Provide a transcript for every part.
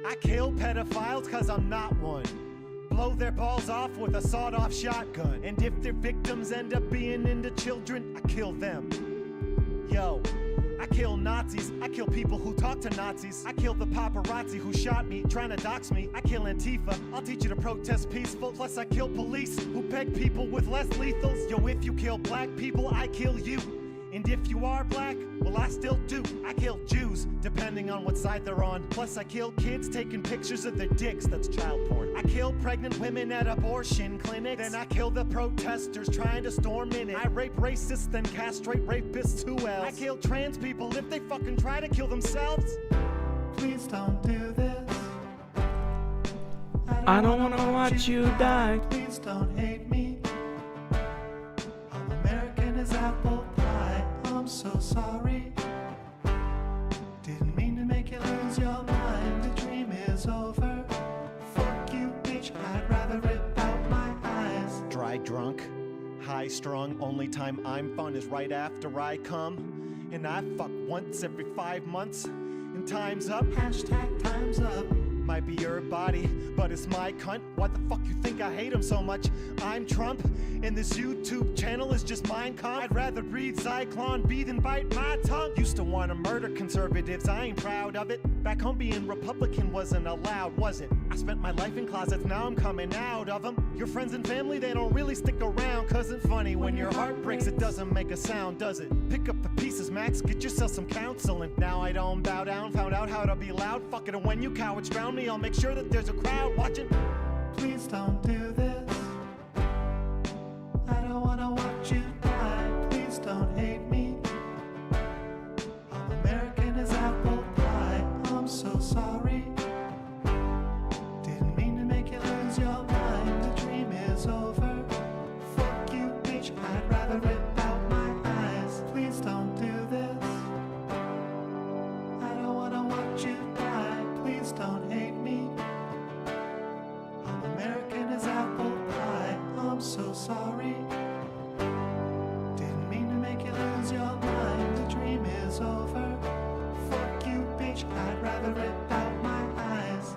I kill pedophiles cause I'm not one. Blow their balls off with a sawed-off shotgun. And if their victims end up being into children, I kill them. Yo, I kill Nazis, I kill people who talk to Nazis. I kill the paparazzi who shot me, trying to dox me. I kill Antifa, I'll teach you to protest peaceful. Plus I kill police who peg people with less lethals. Yo, if you kill black people, I kill you. And if you are black, well I still do. I kill Jews, depending on what side they're on. Plus I kill kids taking pictures of their dicks, that's child porn. I kill pregnant women at abortion clinics. Then I kill the protesters trying to storm in it. I rape racists, then castrate rapists, who else? I kill trans people if they fucking try to kill themselves. Please don't do this. I don't wanna watch you die. Please don't hate me. I'm American as apple pie. I'm so sorry. Didn't mean to make you lose your mind. The dream is over. Fuck you, bitch. I'd rather rip out my eyes. Dry drunk, high strung. Only time I'm fun is right after I come. And I fuck once every 5 months. And time's up. Hashtag time's up. Might be your body, but it's my cunt. Why the fuck you think I hate him so much? I'm Trump, and this YouTube channel is just Mein Kampf. I'd rather breathe Zyklon B than bite my tongue. Used to want to murder conservatives, I ain't proud of it. Back home being Republican wasn't allowed, was it? I spent my life in closets, now I'm coming out of them. Your friends and family, they don't really stick around. Cause it's funny, when your heart breaks, it doesn't make a sound, does it? Pick up the pieces, Max, get yourself some counseling. Now I don't bow down, found out how to be loud. Fuck it, and when you cowards drown me, I'll make sure that there's a crowd watching. Please don't do this. I don't wanna watch you die. Please don't hate me. I'm American as apple pie. I'm so sorry. Didn't mean to make you lose your mind. The dream is over. Fuck you, bitch. I'd rather rip out my eyes. Please don't do this. I don't wanna watch you die. Please don't hate me. I'm American as apple pie. I'm so sorry. Didn't mean to make you lose your mind. The dream is over. Fuck you, bitch. I'd rather rip out my eyes.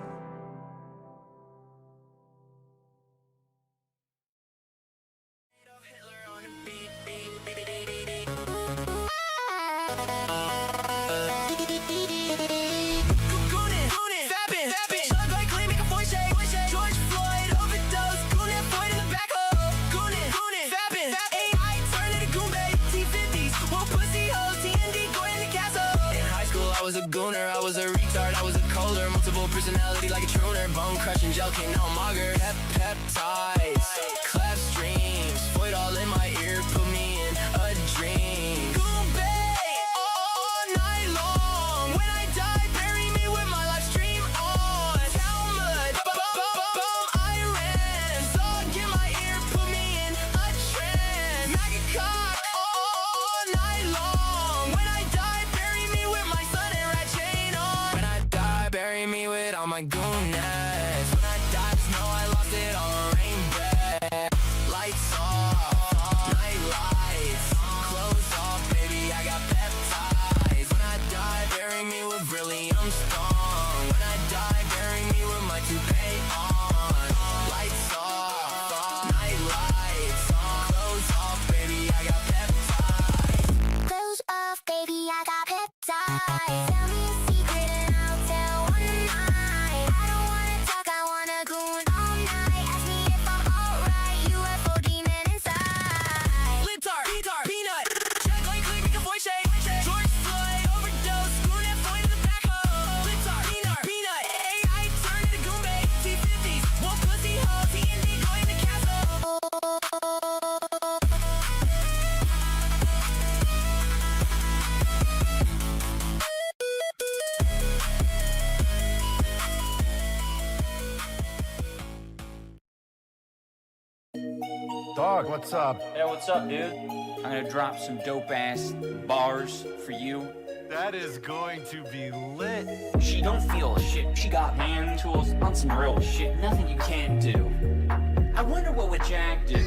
I was a gooner, I was a retard, I was a colder, multiple personality like a tuner, bone crushing gel king, now I'm auger, peptides, cleft streams, void all in my ear, put me in a dream. Goombay, all night long, when I die, bury me with my live stream on. Talmud, I ran, dog in my ear, put me in a trance. Maggot cock, all night long, when I die, bury me with my son and rat chain on. When I die, bury me with all my goonness. When I die, just know I lost it all. Rain bed, lights off, night lights, clothes off, baby, I got peptides. When I die, bury me with beryllium strong. When I die, bury me with my toupee on. Lights off, night lights, clothes off, baby, I got peptides. Clothes off, baby, I got peptides. Tell me a secret and I'll tell one night. I don't wanna talk, I wanna goon all night. Ask me if I'm alright, UFO demon inside. Libtard, peanut, check like click, make a voice shake. George Floyd, overdose, goon and Floyd in the back hole. Libtard, peanut, AI turn into Goombay. T50s, one pussy hoe, TND go in the castle. Dog, what's up? Hey, what's up, dude? I'm gonna drop some dope-ass bars for you. That is going to be lit. She don't feel shit. She got hand tools on some real shit. Nothing you can't do. I wonder what would Jack do?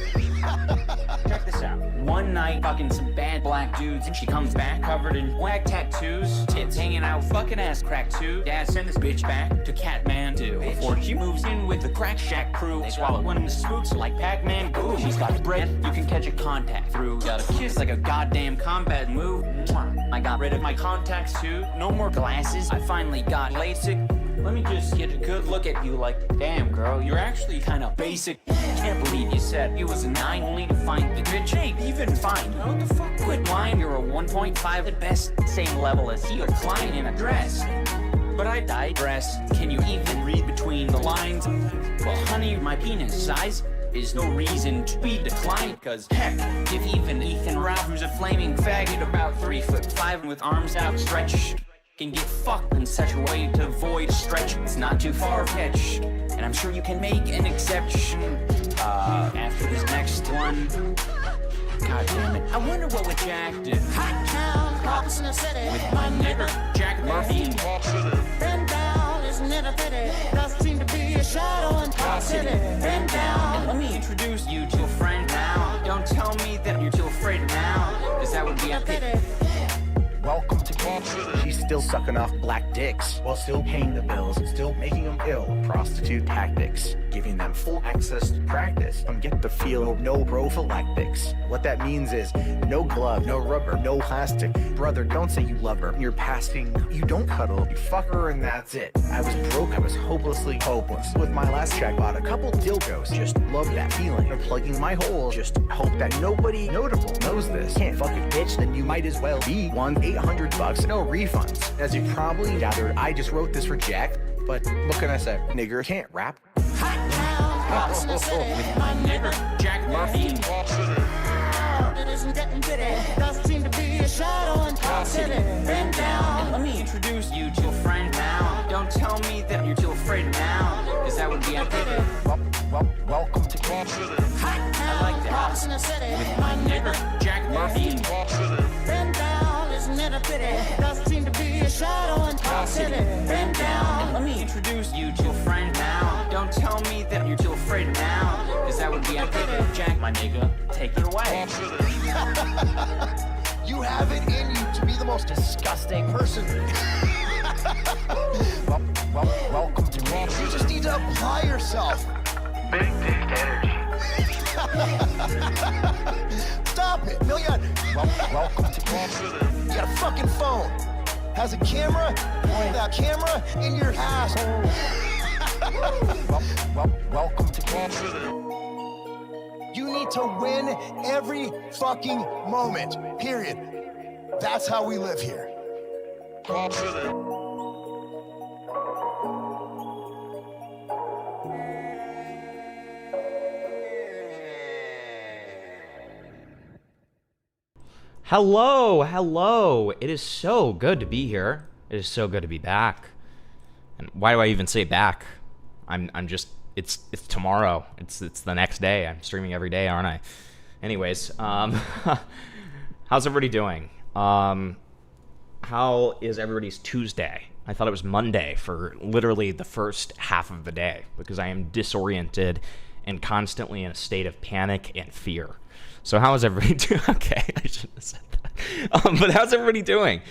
Check this out. one night, fucking some bad black dudes, and she comes back covered in black tattoos, tits hanging out, fucking ass crack too. Dad sent this bitch back to Catmandu before she moves in with the crack shack crew. They swallow one of the spooks like Pac-Man. Boom. She's got breath you can catch a contact through. Got a kiss like a goddamn combat move. I got rid of my contacts too. No more glasses. I finally got LASIK. Let me just get a good look at you like, damn girl, you're actually kinda basic. Can't believe you said you was a 9 only to find the bitch ain't even fine. What the fuck? Quit lying, you're a 1.5 at best. Same level as he or Klein in a dress. But I digress. Can you even read between the lines? Well, honey, my penis size is no reason to be declined. Cause heck, if even Ethan Ralph, who's a flaming faggot about 3'5" with arms outstretched, can get fucked in such a way to avoid stretch, it's not too far-fetched. And I'm sure you can make an exception. After this next one, god damn it, I wonder what would Jack do. Hot town, Cops in the city. With my nigger, Jack Murphy. Bend down, isn't it a pity? Doesn't seem to be a shadow in Park City. Bend down. Let me introduce you to a friend now. Don't tell me that you're too afraid now, cause that would be a pity. Welcome to Camp City. She's still sucking off black dicks while still paying the bills, still making them ill. Prostitute tactics, giving them full access to practice. Get the feel of no prophylactics. What that means is no glove, no rubber, no plastic. Brother, don't say you love her. You're passing, you don't cuddle, you fuck her and that's it. I was broke, I was hopelessly hopeless. With my last check, bought a couple dildos. Just love that feeling of plugging my hole. Just hope that nobody notable knows this. Can't fuck a bitch, then you might as well be one. $800, no refunds. As you probably gathered, I just wrote this for Jack, but what can I say? Nigger can't rap. Hot town, Cops in the city. With my nigger, Jack Murphy. It isn't getting pity. Doesn't seem to be a shadow in Park City. Bend down. Let me introduce you to a friend now. Don't tell me that you're too afraid now, cause that would be a pity. Welcome to Camp City. Hot town, I like that. Cops in the city. With my nigger, Jack Murphy. Bend down, isn't it a pity? Doesn't seem to be a shadow in Park City. Bend down. Let me introduce you to a friend now. Don't tell me that you're too afraid now, cause that would be a pity. Jack, my nigga, take it away. You have it in you to be the most disgusting person. Welcome to Camp You just need to apply yourself. Big dick energy. Stop it. No, Welcome to Camp City. you got a fucking phone. Has a camera. Point that camera in your ass. Welcome to Camp City. You need to win every fucking moment. Period. That's how we live here. Camp City. Hello. It is so good to be here. It is so good to be back. And why do I even say back? I'm just it's tomorrow. It's the next day. I'm streaming every day, aren't I? Anyways, how's everybody doing? How is everybody's Tuesday? I thought it was Monday for literally the first half of the day because I am disoriented and constantly in a state of panic and fear. So how is everybody doing? Okay, I shouldn't have said that. But how's everybody doing?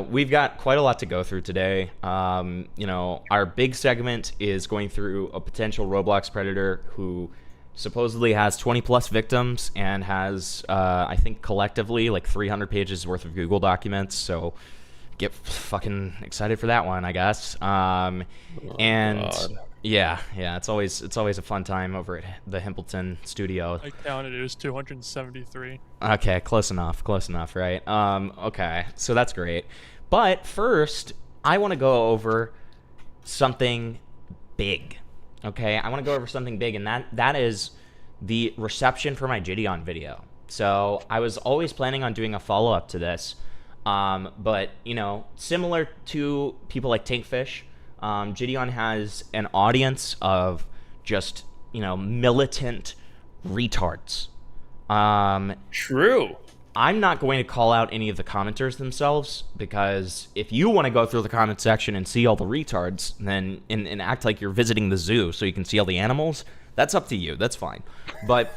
We've got quite a lot to go through today. Our big segment is going through a potential Roblox predator who supposedly has 20 plus victims and has, I think collectively like 300 pages worth of Google documents. So get fucking excited for that one, I guess. God. Yeah, it's always a fun time over at the Himpleton studio. I counted, it was 273. Okay, close enough, right? Okay, so that's great. But first, I want to go over something big. Okay, I want to go over something big, and that is the reception for my Jidion video. So I was always planning on doing a follow-up to this, but similar to people like Tankfish, Jidion has an audience of just, militant retards. True. I'm not going to call out any of the commenters themselves, because if you want to go through the comment section and see all the retards, then and act like you're visiting the zoo so you can see all the animals, That's up to you. That's fine. But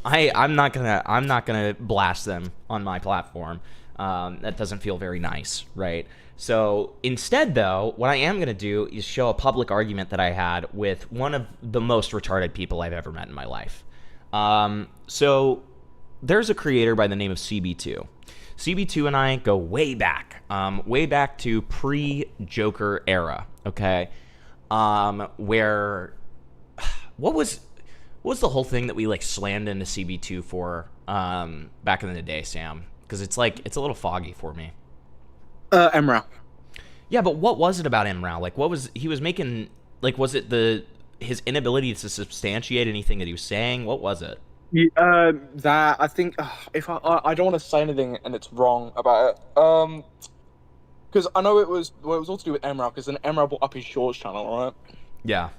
I'm not gonna blast them on my platform. That doesn't feel very nice, right? So instead, though, what I am gonna do is show a public argument that I had with one of the most retarded people I've ever met in my life. So there's a creator by the name of CB2. CB2 and I go way back to pre-Joker era, okay? Where, what was the whole thing that we like slammed into CB2 for back in the day, Sam? Because it's a little foggy for me. Emra. Yeah, but what was it about Emra? Like, what was he was making? Like, was it his inability to substantiate anything that he was saying? What was it? Yeah, that I think if I don't want to say anything and it's wrong about it, because I know it was all to do with Emerald, because then Emerald brought up his Shorts channel, right? Yeah.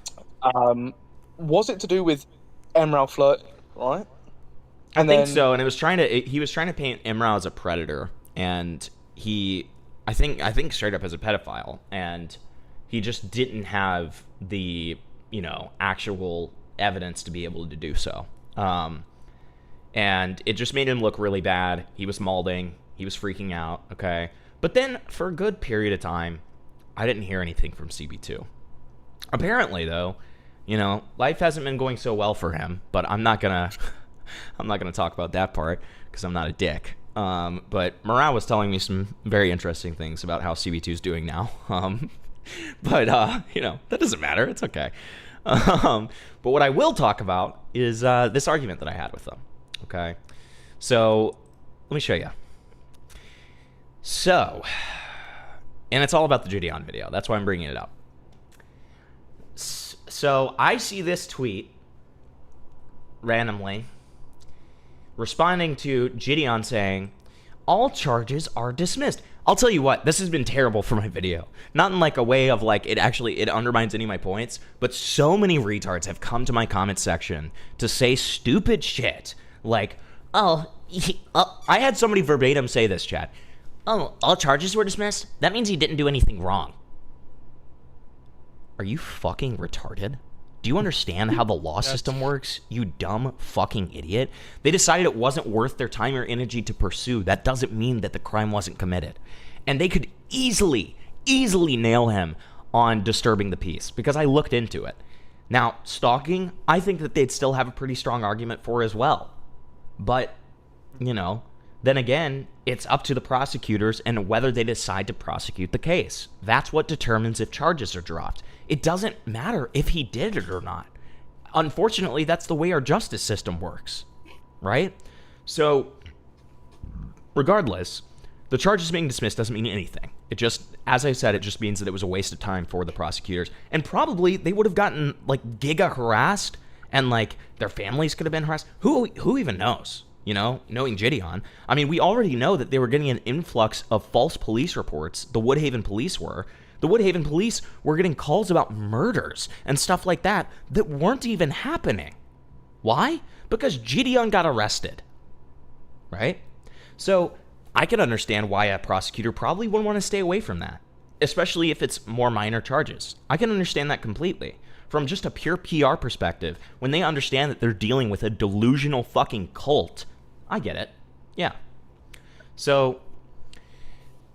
Was it to do with Emerald flirting, right? I think so, and he was trying to paint Emerald as a predator, and I think straight up as a pedophile, and he just didn't have the actual evidence to be able to do so. And it just made him look really bad. He was malding. He was freaking out, okay? But then, for a good period of time, I didn't hear anything from CB2. Apparently, though, life hasn't been going so well for him, but I'm not gonna talk about that part, because I'm not a dick. But Morale was telling me some very interesting things about how CB2 is doing now. But that doesn't matter. It's okay. But what I will talk about is this argument that I had with them. Okay, so let me show you. So, and it's all about the Jidion video. That's why I'm bringing it up. So I see this tweet randomly responding to Jidion saying, all charges are dismissed. I'll tell you what, this has been terrible for my video. Not in like a way of like it undermines any of my points, but so many retards have come to my comment section to say stupid shit. Like, I had somebody verbatim say this, chat. Oh, all charges were dismissed? That means he didn't do anything wrong. Are you fucking retarded? Do you understand how the law system works, you dumb fucking idiot? They decided it wasn't worth their time or energy to pursue. That doesn't mean that the crime wasn't committed. And they could easily nail him on disturbing the peace, because I looked into it. Now, stalking, I think that they'd still have a pretty strong argument for as well. But, then again, it's up to the prosecutors and whether they decide to prosecute the case. That's what determines if charges are dropped. It doesn't matter if he did it or not. Unfortunately, that's the way our justice system works, right? So, regardless, the charges being dismissed doesn't mean anything. It just, as I said, it just means that it was a waste of time for the prosecutors. And probably they would have gotten, like, giga harassed, and, like, their families could have been harassed. Who even knows? Knowing Jidion. I mean, we already know that they were getting an influx of false police reports. The Woodhaven police were. The Woodhaven police were getting calls about murders and stuff like that weren't even happening. Why? Because Jidion got arrested. Right? So, I can understand why a prosecutor probably wouldn't want to stay away from that. Especially if it's more minor charges. I can understand that completely. From just a pure PR perspective, when they understand that they're dealing with a delusional fucking cult, I get it. Yeah. So,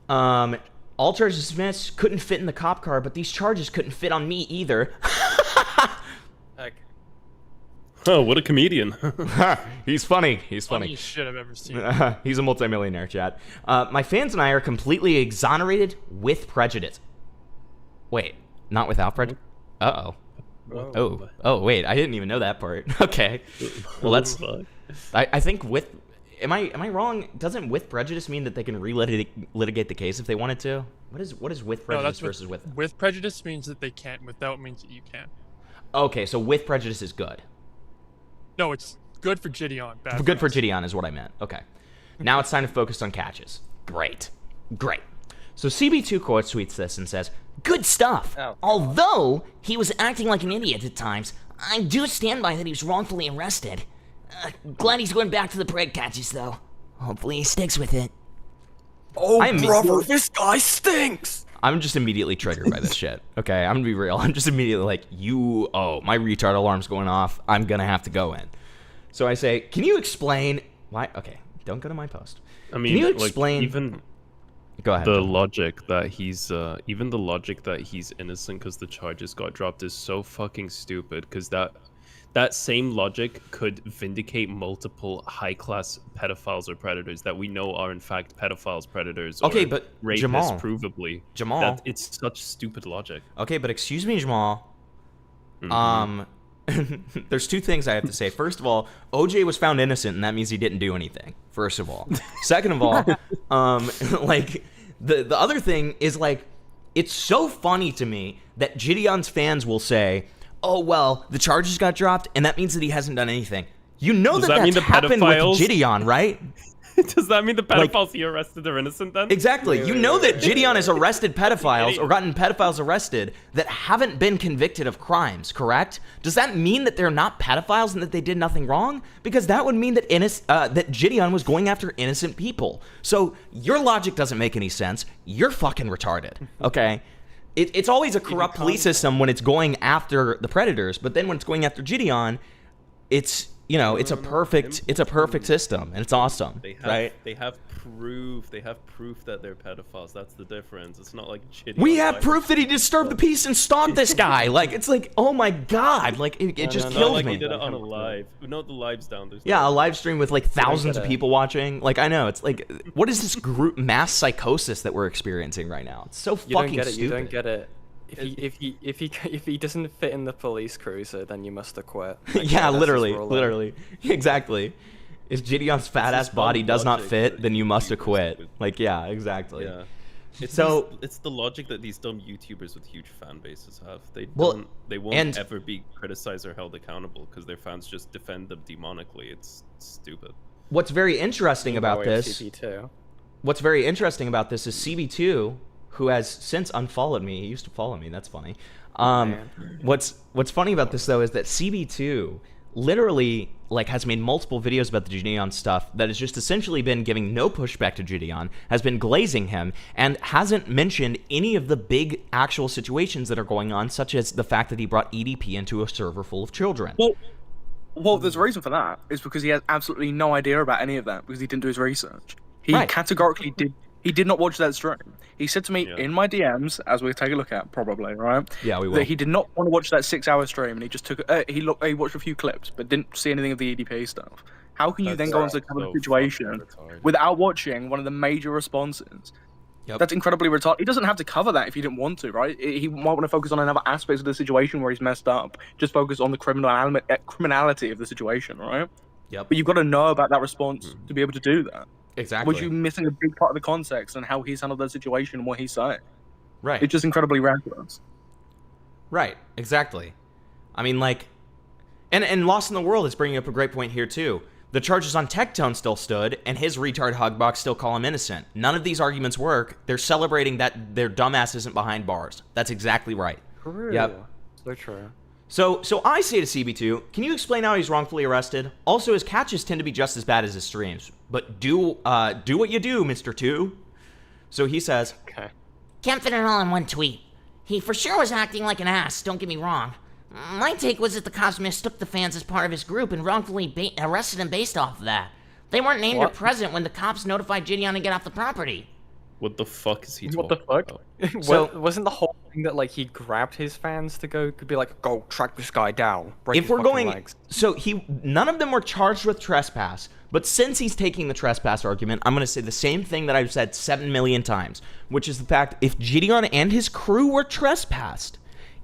all charges dismissed, couldn't fit in the cop car, but these charges couldn't fit on me either. Heck. Oh, what a comedian. He's funny. He's funny. Funniest shit I've ever seen. He's a multimillionaire, Chad. My fans and I are completely exonerated with prejudice. Wait, not without prejudice? Uh-oh. Oh, wait, I didn't even know that part. Okay. Well, that's... I think with... Am I wrong? Doesn't with prejudice mean that they can litigate the case if they wanted to? What is with prejudice versus with? With prejudice means that they can't. Without means that you can. Okay, so with prejudice is good. No, it's good for Jidion. Bad good for Jidion is what I meant. Okay. Now it's time to focus on catches. Great. So CB2 quote tweets this and says, "Good stuff. Although he was acting like an idiot at times, I do stand by that he was wrongfully arrested. Glad he's going back to the bread catches, though. Hopefully he sticks with it." Oh, brother, this guy stinks! I'm just immediately triggered by this shit. Okay, I'm gonna be real. I'm just immediately like, my retard alarm's going off. I'm gonna have to go in. So I say, can you explain why? Okay, don't go to my post. I mean, can you explain? Like, even go ahead. The logic that he's innocent because the charges got dropped is so fucking stupid. Because that same logic could vindicate multiple high-class pedophiles or predators that we know are in fact pedophiles, predators, or okay, but rapists, Jamal, provably. Jamal, it's such stupid logic. Okay, but excuse me, Jamal. There's two things I have to say. First of all, OJ was found innocent, and that means he didn't do anything. First of all. Second of all, like the other thing is like, it's so funny to me that Jidion's fans will say, "Oh well, the charges got dropped, and that means that he hasn't done anything." You know Does that mean that's the happened with pedophiles- Jidion, right? Does that mean the pedophiles he arrested are innocent then? Exactly. You know that Jidion has arrested pedophiles or gotten pedophiles arrested that haven't been convicted of crimes, correct? Does that mean that they're not pedophiles and that they did nothing wrong? Because that would mean that that Jidion was going after innocent people. So your logic doesn't make any sense. You're fucking retarded, okay? It's always a corrupt police system when it's going after the predators, but then when it's going after Jidion, it's... it's a perfect system, and it's awesome, right? They have proof that they're pedophiles. That's the difference. It's not like Jidion. We have proof that he disturbed the peace and stalked this guy. Like, it's like, oh my god, like it just kills like me. He did it on a live. No, the live's down. A live stream with like thousands of people watching. Like, I know, it's like, what is this group mass psychosis that we're experiencing right now? It's so fucking stupid. You don't get it. If he doesn't fit in the police cruiser, then you must have quit. Like, yeah, literally, exactly. If Jidion's fat ass body does not fit, then you must have quit. Like, yeah, exactly. Yeah. It's the logic that these dumb YouTubers with huge fan bases have. They won't ever be criticized or held accountable because their fans just defend them demonically. It's stupid. What's very interesting about this? What's very interesting about this is CB2, who has since unfollowed me. He used to follow me. That's funny. What's funny about this though is that CB2 literally like has made multiple videos about the Jidion stuff that has just essentially been giving no pushback to Jidion, has been glazing him, and hasn't mentioned any of the big actual situations that are going on, such as the fact that he brought EDP into a server full of children. Well, there's a reason for that. It's because he has absolutely no idea about any of that because he didn't do his research. He categorically did. He did not watch that stream. He said to me in my DMs, as we'll take a look at probably, right? Yeah, we will. That he did not want to watch that 6-hour stream, and he just took. He watched a few clips, but didn't see anything of the EDP stuff. How can you then go into the kind of situation without watching one of the major responses? Yep. That's incredibly retarded. He doesn't have to cover that if he didn't want to, right? He might want to focus on another aspect of the situation where he's messed up. Just focus on the criminality of the situation, right? Yep. But you've got to know about that response to be able to do that. Exactly. Was you missing a big part of the context and how he's handled that situation and what he's saying? Right. It's just incredibly reckless. Right. Exactly. I mean, like, and Lost in the World is bringing up a great point here too. The charges on Tectone still stood, and his retard hugbox still call him innocent. None of these arguments work. They're celebrating that their dumbass isn't behind bars. That's exactly right. True. Yep. So true. So I say to CB2, can you explain how he's wrongfully arrested? Also, his catches tend to be just as bad as his streams. But do what you do, Mr. 2. So he says, okay. Can't fit it all in one tweet. He for sure was acting like an ass, don't get me wrong. My take was that the cops mistook the fans as part of his group and wrongfully arrested him based off of that. They weren't named or present when the cops notified Jidion to get off the property. What the fuck is he talking What the fuck? about? So, wasn't the whole thing that like he grabbed his fans to could be like, go track this guy down? If we're going, legs. So none of them were charged with trespass, but since he's taking the trespass argument, I'm going to say the same thing that I've said 7 million times, which is the fact if Jidion and his crew were trespassed,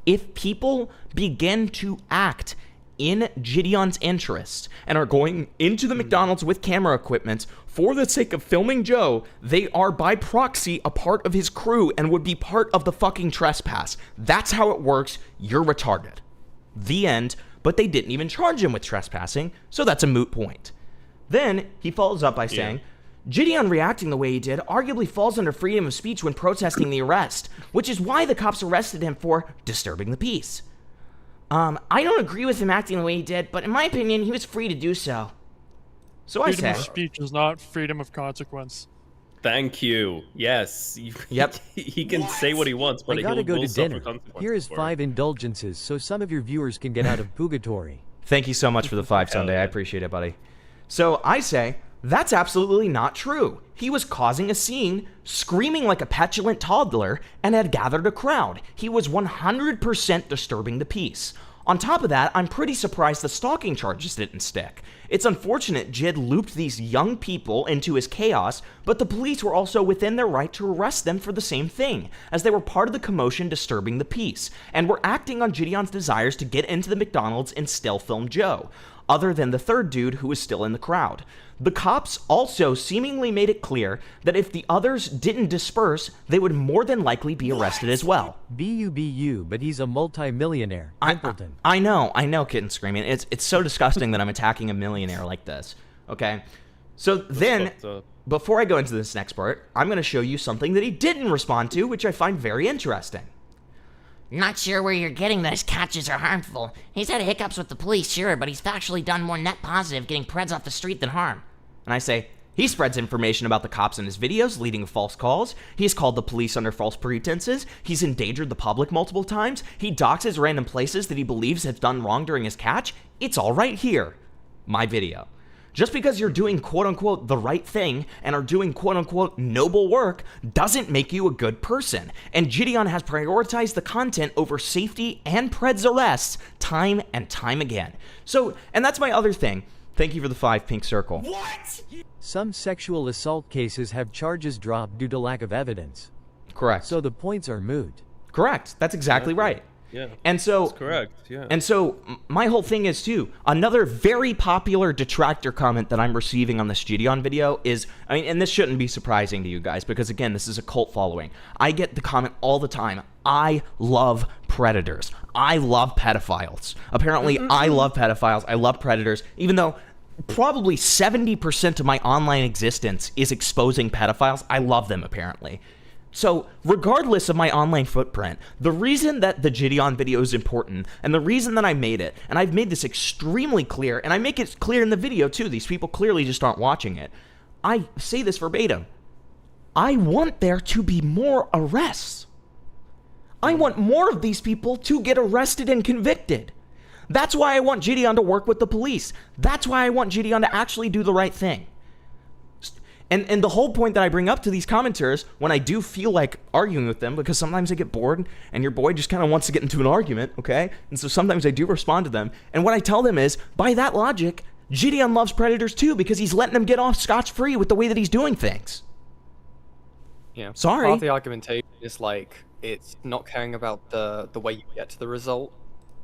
if people begin to act in Jidion's interest and are going into the McDonald's with camera equipment for the sake of filming Joe, they are by proxy a part of his crew and would be part of the fucking trespass. That's how it works. You're retarded. The end. But they didn't even charge him with trespassing, so that's a moot point. Then he follows up by saying, Jidion reacting the way he did arguably falls under freedom of speech when protesting the arrest, which is why the cops arrested him for disturbing the peace. I don't agree with him acting the way he did, but in my opinion, he was free to do so. So freedom I of say... speech is not freedom of consequence. Thank you. Yes. Yep. He can say what he wants, but I gotta go will to suffer dinner. consequences Here is for it. 5 indulgences so some of your viewers can get out of purgatory. Thank you so much for the 5 Sunday. I appreciate it, buddy. So I say, that's absolutely not true. He was causing a scene, screaming like a petulant toddler, and had gathered a crowd. He was 100% disturbing the peace. On top of that, I'm pretty surprised the stalking charges didn't stick. It's unfortunate Jid looped these young people into his chaos, but the police were also within their right to arrest them for the same thing, as they were part of the commotion disturbing the peace, and were acting on Jidion's desires to get into the McDonald's and still film Joe, other than the third dude who was still in the crowd. The cops also seemingly made it clear that if the others didn't disperse, they would more than likely be arrested as well. BU, but he's a multi-millionaire. Templeton. I know, Kitten Screaming. It's so disgusting that I'm attacking a millionaire like this, okay? So then, before I go into this next part, I'm going to show you something that he didn't respond to, which I find very interesting. Not sure where you're getting that his catches are harmful. He's had hiccups with the police, sure, but he's actually done more net positive getting preds off the street than harm. And I say, he spreads information about the cops in his videos, leading to false calls. He's called the police under false pretenses. He's endangered the public multiple times. He doxes random places that he believes have done wrong during his catch. It's all right here. My video. Just because you're doing quote-unquote the right thing and are doing quote-unquote noble work doesn't make you a good person. And Jidion has prioritized the content over safety and Pred's arrests time and time again. So, and that's my other thing. Thank you for the 5 pink circle. What? Some sexual assault cases have charges dropped due to lack of evidence. Correct. So the points are moot. Correct. That's exactly right. Yeah. And so that's correct. Yeah. And so my whole thing is too, another very popular detractor comment that I'm receiving on this Jidion video is, I mean, and this shouldn't be surprising to you guys because again, this is a cult following. I get the comment all the time. I love predators. I love pedophiles. Apparently, I love pedophiles. I love predators, even though probably 70% of my online existence is exposing pedophiles. I love them, apparently. So, regardless of my online footprint, the reason that the Jidion video is important, and the reason that I made it, and I've made this extremely clear, and I make it clear in the video too, these people clearly just aren't watching it. I say this verbatim. I want there to be more arrests. I want more of these people to get arrested and convicted. That's why I want Jidion to work with the police. That's why I want Jidion to actually do the right thing. And the whole point that I bring up to these commenters when I do feel like arguing with them, because sometimes I get bored and your boy just kind of wants to get into an argument, okay? And so sometimes I do respond to them. And what I tell them is, by that logic, Jidion loves predators too because he's letting them get off scotch-free with the way that he's doing things. Yeah. Sorry. Part of the argumentation is like, it's not caring about the way you get to the result,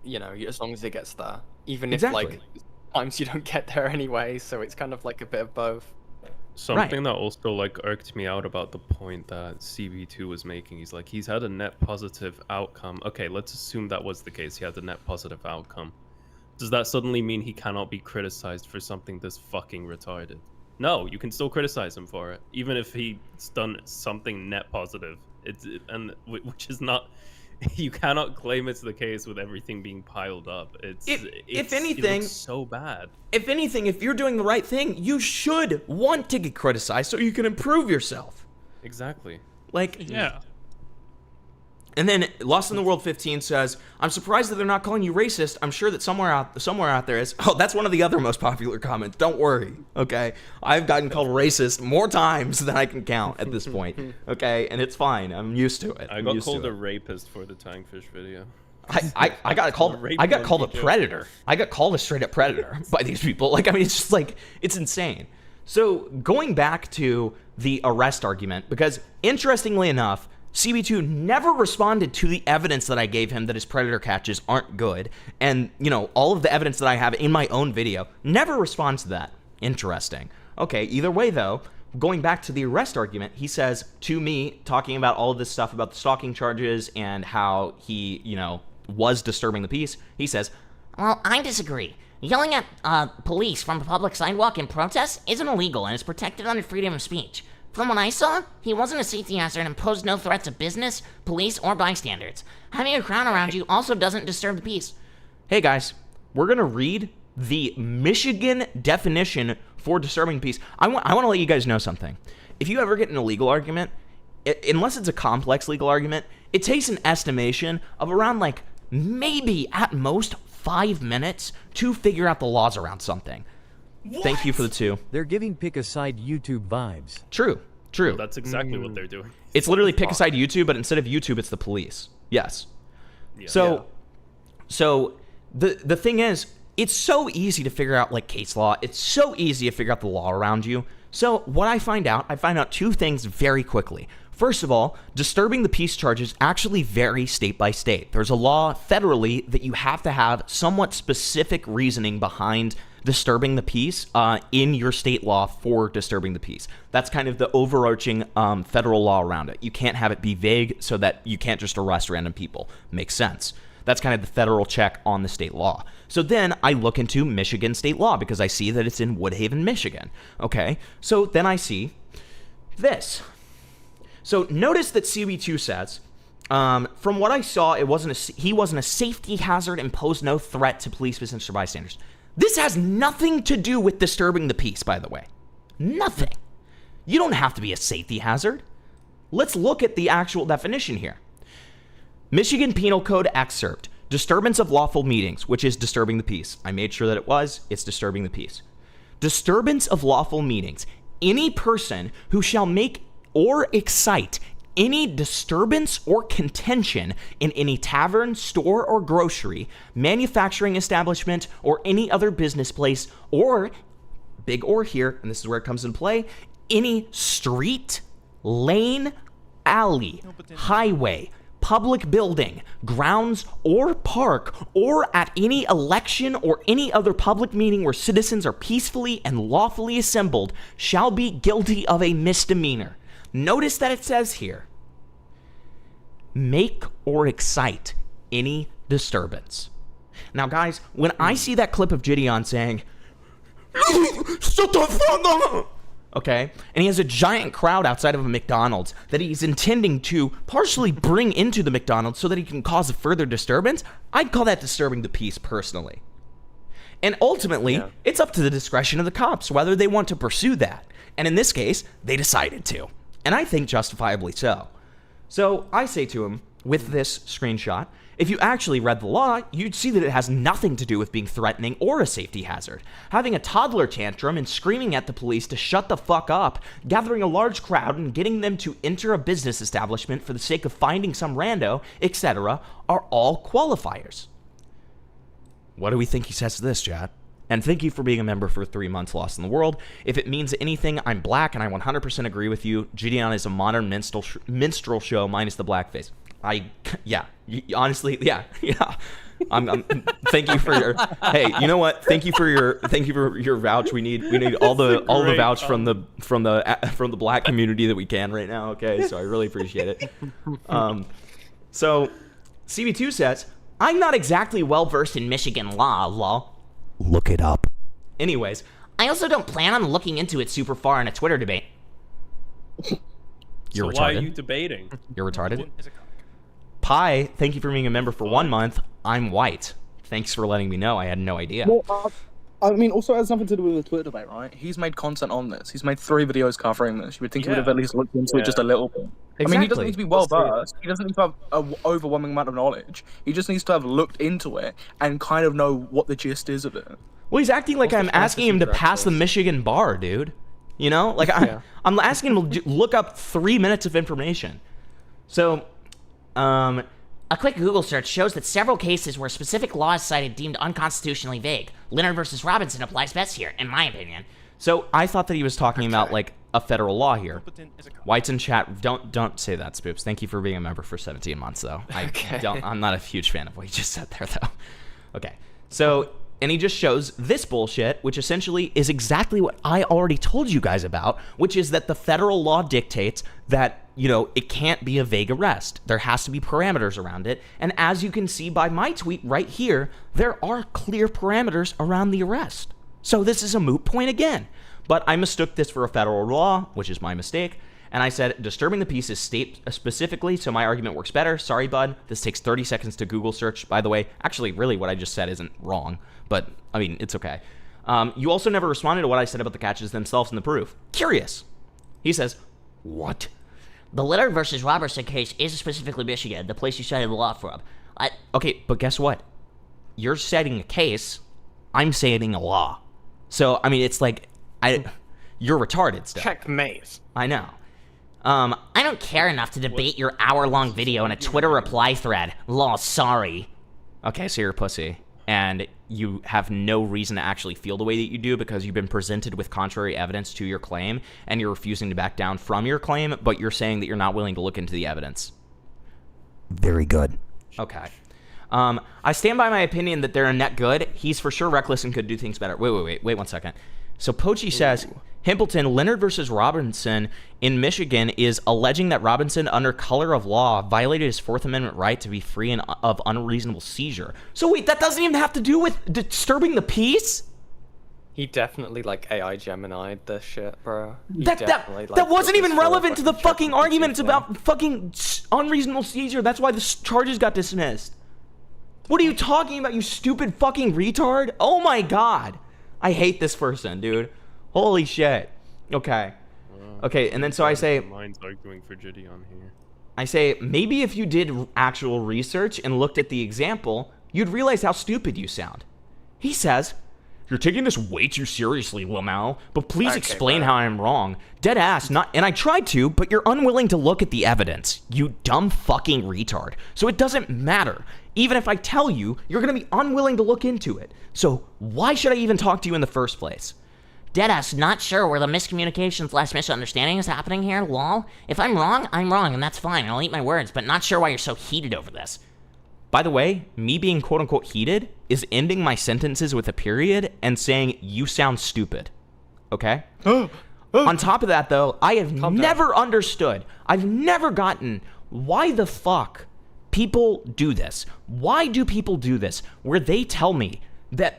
you know, as long as it gets there. Even if, like, sometimes you don't get there anyway, so it's kind of like a bit of both. Something that also like irked me out about the point that CB2 was making, he's like, he's had a net positive outcome. Okay, let's assume that was the case. He had a net positive outcome. Does that suddenly mean he cannot be criticized for something this fucking retarded? No, you can still criticize him for it, even if he's done something net positive. Which is not. You cannot claim it's the case with everything being piled up. If anything, it looks so bad. If anything, if you're doing the right thing, you should want to get criticized so you can improve yourself. Exactly. Like, yeah. And then Lost in the World 15 says, I'm surprised that they're not calling you racist. I'm sure that somewhere out there is. Oh, that's one of the other most popular comments. Don't worry, okay? I've gotten called racist more times than I can count at this point, okay? And it's fine. I'm used to it. I got called a rapist for the Tankfish video. I got called a predator. I got called a straight up predator by these people. Like, I mean, it's just like, it's insane. So going back to the arrest argument, because interestingly enough, CB2 never responded to the evidence that I gave him that his predator catches aren't good. And, you know, all of the evidence that I have in my own video, never responds to that. Interesting. Okay, either way though, going back to the arrest argument, he says to me, talking about all of this stuff about the stalking charges and how he, you know, was disturbing the peace, he says, well, I disagree. Yelling at police from a public sidewalk in protest isn't illegal and is protected under freedom of speech. From what I saw, he wasn't a safety hazard and posed no threat to business, police, or bystanders. Having a crowd around you also doesn't disturb the peace. Hey guys, we're going to read the Michigan definition for disturbing the peace. I want to let you guys know something. If you ever get in a legal argument, unless it's a complex legal argument, it takes an estimation of around like maybe at most 5 minutes to figure out the laws around something. What? Thank you for the 2. They're giving pick a side YouTube vibes. True. Well, that's exactly what they're doing. It's literally pick a side YouTube, but instead of YouTube, it's the police. Yes. Yeah. So the thing is, it's so easy to figure out like case law. It's so easy to figure out the law around you. So what I find out 2 things very quickly. First of all, disturbing the peace charges actually vary state by state. There's a law federally that you have to have somewhat specific reasoning behind disturbing the peace in your state law for disturbing the peace. That's kind of the overarching federal law around it. You can't have it be vague so that you can't just arrest random people. Makes sense. That's kind of the federal check on the state law. So then I look into Michigan state law because I see that it's in Woodhaven, Michigan. Okay, so then I see this. So notice that CB2 says, from what I saw, he wasn't a safety hazard and posed no threat to police, business, or bystanders. This has nothing to do with disturbing the peace, by the way. Nothing. You don't have to be a safety hazard. Let's look at the actual definition here. Michigan Penal Code excerpt. Disturbance of lawful meetings, which is disturbing the peace. I made sure that it was. It's disturbing the peace. Disturbance of lawful meetings. Any person who shall make or excite any disturbance or contention in any tavern, store, or grocery, manufacturing establishment, or any other business place, or, big or here, and this is where it comes into play, any street, lane, alley, highway, public building, grounds, or park, or at any election or any other public meeting where citizens are peacefully and lawfully assembled, shall be guilty of a misdemeanor. Notice that it says here, make or excite any disturbance. Now, guys, when I see that clip of Jidion saying, shut the fuck up, okay, and he has a giant crowd outside of a McDonald's that he's intending to partially bring into the McDonald's so that he can cause a further disturbance, I'd call that disturbing the peace personally. And ultimately, it's up to the discretion of the cops whether they want to pursue that. And in this case, they decided to. And I think justifiably so. So I say to him, with this screenshot, if you actually read the law, you'd see that it has nothing to do with being threatening or a safety hazard. Having a toddler tantrum and screaming at the police to shut the fuck up, gathering a large crowd and getting them to enter a business establishment for the sake of finding some rando, etc., are all qualifiers. What do we think he says to this, chat? And thank you for being a member for 3 months, Lost in the World. If it means anything, I'm black, and I 100% agree with you. Jidion is a modern minstrel show minus the blackface. Honestly, yeah. Thank you for your. Hey, you know what? Thank you for your vouch. We need all the vouch from the black community that we can right now. Okay, so I really appreciate it. So CB2 says, I'm not exactly well versed in Michigan law. Look it up. Anyways, I also don't plan on looking into it super far in a Twitter debate. You're retarded. Why are you debating? You're retarded. Pi, thank you for being a member for 1 month. I'm white. Thanks for letting me know. I had no idea. Well, I mean, also it has nothing to do with the Twitter debate, right? He's made content on this. He's made 3 videos covering this. You would think he would have at least looked into it just a little bit. Exactly. I mean, he doesn't need to be well versed. He doesn't need to have an overwhelming amount of knowledge. He just needs to have looked into it and kind of know what the gist is of it. Well, he's acting like I'm asking him to pass the Michigan bar, dude. You know? Like, I'm asking him to look up 3 minutes of information. So, a quick Google search shows that several cases where specific laws cited deemed unconstitutionally vague. Leonard versus Robinson applies best here, in my opinion. So I thought that he was talking about like a federal law here. Whites in chat, don't say that, Spoops. Thank you for being a member for 17 months, though. I'm not a huge fan of what you just said there, though. Okay, so. And he just shows this bullshit, which essentially is exactly what I already told you guys about, which is that the federal law dictates that, you know, it can't be a vague arrest. There has to be parameters around it. And as you can see by my tweet right here, there are clear parameters around the arrest. So this is a moot point again. But I mistook this for a federal law, which is my mistake. And I said, disturbing the peace is state specifically, so my argument works better. Sorry, bud. This takes 30 seconds to Google search. By the way, actually, really what I just said isn't wrong. But, I mean, it's okay. You also never responded to what I said about the catches themselves and the proof. Curious. He says, what? The Leonard versus Robertson case is specifically Michigan, the place you cited the law from. Okay, but guess what? You're citing a case, I'm citing a law. So, I mean, it's like, you're retarded still. Checkmate. I know. I don't care enough to debate your hour-long video in a Twitter reply thread. Law, sorry. Okay, so you're a pussy. And you have no reason to actually feel the way that you do because you've been presented with contrary evidence to your claim, and you're refusing to back down from your claim, but you're saying that you're not willing to look into the evidence. Very good. Okay. I stand by my opinion that they're a net good. He's for sure reckless and could do things better. Wait 1 second. So Pochi says, Himpleton, Leonard versus Robinson in Michigan is alleging that Robinson, under color of law, violated his Fourth Amendment right to be free of unreasonable seizure. So wait, that doesn't even have to do with disturbing the peace? He definitely, like, AI Gemini'd this shit, bro. That wasn't even relevant to the fucking argument. It's about fucking unreasonable seizure. That's why the charges got dismissed. What are you talking about, you stupid fucking retard? Oh my god. I hate this person, dude. Holy shit. Okay. Okay, and then so I say... Mine's arguing for Jidion here. I say, maybe if you did actual research and looked at the example, you'd realize how stupid you sound. He says, you're taking this way too seriously, Lamau, but please explain how I'm wrong. Dead ass, not... And I tried to, but you're unwilling to look at the evidence. You dumb fucking retard. So it doesn't matter. Even if I tell you, you're gonna be unwilling to look into it. So why should I even talk to you in the first place? Deadass, not sure where the miscommunication/misunderstanding is happening here, lol. If I'm wrong, and that's fine. I'll eat my words, but not sure why you're so heated over this. By the way, me being quote-unquote heated is ending my sentences with a period and saying, you sound stupid. Okay? On top of that, though, I have never understood, I've never gotten why the fuck people do this. Why do people do this? Where they tell me that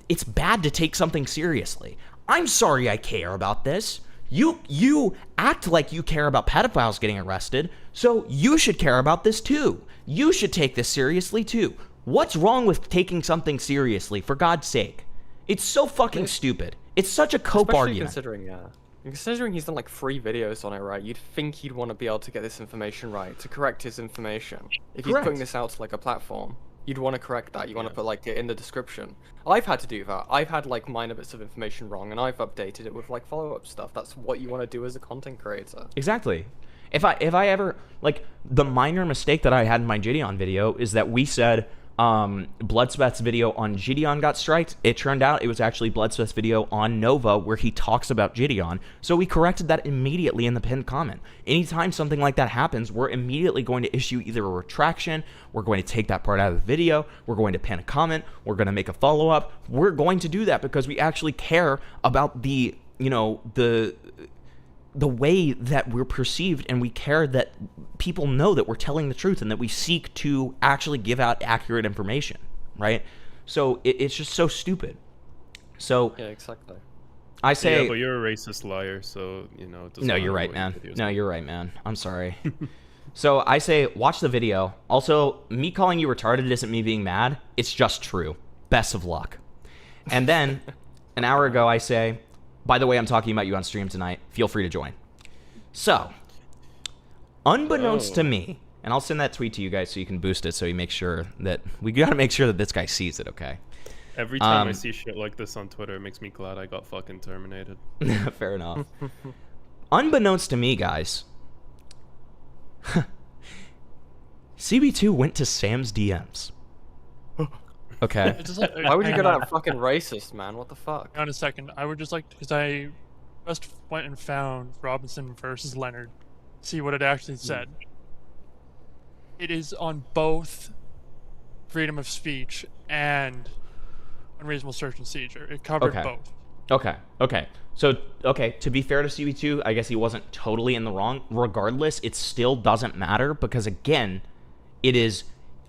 it's bad to take something seriously. I'm sorry I care about this. You act like you care about pedophiles getting arrested, so you should care about this too. You should take this seriously too. What's wrong with taking something seriously, for God's sake? It's so fucking stupid. It's such a cope argument. Considering he's done like 3 videos on it, right? You'd think he'd want to be able to get this information right, to correct his information. If he's putting this out to like a platform, you'd want to correct that. You want to put like it in the description. I've had to do that. I've had like minor bits of information wrong, and I've updated it with like follow-up stuff. That's what you want to do as a content creator. Exactly. If I ever, like, the minor mistake that I had in my Jidion video is that we said Bloodsweat's video on Jidion got striked. It turned out it was actually Bloodsweat's video on Nova where he talks about Jidion. So we corrected that immediately in the pinned comment. Anytime something like that happens, we're immediately going to issue either a retraction, we're going to take that part out of the video, we're going to pin a comment, we're going to make a follow-up. We're going to do that because we actually care about the, you know, the way that we're perceived, and we care that people know that we're telling the truth and that we seek to actually give out accurate information, right? So it's just so stupid. So yeah, exactly. I say, yeah, but you're a racist liar, so you know. It no, you're right, man. No, you're right, man. I'm sorry. So I say, watch the video. Also, me calling you retarded isn't me being mad. It's just true. Best of luck. And then an hour ago, I say, by the way, I'm talking about you on stream tonight. Feel free to join. So, unbeknownst to me, and I'll send that tweet to you guys so you can boost it so you make sure that, we gotta make sure that this guy sees it, okay? Every time I see shit like this on Twitter, it makes me glad I got fucking terminated. Fair enough. Unbeknownst to me, guys, CB2 went to Sam's DMs. Okay. Why would you go that fucking racist, man? What the fuck? On a second, I would just like, because I just went and found Robinson versus Leonard, see what it actually said. It is on both freedom of speech and unreasonable search and seizure. It covered both. Okay. So, to be fair to CB2, I guess he wasn't totally in the wrong. Regardless, it still doesn't matter because, again, it is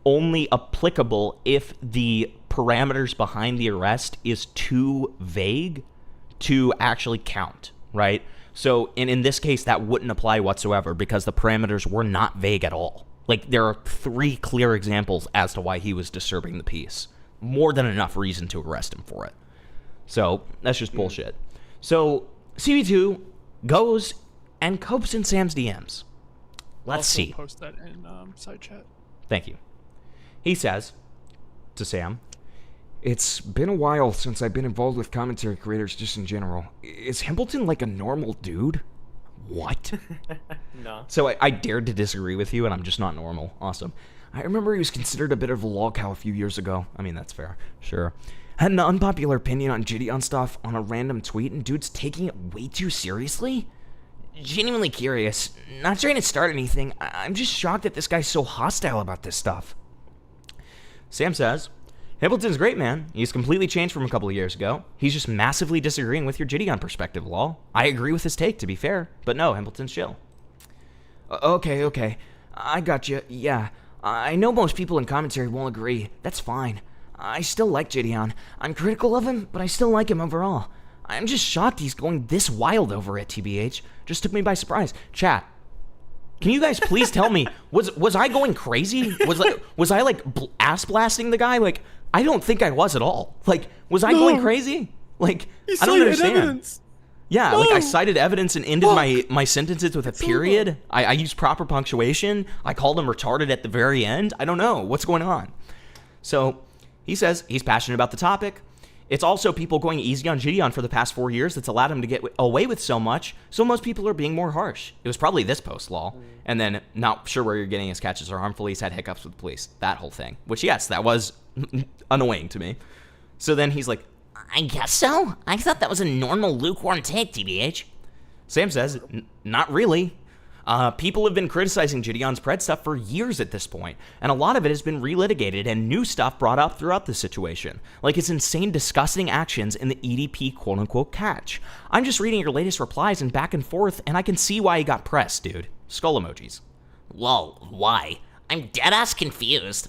only applicable if the parameters behind the arrest is too vague to actually count, right? So, in this case, that wouldn't apply whatsoever because the parameters were not vague at all. Like, there are 3 clear examples as to why he was disturbing the peace. More than enough reason to arrest him for it. So that's just bullshit. So CB2 goes and copes in Sam's DMs. Let's Also see. Post that in side chat. Thank you. He says to Sam, "It's been a while since I've been involved with commentary creators just in general. Is Hambleton like a normal dude?" What? No. So I dared to disagree with you, and I'm just not normal. Awesome. I remember he was considered a bit of a lol cow a few years ago. I mean, that's fair. Sure. Had an unpopular opinion on Jidion stuff on a random tweet, and dude's taking it way too seriously? Genuinely curious. Not trying to start anything. I'm just shocked that this guy's so hostile about this stuff. Sam says, Hambleton's great, man. He's completely changed from a couple of years ago. He's just massively disagreeing with your Jidion perspective, lol. I agree with his take, to be fair. But no, Hambleton's chill. Okay. I got you. Yeah. I know most people in commentary won't agree. That's fine. I still like Jidion. I'm critical of him, but I still like him overall. I'm just shocked he's going this wild over it, TBH. Just took me by surprise. Chat, can you guys please tell me, was I going crazy? Was I like ass blasting the guy? Like, I don't think I was at all. Like, was I going crazy? Like, I don't understand. Evidence. Yeah, like I cited evidence and ended my sentences with a period. I used proper punctuation. I called him retarded at the very end. I don't know what's going on. So he says he's passionate about the topic. It's also people going easy on Jidion for the past 4 years that's allowed him to get away with so much, so most people are being more harsh. It was probably this post, lol. And then, not sure where you're getting his catches are harmful, he's had hiccups with the police. That whole thing. Which, yes, that was annoying to me. So then he's like, I guess so? I thought that was a normal lukewarm take, TBH. Sam says, not really. People have been criticizing Jidion's pred stuff for years at this point, and a lot of it has been relitigated and new stuff brought up throughout the situation, like his insane, disgusting actions in the EDP quote-unquote catch. I'm just reading your latest replies and back and forth, and I can see why he got pressed, dude. Skull emojis. Lol, why? I'm deadass confused.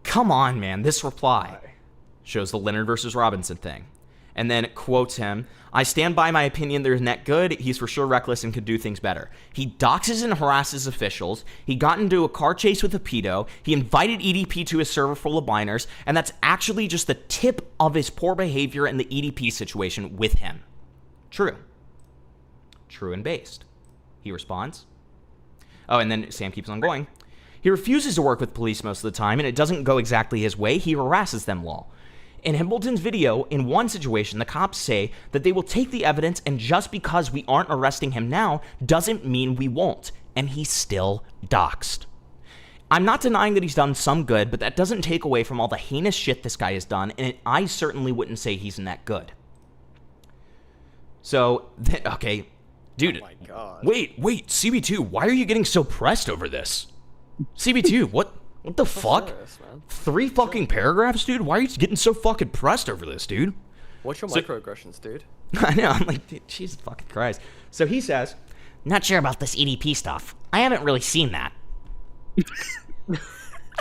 Come on, man, this reply shows the Leonard versus Robinson thing. And then quotes him, I stand by my opinion, there's net good. He's for sure reckless and could do things better. He doxes and harasses officials. He got into a car chase with a pedo. He invited EDP to his server full of biners. And that's actually just the tip of his poor behavior in the EDP situation with him. True. True and based. He responds. Oh, and then Sam keeps on going. He refuses to work with police most of the time, and it doesn't go exactly his way. He harasses them, lol. In Hambleton's video, in one situation, the cops say that they will take the evidence, and just because we aren't arresting him now doesn't mean we won't, and he's still doxxed. I'm not denying that he's done some good, but that doesn't take away from all the heinous shit this guy has done, and I certainly wouldn't say he's net good. So, okay, dude. Oh my God. Wait, CB2, why are you getting so pressed over this? CB2, what the fuck? Serious, man. 3 fucking paragraphs, dude? Why are you getting so fucking pressed over this, dude? What's your microaggressions, dude? I know, I'm like, dude, Jesus fucking Christ. So he says, not sure about this EDP stuff. I haven't really seen that.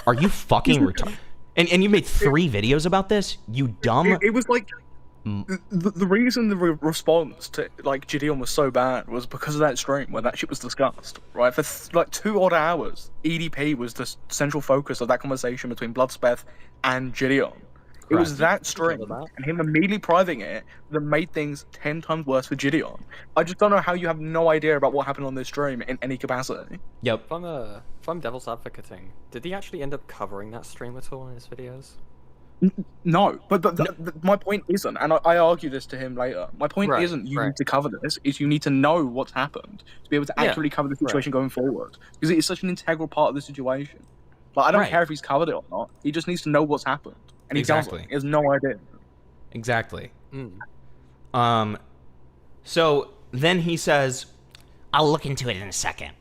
Are you fucking retarded? And you made 3 videos about this? You dumb... It was like... The reason the response to like Jidion was so bad was because of that stream where that shit was discussed, right? For like 2 odd hours, EDP was the central focus of that conversation between Bloodspeth and Jidion. It was that stream and him immediately priving it that made things 10 times worse for Jidion. I just don't know how you have no idea about what happened on this stream in any capacity. Yep. If I'm devil's advocating, did he actually end up covering that stream at all in his videos? No, but my point isn't, and I argue this to him later, my point isn't you need to cover this, is you need to know what's happened to be able to accurately cover the situation going forward. Because it is such an integral part of the situation. Like, I don't care if he's covered it or not, he just needs to know what's happened. And he doesn't. He has no idea. Exactly. So then he says, I'll look into it in a second.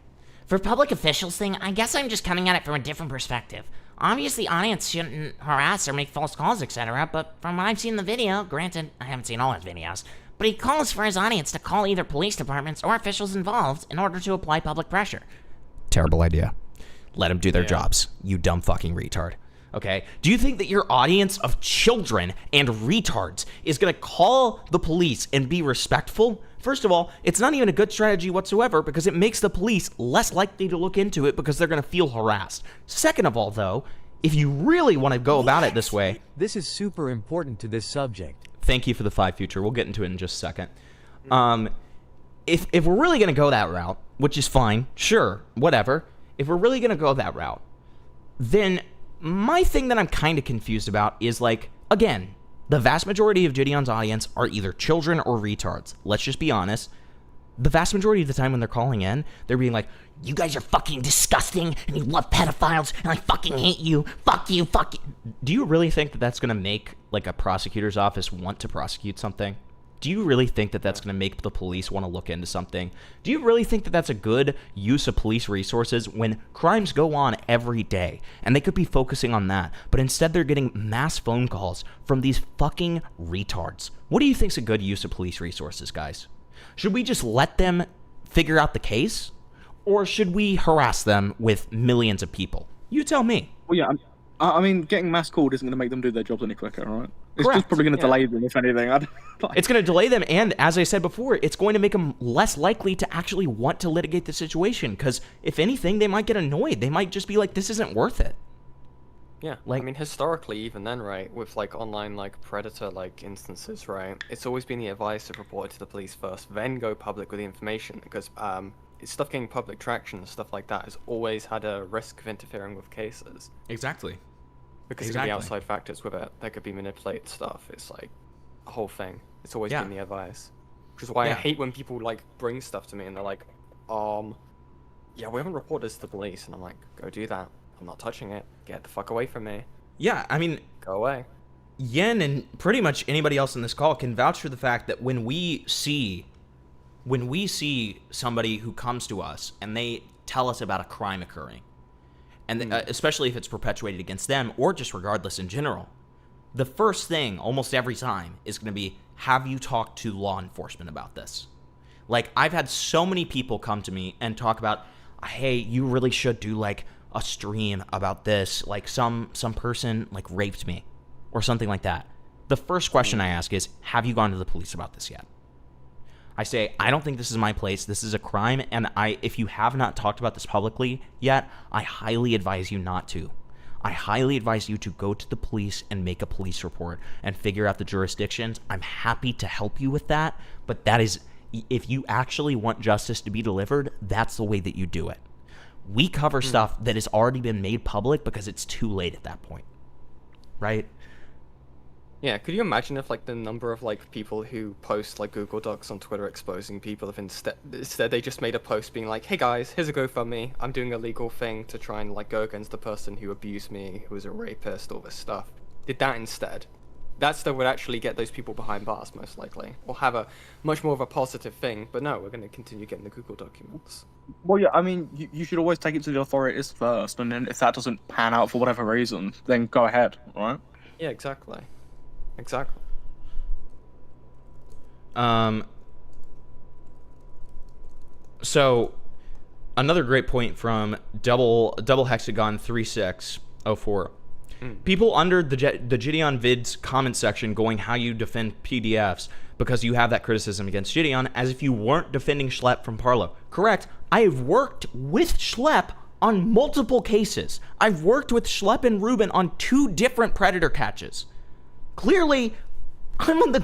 For public officials thing, I guess I'm just coming at it from a different perspective. Obviously, audience shouldn't harass or make false calls, etc., but from what I've seen in the video, granted, I haven't seen all his videos, but he calls for his audience to call either police departments or officials involved in order to apply public pressure. Terrible idea. Let them do their jobs, you dumb fucking retard. Okay? Do you think that your audience of children and retards is gonna call the police and be respectful? First of all, it's not even a good strategy whatsoever because it makes the police less likely to look into it because they're going to feel harassed. Second of all, though, if you really want to go about it this way... This is super important to this subject. thank you for the 5 future. We'll get into it in just a second. If we're really going to go that route, which is fine, sure, whatever. If we're really going to go that route, then my thing that I'm kind of confused about is, like, again, the vast majority of Jidion's audience are either children or retards. Let's just be honest. The vast majority of the time when they're calling in, they're being like, you guys are fucking disgusting, and you love pedophiles, and I fucking hate you. Fuck you, fuck you. Do you really think that that's going to make, like, a prosecutor's office want to prosecute something? Do you really think that that's going to make the police want to look into something? Do you really think that that's a good use of police resources when crimes go on every day and they could be focusing on that, but instead they're getting mass phone calls from these fucking retards? What do you think's a good use of police resources, guys? Should we just let them figure out the case, or should we harass them with millions of people? You tell me. Well, yeah, I mean, getting mass called isn't going to make them do their jobs any quicker, right? It's Correct. just probably going to delay them, if anything. It's going to delay them, and as I said before, it's going to make them less likely to actually want to litigate the situation, because if anything, they might get annoyed. They might just be like, this isn't worth it. Yeah, like, I mean, historically, even then, right, with, like, online, like, predator, like, instances, right, it's always been the advice to report it to the police first, then go public with the information, because, stuff getting public traction and stuff like that has always had a risk of interfering with cases. Exactly. Because of the outside factors with it, there could be manipulated stuff. It's like a whole thing. It's always been the advice. Which is why I hate when people like bring stuff to me and they're like, yeah, we haven't reported this to the police. And I'm like, go do that. I'm not touching it. Get the fuck away from me. Yeah, I mean, go away. Yen and pretty much anybody else in this call can vouch for the fact that when we see somebody who comes to us and they tell us about a crime occurring, and especially if it's perpetuated against them or just regardless in general, the first thing almost every time is going to be, have you talked to law enforcement about this? Like, I've had so many people come to me and talk about, hey, you really should do like a stream about this, like some person like raped me or something like that. The first question I ask is, have you gone to the police about this yet? I say, I don't think this is my place. This is a crime, and if you have not talked about this publicly yet, I highly advise you not to. I highly advise you to go to the police and make a police report and figure out the jurisdictions. I'm happy to help you with that, but that is, if you actually want justice to be delivered, that's the way that you do it. We cover stuff that has already been made public because it's too late at that point, right? Yeah, could you imagine if, like, the number of, like, people who post, like, Google Docs on Twitter exposing people, if instead they just made a post being like, hey guys, here's a GoFundMe, I'm doing a legal thing to try and, like, go against the person who abused me, who was a rapist, all this stuff. Did that instead. That still would actually get those people behind bars, most likely. Or have a much more of a positive thing, but no, we're going to continue getting the Google documents. Well, yeah, I mean, you should always take it to the authorities first, and then if that doesn't pan out for whatever reason, then go ahead, right? Yeah, exactly. Exactly. So another great point from double hexagon 3604. People under the Jidion vids comment section going how you defend PDFs because you have that criticism against Jidion as if you weren't defending Schlepp from Parlo. Correct. I have worked with Schlepp on multiple cases. I've worked with Schlepp and Ruben on 2 different Predator catches. Clearly, I'm on the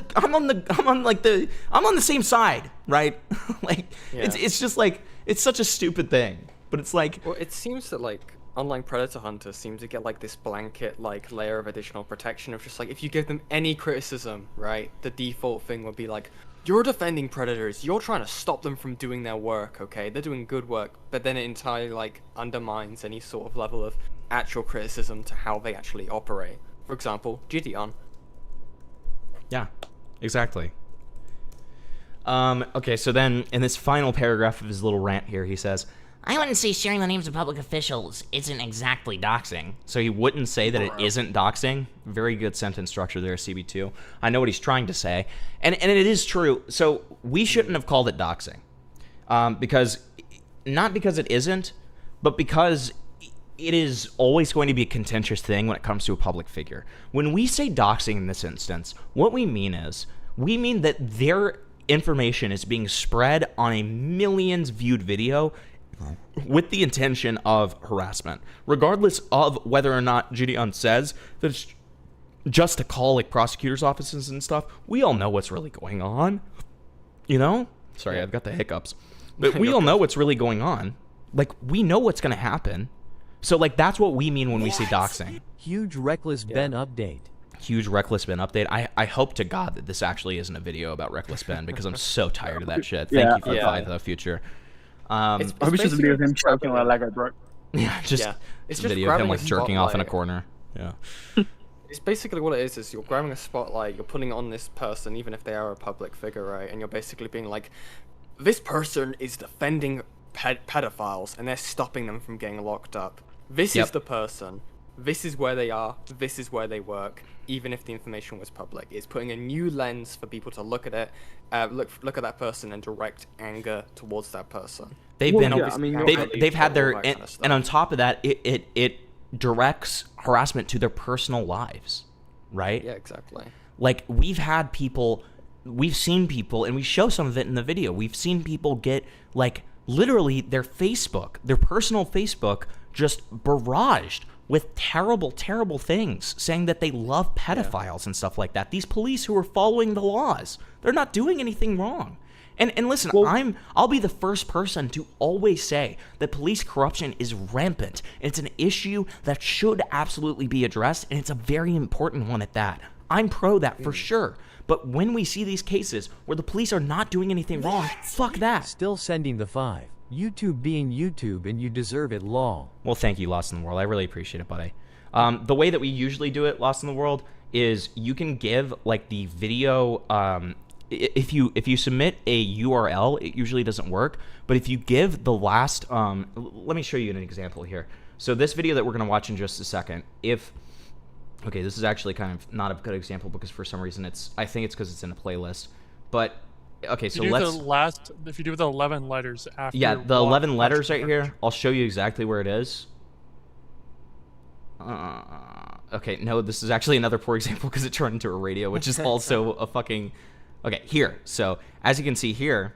same side, right? Like, yeah. It's just like, it's such a stupid thing, but it's like, well, it seems that like online predator hunters seem to get like this blanket like layer of additional protection of just like, if you give them any criticism, right, the default thing would be like, you're defending predators, you're trying to stop them from doing their work, okay, they're doing good work, but then it entirely like undermines any sort of level of actual criticism to how they actually operate. For example, Jidion. Yeah, exactly. Okay, so then in this final paragraph of his little rant here, he says, I wouldn't say sharing the names of public officials isn't exactly doxing. So he wouldn't say that it isn't doxing. Very good sentence structure there, CB2. I know what he's trying to say. And it is true. So we shouldn't have called it doxing. Not because it isn't, but because it is always going to be a contentious thing when it comes to a public figure. When we say doxing in this instance, what we mean that their information is being spread on a millions viewed video with the intention of harassment, regardless of whether or not Jidion says that just to call like prosecutors' offices and stuff. We all know what's really going on. You know? Sorry, I've got the hiccups. But we all know what's really going on. Like, we know what's going to happen. So, like, that's what we mean when we say doxing. Huge Reckless Ben update. Huge Reckless Ben update. I hope to God that this actually isn't a video about Reckless Ben because I'm so tired of that shit. Thank you for the 5 the future. I wish it was a video of him choking on a Lego brick. Yeah, it's just a video of him like jerking off in a spotlight. corner. Yeah. It's basically what it is you're grabbing a spotlight, you're putting it on this person, even if they are a public figure, right? And you're basically being like, this person is defending pedophiles, and they're stopping them from getting locked up. This is the person. This is where they are. This is where they work. Even if the information was public, it's putting a new lens for people to look at it, look at that person, and direct anger towards that person. They've had their and on top of that, it directs harassment to their personal lives, right? Yeah, exactly. Like, we've seen people, and we show some of it in the video. We've seen people get, like, literally their personal Facebook, just barraged with terrible, terrible things, saying that they love pedophiles and stuff like that. These police who are following the laws, they're not doing anything wrong. And listen, I'll be the first person to always say that police corruption is rampant. It's an issue that should absolutely be addressed, and it's a very important one at that. I'm pro that for sure. But when we see these cases where the police are not doing anything wrong, fuck that. Still sending the 5. YouTube being YouTube, and you deserve it, lol. Well, thank you, Lost in the World. I really appreciate it, buddy. The way that we usually do it, Lost in the World, is you can give, like, the video... If you submit a URL, it usually doesn't work. But if you give the last... let me show you an example here. So this video that we're going to watch in just a second, okay, this is actually kind of not a good example because for some reason I think it's because it's in a playlist. But, okay, so if you do the 11 letters after... Yeah, the 11 letters right here, I'll show you exactly where it is. Okay, no, this is actually another poor example because it turned into a radio, which is also a fucking... Okay, here. So, as you can see here,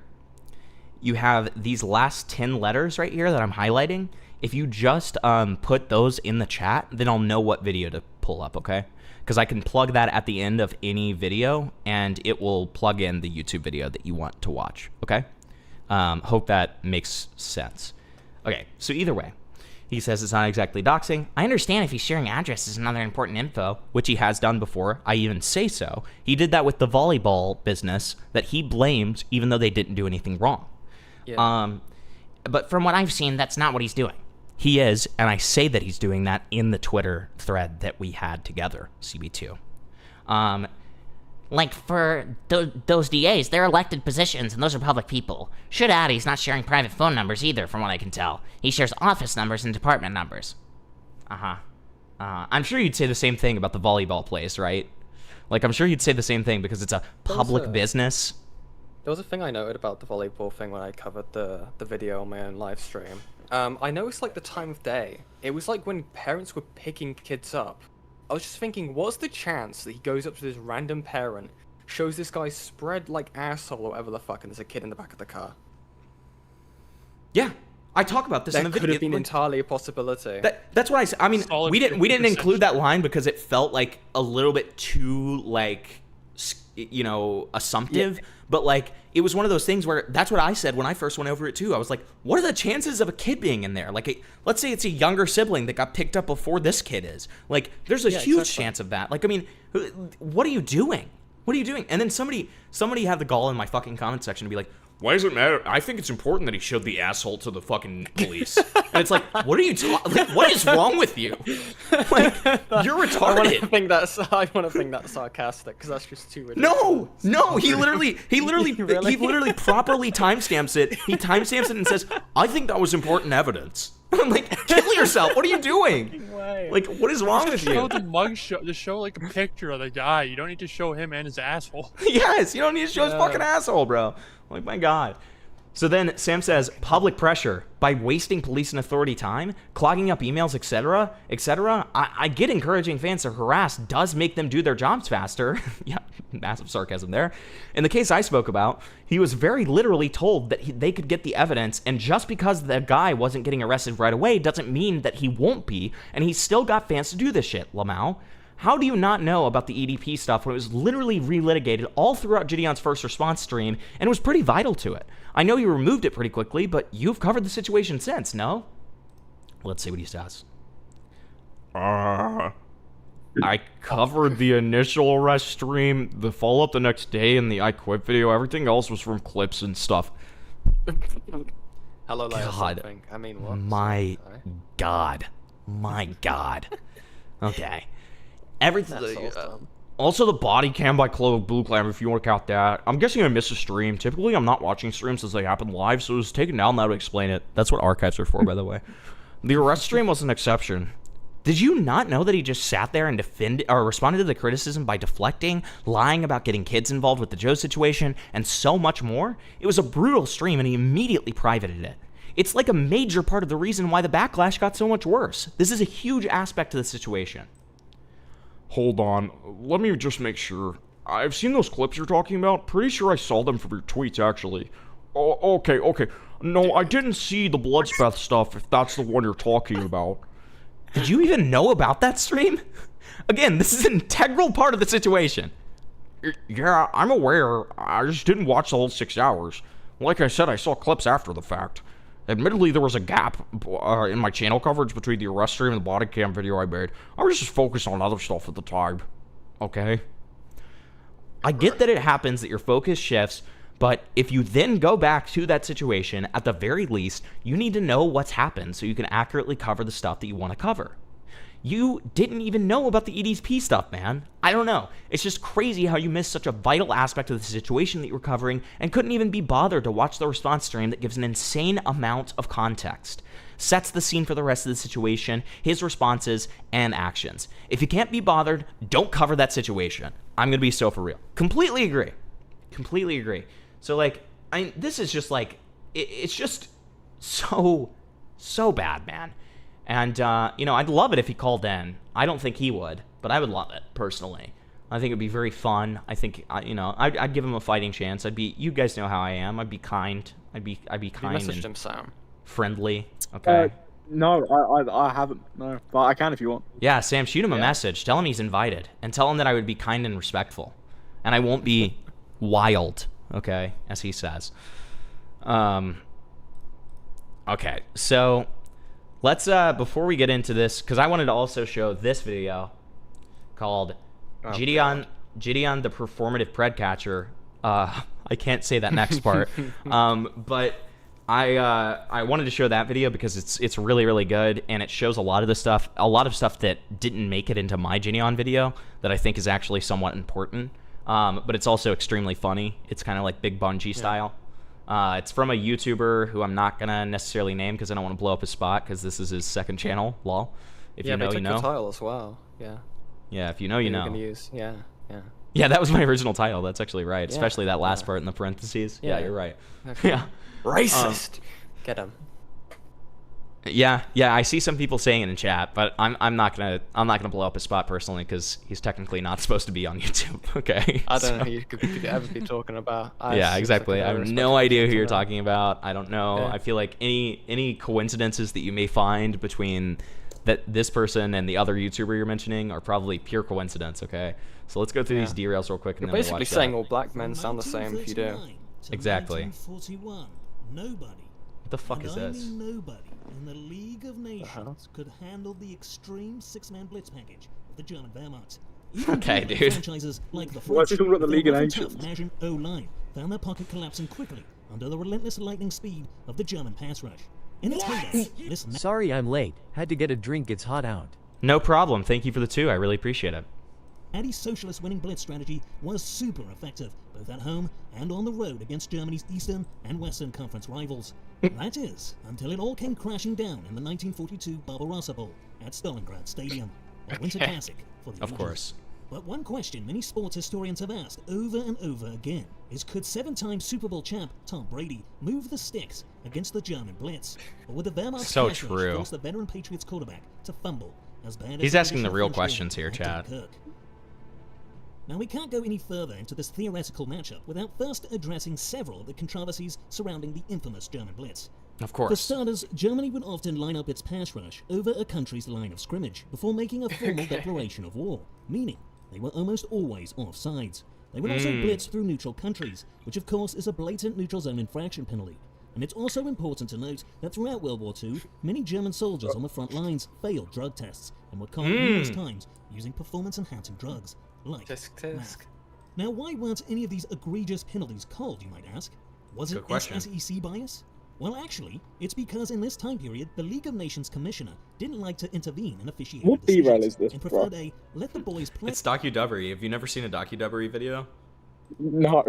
you have these last 10 letters right here that I'm highlighting. If you just put those in the chat, then I'll know what video to pull up, okay? Because I can plug that at the end of any video, and it will plug in the YouTube video that you want to watch, okay? Hope that makes sense. Okay, so either way, he says it's not exactly doxing. I understand if he's sharing addresses and other important info. Which he has done before. I even say so. He did that with the volleyball business that he blamed, even though they didn't do anything wrong. Yeah. But from what I've seen, that's not what he's doing. He is, and I say that he's doing that in the Twitter thread that we had together, CB2. Like, for those DAs, they're elected positions, and those are public people. Should add he's not sharing private phone numbers either, from what I can tell. He shares office numbers and department numbers. I'm sure you'd say the same thing about the volleyball place, right? Like, I'm sure you'd say the same thing because it's a public business. There was a thing I noted about the volleyball thing when I covered the video on my own live stream. I noticed, like, the time of day. It was like when parents were picking kids up. I was just thinking, what's the chance that he goes up to this random parent, shows this guy spread like asshole or whatever the fuck, and there's a kid in the back of the car? Yeah, I talk about this in the video. That could have been entirely a possibility. That's what I said. I mean, we didn't include that line because it felt like a little bit too, like, you know, assumptive. Yeah. But, like, it was one of those things where that's what I said when I first went over it too. I was like, what are the chances of a kid being in there? Like, let's say it's a younger sibling that got picked up before this kid is. Like, there's a huge chance of that. Like, I mean, what are you doing? What are you doing? And then somebody had the gall in my fucking comment section to be like, why does it matter? I think it's important that he showed the asshole to the fucking police. And it's like, what are you talking? Like, what is wrong with you? Like, you're retarded. I want to think that's sarcastic because that's just too ridiculous. No, he literally properly timestamps it. He timestamps it and says, I think that was important evidence. I'm like, kill yourself. What are you doing? Like, what is wrong with you? Show the mugshot. Just show, like, a picture of the guy. You don't need to show him and his asshole. Yes, you don't need to show his fucking asshole, bro. Like, my God. So then Sam says, public pressure by wasting police and authority time, clogging up emails, etc., etc. I get encouraging fans to harass does make them do their jobs faster. Yeah, massive sarcasm there. In the case I spoke about, he was very literally told that they could get the evidence, and just because the guy wasn't getting arrested right away doesn't mean that he won't be, and he's still got fans to do this shit, Lamau. How do you not know about the EDP stuff when it was literally relitigated all throughout Jidion's first response stream, and it was pretty vital to it? I know you removed it pretty quickly, but you've covered the situation since, no? Let's see what he says. I covered the initial arrest stream, the follow-up the next day, and the I Quit video. Everything else was from clips and stuff. Hello, God. I mean, what? My God. My God. Okay. Everything. Also, the body cam by Chloe Blue Clam, if you want to count that. I'm guessing I missed a stream. Typically, I'm not watching streams as they happen live, so it was taken down now to explain it. That's what archives are for, by the way. The arrest stream was an exception. Did you not know that he just sat there and responded to the criticism by deflecting, lying about getting kids involved with the Joe situation, and so much more? It was a brutal stream, and he immediately privated it. It's like a major part of the reason why the backlash got so much worse. This is a huge aspect to the situation. Hold on, let me just make sure. I've seen those clips you're talking about. Pretty sure I saw them from your tweets, actually. Oh, okay. No, I didn't see the Bloodspeth stuff, if that's the one you're talking about. Did you even know about that stream? Again, this is an integral part of the situation. Yeah, I'm aware. I just didn't watch the whole 6 hours. Like I said, I saw clips after the fact. Admittedly, there was a gap in my channel coverage between the arrest stream and the body cam video I made. I was just focused on other stuff at the time. Okay? I get that it happens that your focus shifts, but if you then go back to that situation, at the very least, you need to know what's happened so you can accurately cover the stuff that you want to cover. You didn't even know about the EDP stuff, man. I don't know. It's just crazy how you missed such a vital aspect of the situation that you were covering and couldn't even be bothered to watch the response stream that gives an insane amount of context. Sets the scene for the rest of the situation, his responses, and actions. If you can't be bothered, don't cover that situation. I'm going to be so for real. Completely agree. Completely agree. So, like, this is just, like, it's just so bad, man. And, you know, I'd love it if he called in. I don't think he would, but I would love it, personally. I think it'd be very fun. I think, you know, I'd give him a fighting chance. You guys know how I am. I'd be kind. I'd be kind you messaged him, Sam. Friendly. Okay. No, I haven't. No, but I can if you want. Yeah, Sam, shoot him a message. Tell him he's invited. And tell him that I would be kind and respectful. And I won't be wild, okay, as he says. Okay, so let's, before we get into this, because I wanted to also show this video called Jidion the Performative Pred Catcher. I can't say that next part. But I wanted to show that video because it's really, really good, and it shows a lot of stuff that didn't make it into my Jidion video that I think is actually somewhat important. But it's also extremely funny. It's kind of like Big Bungie style. It's from a YouTuber who I'm not gonna necessarily name because I don't want to blow up his spot because this is his second channel. Lol. If you know, you know. Yeah, title as well. Yeah. Yeah, if you know, you know. Can use. Yeah. Yeah, that was my original title. That's actually right. Yeah, especially that last part in the parentheses. Yeah, you're right. Okay. Yeah. Racist. Get him. Yeah, I see some people saying it in chat, but I'm not gonna blow up his spot personally because he's technically not supposed to be on YouTube. Okay. I don't know who you could ever be talking about. Yeah, exactly. I have no idea who you're talking about. I don't know. Yeah. I feel like any coincidences that you may find between this person and the other YouTuber you're mentioning are probably pure coincidence. Okay. So let's go through these derails real quick and you're then basically saying all black men sound the same if you do. Exactly. Nobody. What the fuck is this? Nobody in the League of Nations could handle the extreme six-man blitz package of the German Wehrmacht. Okay, dude. Franchises like the What's talking about the League of Nations? National O-line found their pocket collapsing quickly under the relentless lightning speed of the German pass rush. In its heyday, listen. Sorry I'm late. Had to get a drink. It's hot out. No problem. Thank you for the 2. I really appreciate it. Anti-socialist winning blitz strategy was super effective, both at home and on the road against Germany's Eastern and Western Conference rivals. That is, until it all came crashing down in the 1942 Barbarossa Bowl at Stalingrad Stadium, a winter classic for the Of course. But one question many sports historians have asked over and over again is, could 7-time Super Bowl champ Tom Brady move the sticks against the German blitz? Or would the Wehrmacht's so pass rush true. force the veteran Patriots quarterback to fumble as bad as He's asking the real French questions game here, at Chad. Dunkirk? Now, we can't go any further into this theoretical matchup without first addressing several of the controversies surrounding the infamous German Blitz. Of course. For starters, Germany would often line up its pass rush over a country's line of scrimmage before making a formal declaration of war, meaning they were almost always off sides. They would also blitz through neutral countries, which of course is a blatant neutral zone infraction penalty. And it's also important to note that throughout World War II, many German soldiers on the front lines failed drug tests and were caught numerous times using performance-enhancing drugs, like meth. Now, why weren't any of these egregious penalties called, you might ask? Was it SSEC bias? Well, actually, it's because in this time period, the League of Nations commissioner didn't like to intervene in officiating What derail is this, and preferred a let the boys play. It's docu-dubbery. Have you never seen a docu-dubbery video? No.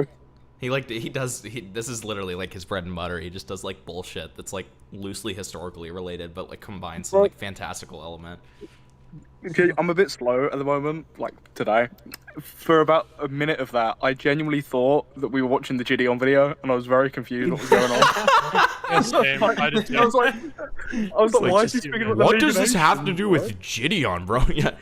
This is literally like his bread and butter. He just does like bullshit that's like loosely historically related, but like combines some like fantastical element. Okay, I'm a bit slow at the moment, like today. For about a minute of that, I genuinely thought that we were watching the Jidion video, and I was very confused what was going on. I was like, why is he speaking about the What does this League of have to do with Jidion, bro? Yeah.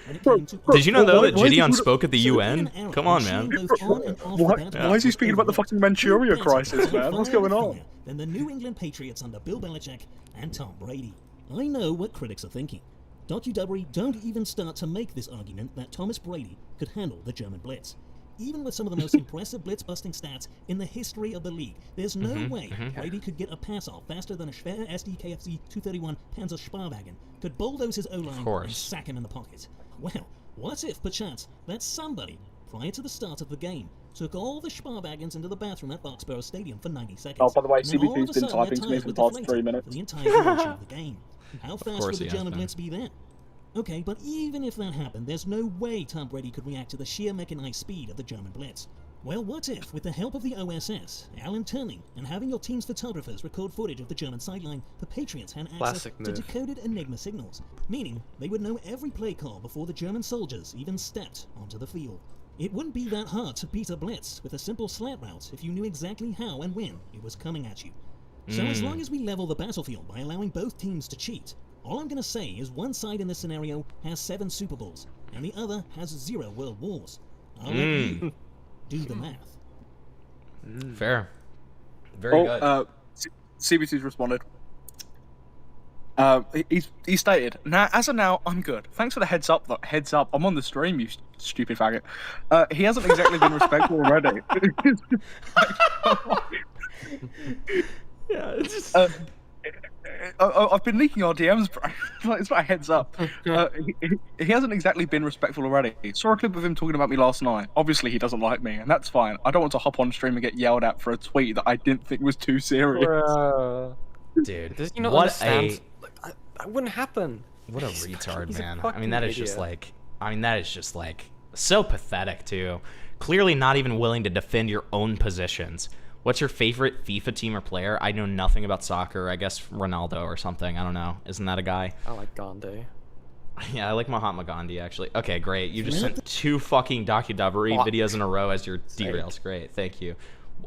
Did you know though that Jidion spoke at the UN? Come on, man. Why is he speaking about the fucking Manchuria crisis, man? What's going on? Than the New England Patriots under Bill Belichick and Tom Brady. I know what critics are thinking. Docu-dubbery don't even start to make this argument that Thomas Brady could handle the German Blitz. Even with some of the most impressive blitz-busting stats in the history of the league, there's no way Brady could get a pass off faster than a schwer SD-KFC 231 Panzer Sparwagen could bulldoze his O-line and sack him in the pocket. Well, what if, perchance, that somebody, prior to the start of the game, took all the Sparwagens into the bathroom at Foxborough Stadium for 90 seconds? Oh, by the way, CBT's been typing to me for the past 3 minutes. For the entire duration of the game. How fast would the German Blitz be then? Okay, but even if that happened, there's no way Tom Brady could react to the sheer mechanized speed of the German Blitz. Well, what if, with the help of the OSS, Alan Turing, and having your team's photographers record footage of the German sideline, the Patriots had access to decoded Enigma signals, meaning they would know every play call before the German soldiers even stepped onto the field. It wouldn't be that hard to beat a blitz with a simple slant route if you knew exactly how and when it was coming at you. So as long as we level the battlefield by allowing both teams to cheat, all I'm going to say is one side in this scenario has 7 Super Bowls, and the other has 0 World Wars. I'll let you do the math. Fair. Very good. CBT's responded. He stated, "Now, as of now, I'm good. Thanks for the heads up. Heads up, I'm on the stream, you stupid faggot." He hasn't exactly been respectful already. Yeah, it's just... I've been leaking our DMs, bro. It's my heads up. He hasn't exactly been respectful already. Saw a clip of him talking about me last night. Obviously, he doesn't like me, and that's fine. I don't want to hop on stream and get yelled at for a tweet that I didn't think was too serious. Dude, does he not understand? That wouldn't happen. What a retard, man. I mean, that is just like... so pathetic, too. Clearly not even willing to defend your own positions. What's your favorite FIFA team or player? I know nothing about soccer. I guess Ronaldo or something. I don't know. Isn't that a guy? I like Gandhi. Yeah, I like Mahatma Gandhi, actually. Okay, great. You just sent 2 fucking docu-dubbery videos in a row as your derails. Great, thank you.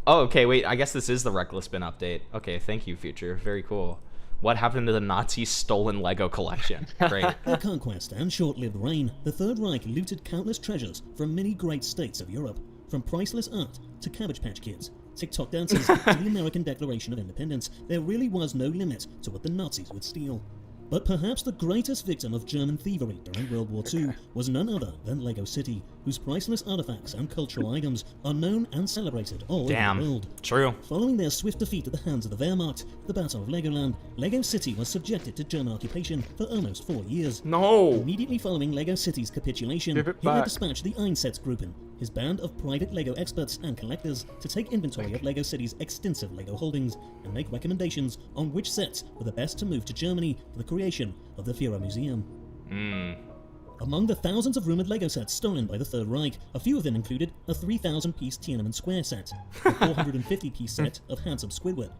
Oh, okay, wait. I guess this is the Reckless Bin update. Okay, thank you, Future. Very cool. What happened to the Nazi stolen Lego collection? Great. Their conquest and short-lived reign, the Third Reich looted countless treasures from many great states of Europe, from priceless art to Cabbage Patch Kids, TikTok dances to the American Declaration of Independence. There really was no limit to what the Nazis would steal. But perhaps the greatest victim of German thievery during World War II was none other than Lego City, whose priceless artifacts and cultural items are known and celebrated all over the world. True. Following their swift defeat at the hands of the Wehrmacht, the Battle of Legoland, Lego City was subjected to German occupation for almost 4 years. No! Immediately following Lego City's capitulation, Hitler dispatched the Einsatzgruppen, his band of private Lego experts and collectors, to take inventory of Lego City's extensive Lego holdings and make recommendations on which sets were the best to move to Germany for the creation of the Führer Museum. Among the thousands of rumored Lego sets stolen by the Third Reich, a few of them included a 3,000-piece Tiananmen Square set, a 450-piece set of Handsome Squidward,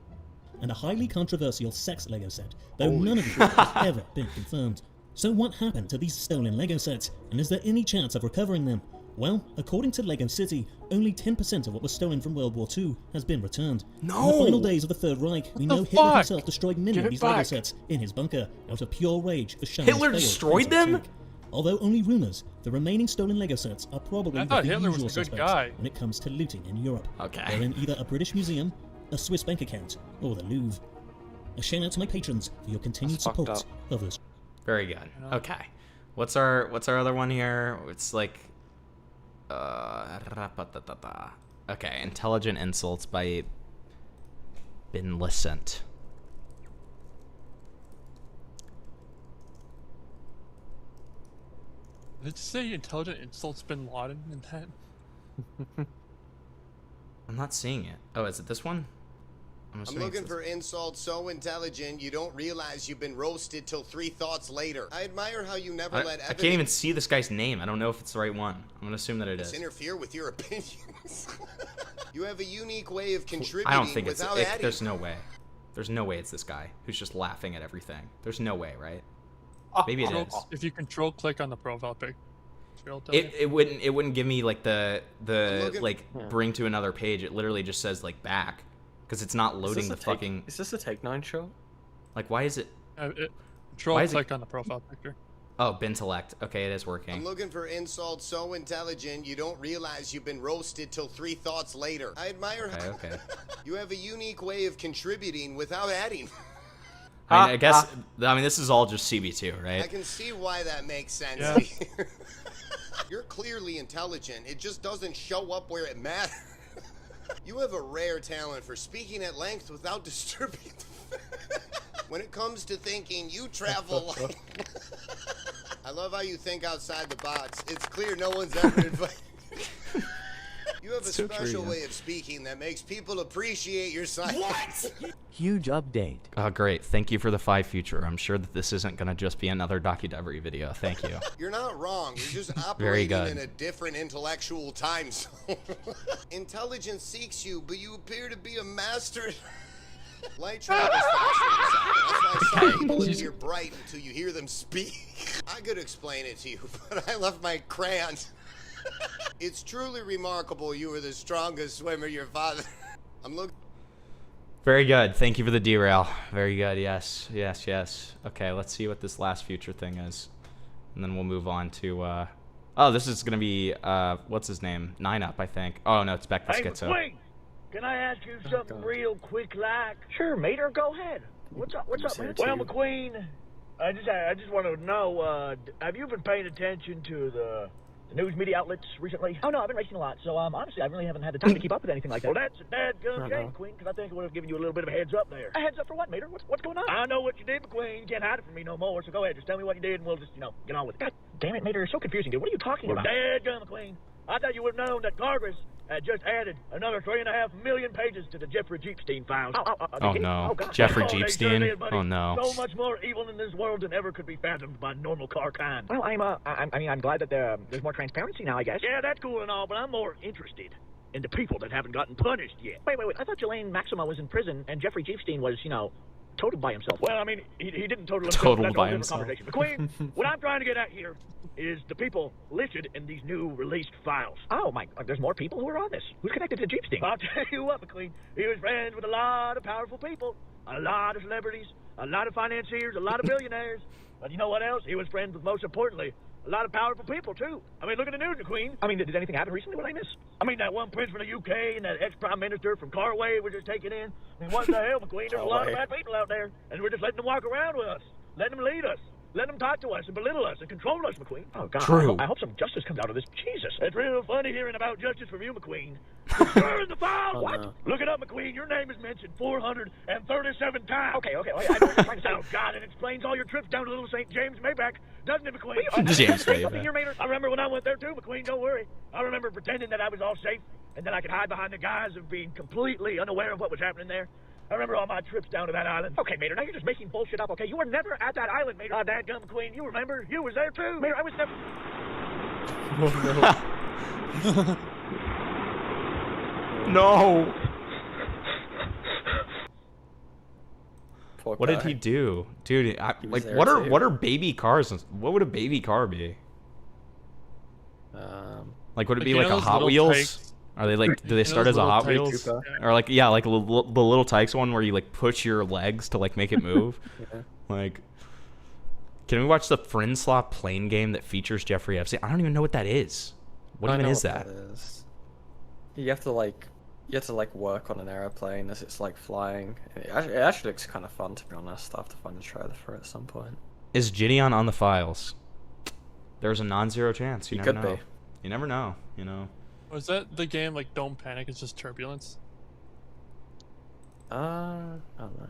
and a highly controversial sex Lego set, though none of them has ever been confirmed. So what happened to these stolen Lego sets, and is there any chance of recovering them? Well, according to Lego City, only 10% of what was stolen from World War II has been returned. No! In the final days of the Third Reich, we know Hitler himself destroyed many of these Lego sets in his bunker out of pure rage for showing Hitler destroyed them? Although only rumors, the remaining stolen Lego sets are probably the usual suspects when it comes to looting in Europe. Okay. They're in either a British museum, a Swiss bank account, or the Louvre. A shout out to my patrons for your continued support of this. Very good. Okay. What's our other one here? It's like okay, Intelligent Insults by Binlicent. Did it say Intelligent Insults Bin Laden in that? I'm not seeing it. Oh, is it this one? I'm looking for insults so intelligent you don't realize you've been roasted till 3 thoughts later. I admire how you never let I can't even see this guy's name. I don't know if it's the right one. I'm gonna assume that it is. Interfere with your opinions. You have a unique way of contributing I don't think it's without it. adding. There's no way. There's no way it's this guy who's just laughing at everything. There's no way, right? Maybe it is. If you control click on the profile pic, It wouldn't give me like the like bring to another page. It literally just says like back, because it's not loading the fucking. Is this a Take 9 show? Like, why is it? Control click on the profile picture. Oh, Bintellect. Okay, it is working. I'm looking for insults so intelligent you don't realize you've been roasted till 3 thoughts later. I admire how Okay. you have a unique way of contributing without adding. I mean, I guess. I mean, this is all just CB2, right? I can see why that makes sense. Yeah. You're clearly intelligent. It just doesn't show up where it matters. You have a rare talent for speaking at length without disturbing. When it comes to thinking, you travel like... I love how you think outside the box. It's clear no one's ever invited. You have a special way of speaking that makes people appreciate your silence. Huge update. Oh, great. Thank you for the 5 future. I'm sure that this isn't going to just be another documentary video. Thank you. You're not wrong. You're just Very operating good. in a different intellectual time zone. Intelligence seeks you, but you appear to be a master. Light travels faster than sound. That's why some people appear bright until you hear them speak. I could explain it to you, but I left my crayons. It's truly remarkable you were the strongest swimmer your father. I'm looking. Very good. Thank you for the derail. Very good. Yes. Yes. Yes. Okay. Let's see what this last future thing is, and then we'll move on to. Oh, this is gonna be what's his name? 9up, I think. Oh no, it's Beck the Schizo. Wait, can I ask you something real quick, like? Sure, Mater. Go ahead. What's up? What's up, man? Well, McQueen, I just want to know. Have you been paying attention to the news media outlets recently? Oh, no, I've been racing a lot, so honestly, I really haven't had the time to keep up with anything like that. Well, that's a dadgum shame, McQueen, because I think it would have given you a little bit of a heads up there. A heads up for what, Mater? What's going on? I know what you did, McQueen. You can't hide it from me no more, so go ahead. Just tell me what you did, and we'll just, get on with it. God damn it, Mater, you're so confusing, dude. What are you talking about? Dadgum, McQueen. I thought you would have known that Congress had just added another 3.5 million pages to the Jeffrey Jeepstein files. Oh no, God. Jeffrey They sure Jeepstein. did, buddy. Oh no. So much more evil in this world than ever could be fathomed by normal car kind. Well, I'm glad that there's more transparency now, I guess. Yeah, that's cool and all, but I'm more interested in the people that haven't gotten punished yet. Wait. I thought Jelaine Maxima was in prison and Jeffrey Jeepstein was, totaled by himself. Well, I mean, he didn't total himself. Totaled That's a by whole different himself. conversation. McQueen, what I'm trying to get at here is the people listed in these new released files. Oh, my, there's more people who are on this. Who's connected to Jeepstein? I'll tell you what, McQueen. He was friends with a lot of powerful people, a lot of celebrities, a lot of financiers, a lot of billionaires. But you know what else? He was friends with, most importantly, a lot of powerful people, too. I mean, look at the news, McQueen. I mean, did anything happen recently? What I miss? I mean, that one prince from the UK and that ex-prime minister from Carway were just taken in. I mean, what the hell, McQueen? There's a lot of bad people out there, and we're just letting them walk around with us, letting them lead us, letting them talk to us and belittle us and control us, McQueen. Oh, God. True. I hope some justice comes out of this. Jesus. It's real funny hearing about justice from you, McQueen. Burn the file! What? No. Look it up, McQueen. Your name is mentioned 437 times. Okay. I know what you're trying to say. Oh, God, it explains all your trips down to Little St. James Mayback, doesn't it, McQueen? James Mayback. I remember when I went there, too, McQueen. Don't worry. I remember pretending that I was all safe and that I could hide behind the guise of being completely unaware of what was happening there. I remember all my trips down to that island. Okay, Mater, now you're just making bullshit up, okay? You were never at that island, Mater. Dadgum, McQueen. You remember? You was there, too. Mater, I was never... No. Poor What guy. did he do, dude? Like, there what too. are baby cars? What would a baby car be? Like, would it be like a Hot Wheels? Are they like? Do they start as a Hot Wheels? Or like, yeah, like the Little Tykes one where you like push your legs to like make it move. Like, can we watch the Frinslop plane game that features Jeffrey Epstein? I don't even know what that is. What even is that? You have to like You have to like work on an airplane as it's like flying. It actually looks kind of fun, to be honest. I'll have to find a trailer for it at some point. Is Jidion on the files? There's a non-zero chance. You never could know. be. You never know. You know. Was that the game like Don't Panic? It's just turbulence. I don't know.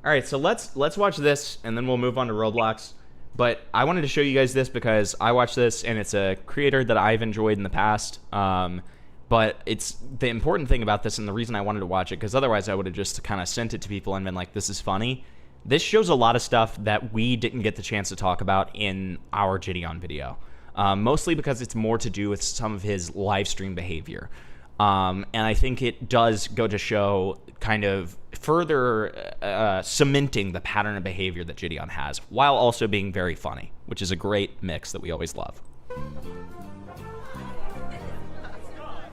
All right, so let's watch this, and then we'll move on to Roblox. But I wanted to show you guys this because I watched this, and it's a creator that I've enjoyed in the past. But it's the important thing about this, and the reason I wanted to watch it, because otherwise I would have just kind of sent it to people and been like, this is funny. This shows a lot of stuff that we didn't get the chance to talk about in our Jidion video. Mostly because it's more to do with some of his live stream behavior. And I think it does go to show kind of further cementing the pattern of behavior that Jidion has, while also being very funny, which is a great mix that we always love.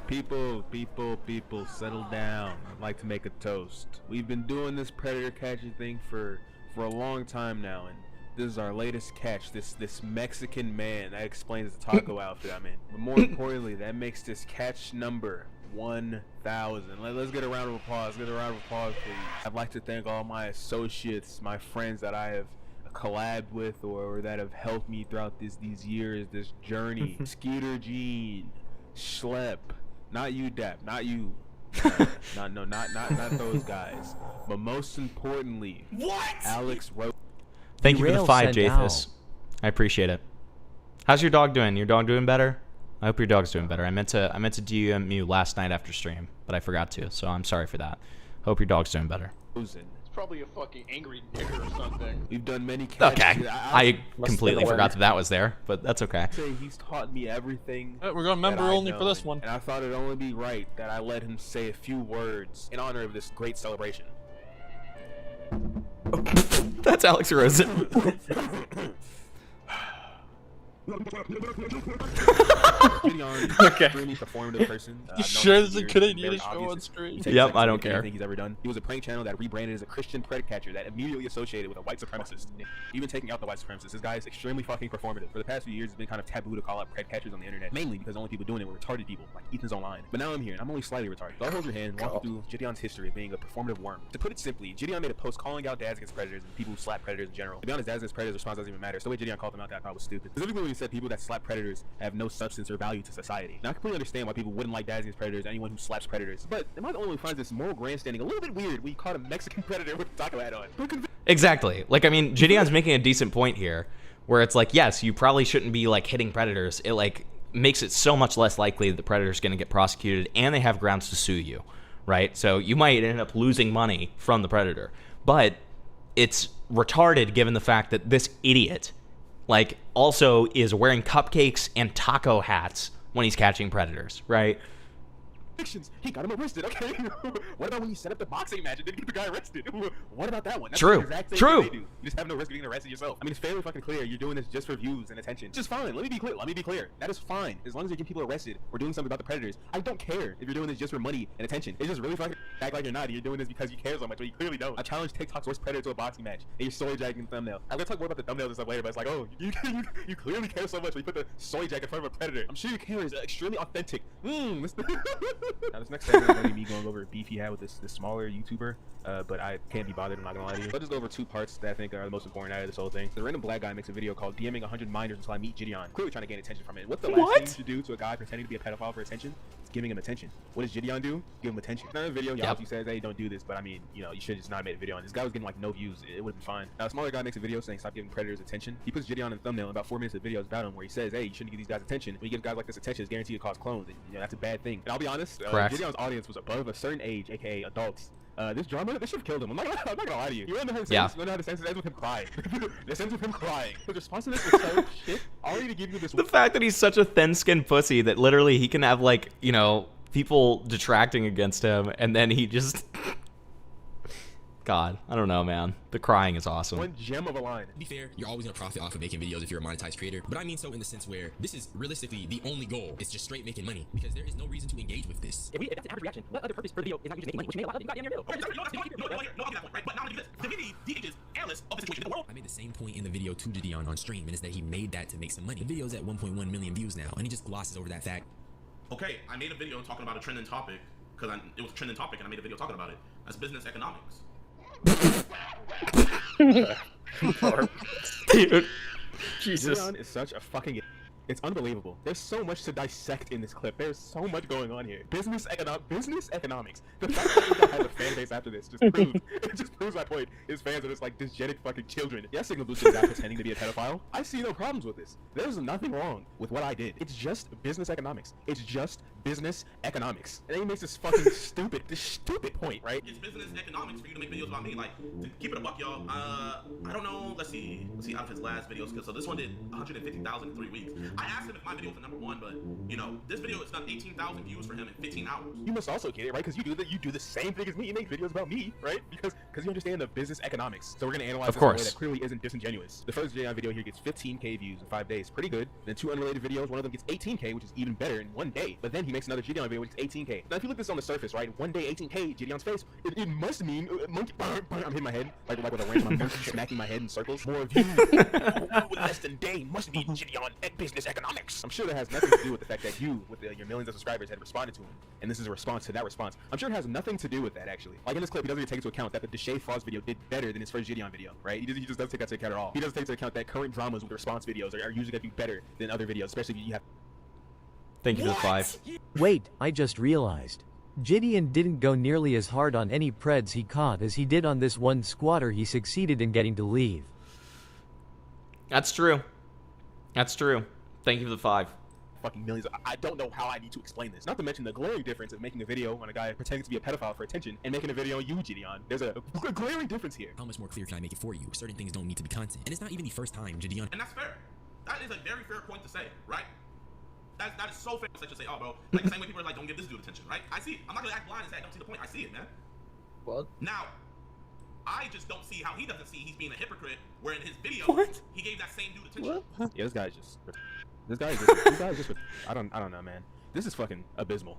People, settle down. I'd like to make a toast. We've been doing this predator catching thing for a long time now, and this is our latest catch, this Mexican man. That explains the taco outfit I'm in. But more importantly, that makes this catch number 1,000. Let's get a round of applause. Get a round of applause, please. I'd like to thank all my associates, my friends that I have collabed with or that have helped me throughout these years, this journey. Skeeter Gene, Schlep, not you, Dap, not you. Not those guys. But most importantly, what? Alex wrote. Thank you for the 5, Japhis. I appreciate it. How's your dog doing? Your dog doing better? I hope your dog's doing better. I meant to DM you last night after stream, but I forgot to, so I'm sorry for that. Hope your dog's doing better. It's probably a fucking angry nigger or something. We've done many catches. Okay. I completely forgot that was there, but that's okay. He's taught me everything. We're going member only for this one. And I thought it'd only be right that I let him say a few words in honor of this great celebration. That's Alex Rosen. Extremely performative person. You sure this is a good idea to show on stream? Yep, I don't care. Anything he's ever done. He was a prank channel that rebranded as a Christian pred catcher that immediately associated with a white supremacist. Even taking out the white supremacist, this guy is extremely fucking performative. For the past few years, it's been kind of taboo to call out pred catchers on the internet, mainly because the only people doing it were retarded people, like Ethan's online. But now I'm here, and I'm only slightly retarded. So I'll hold your hand, walk you through Jidion's history of being a performative worm. To put it simply, Jidion made a post calling out dads against predators and people who slap predators in general. To be honest, dads against predators' response doesn't even matter. So the way Jidion called them out, that I thought was stupid. Specifically when he said people that slap predators have no substance or value to society. Now I completely understand why people wouldn't like dads against predators, anyone who slaps predators. But am I the only one who finds this moral grandstanding a little bit weird when you caught a Mexican predator with a taco hat on? Exactly. Like, I mean, Jidion's making a decent point here, where it's like, yes, you probably shouldn't be like hitting predators. It like makes it so much less likely that the predator's going to get prosecuted, and they have grounds to sue you, right? So you might end up losing money from the predator. But it's retarded given the fact that this idiot, like, also is wearing cupcakes and taco hats when he's catching predators, right? He got him arrested, okay? What about when you set up the boxing match and didn't get the guy arrested? What about that one? That's True. the exact same True. thing they do. You just have no risk of getting arrested yourself. I mean, it's fairly fucking clear you're doing this just for views and attention. It's just fine. Let me be clear. That is fine. As long as you're getting people arrested or doing something about the predators. I don't care if you're doing this just for money and attention. It's just really fucking act like you're not. You're doing this because you care so much, but you clearly don't. I challenge TikTok's worst predator to a boxing match, and you're soy jacking the thumbnail. I'm gonna talk more about the thumbnails and stuff later, but it's like, oh, you clearly care so much when you put the soy jack in front of a predator. I'm sure your care is extremely authentic. Now this next segment is gonna be me going over a beef he had with this smaller YouTuber, but I can't be bothered, I'm not gonna lie to you. Let's just go over two parts that I think are the most important out of this whole thing. The random black guy makes a video called DMing 100 minders until I meet Jidion, clearly trying to gain attention from it. What's the last thing you should do to a guy pretending to be a pedophile for attention? It's giving him attention. What does Jidion do? Give him attention. Now in the video, he obviously says, hey, don't do this, but I mean, you know, you should just not have made a video on this. Guy was getting like no views. It would have been fine. Now a smaller guy makes a video saying stop giving predators attention. He puts Jidion in the thumbnail, and about 4 minutes of videos about him where he says, hey, you shouldn't give these guys attention. When you give guys like this attention, it's guaranteed to cause clones, and you know, that's a bad thing. And I'll be honest, Jidion's audience was above a certain age, aka adults. This drama, this should have killed him. I'm not gonna lie to you. You know how the sentence ends with him crying. The sentence with him crying. The response to this was so shit. All I need to give you this. The fact that he's such a thin-skinned pussy that literally he can have, like, you know, people detracting against him, and then he just... God, I don't know, man. The crying is awesome. One gem of a line. To be fair, you're always gonna profit off of making videos if you're a monetized creator, but I mean so in the sense where this is realistically the only goal. It's just straight making money because there is no reason to engage with this. If that's the average reaction, what other purpose for the video is not you just making money, which you made a lot of, you got in your middle. I made the same point in the video to Jidion on stream, and it's that he made that to make some money. The video's at 1.1 million views now, and he just glosses over that fact. Okay, I made a video talking about a trending topic because it was a trending topic and I made a video talking about it. That's business economics. Dude. Jesus. Jidion is such a fucking... It's unbelievable. There's so much to dissect in this clip. There's so much going on here. Business economics. The fact that he has a fan base after this just proves my point. His fans are just like dysgenic fucking children. Yes, Signal Booster is not pretending to be a pedophile. I see no problems with this. There's nothing wrong with what I did. It's just business economics. It's just business economics. And then he makes this fucking this stupid point, right? It's business economics for you to make videos about me. Like, to keep it a buck, y'all. I don't know. Let's see out of his last videos, because so this one did 150,000 in 3 weeks. I asked him if my video was the #1, but you know, this video has done 18,000 views for him in 15 hours. You must also get it, right? Because you do the same thing as me. You make videos about me, right? Because you understand the business economics. So we're gonna analyze this in a way that clearly isn't disingenuous. The first Jidion video here gets 15K views in 5 days, pretty good. Then 2 unrelated videos, one of them gets 18K, which is even better in 1 day. But then he makes another Jidion video which is 18K. Now if you look at this on the surface, right? 1 day 18K, Jidion's face, it must mean monkey. I'm hitting my head like with a random monkey smacking my head in circles. More views with less than day must mean Jidion at business economics. I'm sure that has nothing to do with the fact that you, with your millions of subscribers, had responded to him, and this is a response to that response. I'm sure it has nothing to do with that, actually. Like in this clip, he doesn't even take into account that the Deshae Frost video did better than his first Jidion video, right? He just doesn't take that into account at all. He doesn't take into account that current dramas with response videos are usually going to do better than other videos, especially if you have... Thank you for the 5. Wait, I just realized. Jidion didn't go nearly as hard on any preds he caught as he did on this one squatter he succeeded in getting to leave. That's true. That's true. Thank you for the 5. Fucking millions. I don't know how I need to explain this. Not to mention the glaring difference of making a video on a guy pretending to be a pedophile for attention and making a video on you, Jidion. There's a glaring difference here. How much more clear can I make it for you? Certain things don't need to be content. And it's not even the first time, Jidion. And that's fair. That is a very fair point to say, right? That is so fair to say, oh, bro, like the same way people are like, don't give this dude attention, right? I see it. I'm not gonna act blind and say I don't see the point. I see it, man. What? Now, I just don't see how he doesn't see he's being a hypocrite, where in his video, he gave that same dude attention. What? Yeah, this guy is just... I don't know, man. This is fucking abysmal.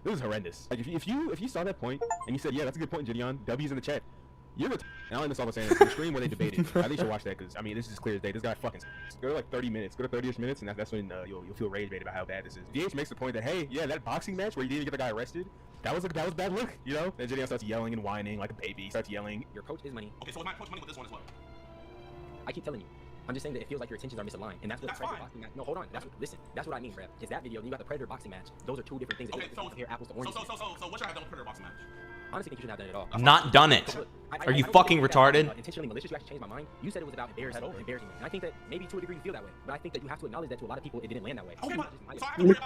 This is horrendous. Like if you saw that point and you said, yeah, that's a good point, Jidion. W's in the chat. You're and I don't understand saying this. The stream where they debated. I think you should watch that because I mean this is clear as day. This guy fucking go to like 30 minutes. Go to 30ish minutes and that's when you'll feel rage bait about how bad this is. DH makes the point that hey, yeah, that boxing match where you didn't even get the guy arrested. That was bad look, you know. And Jidion starts yelling and whining like a baby. He starts yelling. Your coach is money. Okay, so is my coach money with this one as well? I keep telling you. I'm just saying that it feels like your intentions are misaligned, and that's what the Predator boxing match. No, hold on. Listen. That's what I mean, Brad. Is that video and you got the Predator boxing match? Those are 2 different things. Okay, so compare apples to oranges. So what should I have done with Predator boxing match? Honestly, think you shouldn't have done it at all. Not done it. Are you fucking retarded? Intentionally malicious. You actually changed my mind. You said it was about embarrassing me, and I think that maybe to a degree you feel that way. But I think that you have to acknowledge that to a lot of people it didn't land that way. Look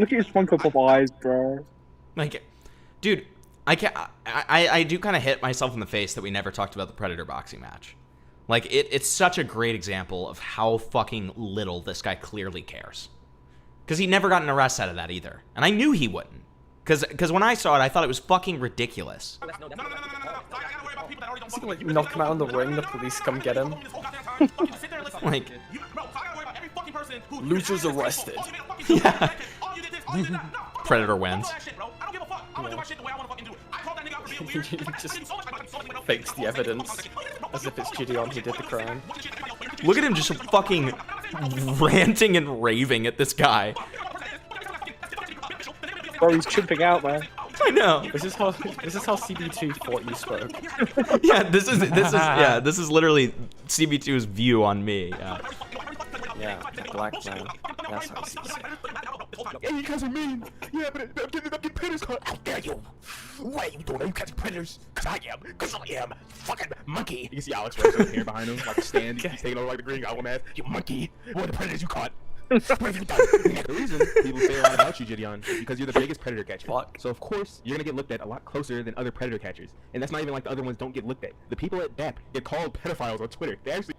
at his SpongeBob eyes, bro. Like, dude, I do kind of hit myself in the face that we never talked about the Predator boxing match. Like, it's such a great example of how fucking little this guy clearly cares. Because he never got an arrest out of that either. And I knew he wouldn't. Because when I saw it, I thought it was fucking ridiculous. Like, knock him out on the ring, the police come get him. Like... Losers arrested. Yeah. Predator wins. He just fakes the evidence as if it's Jidion who did the crime. Look at him just fucking ranting and raving at this guy. Bro, he's chimping out, man. I know. This is how CB2 thought you spoke. Yeah, this is literally CB2's view on me. Yeah, black man. That's how he sees it. Yeah, you guys are mean. Yeah, but I'm getting predators caught. How dare you? Why are you doing that? You catching predators? Because I am. Fucking monkey. You can see Alex right over here behind him, like a stand. He's taking over like the green goblin mask. You monkey. What are the predators you caught? What have you done? The reason people say a lot about you, Jidion, is because you're the biggest predator catcher. So of course you're gonna get looked at a lot closer than other predator catchers, and that's not even like the other ones don't get looked at. The people at DAP get called pedophiles on Twitter. They actually.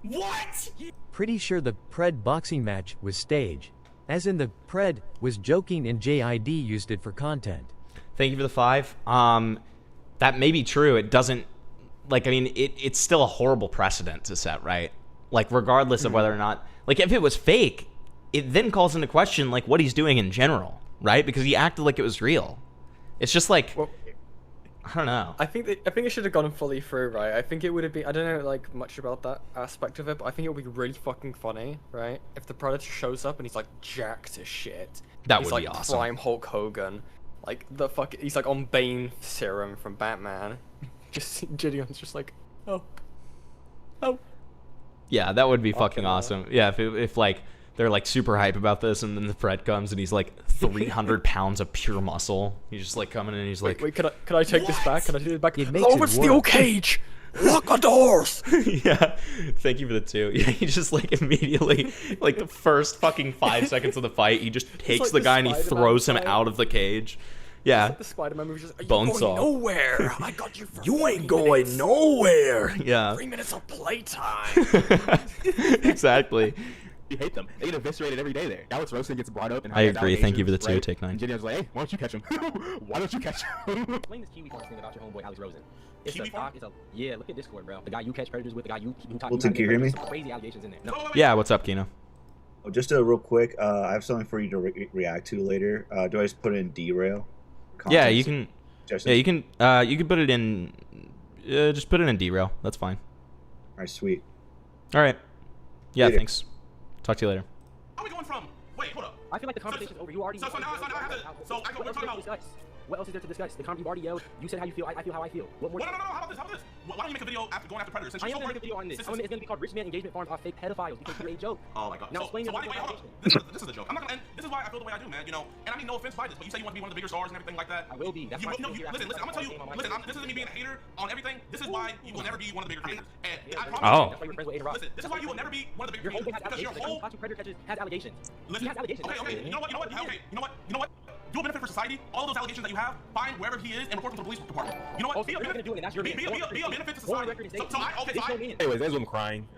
What? Pretty sure the Pred boxing match was staged. As in the Pred was joking and JID used it for content. Thank you for the 5. That may be true. It doesn't, like, I mean, it's still a horrible precedent to set, right? Like, regardless of whether or not, like, if it was fake, it then calls into question, like, what he's doing in general, right? Because he acted like it was real. It's just like, well, I don't know. I think it should have gone fully through, right? I think it would have been, I don't know like much about that aspect of it, but I think it would be really fucking funny, right? If the Predator shows up and he's like jacked as shit. That he's would like be awesome. Prime Hulk Hogan, Like he's like on Bane serum from Batman. Just Jidion's just like, oh. Yeah, that would be fucking awesome. Yeah, if like they're like super hype about this, and then the Pred comes and he's like 300 pounds of pure muscle. He's just like coming in and he's like, wait, could I take this back? Can I do this back? It makes it steel cage. Lock the doors. Yeah, thank you for the 2. Yeah, he just like immediately, like the first fucking 5 seconds of the fight, he just takes like the the guy and he Spider-Man throws him fight. out of the cage. Yeah. It's like the Spider-Man movie, just, are you Bonesaw. going nowhere? I got you for You ain't 40 going minutes. nowhere. Yeah. 3 minutes of playtime. Exactly. You hate them. They get eviscerated every day there. Alex Rosen gets brought up. And I agree. Thank you for the 2, right? Take 9. And Jidion's like, hey, why don't you catch him? Why don't you catch him? Explain this Kiwi Farms thing about your homeboy Alex Rosen. It's yeah, look at Discord, bro. The guy you catch predators with, the guy you talk Well, can you hear me? some crazy allegations in there. No. Yeah, what's up, Kino? Oh, just real quick, I have something for you to react to later. Do I just put it in derail? Yeah, you can. Yeah, you can. You can put it in. Just put it in derail. That's fine. All right, sweet. All right. Yeah, Later. thanks. Talk to you later. How are we going from? Wait, hold up. I feel like the conversation's over. You already. So now I have to. So I go. We're talking about. What else is there to discuss? The comedy you already yelled. You said how you feel. I feel how I feel. What more? No. How about this? Why don't you make a video after going after predators? I am gonna make a video on this. It's gonna be called "Rich Man Engagement Farms Are Fake Pedophiles" because you're a joke. Oh my god. Now explain so your wait, hold up. This is a joke. I'm not gonna end. This is why I feel the way I do, man. You know, and I mean no offense by this, but you say you want to be one of the bigger stars and everything like that. I will be. That's you, my no, you, listen. I'm gonna tell you. Listen, this isn't me being a hater on everything. This is why you will never be one of the bigger creators. And I promise you. Listen, this is why you will never be one of the bigger creators because your whole predator catches has allegations. Listen, He has allegations. Okay. You know what? Okay. You know what? Do a benefit for society. All of those allegations that you have, find wherever he is and report them to the police department. You know what? Be a benefit to society. Anyways, there's them crying.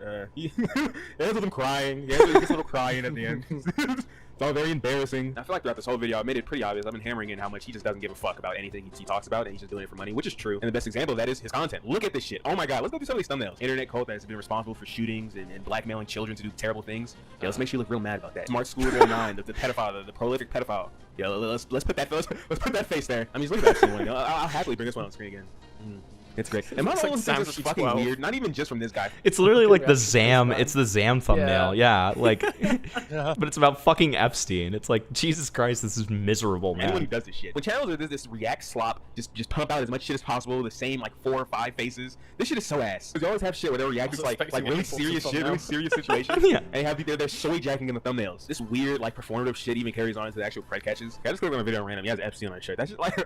There's them crying. Yeah, there's a little crying at the end. It's all very embarrassing. I feel like throughout this whole video, I made it pretty obvious. I've been hammering in how much he just doesn't give a fuck about anything he talks about, and he's just doing it for money, which is true. And the best example of that is his content. Look at this shit. Oh my god, let's go through some of these thumbnails. Internet cult that has been responsible for shootings and blackmailing children to do terrible things. Yeah, let's make sure you look real mad about that. Smart School 09, the pedophile, the prolific pedophile. Yeah, let's put that face there. I mean, look at that one. I'll happily bring this one on screen again. It's great. And my It's like own thing is Sam fucking 12. weird. Not even just from this guy. It's literally like the Zam. It's the Zam thumbnail. Yeah, like, but it's about fucking Epstein. It's like, Jesus Christ, this is miserable, man. Anyone who does this shit. When channels do this react slop, just pump out as much shit as possible, the same like 4 or 5 faces. This shit is so ass. They always have shit where they react to like really serious shit, really serious situations. Yeah. And they have they're soy jacking in the thumbnails. This weird like performative shit even carries on into the actual pred catches. I just clicked on a video random. He has Epstein on his shirt. That's just like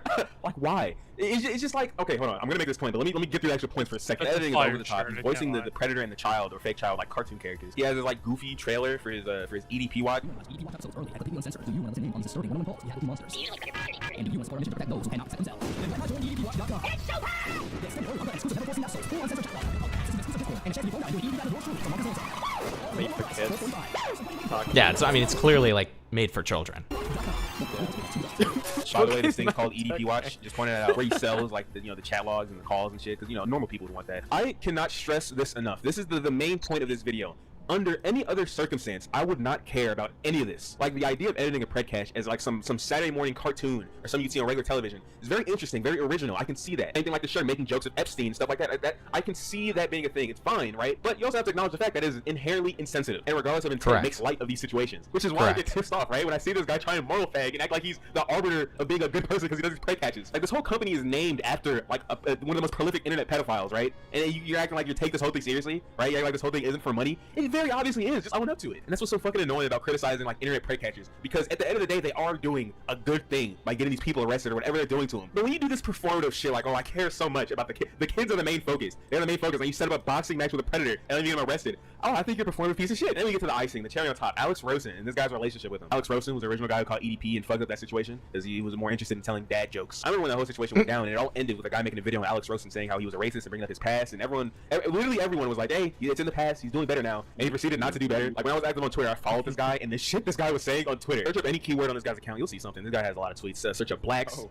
like why? It's just like, okay, hold on. I'm gonna make this point, but let me get through the actual points for a second. That's Editing is a over the top. He's voicing the predator and the child or fake child like cartoon characters. He has this like goofy trailer for his EDP watch. Made for kids. Yeah, I mean, it's clearly like made for children. By the way, this thing's called EDP Watch. Just pointed out where he sells like the chat logs and the calls and shit, because normal people would want that. I cannot stress this enough. This is the main point of this video. Under any other circumstance, I would not care about any of this. Like the idea of editing a pred cache as like some Saturday morning cartoon or something you'd see on regular television is very interesting, very original. I can see that. Anything like the show making jokes of Epstein, stuff like that. I can see that being a thing. It's fine, right? But you also have to acknowledge the fact that it is inherently insensitive, and regardless of intent, makes light of these situations. Which is why I get pissed off, right? When I see this guy trying to moral fag and act like he's the arbiter of being a good person because he does these pred caches. Like this whole company is named after like one of the most prolific internet pedophiles, right? And you're acting like you take this whole thing seriously, right? You're acting like this whole thing isn't for money. It very obviously is. Just own up to it. And that's what's so fucking annoying about criticizing like internet pred catchers, because at the end of the day they are doing a good thing by getting these people arrested or whatever they're doing to them. But when you do this performative shit like, oh, I care so much about the kids are the main focus. They're the main focus. And you set up a boxing match with a predator and then you get them arrested. Oh, I think you're a performative piece of shit. Then we get to the icing, the cherry on top. Alex Rosen and this guy's relationship with him. Alex Rosen was the original guy who called EDP and fucked up that situation because he was more interested in telling dad jokes. I remember when the whole situation went down and it all ended with a guy making a video on Alex Rosen saying how he was a racist and bringing up his past, and literally everyone was like, hey, it's in the past, he's doing better now, and he proceeded not to do better. Like when I was active on Twitter, I followed this guy, and the shit this guy was saying on Twitter. Search up any keyword on this guy's account, you'll see something. This guy has a lot of tweets. Search up blacks,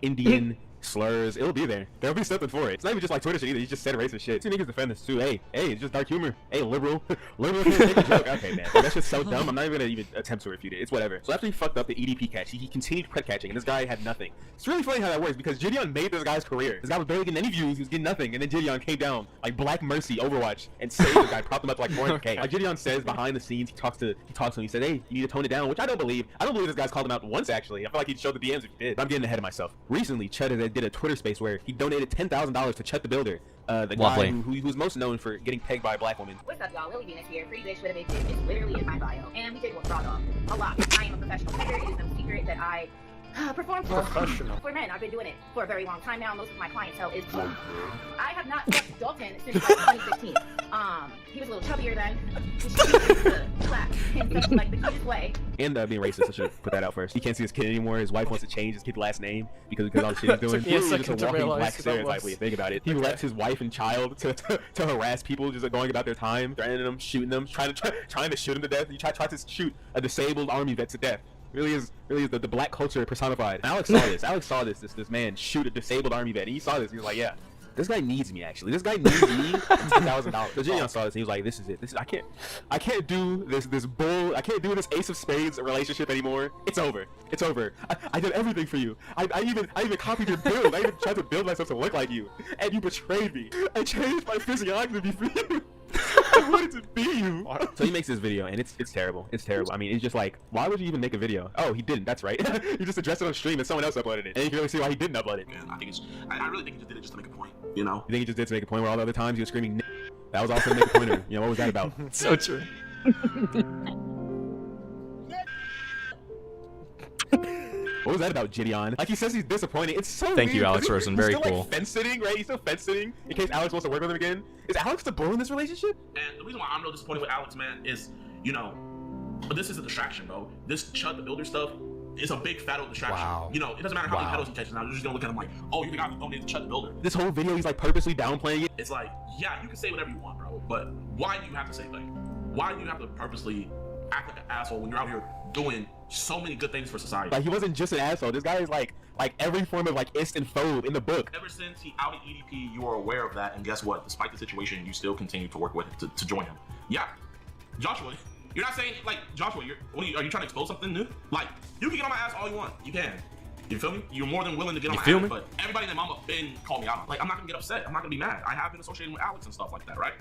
Indian, slurs, it'll be there. There'll be something for it. It's not even just like Twitter shit either. You just said racist shit. See niggas defend this too. Hey, it's just dark humor. Hey, liberal. Liberal can't take a joke. Okay, man. That's just so dumb. I'm not even gonna even attempt to refute it. It's whatever. So after he fucked up the EDP catch, he continued pet catching, and this guy had nothing. It's really funny how that works because Jidion made this guy's career. This guy was barely getting any views. He was getting nothing, and then Jidion came down like Black Mercy Overwatch and saved the guy, propped him up to like 400k. Like Jidion says behind the scenes, he talks to him. He said, "Hey, you need to tone it down," which I don't believe. I don't believe this guy's called him out once actually. I feel like he'd show the DMs if he did. But I'm getting ahead of myself. Recently, Chud did a Twitter space where he donated $10,000 to Chud the Builder, the guy who's most known for getting pegged by a black woman. What's up, y'all? Lily Venus here. Free bitch with a big dick. It's literally in my bio. And we did work raw dog. A lot. I am a professional pecker. It is no secret that I perform for men. I've been doing it for a very long time now. Most of my clientele is men. I have not fucked Dalton since 2016. He was a little chubbier then. Black in such like the cutest way. And being racist, I should put that out first. He can't see his kid anymore. His wife wants to change his kid's last name because all the shit he's doing. He's just a walking black stereotype when you think about it. He left his wife and child to harass people just going about their time, threatening them, shooting them, trying to shoot him to death. He tried to shoot a disabled army vet to death. Really is the black culture personified. And Alex saw this. Alex saw this man shoot a disabled army vet. And he saw this. He was like, yeah, this guy needs me actually. This guy needs me $10,000. So Jidion saw this. And he was like, this is it. I can't do this bull. I can't do this Ace of Spades relationship anymore. It's over. It's over. I did everything for you. I even copied your build. I even tried to build myself to look like you, and you betrayed me. I changed my physiognomy for you. I wanted to be you. So he makes this video, and it's terrible. It's terrible. I mean, it's just like, why would you even make a video? Oh, he didn't. That's right. You just addressed it on stream, and someone else uploaded it. And you can really see why he didn't upload it. Man, I really think he just did it just to make a point. You know? You think he just did it to make a point where all the other times he was screaming, that was also to make a pointer. You know, what was that about? So true. What was that about, Jidion? Like, he says he's disappointed. It's so Thank you, weird. Alex Rosen. Very still, cool. Like, fence-sitting, right? He's still fence-sitting in case Alex wants to work with him again. Is Alex the bro in this relationship? And the reason why I'm real disappointed with Alex, man, is, you know, this is a distraction, bro. This Chud the Builder stuff is a big fat old distraction. Wow. You know, it doesn't matter how many pedals he catches now. You're just gonna look at him like, oh, you think I'm donating to Chud the Builder? This whole video, he's like purposely downplaying it. It's like, yeah, you can say whatever you want, bro, but why do you have to say things? Why do you have to purposely act like an asshole when you're out here doing so many good things for society? Like, he wasn't just an asshole. This guy is like every form of like ist and phobe in the book. Ever since he outed EDP, you were aware of that, and guess what? Despite the situation, you still continue to work with to join him. Yeah, Joshua, you're not saying like Joshua. Are you trying to expose something new? Like, you can get on my ass all you want. You can. You feel me? You're more than willing to get on my ass. But everybody and their mama been called me out. Like, I'm not gonna get upset. I'm not gonna be mad. I have been associated with Alex and stuff like that, right?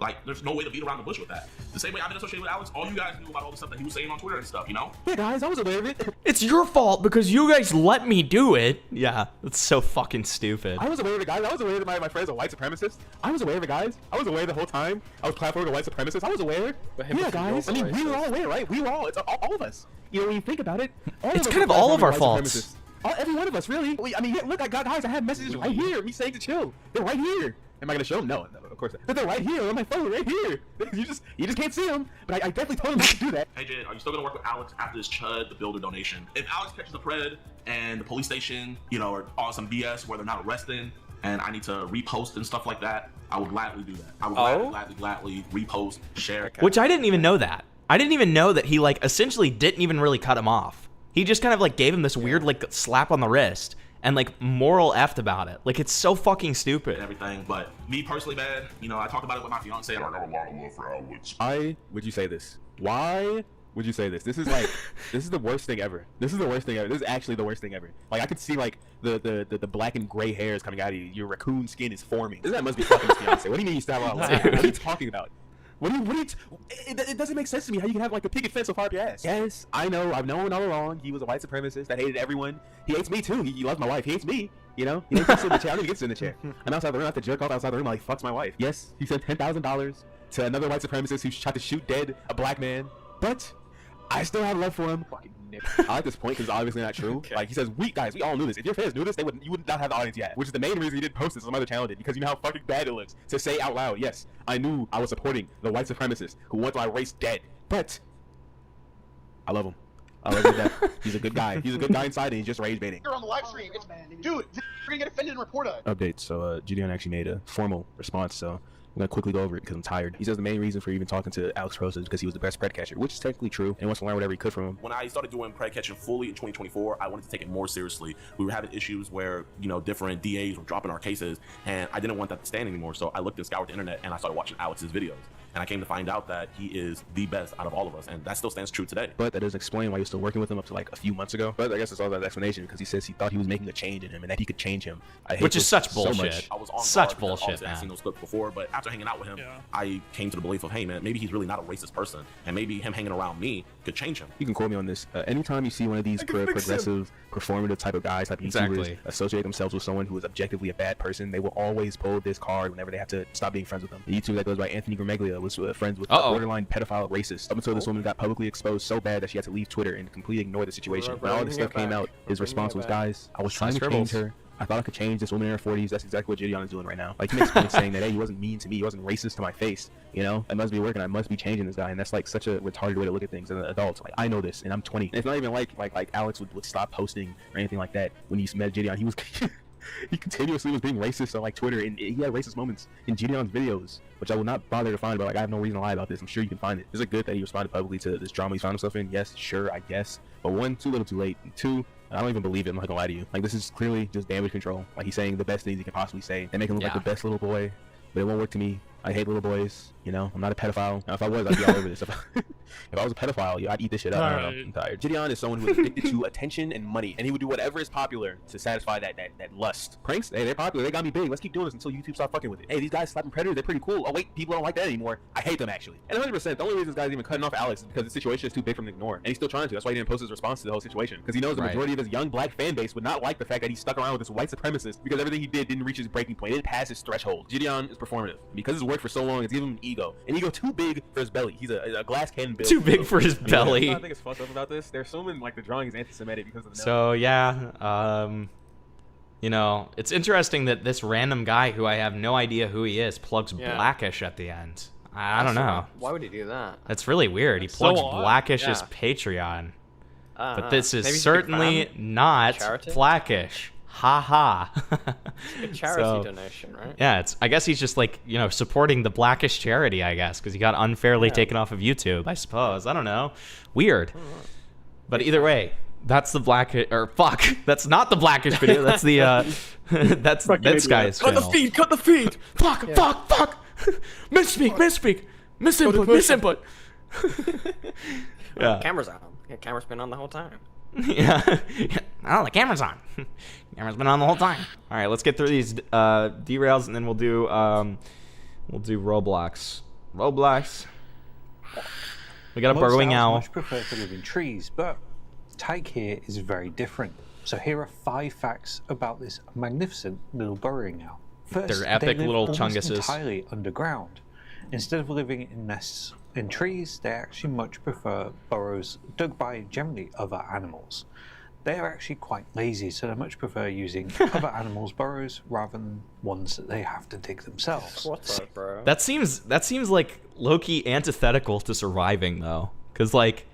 Like, there's no way to beat around the bush with that. The same way I've been associated with Alex, all you guys knew about all the stuff that he was saying on Twitter and stuff, you know? Yeah, guys, I was aware of it. It's your fault because you guys let me do it. Yeah, that's so fucking stupid. I was aware of it, guys. I was aware that my friends are white supremacists. I was aware of it, guys. I was aware the whole time. I was platforming a white supremacist. I was aware. Yeah, guys. I mean, we were all aware, right? We were all. It's all of us. You know, when you think about it, it's kind of all of our faults. Every one of us, really. I mean, yeah, look, guys, I have messages right here. Me saying to chill. They're right here. Am I gonna show them? No, of course not. But they're right here on my phone, right here. You just can't see them. But I definitely told them not to do that. Hey, Jid, are you still gonna work with Alex after this Chud the Builder donation? If Alex catches the pred and the police station, you know, are on some BS where they're not arresting, and I need to repost and stuff like that, I would gladly do that. I would gladly repost, share. Which I didn't even know that. I didn't even know that he like essentially didn't even really cut him off. He just kind of like gave him this weird like slap on the wrist. And like moral effed about it. Like, it's so fucking stupid. And everything, but me personally, man, you know, I talked about it with my fiance. I got a lot of love for Alex. Why would you say this? Why would you say this? This is like, this is the worst thing ever. This is the worst thing ever. This is actually the worst thing ever. Like, I could see like the black and gray hairs coming out of you. Your raccoon skin is forming. This guy must be fucking his fiance. What do you mean you style out? What are you talking about? It doesn't make sense to me how you can have like a picket fence so far up your ass. Yes, I know. I've known all along. He was a white supremacist that hated everyone. He hates me too. He loves my wife. He hates me. You know? He hates in the chair. I don't even get to sit in the chair. I'm outside the room. I have to jerk off outside the room while he fucks my wife. Yes, he sent $10,000 to another white supremacist who tried to shoot dead a black man. But I still have love for him. Fucking nip. I like this point because it's obviously not true. Okay. Like, he says, we all knew this. If your fans knew this, you would not have the audience yet. Which is the main reason he didn't post this. Some other channel did, because you know how fucking bad it looks to say out loud, yes, I knew I was supporting the white supremacist who wants my race dead. But I love him. I love him to death. He's a good guy. He's a good guy inside, and he's just rage baiting. You're on the live stream. Dude, we're gonna get offended and report us. Update. So Jidion actually made a formal response. So I'm gonna quickly go over it because I'm tired. He says the main reason for even talking to Alex Prosa is because he was the best pred catcher, which is technically true, and he wants to learn whatever he could from him. When I started doing pred catching fully in 2024, I wanted to take it more seriously. We were having issues where, you know, different DAs were dropping our cases, and I didn't want that to stand anymore. So I looked and scoured the internet, and I started watching Alex's videos. And I came to find out that he is the best out of all of us, and that still stands true today. But that doesn't explain why you're still working with him up to like a few months ago. But I guess that's all that explanation, because he says he thought he was making a change in him and that he could change him. Which is such bullshit. So much. I was on such guard bullshit, I've seen those clips before, but after hanging out with him, Yeah. I came to the belief of, hey man, maybe he's really not a racist person, and maybe him hanging around me could change him. You can quote me on this. Anytime you see one of these progressive, performative type of guys, type of YouTubers associate themselves with someone who is objectively a bad person, they will always pull this card whenever they have to stop being friends with them. The YouTuber that goes by Anthony Grameglia was friends with a borderline pedophile racist up until this woman got publicly exposed so bad that she had to leave Twitter and completely ignore the situation. When all this stuff came out, his response was, guys, I was trying to change her. I thought I could change this woman in her 40s. That's exactly what Jidion is doing right now. Like, he makes points saying that, hey, he wasn't mean to me. He wasn't racist to my face. You know, it must be working. I must be changing this guy. And that's like such a retarded way to look at things as an adult. Like, I know this, and I'm 20. And it's not even like Alex would stop posting or anything like that. When he met Jidion, he was he continuously was being racist on like Twitter, and he had racist moments in Jidion's videos, which I will not bother to find. But like, I have no reason to lie about this. I'm sure you can find it. Is it good that he responded publicly to this drama he's found himself in? Yes, sure, I guess. But one, too little, too late. And two, I don't even believe it. I'm not gonna lie to you. Like, this is clearly just damage control. Like, he's saying the best things he can possibly say and make him look like the best little boy. But it won't work to me. I hate little boys. You know, I'm not a pedophile. Now, if I was, I'd be all over this. If I was a pedophile, I'd eat this shit up. I don't know. I'm tired. Jidion is someone who is addicted to attention and money, and he would do whatever is popular to satisfy that lust. Pranks, hey, they're popular. They got me big. Let's keep doing this until YouTube stop fucking with it. Hey, these guys slapping predators, they're pretty cool. Oh wait, people don't like that anymore. I hate them actually. And 100%, the only reason this guy's even cutting off Alex is because the situation is too big for him to ignore, and he's still trying to. That's why he didn't post his response to the whole situation, because he knows the majority of his young black fan base would not like the fact that he stuck around with this white supremacist, because everything he did didn't reach his breaking point. It didn't pass his threshold. Jidion is performative because it's worked for so long. It's given him an ego too big for his belly. He's a glass cannon build. Too big for his belly. I think it's fucked up about this. They're assuming like the drawing is anti-Semitic because of the So yeah, you know, it's interesting that this random guy who I have no idea who he is plugs Blackish at the end. I don't know. Why would he do that? That's really weird. He plugs Blackish's Patreon, but this is certainly not Blackish. Ha ha. A charity donation, right? Yeah, I guess he's just like, you know, supporting the Blackish charity, I guess, because he got unfairly taken off of YouTube, I suppose. I don't know. Weird. But either way, that's the Blackish, or fuck, that's not the Blackish video. That's the that's this guy's channel. Cut the feed. Fuck. Misspeak. Misinput. Yeah. Camera's on. Yeah, camera's been on the whole time. Yeah. Oh, the camera's on. Camera's been on the whole time. All right, let's get through these derails, and then we'll do Roblox. We got a burrowing owl. Much prefer to live in trees, but Tyke here is very different. So here are 5 facts about this magnificent little burrowing owl. First, they're epic they live little almost chunguses. entirely underground. Instead of living in nests in trees, they actually much prefer burrows dug by generally other animals. They are actually quite lazy, so they much prefer using other animals' burrows rather than ones that they have to dig themselves. What's up, bro? That seems like low-key antithetical to surviving, though, because like,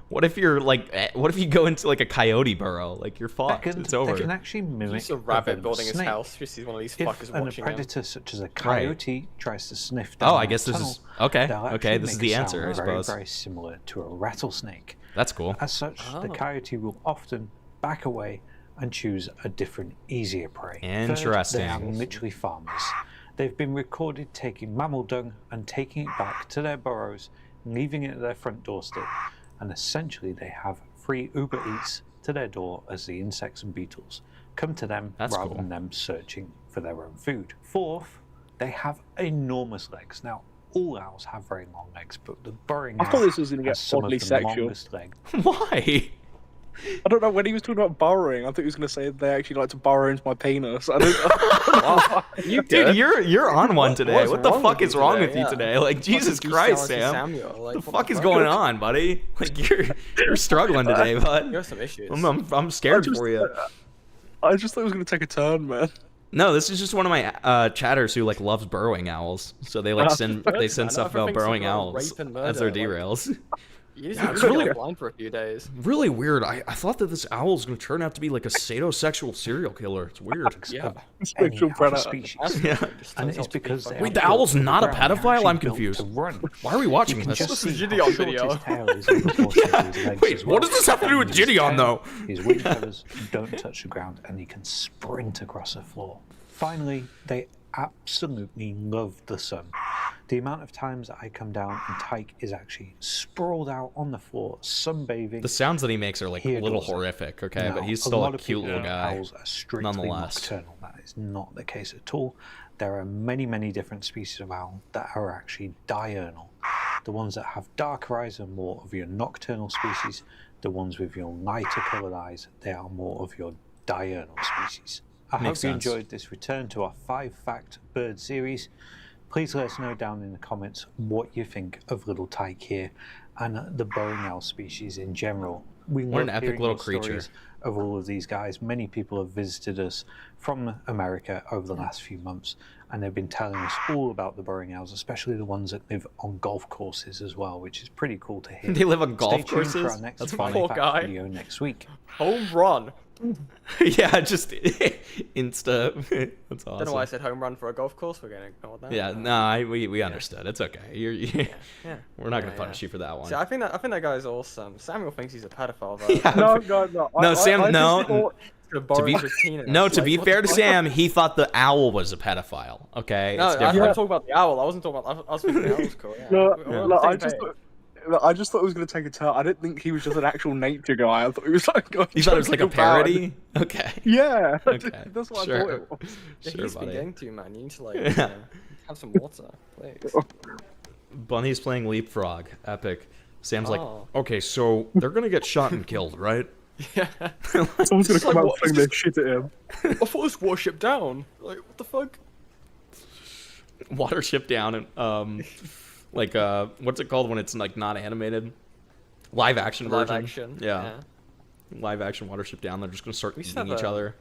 what if you're like, what if you go into like a coyote burrow? Like, you're fucked. It's over. They can actually mimic He's a rabbit building his snake. house. You see one of these If fuckers a watching predator such as a coyote tries to sniff down Oh, I guess this tunnel, is okay. they'll Okay, actually this is make the a answer, I sound very, suppose. very similar to a rattlesnake. That's cool. As such, the coyote will often back away and choose a different, easier prey. Interesting. Third, they are literally farmers. They've been recorded taking mammal dung and taking it back to their burrows, leaving it at their front doorstep. And essentially, they have free Uber Eats to their door as the insects and beetles come to them rather than them searching for their own food. Fourth, they have enormous legs. Now, all owls have very long legs, but the burrowing I thought owl this was going to has get some of oddly the sexual. longest legs. Why? I don't know, when he was talking about burrowing, I thought he was going to say they actually like to burrow into my penis. I don't know. Dude, you're on one today. What's What the wrong fuck with is you wrong today? with you Yeah. today? Like, Jesus Fucking Christ, Samuel, Sam. Samuel, like, What the what fuck the is fuck? going on, buddy? Like, you're struggling today, bud. You have some issues. I'm scared for you. I just thought it was going to take a turn, man. No, this is just one of my chatters who like loves burrowing owls. So they like send stuff about burrowing owls rape and as their murder, derails. Yeah, it's really blind for a few days. Really weird. I thought that this owl was going to turn out to be like a sadorsexual serial killer. It's weird. Yeah. Sexual predator. Species. Yeah. And it's because they Wait, the owl's not a pedophile? I'm confused. Why are we watching this? This is a Jidion video. Wait, what does this have to do with Jidion, though? His wing feathers don't touch the ground, and he can sprint across the floor. Finally, they absolutely love the sun. The amount of times that I come down and Tyke is actually sprawled out on the floor, sunbathing. The sounds that he makes are like a little horrific, okay? Now, but he's still a cute little people guy. owls are strictly Nonetheless. nocturnal. That is not the case at all. There are many, many different species of owl that are actually diurnal. The ones that have darker eyes are more of your nocturnal species. The ones with your lighter coloured eyes, they are more of your diurnal species. I hope you enjoyed this return to our 5-fact bird series. Please let us know down in the comments what you think of little Tyke here and the bowing owl species in general. We What an love epic hearing little your creature. stories of all of these guys. Many people have visited us from America over the last few months, and they've been telling us all about the burrowing owls, especially the ones that live on golf courses as well, which is pretty cool to hear. They live on golf Stay tuned for courses? our next That's Fun funny. Fact Poor guy. video next week. Home run. Yeah, just Insta. That's awesome. Don't know why I said home run for a golf course. We're gonna ignore that. Yeah, no, we understood. It's okay. Yeah. We're not gonna punish you for that one. See, I think that guy's awesome. Samuel thinks he's a pedophile. Though. Yeah. No, Sam. No. To be fair to Sam, he thought the owl was a pedophile. Okay. No, It's I'm different. talking about the owl. I wasn't talking about. I was thinking the owl was cool. Yeah. No, I just thought it was going to take a turn. I didn't think he was just an actual nature guy. I thought he was like. You thought it was like a parody? Okay. Yeah. Okay. That's what Sure. I thought it was. Yeah, Sure, he's been buddy. getting to, man. You need to like Yeah. have some water, please. Bunny's playing Leapfrog. Epic. Sam's like, Oh. okay, so they're gonna get shot and killed, right? Yeah. Someone's going to come out and what- fling their shit at him. I thought it was warship down. Like what the fuck? Watership down and like what's it called when it's like not animated? Live action Live version. action, Yeah. Live action Watership down. They're just gonna start used eating to have each a- other.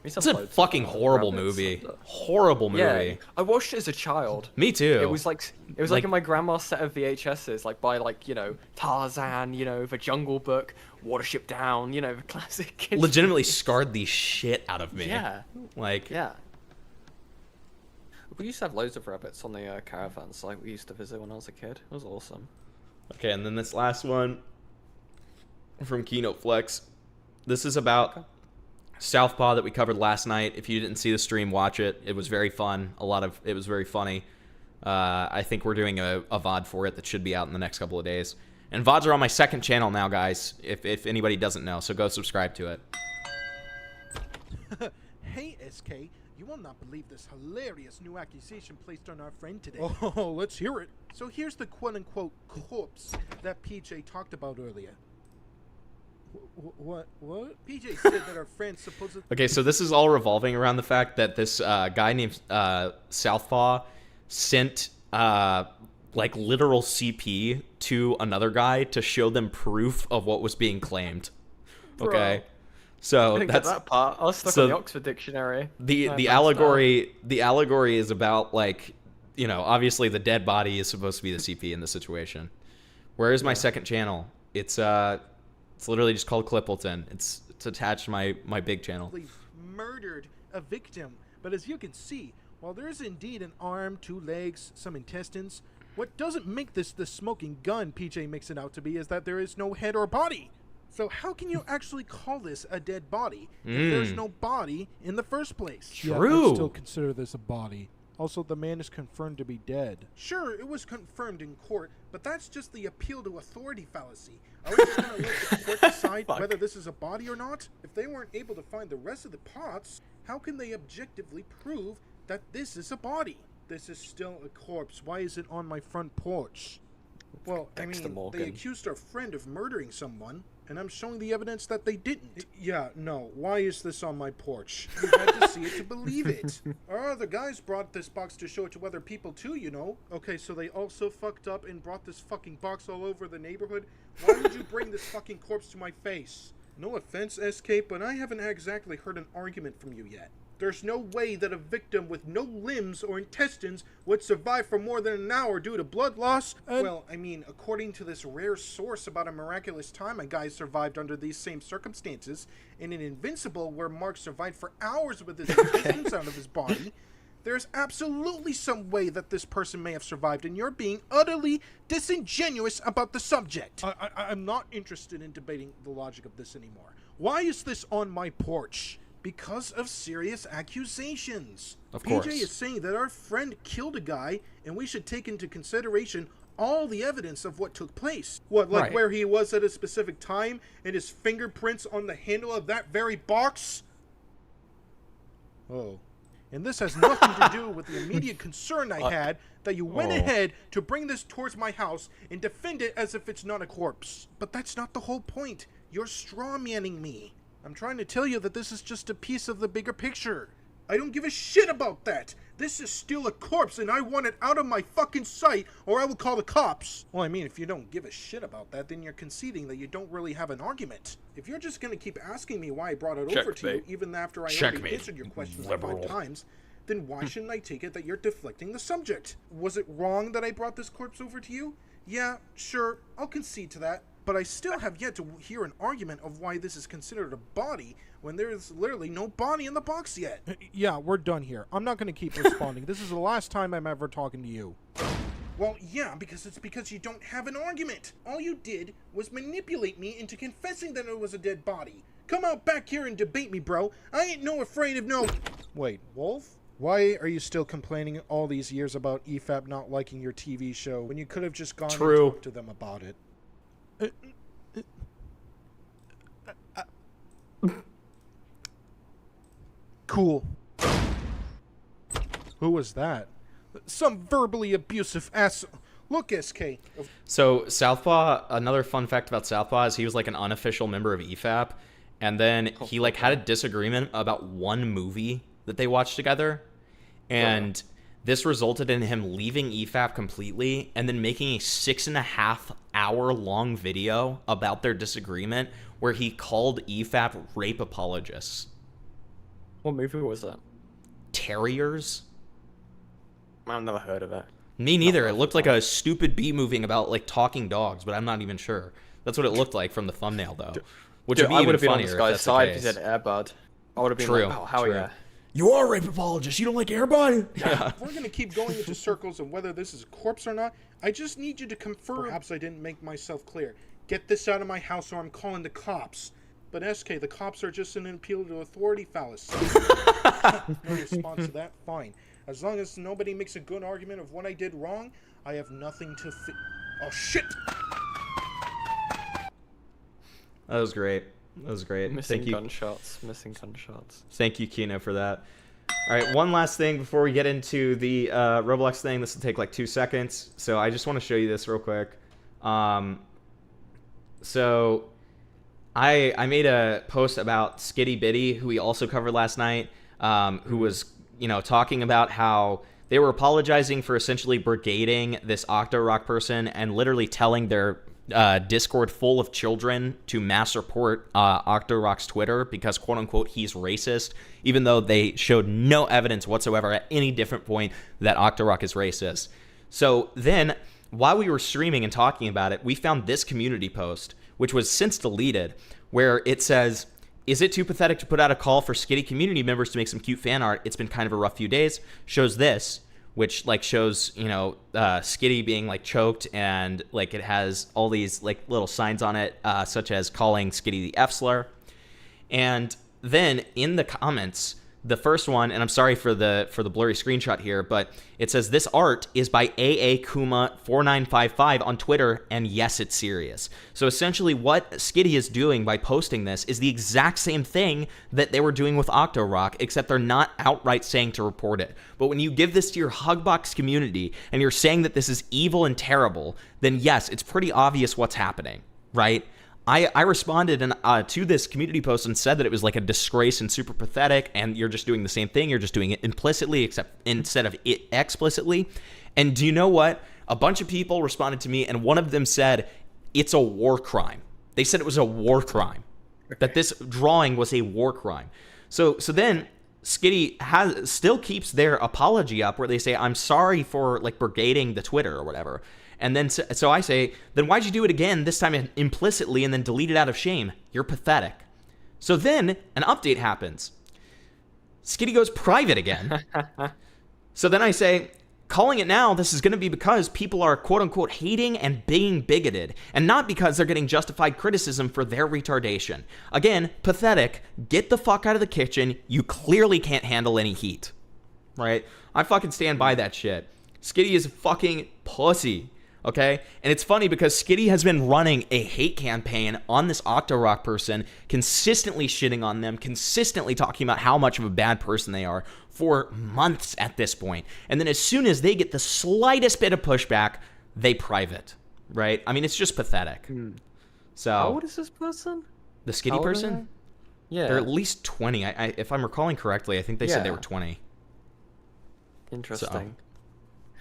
We used It's to a have loads fucking of horrible rabbits movie. and- Horrible movie. Yeah, I watched it as a child. Me too. It was like in my grandma's set of VHSs, like by like Tarzan, The Jungle Book, Watership Down, the classic. Kids Legitimately movies. scarred the shit out of me. Yeah. Like. Yeah. We used to have loads of rabbits on the caravans, like we used to visit when I was a kid. It was awesome. Okay, and then this last one from Keynote Flex. This is about Southpaw that we covered last night. If you didn't see the stream, watch it. It was very fun. It was very funny. I think we're doing a VOD for it that should be out in the next couple of days. And VODs are on my second channel now, guys, if anybody doesn't know. So go subscribe to it. Hey, SK, you will not believe this hilarious new accusation placed on our friend today. Oh, let's hear it. So here's the quote-unquote corpse that PJ talked about earlier. What? PJ said that our friend supposedly... Okay, so this is all revolving around the fact that this guy named Southpaw sent like literal CP to another guy to show them proof of what was being claimed. Okay, Bro. so I didn't that's get that part. I was stuck on the Oxford Dictionary. the allegory is about like obviously the dead body is supposed to be the CP in this situation. Where is my second channel? It's literally just called Clippleton. It's attached to my big channel. murdered a victim. But as you can see, while there is indeed an arm, 2 legs, some intestines, what doesn't make this the smoking gun PJ makes it out to be is that there is no head or body. So how can you actually call this a dead body if there's no body in the first place? Yeah, I'd still consider this a body. Also, the man is confirmed to be dead. Sure, it was confirmed in court, but that's just the appeal to authority fallacy. Are we just going to let the court decide whether this is a body or not? If they weren't able to find the rest of the parts, how can they objectively prove that this is a body? This is still a corpse. Why is it on my front porch? Well, I mean, they accused our friend of murdering someone, and I'm showing the evidence that they didn't. Yeah, no, why is this on my porch? You had to see it to believe it. Our other guys brought this box to show it to other people too, Okay, so they also fucked up and brought this fucking box all over the neighborhood? Why would you bring this fucking corpse to my face? No offense, SK, but I haven't exactly heard an argument from you yet. There's no way that a victim with no limbs or intestines would survive for more than an hour due to blood loss. Well, I mean, according to this rare source about a miraculous time a guy survived under these same circumstances, in an Invincible where Mark survived for hours with his intestines out of his body, there's absolutely some way that this person may have survived, and you're being utterly disingenuous about the subject. I'm not interested in debating the logic of this anymore. Why is this on my porch? Because of serious accusations. Of course. PJ is saying that our friend killed a guy, and we should take into consideration all the evidence of what took place. What, like Right. where he was at a specific time, and his fingerprints on the handle of that very box? Oh. And this has nothing to do with the immediate concern I had that you went ahead to bring this towards my house and defend it as if it's not a corpse. But that's not the whole point. You're strawmanning me. I'm trying to tell you that this is just a piece of the bigger picture. I don't give a shit about that. This is still a corpse, and I want it out of my fucking sight, or I will call the cops. Well, I mean, if you don't give a shit about that, then you're conceding that you don't really have an argument. If you're just gonna keep asking me why I brought it over to you, even after I already answered your questions like 5 times, then why shouldn't I take it that you're deflecting the subject? Was it wrong that I brought this corpse over to you? Yeah, sure, I'll concede to that. But I still have yet to hear an argument of why this is considered a body when there is literally no body in the box yet. Yeah, we're done here. I'm not going to keep responding. This is the last time I'm ever talking to you. Well, yeah, because you don't have an argument. All you did was manipulate me into confessing that it was a dead body. Come out back here and debate me, bro. I ain't no afraid of no... Wait, Wolf? Why are you still complaining all these years about EFAP not liking your TV show when you could have just gone and talked to them about it? Cool. Who was that? Some verbally abusive ass. Look, SK. So Southpaw, another fun fact about Southpaw is he was like an unofficial member of EFAP, and then he like had a disagreement about one movie that they watched together, and this resulted in him leaving EFAP completely and then making a 6.5-hour long video about their disagreement where he called EFAP rape apologists. What movie was that? Terriers? I've never heard of it. Me neither. It looked like a stupid B movie about like talking dogs, but I'm not even sure. That's what it looked like from the thumbnail, though. Which would be even funnier. I would have been on this guy's side if he said Airbud. I would have been like, oh, hell yeah. You are a rape apologist. You don't like Airbud? Yeah. If we're going to keep going into circles of whether this is a corpse or not, I just need you to confirm. Perhaps I didn't make myself clear. Get this out of my house or I'm calling the cops. But SK, the cops are just an appeal to authority fallacy. No response to that? Fine. As long as nobody makes a good argument of what I did wrong, I have nothing to Oh, shit! That was great. That was great. Missing Thank you. gunshots. Missing gunshots. Thank you, Kino, for that. All right, one last thing before we get into the Roblox thing. This will take like 2 seconds. So I just want to show you this real quick. So I made a post about Skitty Bitty, who we also covered last night, who was, talking about how they were apologizing for essentially brigading this Octorock person and literally telling their Discord full of children to mass report Octorock's Twitter because, quote unquote, he's racist, even though they showed no evidence whatsoever at any different point that Octorock is racist. So then, while we were streaming and talking about it, we found this community post, which was since deleted, where it says, "Is it too pathetic to put out a call for Skitty community members to make some cute fan art? It's been kind of a rough few days." Shows this, which like shows, Skitty being like choked, and like it has all these like little signs on it, such as calling Skitty the F slur. And then in the comments, the first one, and I'm sorry for the blurry screenshot here, but it says this art is by AAKuma4955 on Twitter, and yes, it's serious. So essentially what Skitty is doing by posting this is the exact same thing that they were doing with Octorock, except they're not outright saying to report it. But when you give this to your Hugbox community and you're saying that this is evil and terrible, then yes, it's pretty obvious what's happening, right? I responded to this community post and said that it was like a disgrace and super pathetic, and you're just doing the same thing. You're just doing it implicitly instead of it explicitly. And do you know what? A bunch of people responded to me, and one of them said it's a war crime. They said it was a war crime, that this drawing was a war crime. So then Skitty still keeps their apology up where they say, I'm sorry for like brigading the Twitter or whatever. And then so I say, then why'd you do it again, this time implicitly, and then delete it out of shame? You're pathetic. So then an update happens. Skitty goes private again. So then I say, calling it now, this is going to be because people are quote-unquote hating and being bigoted, and not because they're getting justified criticism for their retardation. Again, pathetic. Get the fuck out of the kitchen. You clearly can't handle any heat. Right? I fucking stand by that shit. Skitty is a fucking pussy. Okay? And it's funny because Skitty has been running a hate campaign on this Octorock person, consistently shitting on them, consistently talking about how much of a bad person they are for months at this point. And then as soon as they get the slightest bit of pushback, they private. Right? I mean, it's just pathetic. So, how old is this person? The Skitty person? Yeah. They're at least 20. If I'm recalling correctly, I think they said they were 20. Interesting. So,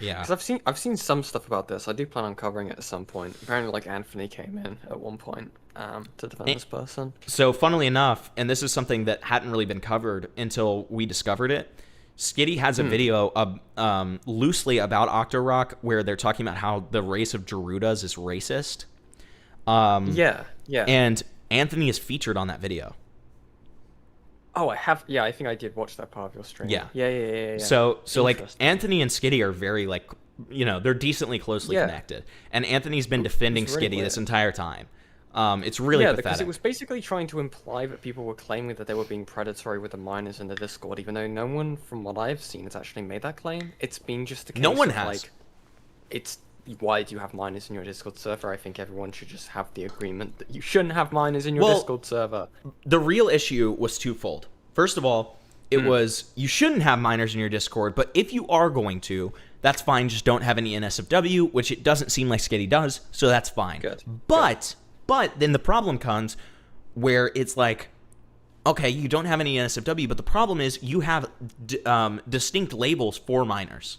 yeah. Because I've seen some stuff about this. I do plan on covering it at some point. Apparently, like Anthony came in at one point to defend this person. So, funnily enough, and this is something that hadn't really been covered until we discovered it, Skitty has a video loosely about Octorock where they're talking about how the race of Gerudas is racist. Yeah. And Anthony is featured on that video. Oh, I have. Yeah, I think I did watch that part of your stream. Yeah. So like Anthony and Skitty are very like, they're decently closely connected, and Anthony's been defending Skitty this entire time. It's really pathetic. Because it was basically trying to imply that people were claiming that they were being predatory with the minors in the Discord, even though no one, from what I've seen, has actually made that claim. It's been just a case no one of, has. like, it's why do you have minors in your Discord server? I think everyone should just have the agreement that you shouldn't have minors in your Discord server. The real issue was twofold. First of all, it was you shouldn't have minors in your Discord, but if you are going to, that's fine. Just don't have any NSFW, which it doesn't seem like Skitty does, so that's fine. Good. But then the problem comes where it's like, okay, you don't have any NSFW, but the problem is you have distinct labels for minors.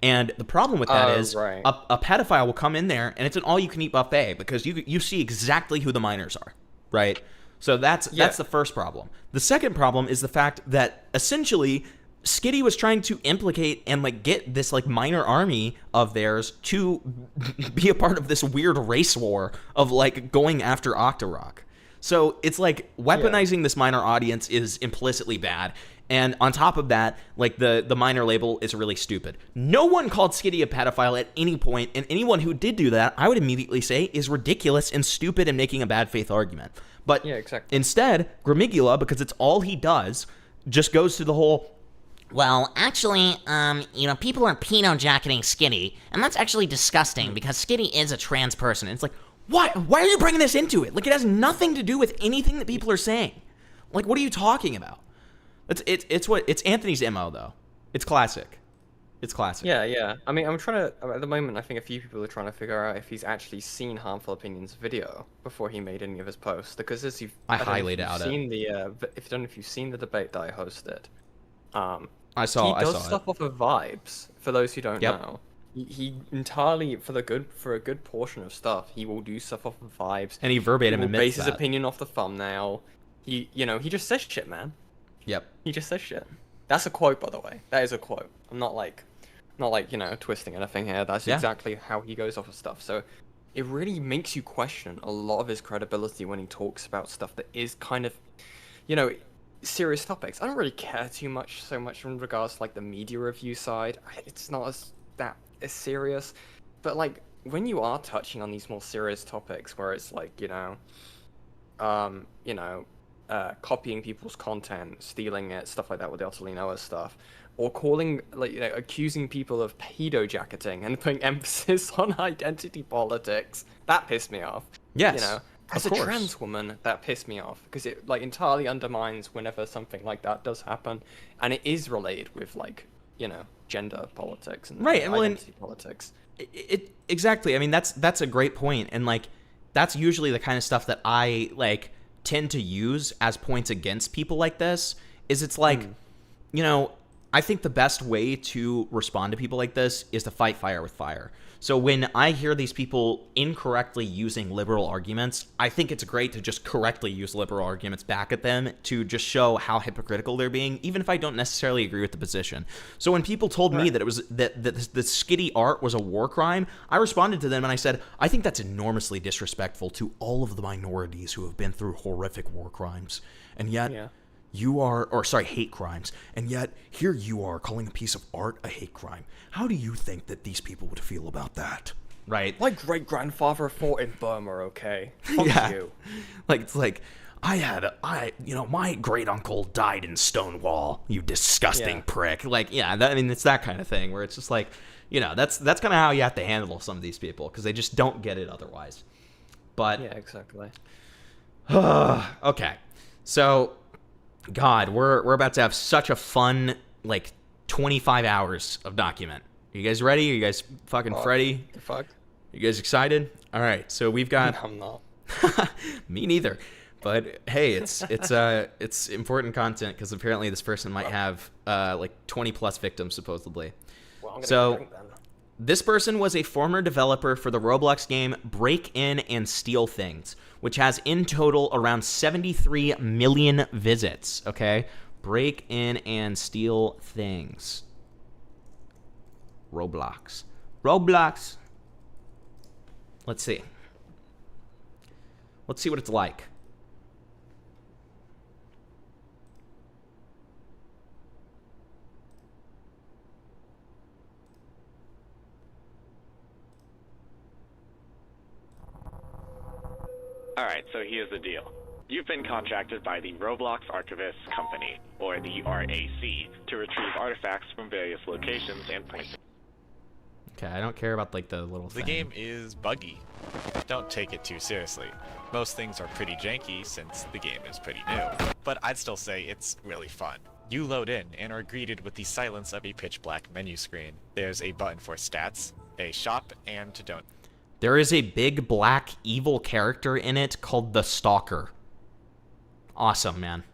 And the problem with that is a pedophile will come in there, and it's an all-you-can-eat buffet because you see exactly who the minors are, right? So that's the first problem. The second problem is the fact that essentially Skitty was trying to implicate and like get this like minor army of theirs to be a part of this weird race war of like going after Octorock. So it's like weaponizing this minor audience is implicitly bad. And on top of that, like the minor label is really stupid. No one called Skitty a pedophile at any point, and anyone who did do that, I would immediately say, is ridiculous and stupid and making a bad faith argument. But instead, Gramigula, because it's all he does, just goes to the whole, well, actually, people are pedo-jacketing Skitty, and that's actually disgusting because Skitty is a trans person. And it's like, what? Why are you bringing this into it? Like, it has nothing to do with anything that people are saying. Like, what are you talking about? It's Anthony's MO though. It's classic. It's classic. Yeah. I mean, I'm trying to at the moment. I think a few people are trying to figure out if he's actually seen Harmful Opinions video before he made any of his posts. Because as I highly doubt it. If you've seen the debate that I hosted, I saw. He does stuff off of vibes. For those who don't know, he entirely for a good portion of stuff, he will do stuff off of vibes. And he verbatim admits base his opinion off the thumbnail. He just says shit, man. Yep. He just says shit. That's a quote, by the way. That is a quote. I'm not like twisting anything here. That's exactly how he goes off of stuff. So it really makes you question a lot of his credibility when he talks about stuff that is kind of, serious topics. I don't really care so much in regards to like the media review side. It's not as serious. But like when you are touching on these more serious topics where it's like, copying people's content, stealing it, stuff like that with the Utterly Noah stuff, or accusing people of pedo-jacketing and putting emphasis on identity politics. That pissed me off. Yes, as a trans woman, that pissed me off because it entirely undermines whenever something like that does happen, and it is related with gender politics and identity politics. Exactly. I mean, that's a great point, and that's usually the kind of stuff that I tend to use as points against people like this. Is it's I think the best way to respond to people like this is to fight fire with fire. So when I hear these people incorrectly using liberal arguments, I think it's great to just correctly use liberal arguments back at them to just show how hypocritical they're being, even if I don't necessarily agree with the position. So when people told me that it was that the skitty art was a war crime, I responded to them and I said, I think that's enormously disrespectful to all of the minorities who have been through horrific war crimes. And yet you are, or sorry, hate crimes. And yet here you are calling a piece of art a hate crime. How do you think that these people would feel about that? Right? My great-grandfather fought in Burma, okay? Fuck you. Like, it's like, my great-uncle died in Stonewall, you disgusting prick. Like, it's that kind of thing where it's just like, that's kind of how you have to handle some of these people because they just don't get it otherwise. But yeah, exactly. Okay. So, God, we're about to have such a fun, 25 hours of document. Are you guys ready? Are you guys fucking Freddy? The fuck? You guys excited? All right, so we've got... No, I'm not. Me neither. But hey, it's important content because apparently this person might have 20 plus victims supposedly. Well, I'm gonna so drink then. this person was a former developer for the Roblox game Break In and Steal Things, which has in total around 73 million visits. Okay, Break In and Steal Things. Roblox. Let's see. Let's see what it's like. Alright, so here's the deal. You've been contracted by the Roblox Archivist Company, or the RAC, to retrieve artifacts from various locations and points. Okay, I don't care about the little The thing. game is buggy. Don't take it too seriously. Most things are pretty janky since the game is pretty new, but I'd still say it's really fun. You load in and are greeted with the silence of a pitch black menu screen. There's a button for stats, a shop, and to donate. There is a big black evil character in it called the Stalker. Awesome, man.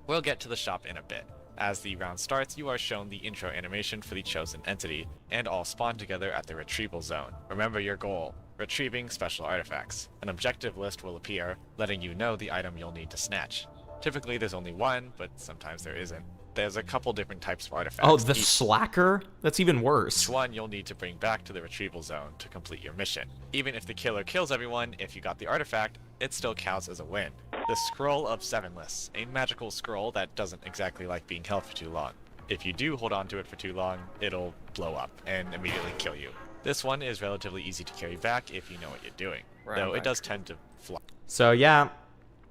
We'll get to the shop in a bit. As the round starts, you are shown the intro animation for the chosen entity, and all spawn together at the retrieval zone. Remember your goal, retrieving special artifacts. An objective list will appear, letting you know the item you'll need to snatch. Typically there's only one, but sometimes there isn't. There's a couple different types of artifacts. Oh, the Slacker? That's even worse. Each one you'll need to bring back to the retrieval zone to complete your mission. Even if the killer kills everyone, if you got the artifact, it still counts as a win. The Scroll of Sevenless, a magical scroll that doesn't exactly like being held for too long. If you do hold on to it for too long, it'll blow up and immediately kill you. This one is relatively easy to carry back if you know what you're doing, though it does tend to fly. So yeah,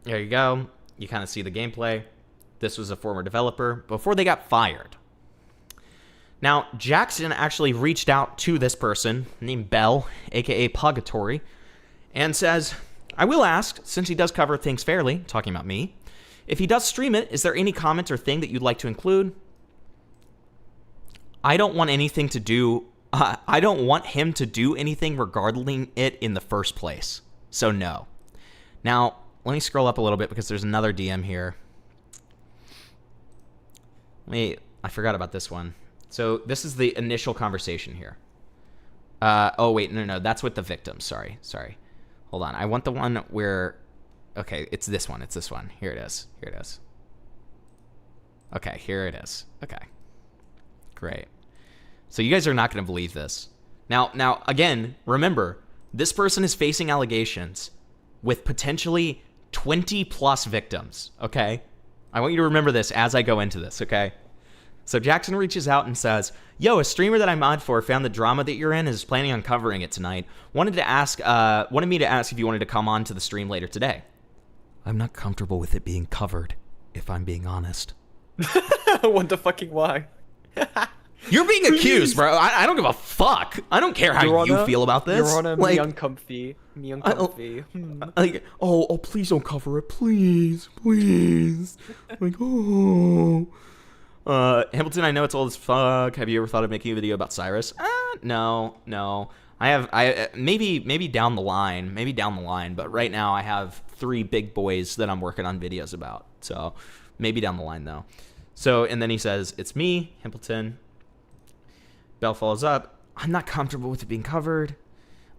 there you go. You kind of see the gameplay. This was a former developer before they got fired. Now, Jackson actually reached out to this person named Bell, aka Pugatory, and says, I will ask, since he does cover things fairly, talking about me, if he does stream it, is there any comment or thing that you'd like to include? I don't want anything to do, I don't want him to do anything regarding it in the first place. So no. Now, let me scroll up a little bit because there's another DM here. Wait, I forgot about this one. So this is the initial conversation here. Oh, wait, no, that's with the victim. Sorry. Hold on. I want the one where... Okay, it's this one. Here it is. Okay, here it is. Okay. Great. So you guys are not going to believe this. Now, again, remember, this person is facing allegations with potentially 20 plus victims, okay? I want you to remember this as I go into this, okay? So Jackson reaches out and says, yo, a streamer that I mod for found the drama that you're in and is planning on covering it tonight. Wanted me to ask if you wanted to come on to the stream later today. I'm not comfortable with it being covered, if I'm being honest. Wonder fucking why. You're being accused, bro. I don't give a fuck. I don't care how you feel about this. Your Honor, me uncomfy. Like, oh, please don't cover it. Please. Like, oh. Hamilton, I know it's old as fuck. Have you ever thought of making a video about Cyrus? No. I maybe down the line, but right now I have 3 big boys that I'm working on videos about. So maybe down the line though. So, and then he says, it's me, Himpleton. Belle follows up. I'm not comfortable with it being covered.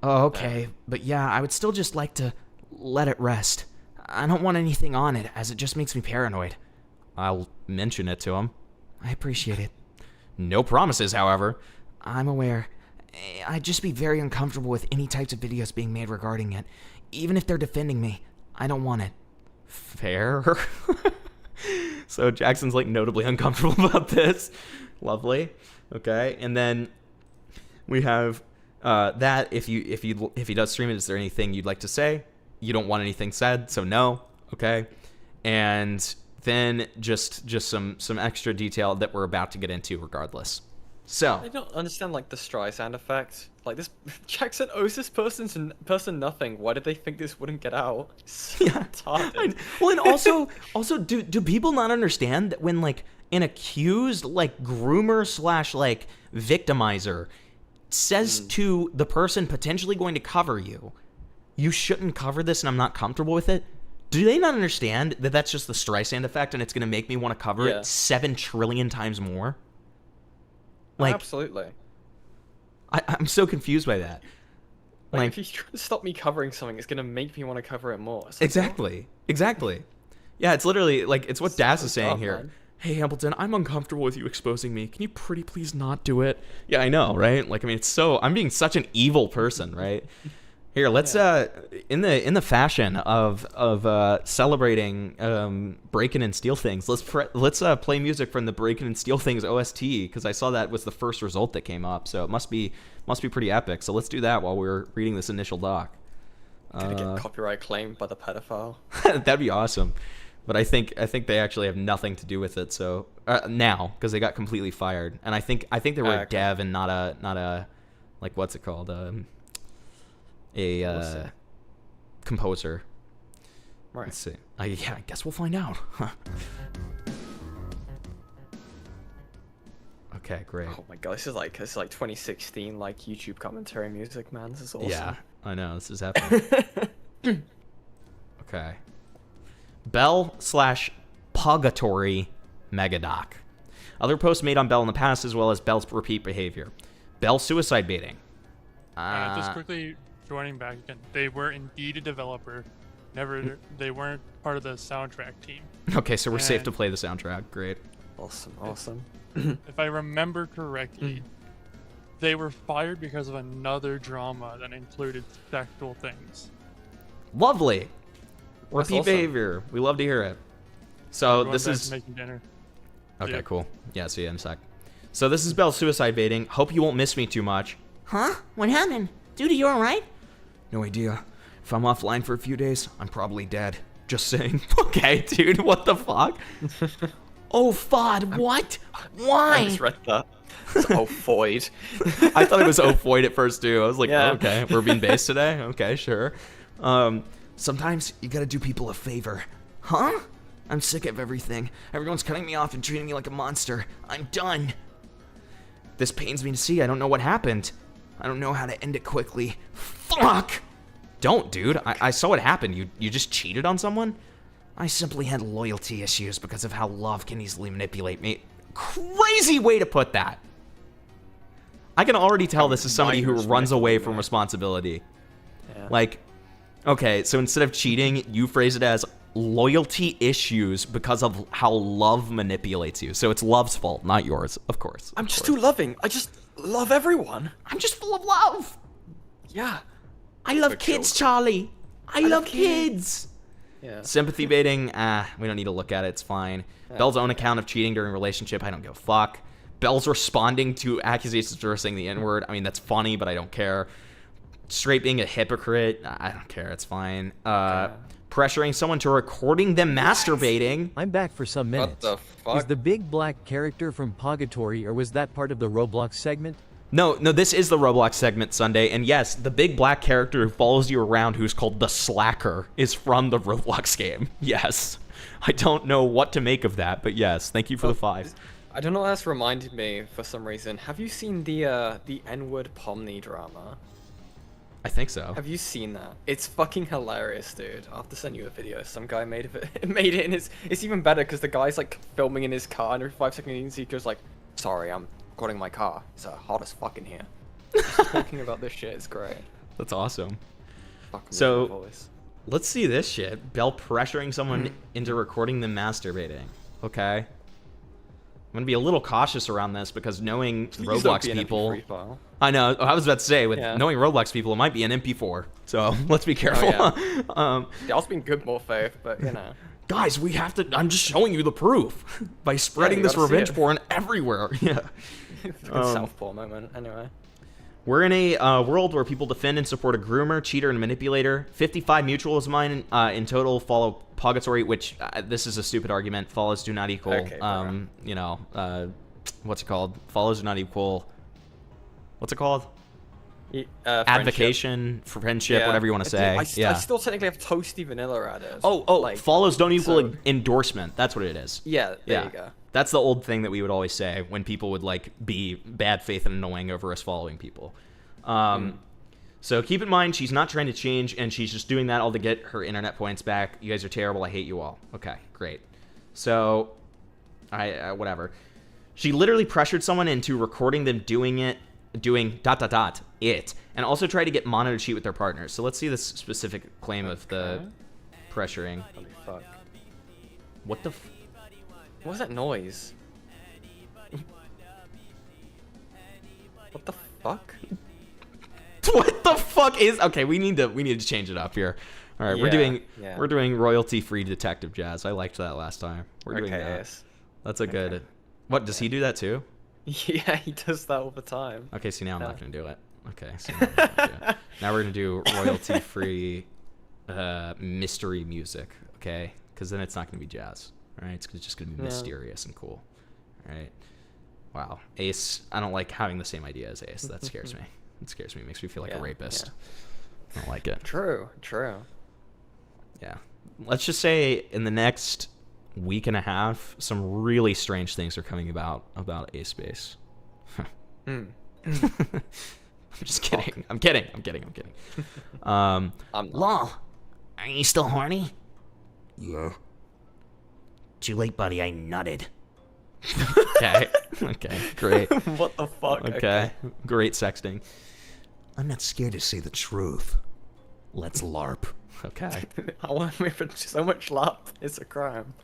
Oh, okay. But yeah, I would still just like to let it rest. I don't want anything on it, as it just makes me paranoid. I'll mention it to him. I appreciate it. No promises, however. I'm aware. I'd just be very uncomfortable with any types of videos being made regarding it. Even if they're defending me, I don't want it. Fair. So Jackson's like notably uncomfortable about this. Lovely. Okay, and then we have that if he does stream it, is there anything you'd like to say? You don't want anything said, so no. Okay, and then just some extra detail that we're about to get into regardless. So I don't understand like the Streisand effect. Like this, Jackson owes this person nothing. Why did they think this wouldn't get out? Yeah. Well, and also, do people not understand that when like an accused like groomer / like victimizer says to the person potentially going to cover you, you shouldn't cover this, and I'm not comfortable with it. Do they not understand that that's just the Streisand effect, and it's going to make me want to cover it 7 trillion times more? Like, absolutely. I'm so confused by that. Like if you try to stop me covering something, it's gonna make me want to cover it more. Like, exactly. Yeah, it's literally like it's what Daz is saying here. Man. Hey, Hamilton, I'm uncomfortable with you exposing me. Can you pretty please not do it? Yeah, I know, right? Like, I mean, I'm being such an evil person, right? Here, let's in the fashion of celebrating Breaking and Steal Things. Let's play music from the Breaking and Steal Things OST, because I saw that was the first result that came up, so it must be pretty epic. So let's do that while we're reading this initial doc. Gonna get copyright claimed by the pedophile. That'd be awesome, but I think they actually have nothing to do with it. So now, because they got completely fired, and I think they were a dev and not a like what's it called a composer. Right. Let's see. I guess we'll find out. Okay, great. Oh my god, this is like 2016 like YouTube commentary music, man. This is awesome. Yeah, I know, this is happening. Okay. Belle / Purgatory Megadoc. Other posts made on Belle in the past, as well as Belle's repeat behavior. Belle suicide baiting. Just quickly joining back again. They were indeed a developer. They weren't part of the soundtrack team. Okay, so we're safe to play the soundtrack. Great. Awesome. If I remember correctly, they were fired because of another drama that included sexual things. Lovely. Repeat behavior. We love to hear it. So this is making dinner. Okay, cool. Yeah, see you in a sec. So this is Belle suicide baiting. Hope you won't miss me too much. Huh? What happened? Dude, you alright? No idea. If I'm offline for a few days, I'm probably dead. Just saying. Okay, dude, what the fuck? Oh, Fod, what? Why? I just read that. It's Void. I thought it was Void at first, too. I was like, okay, we're being based today? Okay, sure. Sometimes you gotta do people a favor. Huh? I'm sick of everything. Everyone's cutting me off and treating me like a monster. I'm done. This pains me to see. I don't know what happened. I don't know how to end it quickly. Fuck! Don't, dude. I saw what happened. You just cheated on someone? I simply had loyalty issues because of how love can easily manipulate me. Crazy way to put that. I can already tell this is somebody who runs away from responsibility. Yeah. Like, okay, so instead of cheating, you phrase it as loyalty issues because of how love manipulates you. So it's love's fault, not yours, of course. I'm just too loving. I just love everyone. I'm just full of love. Yeah. I love kids, Charlie. I love kids. Yeah. Sympathy baiting, we don't need to look at it, it's fine. Belle's own account of cheating during relationship, I don't give a fuck. Belle's responding to accusations for saying the N-word, I mean, that's funny, but I don't care. Straight being a hypocrite, I don't care, it's fine. Pressuring someone to recording them masturbating. I'm back for some minutes. What the fuck? Is the big black character from Purgatory, or was that part of the Roblox segment? No, this is the Roblox segment, Sunday, and yes, the big black character who follows you around who's called the Slacker is from the Roblox game. Yes. I don't know what to make of that, but yes, thank you for the 5. I don't know what that's reminded me for some reason. Have you seen the N-word Pomni drama? I think so. Have you seen that? It's fucking hilarious, dude. I'll have to send you a video. Some guy made it. Made it in his. It's even better because the guy's like filming in his car, and every 5 seconds he goes like, "Sorry, I'm recording my car. It's hot as fuck in here." Just talking about this shit. It's great. That's awesome. Fucking So, voice. let's see this shit. Belle pressuring someone into recording them masturbating. Okay. I'm gonna be a little cautious around this because knowing Please don't Roblox be an people. MP3 file. I know. I was about to say with Yeah. knowing Roblox people, it might be an MP4. So let's be careful. Yeah, I was being good, more faith, but you know. Guys, we have to. I'm just showing you the proof by spreading this gotta see revenge it. porn everywhere. Yeah. Southpaw moment. Anyway. We're in a world where people defend and support a groomer, cheater, and manipulator. 55 mutual is mine in total. Follow purgatory, which this is a stupid argument. Follows do not equal. Okay, you know, what's it called? Follows do not equal. What's it called? Advocation, friendship, Yeah. whatever you want to say. I Yeah. still technically have toasty vanilla added. Oh, follows don't equal so- endorsement. That's what it is. Yeah, there you go. That's the old thing that we would always say when people would like be bad faith and annoying over us following people. So keep in mind, she's not trying to change, and she's just doing that all to get her internet points back. You guys are terrible. I hate you all. Okay, great. So, whatever. She literally pressured someone into recording them doing it, and also tried to get Mono to cheat with their partners. So let's see this specific claim of the pressuring. Holy fuck. What the What was that noise? What the fuck? What the fuck is? Okay, we need to change it up here. All right, Yeah. we're doing royalty-free detective jazz. I liked that last time. We're doing Okay, that. yes. That's a good. What does he do that too? Yeah, he does that all the time. Okay, see now I'm Yeah. not gonna do it. Okay, so now, I'm not gonna do it. Now we're gonna do royalty-free mystery music. Okay, because then it's not gonna be jazz. All right, it's just gonna be Yeah. mysterious and cool. All right. Wow, Ace. I don't like having the same idea as Ace. That scares me. It scares me. It makes me feel like a rapist. I don't like it. True. Yeah. Let's just say in the next week and a half, some really strange things are coming about Ace Space. I'm just kidding. I'm kidding. Lol, are you still horny? Yeah. Too late, buddy. I nutted. Okay. Okay. Great. What the fuck? Okay. Great sexting. I'm not scared to say the truth. Let's LARP. Okay. I want to move it so much lap. It's a crime.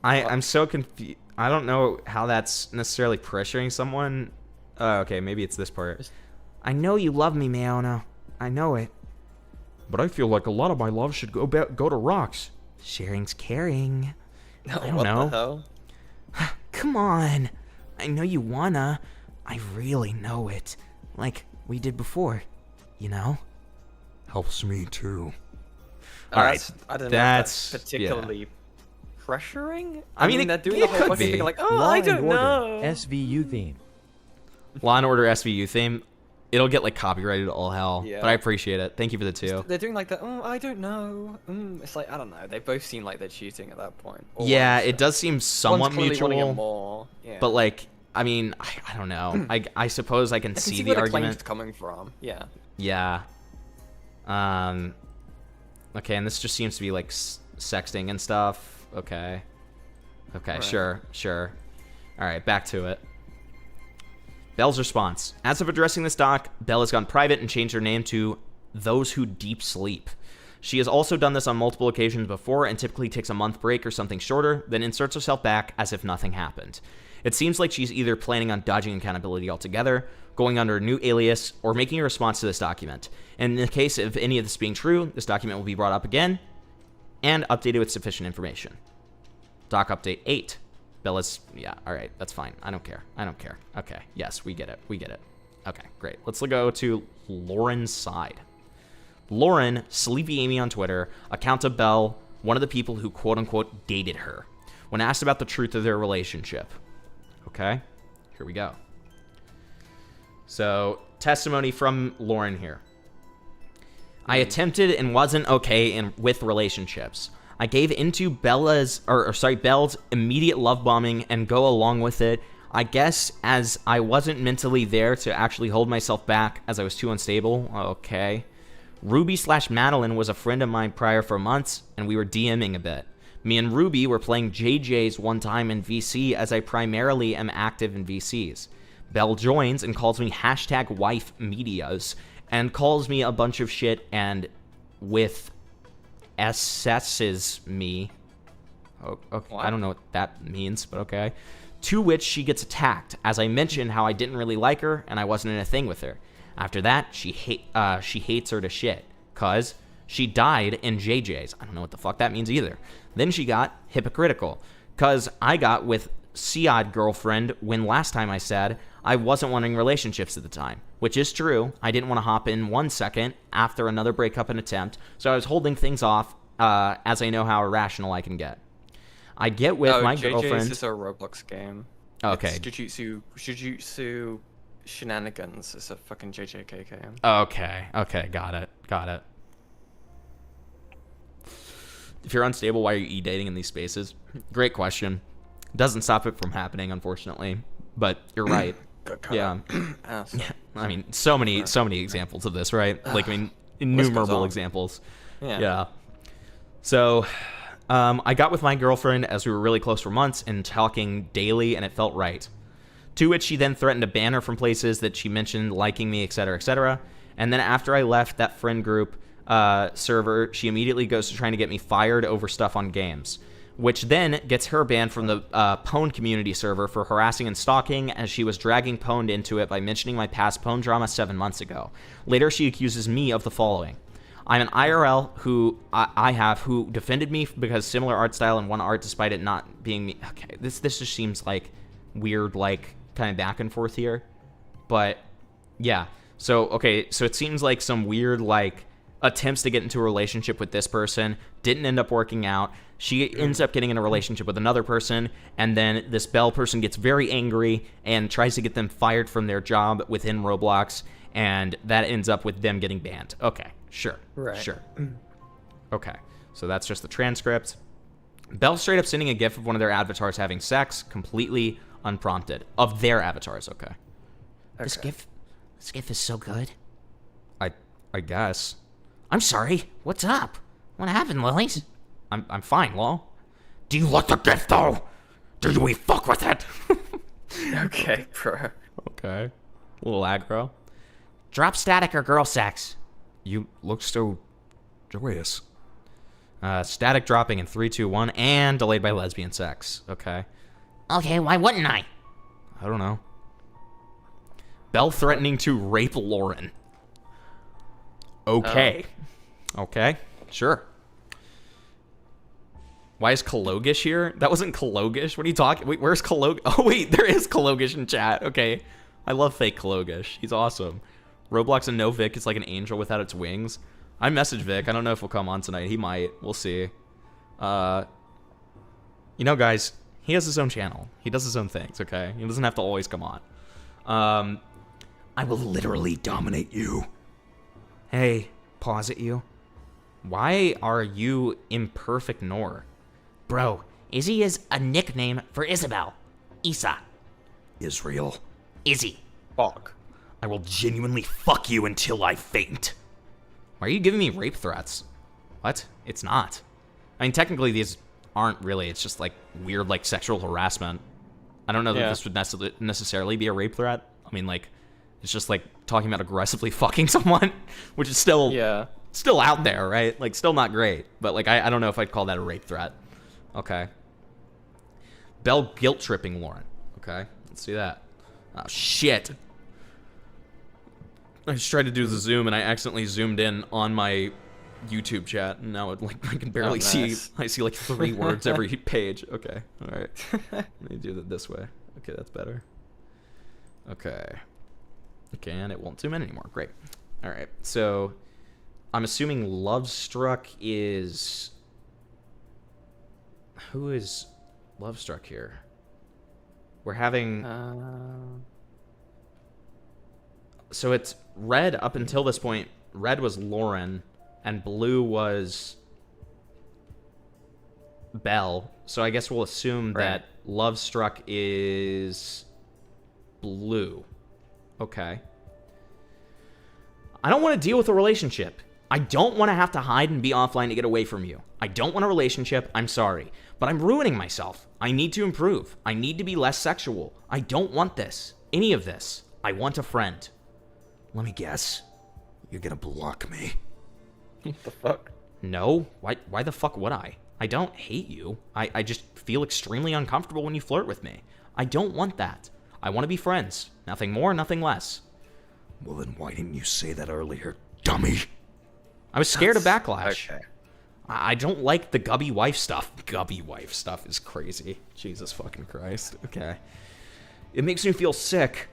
I'm so confused. I don't know how that's necessarily pressuring someone. Okay, maybe it's this part. I know you love me, Maona. I know it. But I feel like a lot of my love should go to Rocks. Sharing's caring. I don't know. What the hell? Come on. I know you wanna. I really know it. Like we did before. You know? Helps me too. All right. I don't know. That's If that's particularly pressuring. I mean, they're doing it the whole could fucking be. thing like, oh, Law I and don't Order, know. SVU theme. Law and Order SVU theme. It'll get like copyrighted all hell. Yeah. But I appreciate it. Thank you for the 2. They're doing like that. Oh, I don't know. It's like I don't know. They both seem like they're cheating at that point. Or Yeah, one's, it does seem somewhat one's clearly wanting it mutual. more. Yeah. But like, I mean, I don't know. I suppose I can I see where the claim's argument. coming from. Yeah. Yeah. Okay, and this just seems to be like sexting and stuff. Okay. Okay, Right. sure. All right, back to it. Belle's response. As of addressing this doc, Belle has gone private and changed her name to Those Who Deep Sleep. She has also done this on multiple occasions before and typically takes a month break or something shorter, then inserts herself back as if nothing happened. It seems like she's either planning on dodging accountability altogether, going under a new alias, or making a response to this document. And in the case of any of this being true, this document will be brought up again and updated with sufficient information. Doc update 8. Bella's, yeah, all right, that's fine. I don't care. Okay, yes, we get it. Okay, great. Let's go to Lauren's side. Lauren, Sleepy Amy on Twitter, account of Belle, one of the people who quote-unquote dated her, when asked about the truth of their relationship. Okay, here we go. So, testimony from Lauren here. I attempted and wasn't okay with relationships. I gave into Belle's immediate love bombing and go along with it. I guess as I wasn't mentally there to actually hold myself back as I was too unstable. Okay. Ruby/Madeline was a friend of mine prior for months, and we were DMing a bit. Me and Ruby were playing JJ's one time in VC, as I primarily am active in VCs. Belle joins and calls me #wifemedias, and calls me a bunch of shit, and with assesses me. Oh, okay. I don't know what that means, but okay. To which she gets attacked, as I mentioned how I didn't really like her, and I wasn't in a thing with her. After that, she hates her to shit, cause she died in JJ's. I don't know what the fuck that means either. Then she got hypocritical, cause I got with Siad girlfriend when last time I said I wasn't wanting relationships at the time, which is true. I didn't want to hop in 1 second after another breakup and attempt, so I was holding things off, as I know how irrational I can get. I get with my girlfriend. This is a Roblox game. Okay. It's Jujutsu Shenanigans. It's a fucking JJK game. Okay, got it. If you're unstable, why are you e-dating in these spaces? Great question. Doesn't stop it from happening, unfortunately. But you're right. Yeah. I mean, so many examples of this, right? Like, I mean, innumerable examples. Yeah. So, I got with my girlfriend as we were really close for months and talking daily, and it felt right. To which she then threatened to ban her from places that she mentioned liking me, etc., etc. And then after I left that friend group server, she immediately goes to trying to get me fired over stuff on games, which then gets her banned from the Pwn community server for harassing and stalking, as she was dragging Pwned into it by mentioning my past Pwn drama 7 months ago. Later, she accuses me of the following. I'm an IRL who who defended me because similar art style and one art despite it not being me. Okay, this just seems like weird, like kind of back and forth here. But yeah, so it seems like some weird like attempts to get into a relationship with this person didn't end up working out. She ends up getting in a relationship with another person, and then this Belle person gets very angry and tries to get them fired from their job within Roblox, and that ends up with them getting banned. Okay. Sure. Okay, so that's just the transcript. Belle straight up sending a gif of one of their avatars having sex, completely unprompted. Of their avatars, okay. This gif is so good. I guess. I'm sorry. What's up? What happened, Lilies? I'm fine, lol. Do you like the gif though? Do we fuck with it? Okay, bro. Okay. A little aggro. Drop static or girl sex. You look so joyous. Static dropping in 3, 2, 1, and delayed by lesbian sex. Okay. Okay, why wouldn't I? I don't know. Belle threatening to rape Lauren. Okay. Okay, sure. Why is Kalogish here? That wasn't Kalogish. What are you talking? Wait, where's Kalog? Oh, wait, there is Kalogish in chat. Okay. I love fake Kalogish. He's awesome. Roblox and no Vic is like an angel without its wings. I messaged Vic. I don't know if he'll come on tonight. He might. We'll see. You know, guys, he has his own channel. He does his own things, okay? He doesn't have to always come on. I will literally dominate you. Hey, pause at you. Why are you imperfect Nor? Bro, Izzy is a nickname for Isabel. Isa. Israel. Izzy. Fuck. I will genuinely fuck you until I faint. Why are you giving me rape threats? What? It's not. I mean, technically these aren't really. It's just like weird, like sexual harassment. I don't know that this would necessarily be a rape threat. I mean, like, it's just like talking about aggressively fucking someone, which is still still out there, right? Like, still not great. But like, I don't know if I'd call that a rape threat. Okay. Belle guilt tripping Lauren. Okay, let's see that. Oh shit. I just tried to do the zoom and I accidentally zoomed in on my YouTube chat, and now I can barely see. I see like 3 words every page. Okay, all right. Let me do it this way. Okay, that's better. Okay, and it won't zoom in anymore. Great. All right, so I'm assuming Lovestruck is... Who is Lovestruck here? We're having... So it's red up until this point. Red was Lauren, and blue was Belle. So I guess we'll assume that Lovestruck is Blue. Okay. I don't want to deal with a relationship. I don't want to have to hide and be offline to get away from you. I don't want a relationship. I'm sorry. But I'm ruining myself. I need to improve. I need to be less sexual. I don't want this. Any of this. I want a friend. Let me guess. You're gonna block me. What the fuck? No. Why the fuck would I? I don't hate you. I just feel extremely uncomfortable when you flirt with me. I don't want that. I want to be friends. Nothing more, nothing less. Well, then why didn't you say that earlier, dummy? I was scared of backlash. Okay. I don't like the gubby wife stuff. Gubby wife stuff is crazy. Jesus fucking Christ. Okay. It makes me feel sick.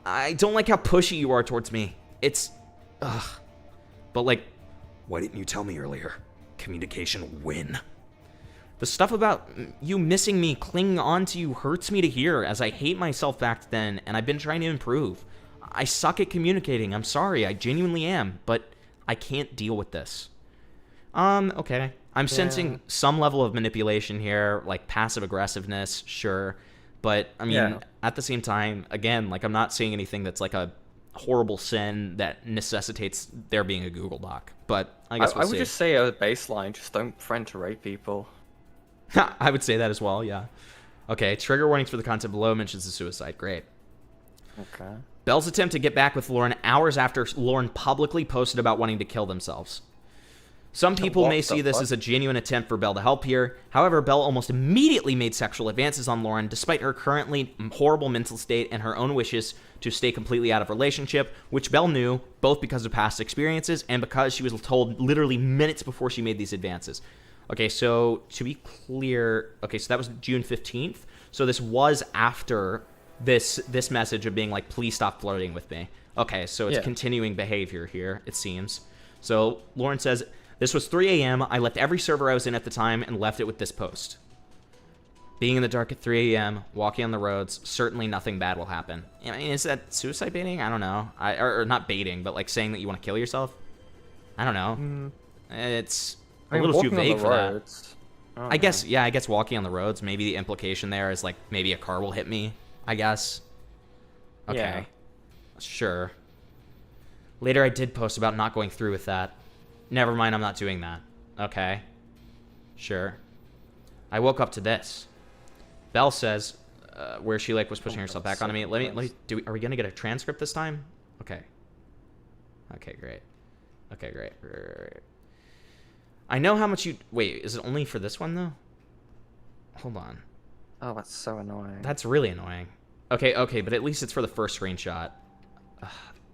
I don't like how pushy you are towards me. It's... Ugh. But like... Why didn't you tell me earlier? Communication win. The stuff about you missing me, clinging on to you, hurts me to hear, as I hate myself back then, and I've been trying to improve. I suck at communicating. I'm sorry. I genuinely am. But I can't deal with this. Okay. I'm sensing some level of manipulation here, like passive aggressiveness, sure. But, I mean, at the same time, again, like, I'm not seeing anything that's like a horrible sin that necessitates there being a Google Doc. But I guess we'll see. I would just say a baseline, just don't friend to rape people. I would say that as well, yeah. Okay, trigger warnings for the content below mentions the suicide. Great. Okay. Belle's attempt to get back with Lauren hours after Lauren publicly posted about wanting to kill themselves. Some people may see this as a genuine attempt for Belle to help here. However, Belle almost immediately made sexual advances on Lauren, despite her currently horrible mental state and her own wishes to stay completely out of relationship, which Belle knew, both because of past experiences and because she was told literally minutes before she made these advances. Okay, so to be clear, okay, so that was June 15th. So this was after this message of being like, please stop flirting with me. Okay, so it's continuing behavior here, it seems. So Lauren says, this was 3 a.m. I left every server I was in at the time and left it with this post. Being in the dark at 3 a.m., walking on the roads, certainly nothing bad will happen. I mean, is that suicide baiting? I don't know. Or not baiting, but like saying that you want to kill yourself? I don't know. It's a little too vague for that. I guess, yeah, I guess walking on the roads, maybe the implication there is like maybe a car will hit me, I guess. Okay. Yeah. Sure. Later I did post about not going through with that. Never mind, I'm not doing that. Okay. Sure. I woke up to this. Belle says, where she like was pushing herself back onto me. Let me are we gonna get a transcript this time? Okay. Okay, great. Okay, great. I know how much you... Wait, is it only for this one, though? Hold on. Oh, that's so annoying. That's really annoying. Okay, but at least it's for the first screenshot.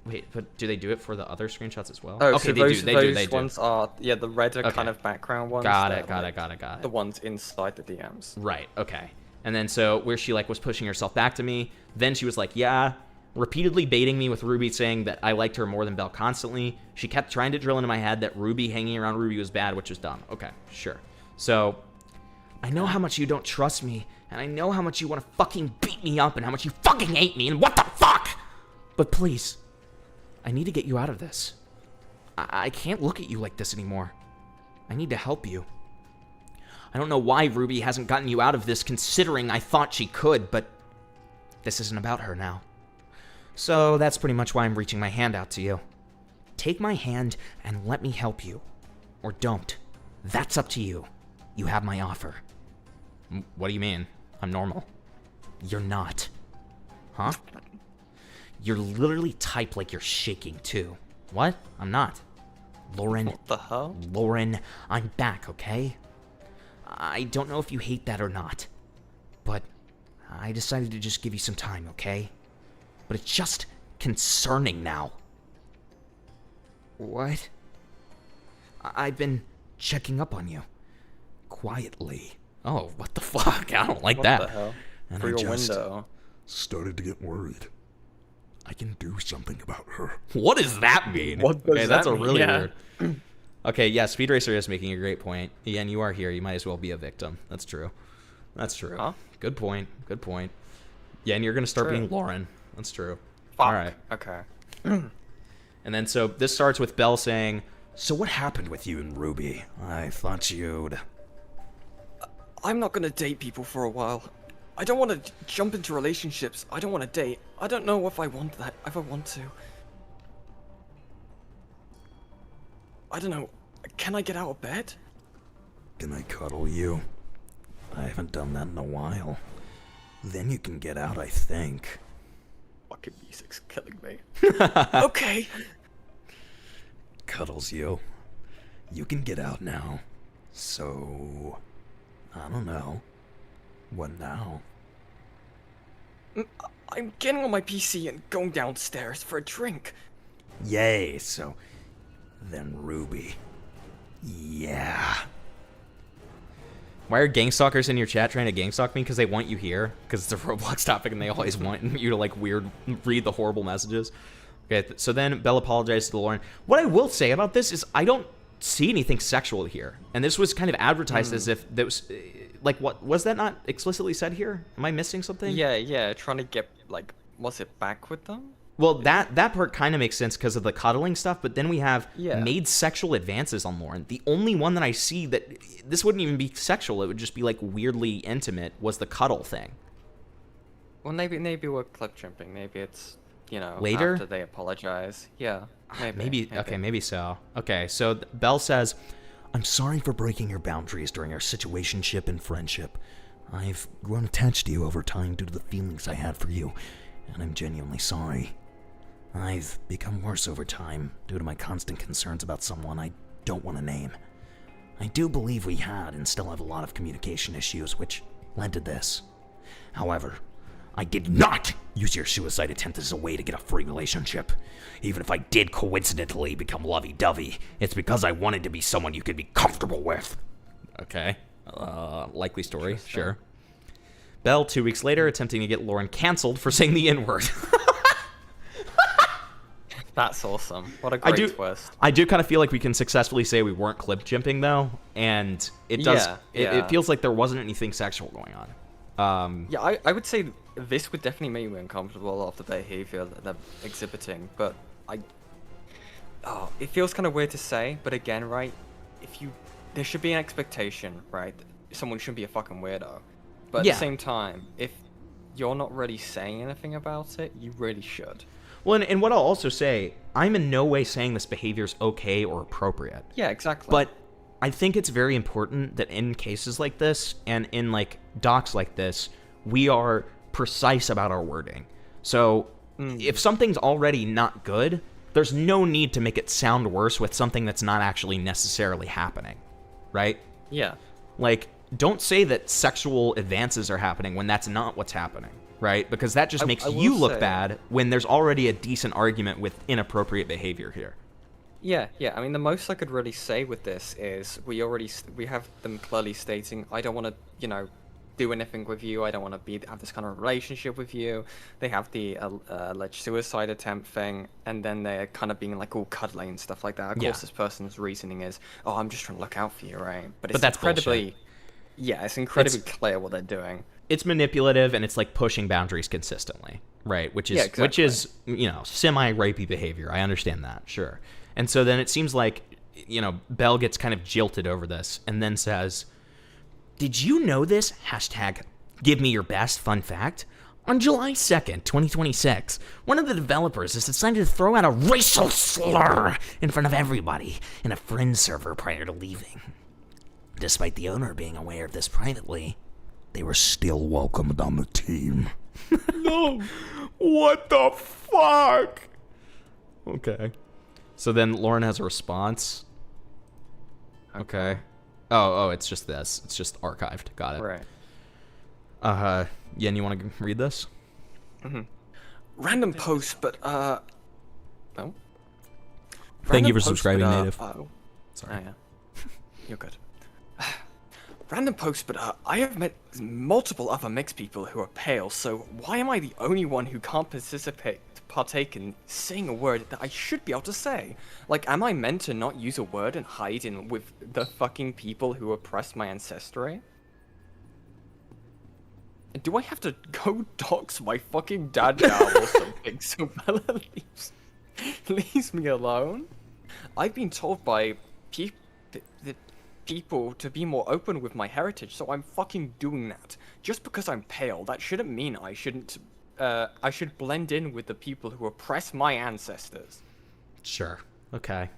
Wait, but do they do it for the other screenshots as well? Oh, okay, so they those, do. Those ones are, yeah, the red are kind of background ones. Got it. The ones inside the DMs. Right, okay. And then so where she like was pushing herself back to me, then she was like, yeah, repeatedly baiting me with Ruby, saying that I liked her more than Belle constantly. She kept trying to drill into my head that Ruby, hanging around Ruby was bad, which was dumb. Okay, sure. So, I know how much you don't trust me, and I know how much you want to fucking beat me up, and how much you fucking hate me, and what the fuck? But please, I need to get you out of this. I can't look at you like this anymore. I need to help you. I don't know why Ruby hasn't gotten you out of this, considering I thought she could, but this isn't about her now. So that's pretty much why I'm reaching my hand out to you. Take my hand and let me help you. Or don't. That's up to you. You have my offer. What do you mean? I'm normal. You're not. Huh? You're literally typed like you're shaking too. What? I'm not. Lauren. What the hell? Lauren, I'm back, okay? I don't know if you hate that or not. But I decided to just give you some time, okay? But it's just concerning now. What? I've been checking up on you. Quietly. Oh, what the fuck? I don't like that. What the hell? And Through I your just window. started to get worried. I can do something about her. What does that mean? What does that's that a mean? really Yeah. weird. Okay, yeah, Speed Racer is making a great point. Ian, you are here. You might as well be a victim. That's true. That's true. Huh? Good point. Good point. Yeah, and you're going to start True. being Lauren. That's true. Fuck. All right. Okay. And then so this starts with Belle saying, So what happened with you and Ruby? I thought you'd... I'm not gonna date people for a while. I don't want to jump into relationships. I don't want to date. I don't know if I want that. If I want to. I don't know. Can I get out of bed? Can I cuddle you? I haven't done that in a while. Then you can get out, I think. Fucking music's killing me. Okay. Cuddles you. You can get out now. So... I don't know. What now? I'm getting on my PC and going downstairs for a drink. Yay, so... Then Ruby. Yeah. Why are gangstalkers in your chat trying to gangstalk me? Because they want you here. Because it's a Roblox topic and they always want you to like read the horrible messages. Okay, so then Belle apologized to Lauren. What I will say about this is I don't see anything sexual here. And this was kind of advertised as if that was... Like, what was that not explicitly said here? Am I missing something? Yeah, trying to get, like, was it back with them? Well, that part kind of makes sense because of the cuddling stuff, but then we have made sexual advances on Lauren. The only one that I see that this wouldn't even be sexual, it would just be like weirdly intimate, was the cuddle thing. Well, maybe we're clip jumping. Maybe it's, you know, later after they apologize. Yeah, maybe. Okay, maybe so. Okay, so Belle says, "I'm sorry for breaking your boundaries during our situationship and friendship. I've grown attached to you over time due to the feelings I had for you, and I'm genuinely sorry. I've become worse over time due to my constant concerns about someone I don't want to name. I do believe we had and still have a lot of communication issues, which led to this. However, I did not use your suicide attempt as a way to get a free relationship. Even if I did coincidentally become lovey-dovey, it's because I wanted to be someone you could be comfortable with." Okay. Likely story, sure. Belle, 2 weeks later, attempting to get Lauren canceled for saying the N-word. That's awesome. What a great twist. I do kind of feel like we can successfully say we weren't clip jimping, though, and it does. It feels like there wasn't anything sexual going on. Yeah, I would say this would definitely make me uncomfortable after the behavior that they're exhibiting, but it feels kind of weird to say, but again, right, there should be an expectation, right? Someone shouldn't be a fucking weirdo. But at the same time, if you're not really saying anything about it, you really should. Well, and what I'll also say, I'm in no way saying this behavior is okay or appropriate. Yeah, exactly. But I think it's very important that in cases like this, and in like docs like this, we are precise about our wording. So if something's already not good, there's no need to make it sound worse with something that's not actually necessarily happening, right? Yeah. Like, don't say that sexual advances are happening when that's not what's happening, right? Because that just makes you look bad when there's already a decent argument with inappropriate behavior here. Yeah. I mean, the most I could really say with this is we have them clearly stating, I don't want to, do anything with you. I don't want to have this kind of relationship with you. They have the alleged suicide attempt thing, and then they're kind of being like all cuddly and stuff like that. Of course, this person's reasoning is, "Oh, I'm just trying to look out for you, right?" But that's incredibly, bullshit. Yeah, it's incredibly clear what they're doing. It's manipulative, and it's like pushing boundaries consistently, right? Which is semi-rapey behavior. I understand that, sure. And so then it seems like Belle gets kind of jilted over this, and then says, "Did you know this? #give me your best fun fact. On July 2nd, 2026, one of the developers has decided to throw out a racial slur in front of everybody in a friend server prior to leaving. Despite the owner being aware of this privately, they were still welcomed on the team." No! What the fuck? Okay. So then Lauren has a response. Okay. Oh, it's just this. It's just archived. Got it. Right. Yen, you want to read this? Mm-hmm. Random post, but, no. Thank you for subscribing, Native. Sorry. Oh, yeah. You're good. Random post, but I have met multiple other mixed people who are pale, so why am I the only one who can't partake in saying a word that I should be able to say? Like, am I meant to not use a word and hide in with the fucking people who oppressed my ancestry? Do I have to go dox my fucking dad now or something so Bella leaves me alone? I've been told by people to be more open with my heritage, so I'm fucking doing that. Just because I'm pale, that shouldn't mean I shouldn't. I should blend in with the people who oppress my ancestors. Sure. Okay.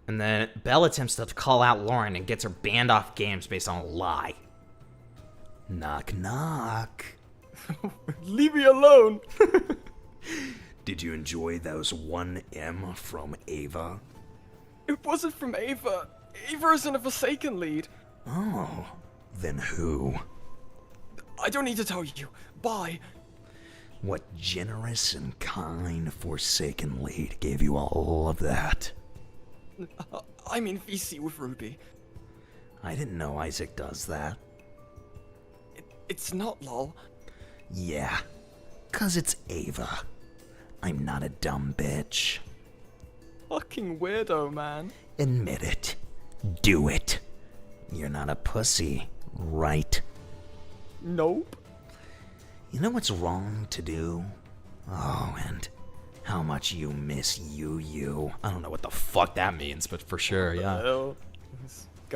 And then Belle attempts to call out Lauren and gets her banned off games based on a lie. Knock, knock. Leave me alone. Did you enjoy those 1M from Ava? It wasn't from Ava. Ava isn't a Foresaken lead. Oh, then who? I don't need to tell you. Bye. What generous and kind Foresaken lead gave you all of that? I'm in VC with Ruby. I didn't know Isaac does that. It's not, lol. Yeah, 'cause it's Ava. I'm not a dumb bitch. Fucking weirdo, man. Admit it. Do it. You're not a pussy, right? Nope. You know what's wrong to do? Oh, and how much you miss you. I don't know what the fuck that means, but for sure, yeah.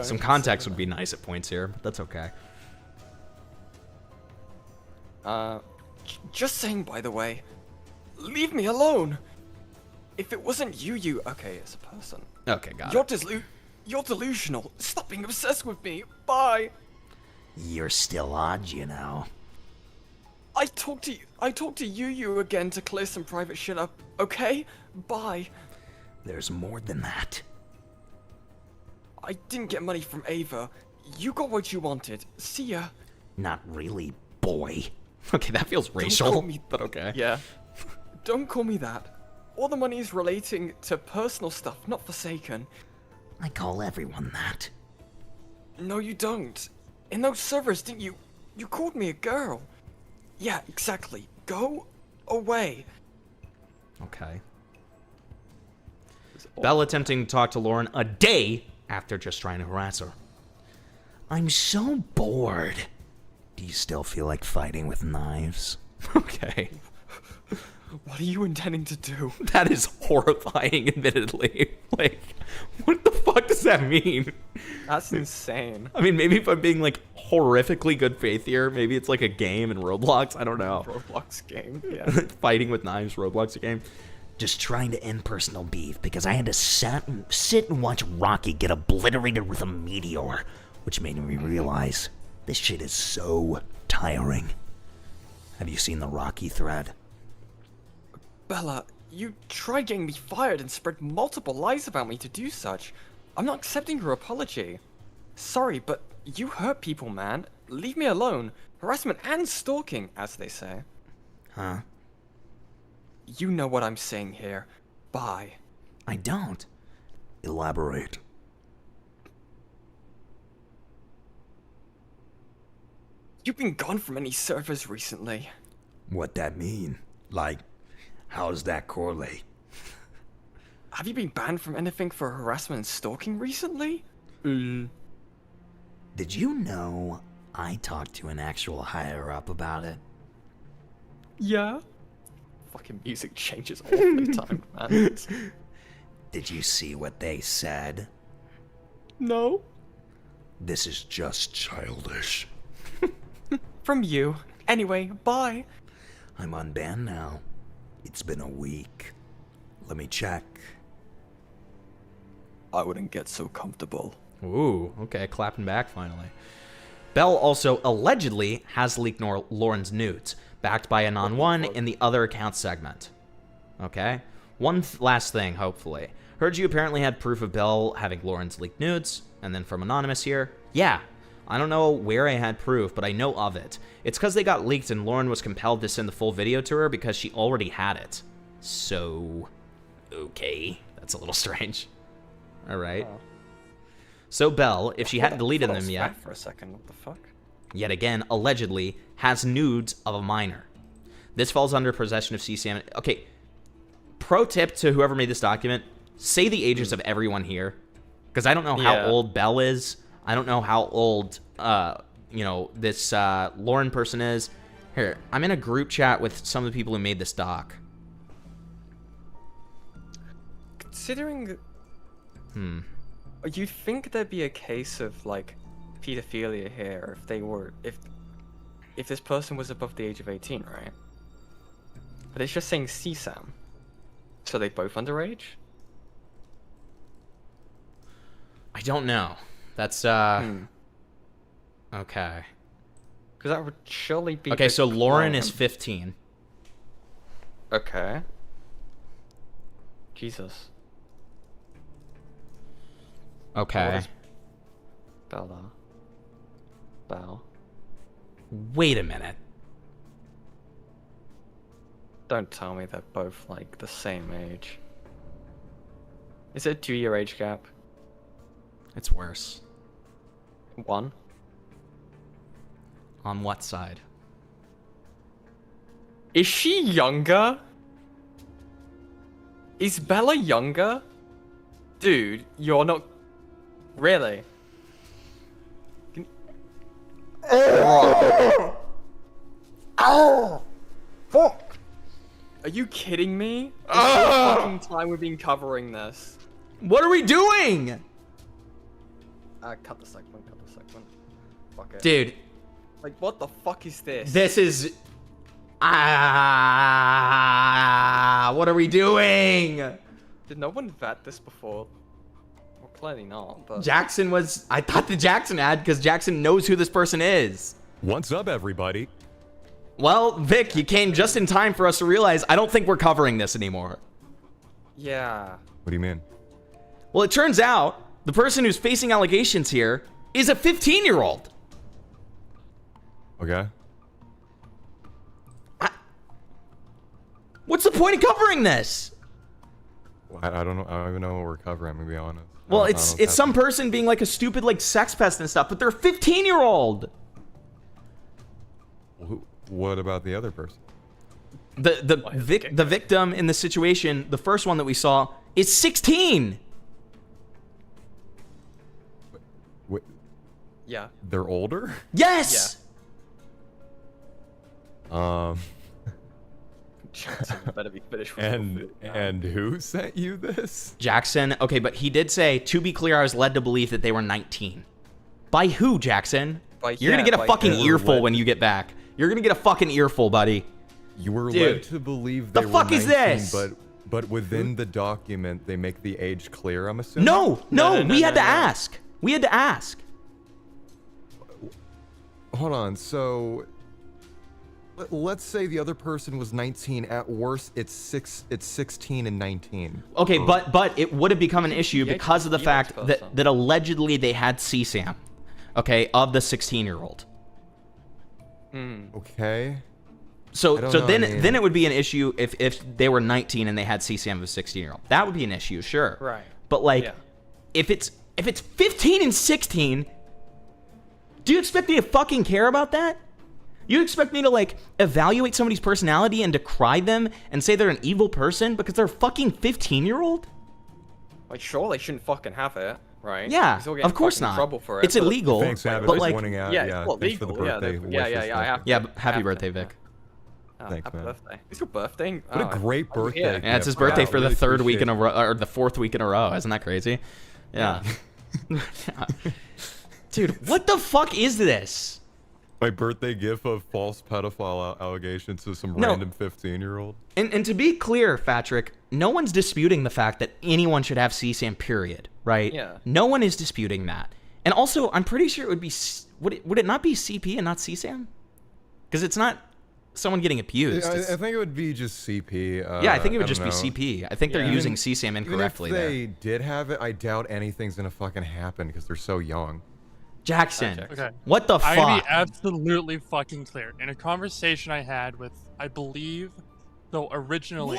Some context would be nice at points here, but that's okay. Just saying, by the way, leave me alone. If it wasn't you, okay, it's a person. Okay, got it. You're delusional. Stop being obsessed with me. Bye. You're still odd, you know. I talked to you again to clear some private shit up, okay? Bye. There's more than that. I didn't get money from Ava. You got what you wanted. See ya. Not really, boy. Okay, that feels racial, but okay. Yeah. Don't call me that. All the money is relating to personal stuff, not Foresaken. I call everyone that. No, you don't. In those servers, didn't you? You called me a girl. Yeah, exactly. Go away. Okay. Belle attempting to talk to Lauren a day after just trying to harass her. I'm so bored. Do you still feel like fighting with knives? Okay. What are you intending to do? That is horrifying, admittedly. Like, what the fuck does that mean? That's insane. I mean, maybe if I'm being, like, horrifically good faith here, maybe it's like a game in Roblox. I don't know. Roblox game, yeah. Fighting with knives, Roblox game. Just trying to end personal beef because I had to sit and watch Rocky get obliterated with a meteor, which made me realize this shit is so tiring. Have you seen the Rocky thread? Bella, you tried getting me fired and spread multiple lies about me to do such. I'm not accepting your apology. Sorry, but you hurt people, man. Leave me alone. Harassment and stalking, as they say. Huh? You know what I'm saying here. Bye. I don't. Elaborate. You've been gone from any servers recently. What that mean? Like, how's that correlate? Have you been banned from anything for harassment and stalking recently? Did you know I talked to an actual higher-up about it? Yeah. Fucking music changes all the time, man. Did you see what they said? No. This is just childish. From you. Anyway, bye. I'm unbanned now. It's been a week. Let me check. I wouldn't get so comfortable. Ooh, okay, clapping back finally. Belle also allegedly has leaked Lauren's nudes, backed by Anon1 in the other account segment. Okay? One last thing, hopefully. Heard you apparently had proof of Belle having Lauren's leaked nudes, and then from Anonymous here. Yeah, I don't know where I had proof, but I know of it. It's because they got leaked and Lauren was compelled to send the full video to her because she already had it. So, okay, that's a little strange. Alright. Oh. So Belle, if she hadn't deleted them yet, for a second, what the fuck? Yet again, allegedly, has nudes of a minor. This falls under possession of CCM. Okay, pro tip to whoever made this document, say the ages of everyone here. Because I don't know how old Belle is. I don't know how old, this Lauren person is. Here, I'm in a group chat with some of the people who made this doc. Considering... You'd think there'd be a case of like pedophilia here if this person was above the age of 18, right? But it's just saying CSAM. So they both underage? I don't know. That's Okay. Because that would surely be. Okay, so Lauren is 15. Okay. Jesus. Okay. Bella. Belle. Wait a minute. Don't tell me they're both like the same age. Is it a 2-year age gap? It's worse. 1? On what side? Is she younger? Is Bella younger? Dude, you're not... Really? Bro. Oh! Fuck! Are you kidding me? This whole fucking time we've been covering this. What are we doing? Cut the segment, Fuck it. Dude. Like, what the fuck is this? This is... what are we doing? Did no one vet this before? Well, clearly not, but... Jackson was... I thought the Jackson ad, because Jackson knows who this person is. What's up, everybody? Well, Vic, you came just in time for us to realize I don't think we're covering this anymore. Yeah. What do you mean? Well, it turns out the person who's facing allegations here is a 15-year-old. Okay. What's the point of covering this? I don't know. I don't even know what we're covering, to be honest. Well, it's some person being like a stupid like sex pest and stuff, but they're a 15-year-old. What about the other person? The victim in the situation, the first one that we saw, is 16. Wait. Yeah. They're older? Yes. Jackson better be finished with and who sent you this? Jackson. Okay, but he did say, to be clear, I was led to believe that they were 19. By who, Jackson? You're gonna get a fucking earful when you get back. You're gonna get a fucking earful, buddy. You were Dude, led to believe they the were fuck 19, is this? But within the document, they make the age clear, I'm assuming? No, we had to ask. We had to ask. Hold on, so... Let's say the other person was 19. At worst, it's 16 and 19. Okay, but it would have become an issue because of the fact that allegedly they had CSAM, okay, of the 16-year-old. Okay. So then it would be an issue if they were 19 and they had CSAM of a 16-year-old. That would be an issue, sure. Right. But like, if it's 15 and 16, do you expect me to fucking care about that? You expect me to like evaluate somebody's personality and decry them and say they're an evil person because they're a fucking 15-year-old? Like, sure, they shouldn't fucking have it, right? Yeah, of course not. Trouble for it, it's illegal. Thanks, Abby, but for like, pointing out. Yeah, it's thanks for the birthday. Happy birthday, Vic. Thanks, happy man. birthday. It's your birthday. What a great birthday. Yeah, it's his birthday for the third week in a row, or the fourth week in a row. Isn't that crazy? Yeah. Dude, what the fuck is this? My birthday gif of false pedophile allegations to some random 15-year-old. And to be clear, Patrick, no one's disputing the fact that anyone should have CSAM, period, right? Yeah. No one is disputing that. And also, I'm pretty sure it would be, would it not be CP and not CSAM? Because it's not someone getting abused. I think it would be just CP. Yeah, I think it would just be CP. I think they're using CSAM incorrectly even if they did have it, I doubt anything's going to fucking happen because they're so young. Jackson, Okay. what the I'm gonna fuck? be absolutely fucking clear. In a conversation I had with, I believe, though originally,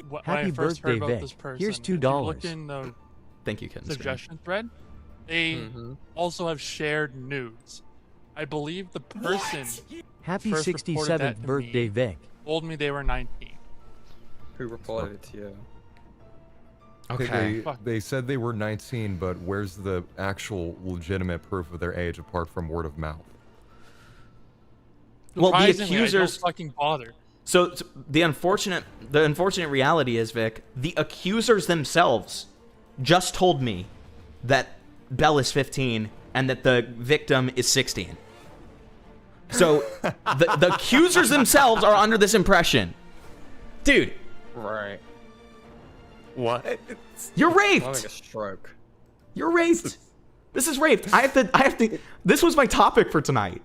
when Happy I first birthday, heard about Vic. this person, Here's if you $2. look in the Thank you, Ken. suggestion thread, they also have shared nudes. I believe the person Happy first reported 67th that to birthday, me Vic. told me they were 19. Who reported it to you? Okay. They said they were 19, but where's the actual legitimate proof of their age apart from word of mouth? Well, the Surprisingly, I don't accusers fucking bother. So the unfortunate reality is, Vic, the accusers themselves just told me that Belle is 15 and that the victim is 16. So the accusers themselves are under this impression. Dude. Right. What? You're I'm raped. having a stroke. You're raped. This is raped. I have to. This was my topic for tonight.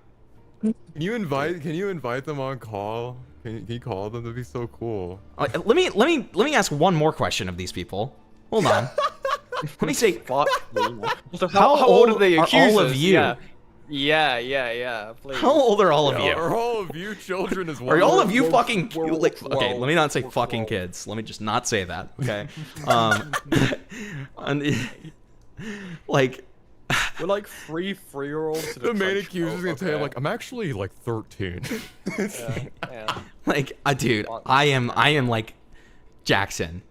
Can you invite them on call? Can you call them? That'd be so cool. Let me ask one more question of these people. Hold on. Let me say, How old are the accusers? all of you? Yeah. Please. How old are all of you? Are all of you children as well? Are all of you fucking okay? Let me not say fucking kids. Let me just not say that. Okay. Like. We're like 3-year-olds. The main accuser is gonna tell you like, I'm actually like 13. Yeah. Like, dude, I am like Jackson.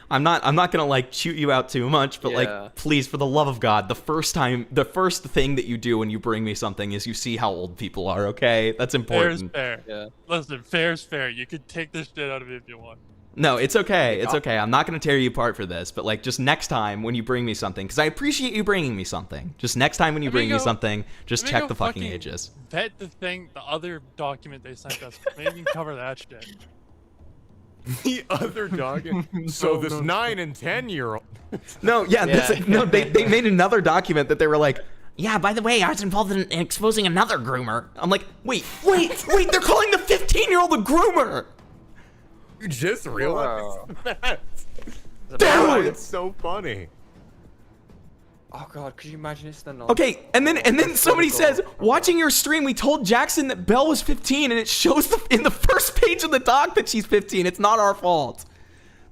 I'm not gonna like shoot you out too much, but like, please, for the love of God, the first thing that you do when you bring me something is you see how old people are. Okay, that's important. Fair's fair. Yeah. Listen, fair's fair. You can take this shit out of me if you want. No, it's okay. It's okay. I'm not going to tear you apart for this, but like just next time when you bring me something, because I appreciate you bringing me something. Just next time when you bring me something, just check the fucking ages. Vet the other document they sent us. Maybe you can cover that shit. The other document. So this 9 and 10-year-old. No, they made another document that they were like, yeah, by the way, I was involved in exposing another groomer. I'm like, wait, they're calling the 15-year-old a groomer. You just realized that? Dude! It's so funny. Oh god, could you imagine it's the Okay, and then somebody says, watching your stream, we told Jackson that Belle was 15, and it shows in the first page of the doc that she's 15. It's not our fault.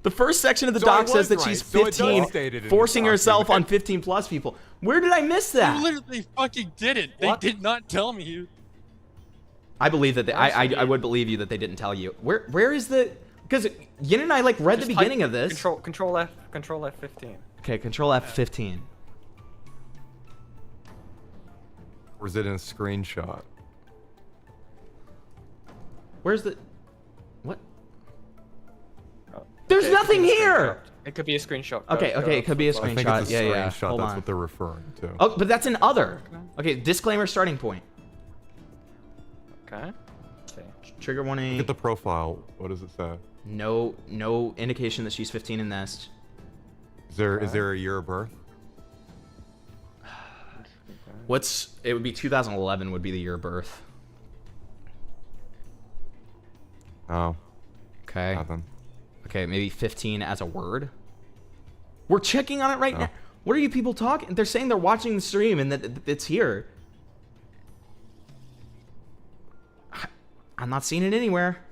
The first section of the doc says that she's 15, forcing herself on 15 plus people. Where did I miss that? You literally fucking did it. They did not tell me. I believe that I would believe you that they didn't tell you. Where is the? Because Yin and I like read the beginning of this. Control F15. Okay, Control F15. Or is it in a screenshot? Where's the? What? There's nothing here. It could be a screenshot. Okay, it could be a screenshot. I think it's a screenshot. Yeah. That's what they're referring to. Oh, but that's an other. Okay, disclaimer starting point. Okay. Trigger warning. Look at the profile. What does it say? No indication that she's 15 in this. Is there a year of birth? It would be 2011 would be the year of birth. Oh. Okay. Nothing. Okay, maybe 15 as a word. We're checking on it right now. What are you people talking? They're saying they're watching the stream and that it's here. I'm not seeing it anywhere.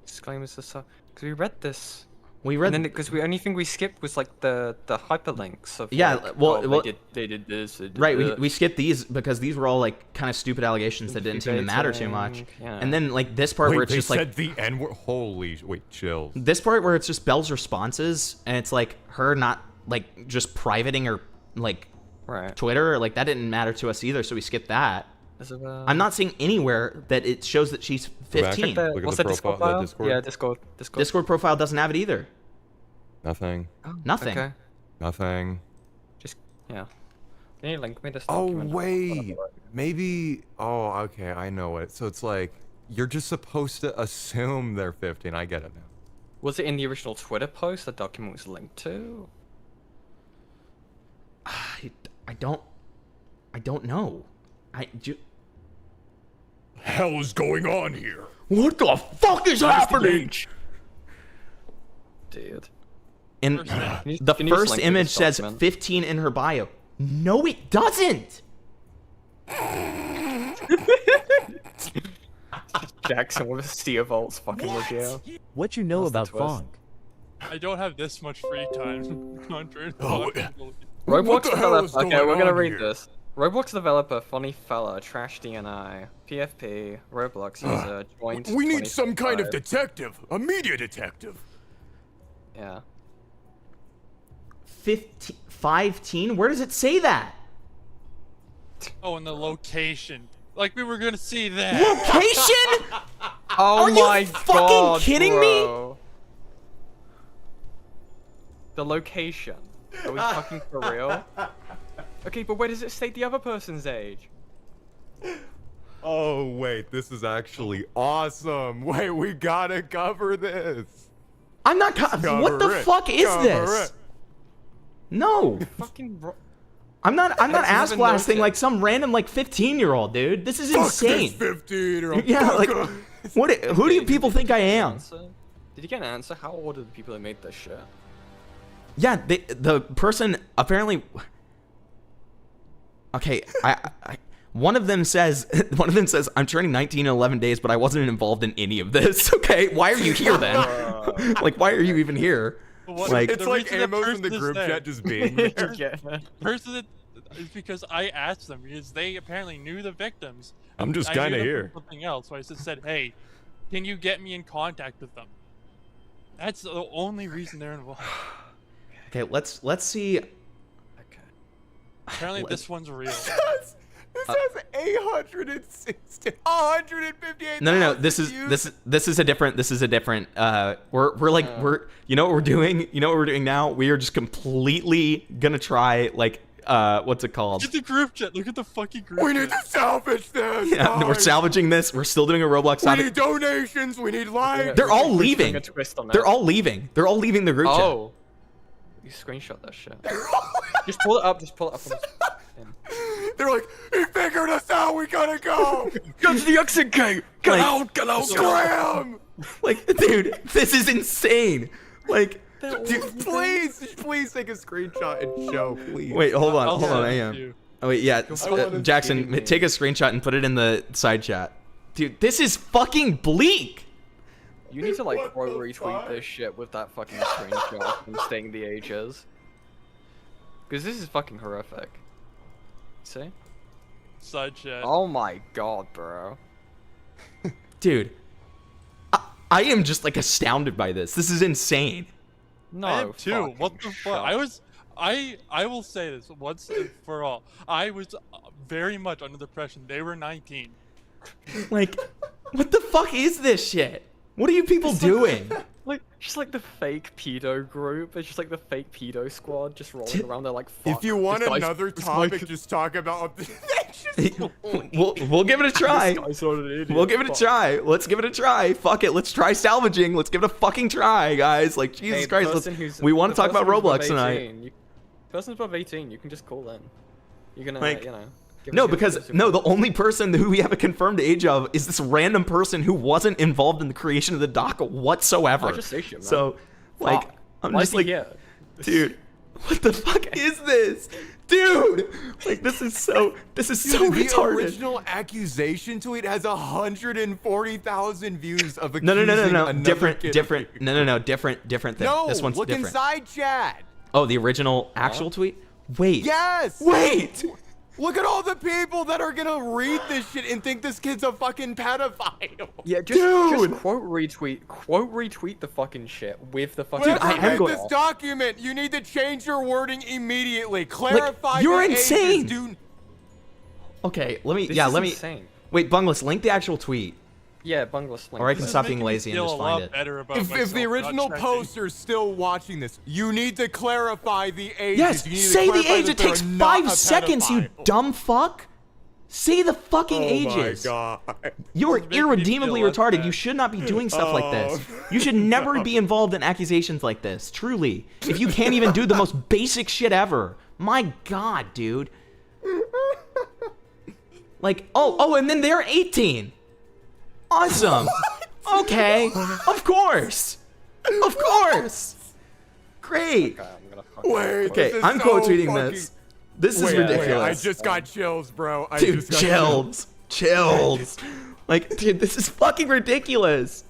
Disclaimers because we read this. We read, and then because the only thing we skipped was like the hyperlinks of they did this. They did right, we skipped these because these were all like kind of stupid allegations that didn't seem to matter too much. Yeah. And then like this part where it's just like the N-word. Holy chills. This part where it's just Belle's responses and it's like her not like just privating her like Twitter, like that didn't matter to us either, so we skipped that. I'm not seeing anywhere that it shows that she's 15. What's the Discord file? Yeah, Discord. Discord profile doesn't have it either. Nothing. Nothing. Okay. Nothing. Just Can you link me this Oh document? wait, maybe. Oh, okay, I know it. So it's like you're just supposed to assume they're 15. I get it now. Was it in the original Twitter post the document was linked to? I don't know. Hell is going on here? What the fuck is happening? Dude. And the first image says 15 in her bio. No, it doesn't. Jackson with a sea of volts fucking with you. What you know about Fong? I don't have this much free time. Roblox developer. Okay, we're gonna read this. Roblox developer, funny fella, trash DNI, PFP, Roblox user, joined. We need some kind of detective, a media detective. Yeah. 15? Where does it say that? Oh, and the location. Like we were gonna see that. Location? Oh Are my you fucking god, kidding bro. me? The location. Are we fucking for real? Okay, but where does it state the other person's age? Oh, wait, this is actually awesome. Wait, we gotta cover this. I'm not what the fuck is this? No. I'm not ass blasting like some random like 15-year-old, dude. This is insane. Fuck this 15-year-old. Yeah, like who do you people think I am? Did you get an answer? How old are the people that made this shit? Yeah, the person apparently. Okay, one of them says I'm turning 19 in 11 days, but I wasn't involved in any of this. Okay, why are you here then? Like, why are you even here? Like, it's like Amos in the group chat just being there. Person is because I asked them because they apparently knew the victims. I'm just I knew kind of them from here. Something else, so I just said, "Hey, can you get me in contact with them?" That's the only reason they're involved. Okay, let's see. Apparently, this one's real. This has 860, 158. No. This is a different. We're you know what we're doing? You know what we're doing now? We are just completely gonna try like what's it called? Look at the group chat. Look at the fucking group chat. We need to salvage this. Yeah, guys. we're salvaging this. We're still doing a Roblox. We need donations. We need likes. They're all leaving. They're all leaving. They're all leaving the group chat. Oh. You screenshot that shit. Just pull it up. Just pull it up. They're like, he figured us out. We gotta go. Go to the exit gate. Get out. Get out. Scram. Like, dude, this is insane. Like, dude, please take a screenshot and show, please. Wait, hold on. I am. Oh wait, yeah, Jackson, take a screenshot and put it in the side chat. Dude, this is fucking bleak. You need to like retweet this shit with that fucking screenshot and stating the ages. Because this is fucking horrific. See? Side chat. Oh my god, bro. Dude. I am just like astounded by this. This is insane. No, I am too. What the fuck? I will say this once and for all. I was very much under the impression they were 19. Like, what the fuck is this shit? What are you people doing? Like, just like the fake pedo group. It's just like the fake pedo squad just rolling around there like, fuck. If you want another topic, just talk about... we'll give it a try. We'll give it a try. Let's give it a try. Fuck it. Let's try salvaging. Let's give it a fucking try, guys. Like, Jesus Christ. We want to talk about Roblox tonight. Person's above 18, you can just call in. You're gonna, like, you know... No, because the only person who we have a confirmed age of is this random person who wasn't involved in the creation of the doc whatsoever. I just say shit, man. So, like, I'm Why just is like, he here? dude, what the fuck is this, dude? Like, this is so retarded. The original accusation tweet has 140,000 views of accusing No. Different thing. No, This one's look different. inside chat. Oh, the original actual tweet? Wait. Yes. Wait. Look at all the people that are gonna read this shit and think this kid's a fucking pedophile. Yeah, just quote retweet the fucking shit with the fucking. Dude, I am going. This document, you need to change your wording immediately. Clarify. Like, you're the insane. Ages, dude. Okay, let me. This Yeah, is let me. insane. Wait, Bunglas, link the actual tweet. Yeah, Bunglas link. Or I can stop being lazy and just find it. If the original poster's still watching this, you need to clarify the ages. Yes, say the age. It takes 5 seconds, you dumb fuck. Say the fucking ages. Oh my god. You are irredeemably retarded. You should not be doing stuff like this. You should never be involved in accusations like this. Truly. If you can't even do the most basic shit ever. My god, dude. Like, oh, and then they're 18. Awesome. Okay. Of course. Of course. Great. Wait. Okay, I'm quote tweeting this. This is ridiculous. I just got chills, bro. Dude, chills. Like, dude, this is fucking ridiculous.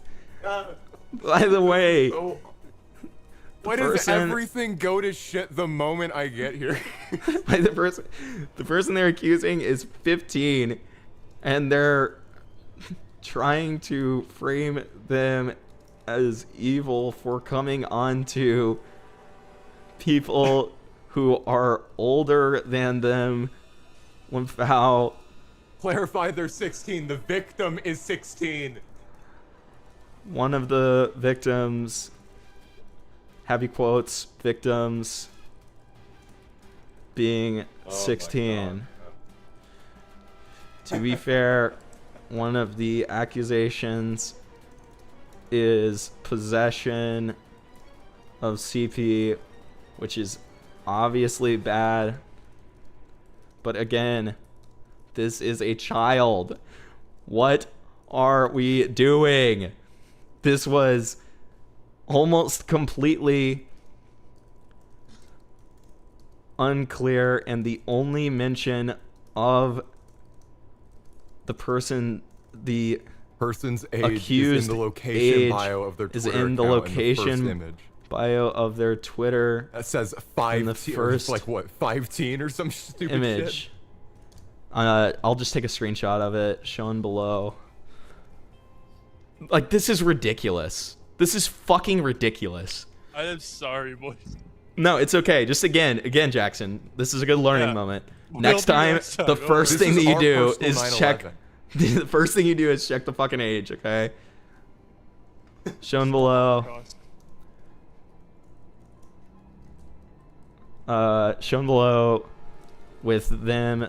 By the way. Why does everything go to shit the moment I get here? the person they're accusing is 15, and they're trying to frame them as evil for coming on to people who are older than them without... Clarify they're 16. The victim is 16. One of the victims happy quotes, victims being 16. To be fair, one of the accusations is possession of CP, which is obviously bad. But again, this is a child. What are we doing? This was almost completely unclear, and the only mention of the person, the person's age accused is in the location age bio of their Twitter is in the account in the location first image. bio of their Twitter. That says in the 5 first like what, 15 or some stupid image. shit. I'll just take a screenshot of it, shown below. Like, this is ridiculous. This is fucking ridiculous. I am sorry, boys. No, it's okay. Just again, Jackson. This is a good learning moment. We'll Next be time, next time. the first This thing is that you our do personal is check. 9/11. The first thing you do is check the fucking age. Okay. Shown below. Shown below, with them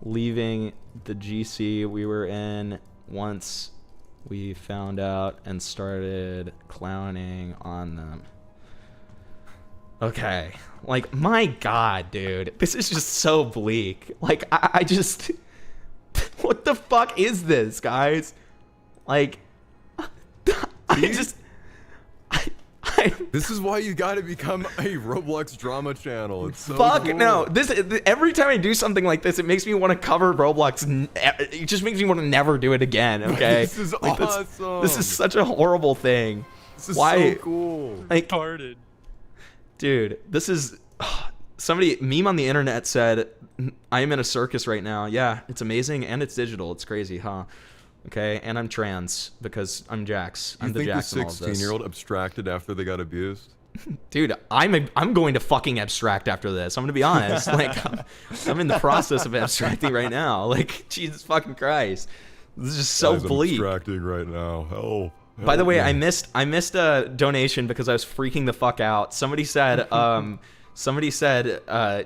leaving the GC we were in once we found out and started clowning on them. Okay. Like, my God, dude. This is just so bleak. Like, I just... What the fuck is this, guys? Like, This is why you gotta become a Roblox drama channel. It's so fuck cool. no. Every time I do something like this, it makes me want to cover Roblox. It just makes me want to never do it again. Okay. This is like, awesome. This is such a horrible thing. This is Why? so cool. Like, Retarded. dude, this is somebody meme on the internet said, "I am in a circus right now." Yeah, it's amazing and it's digital. It's crazy, huh? Okay, and I'm trans because I'm Jax. I'm the Jax in all of this. You think the 16-year-old abstracted after they got abused? Dude, I'm going to fucking abstract after this. I'm gonna be honest. Like, I'm in the process of abstracting right now. Like, Jesus fucking Christ, this is just so Guys, bleak. I'm abstracting right now. Hell. By the way, I missed a donation because I was freaking the fuck out. Somebody said,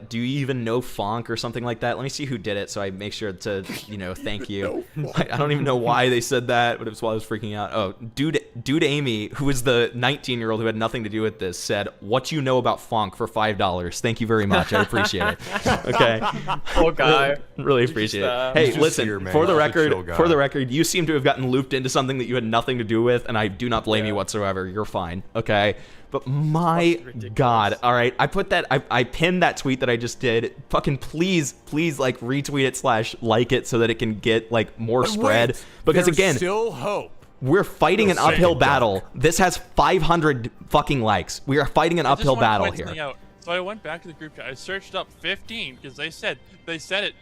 do you even know Fonk or something like that? Let me see who did it so I make sure to, thank you. I don't even know why they said that, but it was while I was freaking out. Oh, dude Amy, who is the 19-year-old who had nothing to do with this, said, "What you know about Fonk for $5. Thank you very much. I appreciate it." Okay. Poor guy. Really appreciate it. Hey, listen, for the record, you seem to have gotten looped into something that you had nothing to do with, and I do not blame you whatsoever. You're fine. Okay. But my God, all right, I pinned that tweet that I just did. Fucking please, like retweet it / like it so that it can get like more spread. Because There's again, still hope. we're fighting an uphill battle. This has 500 fucking likes. We are fighting an uphill battle here. So I went back to the group chat. I searched up 15 because they said it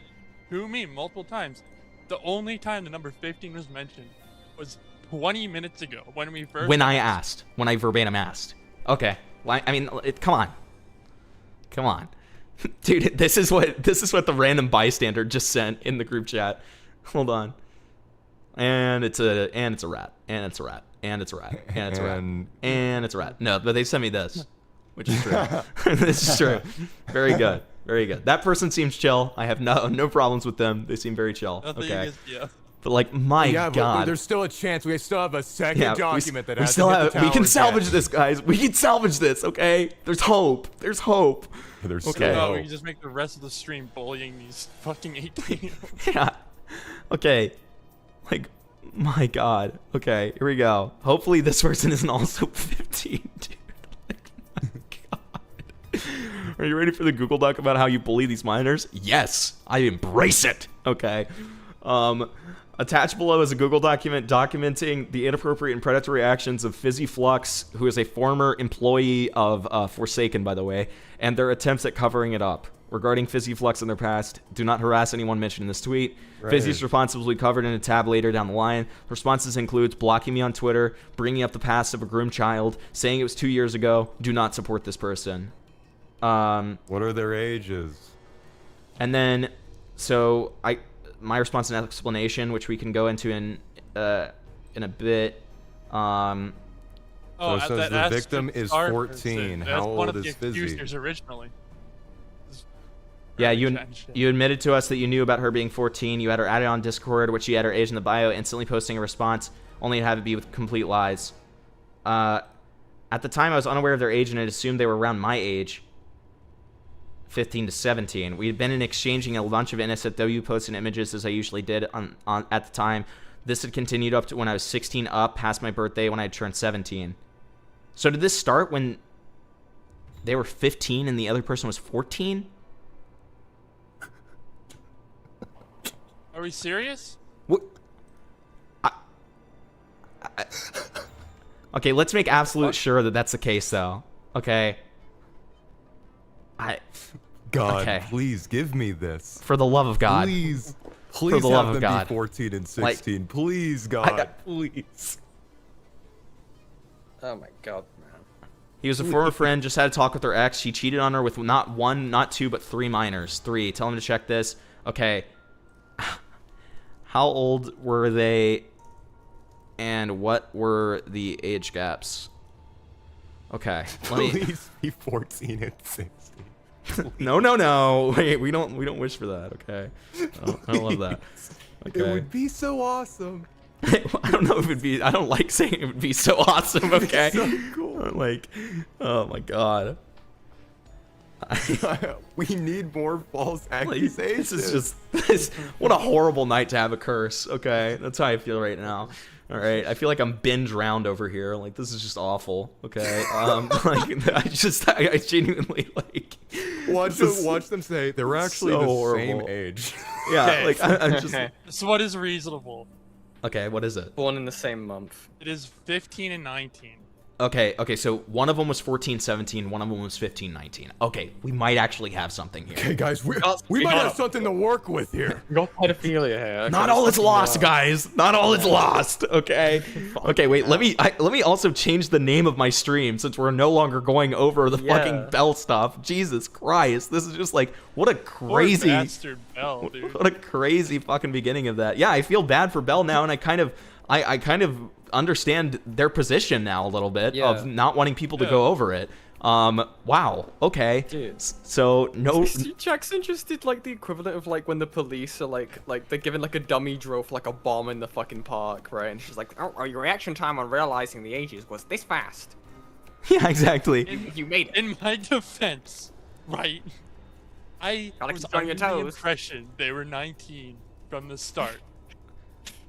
to me multiple times. The only time the number 15 was mentioned was 20 minutes ago when we first. When I verbatim asked. Okay. Well, I mean, come on, dude. This is what the random bystander just sent in the group chat. Hold on. And it's a rat. And it's a rat. And it's a rat. And it's a rat. And it's a rat. No, but they sent me this, which is true. This is true. Very good. Very good. That person seems chill. I have no problems with them. They seem very chill. Okay. But like, my God, but there's still a chance. We still have a second document that has we can salvage this, guys. We can salvage this. Okay, there's hope. There's hope. There's okay. No, we can just make the rest of the stream bullying these fucking 18-year-olds. Yeah. Okay. Like, my God. Okay, here we go. Hopefully this person isn't also 15, dude. Like, my God. Are you ready for the Google Doc about how you bully these minors? Yes, I embrace it. Okay. Attached below is a Google document documenting the inappropriate and predatory actions of Fizzyfluxx, who is a former employee of Foresaken, by the way, and their attempts at covering it up. Regarding Fizzyfluxx in their past, do not harass anyone mentioned in this tweet. Right. Fizzy's response will be covered in a tab later down the line. Responses includes blocking me on Twitter, bringing up the past of a groomed child, saying it was 2 years ago, do not support this person. What are their ages? And then, so my response and explanation, which we can go into in a bit, So it says the victim is 14. How old is Fizzy? Accusers originally. Yeah, you admitted to us that you knew about her being 14. You had her added on Discord, which she had her age in the bio, instantly posting a response, only to have it be with complete lies. At the time, I was unaware of their age and had assumed they were around my age, 15 to 17. We had been exchanging a bunch of NSFW posts and images as I usually did at the time. This had continued up to when I was 16 up past my birthday when I had turned 17. So did this start when they were 15 and the other person was 14? Are we serious? What? Okay, let's make absolute sure that that's the case, though. Okay. God, okay. Please give me this. For the love of God. Please For the have love them of God. be 14 and 16. Please, God. Please. Oh my God, man. He was a former friend, just had a talk with her ex. She cheated on her with not one, not two, but 3 minors. 3. Tell him to check this. Okay. How old were they, and what were the age gaps? Okay, let me. Please be 14 and 16. No. Wait, we don't wish for that. Okay, I don't love that. Okay. It would be so awesome. I don't know if it'd be. I don't like saying it would be so awesome. Okay, so cool. Like, oh my God. We need more false accusations. This is just what a horrible night to have a curse. Okay, that's how I feel right now. All right, I feel like I'm binge round over here. Like, this is just awful. Okay, like I genuinely like watch them say they were actually so the horrible. same age. Yeah, Okay. like I'm just. So what is reasonable? Okay, what is it? Born in the same month. It is 15 and 19. Okay, so one of them was 14, 17, one of them was 15, 19. Okay, we might actually have something here. Okay, guys, we might have something to work with here. We got pedophilia here. Okay, Not all is lost, guys. Not all is lost. Okay. Okay, wait. Let me also change the name of my stream since we're no longer going over the fucking Bell stuff. Jesus Christ, this is just like what a crazy Poor bastard Bell, dude. What a crazy fucking beginning of that. Yeah, I feel bad for Bell now, and I kind of understand their position now a little bit of not wanting people to go over it. Wow. Okay. Dude. So no. Jackson just did like the equivalent of like when the police are like they're given like a dummy drill for like a bomb in the fucking park, right? And she's like, oh, your reaction time on realizing the ages was this fast. Yeah, exactly. You made it. In my defense, right? I was under the impression they were 19 from the start.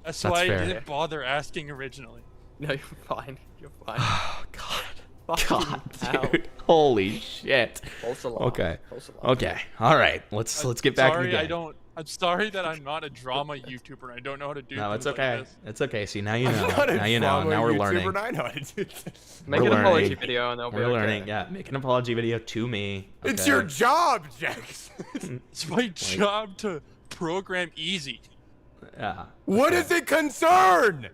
That's why fair. I didn't bother asking originally. No, you're fine. You're fine. Oh God. Fucking God, hell. dude. Holy shit. False alarm. Okay. False alarm. Okay. All right. Let's get back to the game. I'm sorry that I'm not a drama YouTuber and I don't know how to do No, it's things okay. like this. It's okay. See, now you know. I'm not a Now you know. drama Now we're YouTuber, learning. and I know how to do this. Make an apology video and they'll be We're okay. learning. Yeah, make an apology video to me. It's okay? your job, Jackson. It's my job to program easy. Yeah. What does it concern?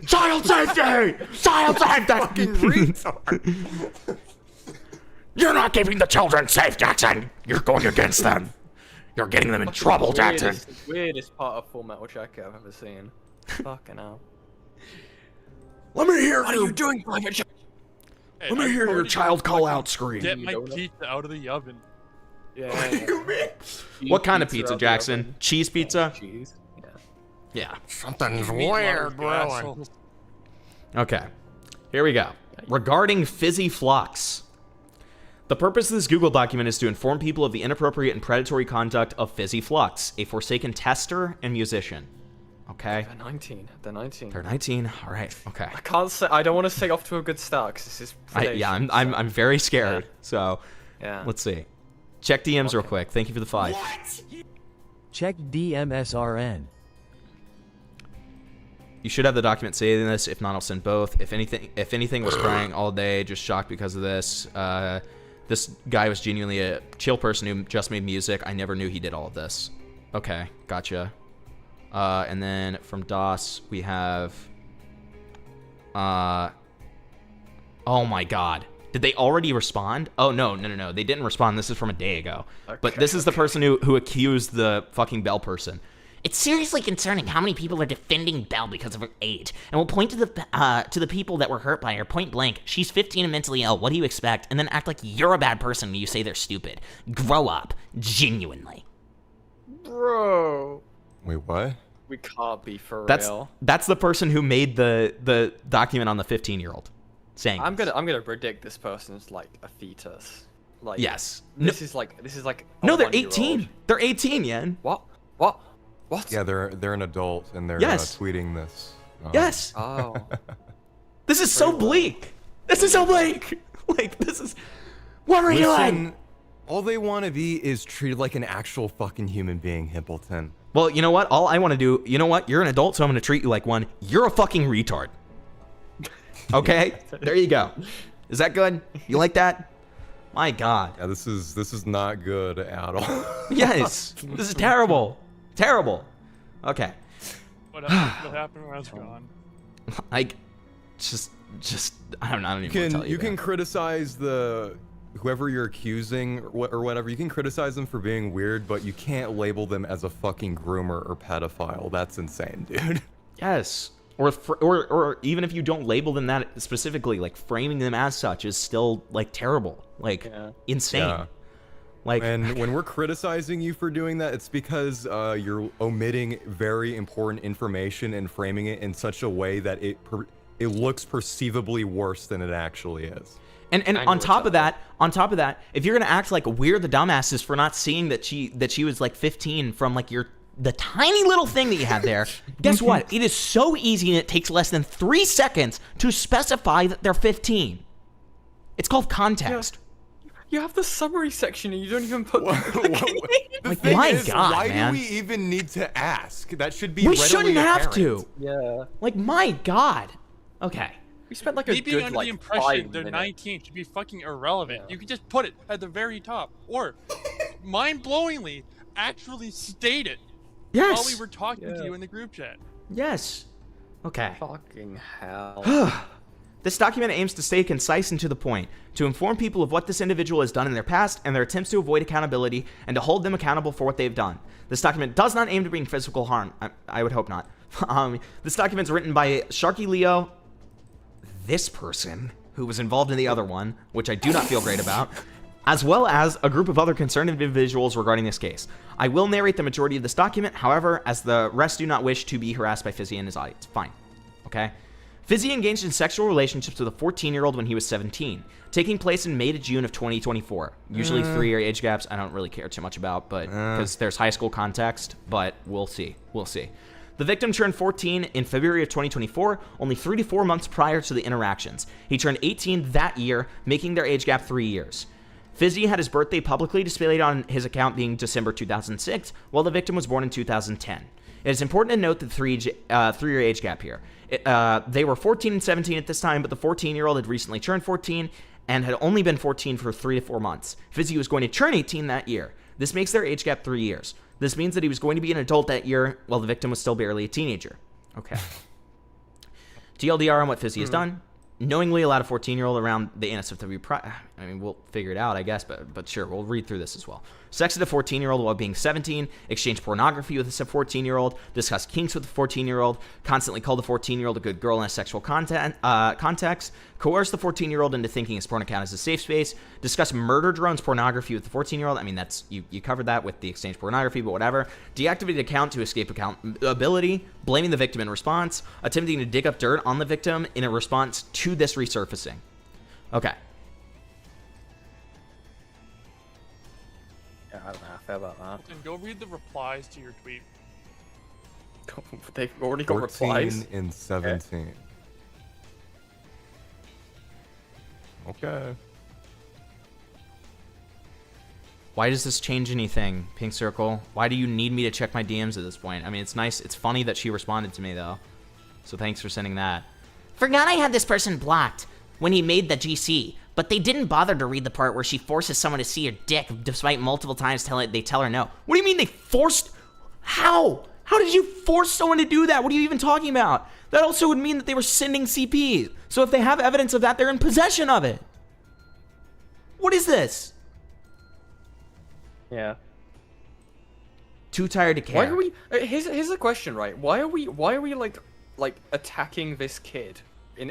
Child safety! Child safety! Fucking retard. You're not keeping the children safe, Jackson. You're going against them. You're getting them in trouble, Jackson. Weirdest part of Full Metal Jacket I've ever seen. Fucking hell. Let me hear What are you doing, Private Jack? Hey, Let me hear your child call out scream. Get my pizza out of the oven. Yeah. What kind of pizza, Jackson? Cheese pizza? Cheese. Yeah. Something's Meat weird, lovers, bro. assholes. Okay. Here we go. Regarding Fizzyfluxx. The purpose of this Google document is to inform people of the inappropriate and predatory conduct of Fizzyfluxx, a Foresaken tester and musician. Okay. They're 19. They're 19. They're 19. All right. Okay. I can't say. I don't want to say off to a good start because this is. Yeah, I'm very scared. So, yeah. Let's see. Check DMs real quick. Thank you for the 5. Check DMSRN. You should have the document saying this. If not, I'll send both. If anything was crying all day, just shocked because of this. This guy was genuinely a chill person who just made music. I never knew he did all of this. Okay, gotcha. And then from DOS, we have... oh my god. Did they already respond? Oh, no. They didn't respond. This is from a day ago. Okay, but this is the person who accused the fucking Bell person. It's seriously concerning how many people are defending Belle because of her age, and will point to the people that were hurt by her point blank. She's 15 and mentally ill. What do you expect? And then act like you're a bad person when you say they're stupid. Grow up, genuinely. Bro. Wait, what? We can't be for real. That's the person who made the document on the 15-year-old saying. I'm gonna predict this person's like a fetus. Like yes. This is like no, they're 18. They're 18, Yen. What? Yeah, they're an adult and they're Yes. tweeting this. Yes. Oh. This is so bleak. This is so bleak. Like this is. What are we doing? All they want to be is treated like an actual fucking human being, Hippleton. Well, you know what? All I want to do, you know what? You're an adult, so I'm going to treat you like one. You're a fucking retard. Okay? There you go. Is that good? You like that? My God. Yeah, this is not good at all. Yes. This is terrible. Terrible. Okay. What happened when I was gone? Like, just I don't even want to tell you. You can criticize whoever you're accusing or whatever. You can criticize them for being weird, but you can't label them as a fucking groomer or pedophile. That's insane, dude. Yes. Or even if you don't label them that specifically, like framing them as such is still like terrible, like insane. Yeah. Like when we're criticizing you for doing that, it's because you're omitting very important information and framing it in such a way that it looks perceivably worse than it actually is. And on top of that, if you're gonna act like we're the dumbasses for not seeing that she was like 15 from like the tiny little thing that you had there, guess what? It is so easy and it takes less than 3 seconds to specify that they're 15. It's called context. You have the summary section and you don't even put. The thing is, why do we even need to ask? That should be. We shouldn't have to. Yeah. Like my God. Okay. We spent like Me a being good under like the impression 5 they're minutes. 19 should be fucking irrelevant. You could just put it at the very top, or mind-blowingly, actually state it. Yes. While we were talking to you in the group chat. Yes. Okay. Fucking hell. This document aims to stay concise and to the point, to inform people of what this individual has done in their past and their attempts to avoid accountability and to hold them accountable for what they've done. This document does not aim to bring physical harm. I would hope not. This document's written by Sharky Leo, this person who was involved in the other one, which I do not feel great about, as well as a group of other concerned individuals regarding this case. I will narrate the majority of this document, however, as the rest do not wish to be harassed by Fizzy and his audience. Fine. Okay? Fizzy engaged in sexual relationships with a 14-year-old when he was 17, taking place in May to June of 2024. Usually 3-year age gaps I don't really care too much about, but because there's high school context, but we'll see. We'll see. The victim turned 14 in February of 2024, only 3 to 4 months prior to the interactions. He turned 18 that year, making their age gap 3 years. Fizzy had his birthday publicly displayed on his account being December 2006, while the victim was born in 2010. It is important to note the 3-year age gap here. They were 14 and 17 at this time, but the 14-year-old had recently turned 14 and had only been 14 for 3 to 4 months. Fizzy was going to turn 18 that year. This makes their age gap 3 years. This means that he was going to be an adult that year while the victim was still barely a teenager. Okay. TLDR on what Fizzy has done. Knowingly allowed a 14-year-old around the innocent of I mean, we'll figure it out, I guess, but sure, we'll read through this as well. Sexted a 14-year-old while being 17, exchanged pornography with a 14-year-old, discussed kinks with a 14-year-old, constantly called the 14-year-old a good girl in a sexual context, coerced the 14-year-old into thinking his porn account is a safe space, discussed murder drones pornography with the 14-year-old. I mean, that's you covered that with the exchange pornography, but whatever. Deactivated account to escape accountability, blaming the victim in response, attempting to dig up dirt on the victim in a response to this resurfacing. Okay. Yeah, I don't know how I feel about that. And go read the replies to your tweet. They've already got replies. 14 and 17. Okay. Why does this change anything, Pink Circle? Why do you need me to check my DMs at this point? I mean, it's nice. It's funny that she responded to me, though. So thanks for sending that. Forgot I had this person blocked when he made the GC, but they didn't bother to read the part where she forces someone to see her dick despite multiple times they tell her no. What do you mean they forced? How? How did you force someone to do that? What are you even talking about? That also would mean that they were sending CPs. So if they have evidence of that, they're in possession of it. What is this? Yeah. Too tired to care. Why are we? Here's a question, right? Why are we like attacking this kid in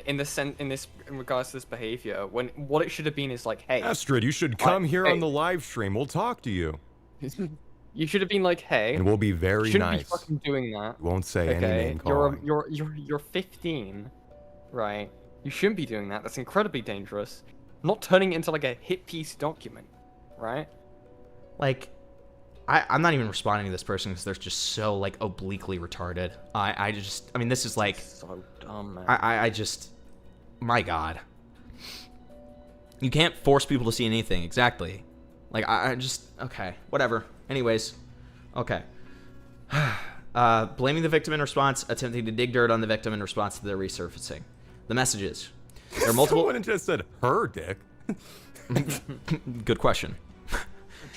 regards to this behavior when what it should have been is like, hey, Astrid, you should come here on the live stream. We'll talk to you. You should have been like, hey, And we'll be very shouldn't nice. be fucking doing that. Won't say any name calling. You're 15, right? You shouldn't be doing that. That's incredibly dangerous. Not turning it into like a hit piece document, right? Like, I'm not even responding to this person because they're just so like obliquely retarded. I mean, this is like so dumb, man. I just, my God. You can't force people to see anything. Exactly. Like, I just, okay, whatever. Anyways, okay. Blaming the victim in response, attempting to dig dirt on the victim in response to their resurfacing. The messages. There are multiple. Someone just said her dick. Good question.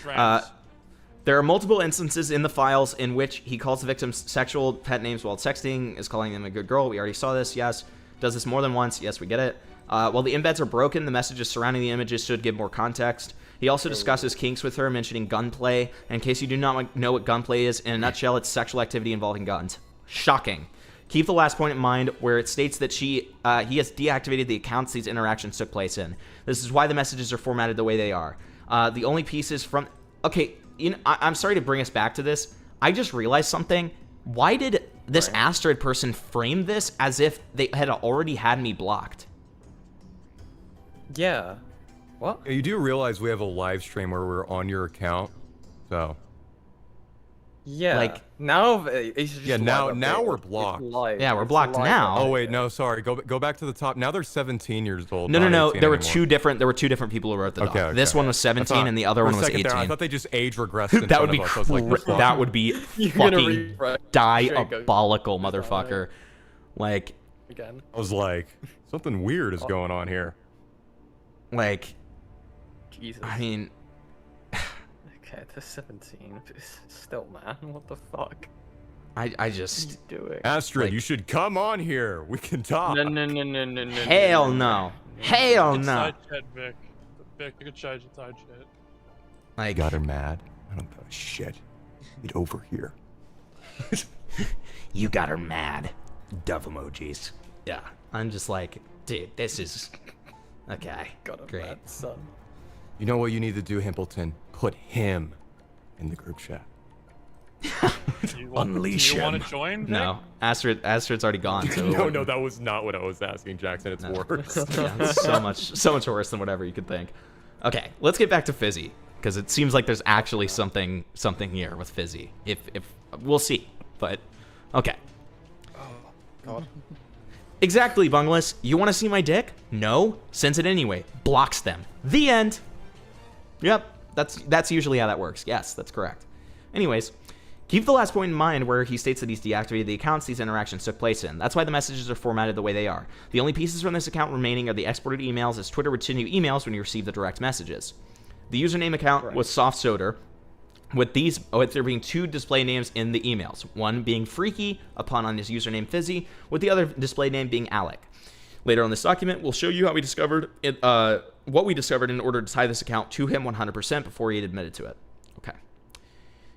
There are multiple instances in the files in which he calls the victim's sexual pet names while texting, is calling them a good girl. We already saw this, yes. Does this more than once? Yes, we get it. While the embeds are broken, the messages surrounding the images should give more context. He also discusses kinks with her, mentioning gunplay. In case you do not know what gunplay is, in a nutshell, it's sexual activity involving guns. Shocking. Keep the last point in mind where it states that he has deactivated the accounts these interactions took place in. This is why the messages are formatted the way they are. The only pieces from... Okay, you know, I'm sorry to bring us back to this. I just realized something. Why did this Astrid person frame this as if they had already had me blocked? Yeah. What? You do realize we have a live stream where we're on your account, so... Yeah. Like, now it's just yeah, now we're blocked. Yeah, we're blocked now. Oh wait, no, sorry. Go back to the top. Now they're 17 years old. No. not 18 There were anymore. two different people who wrote the doc. Okay. This one was 17 and the other for a one was second 18. there, I thought they just age regressed in That would be front of us. I was like, what's wrong? that would be You're gonna fucking refresh. diabolical, motherfucker. Like, Again. I was like, something weird is going on here. Like, Jesus. I mean, Okay, they're 17. Still, man, what the fuck? I just... What are you doing? Astrid, Like- you should come on here. We can talk. No. Hell no. Hell no. Side chat, Vic. Vic, you could side chat. Like, Got her mad. I don't give a shit. Get over here. You got her mad. Dove emojis. yeah. I'm just like, dude, this is... Okay, Got a great. mad son. You know what you need to do, Himpleton? Put him in the group chat. Unleash Do you want him. to join, Vic? No, Astrid's already gone. So No, that was not what I was asking, Jackson. It's worse. Yeah, it's so much worse than whatever you could think. Okay, let's get back to Fizzy, because it seems like there's actually something here with Fizzy. If we'll see, but okay. God. Exactly, Bungless. You want to see my dick? No. Sends it anyway. Blocks them. The end. Yep. That's usually how that works. Yes, that's correct. Anyways, keep the last point in mind where he states that he's deactivated the accounts these interactions took place in. That's why the messages are formatted the way they are. The only pieces from this account remaining are the exported emails, as Twitter would send you emails when you receive the direct messages. The username account was Soft Soder, with there being two display names in the emails. One being Freaky, on his username Fizzy, with the other display name being Alec. Later on this document, we'll show you how we discovered it, what we discovered in order to tie this account to him 100% before he had admitted to it. Okay.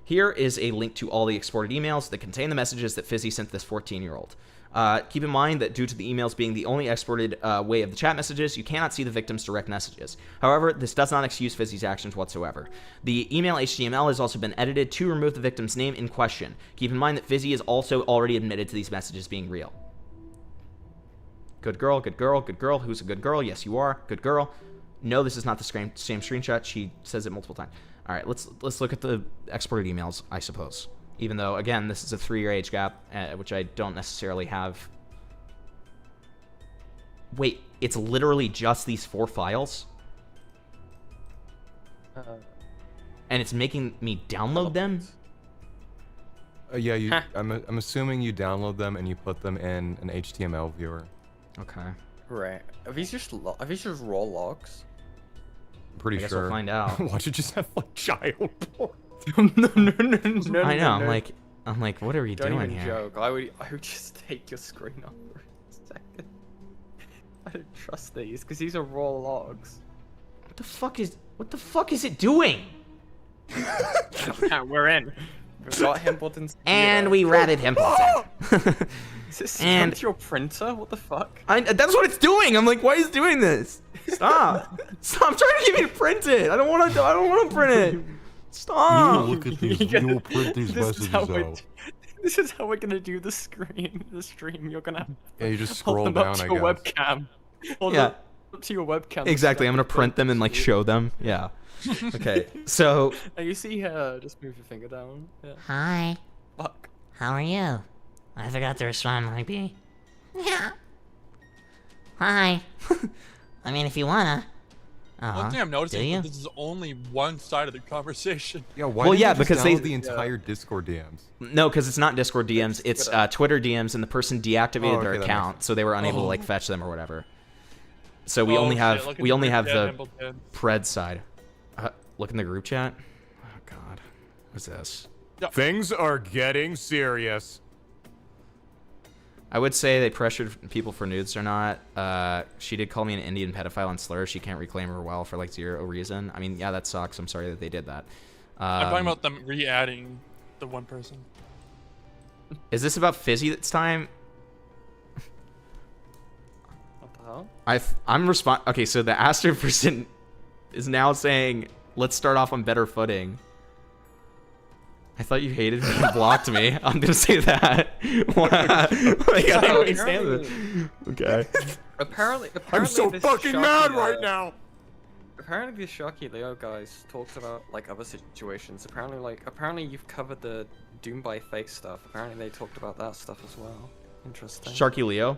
Here is a link to all the exported emails that contain the messages that Fizzy sent this 14-year-old. Keep in mind that due to the emails being the only exported way of the chat messages, you cannot see the victim's direct messages. However, this does not excuse Fizzy's actions whatsoever. The email HTML has also been edited to remove the victim's name in question. Keep in mind that Fizzy is also already admitted to these messages being real. Good girl, good girl, good girl. Who's a good girl? Yes, you are. Good girl. No, this is not the same screenshot. She says it multiple times. All right, let's look at the exported emails, I suppose. Even though, again, this is a 3-year age gap, which I don't necessarily have. Wait, it's literally just these 4 files? And it's making me download them? Yeah, I'm assuming you download them and you put them in an HTML viewer. Okay. Right. Are these just raw logs? I'm pretty I guess sure. we'll find out. Watch it just have like child porn. No. I know. I'm like, what are we Don't doing even here? joke. I would just take your screen off for a second. I don't trust these because these are raw logs. What the fuck is it doing? Yeah, we're in. We've got Himpleton's And we ratted Himpleton. Is this And- your printer? What the fuck? That's what it's doing. I'm like, why is it doing this? Stop. Stop. I'm trying to get me to print it. I don't want to print it. Stop. Look at these. You'll print these messages out. This is how we're gonna do the stream. You're gonna Yeah, you just hold scroll them down, up to I your guess. webcam. Hold Yeah. them up to your webcam. Exactly. I'm gonna print them and like show them. Yeah. Okay. So. Oh, you see here? Just move your finger down. Yeah. Hi. Fuck. How are you? I forgot to respond, maybe. Yeah. Hi. I mean, if you wanna. One thing I'm noticing do is you? that this is only one side of the conversation. Yeah, why Well, didn't yeah, you just because they- download the entire Discord DMs. No, because it's not Discord DMs. It's Twitter DMs, and the person deactivated Oh, their okay, that account, so they were unable to like fetch them or whatever. So we Oh, only shit, have look at we the only group have chat, the Himpleton. Pred side. Look in the group chat. Oh God, what's this? Things are getting serious. I would say they pressured people for nudes or not. She did call me an Indian pedophile and slur. She can't reclaim her well for like 0 reason. I mean, yeah, that sucks. I'm sorry that they did that. I'm talking about them re-adding the one person. Is this about Fizzy this time? What the hell? I'm okay, so the Astro person is now saying, let's start off on better footing. I thought you hated me and blocked me. I'm gonna say that. Like, I don't understand this. Okay. Apparently I'm so this fucking Shocky, mad right now. Apparently, the Shocky Leo guys talked about like other situations. Apparently you've covered the Doom by Fake stuff. Apparently they talked about that stuff as well. Interesting. Sharky Leo?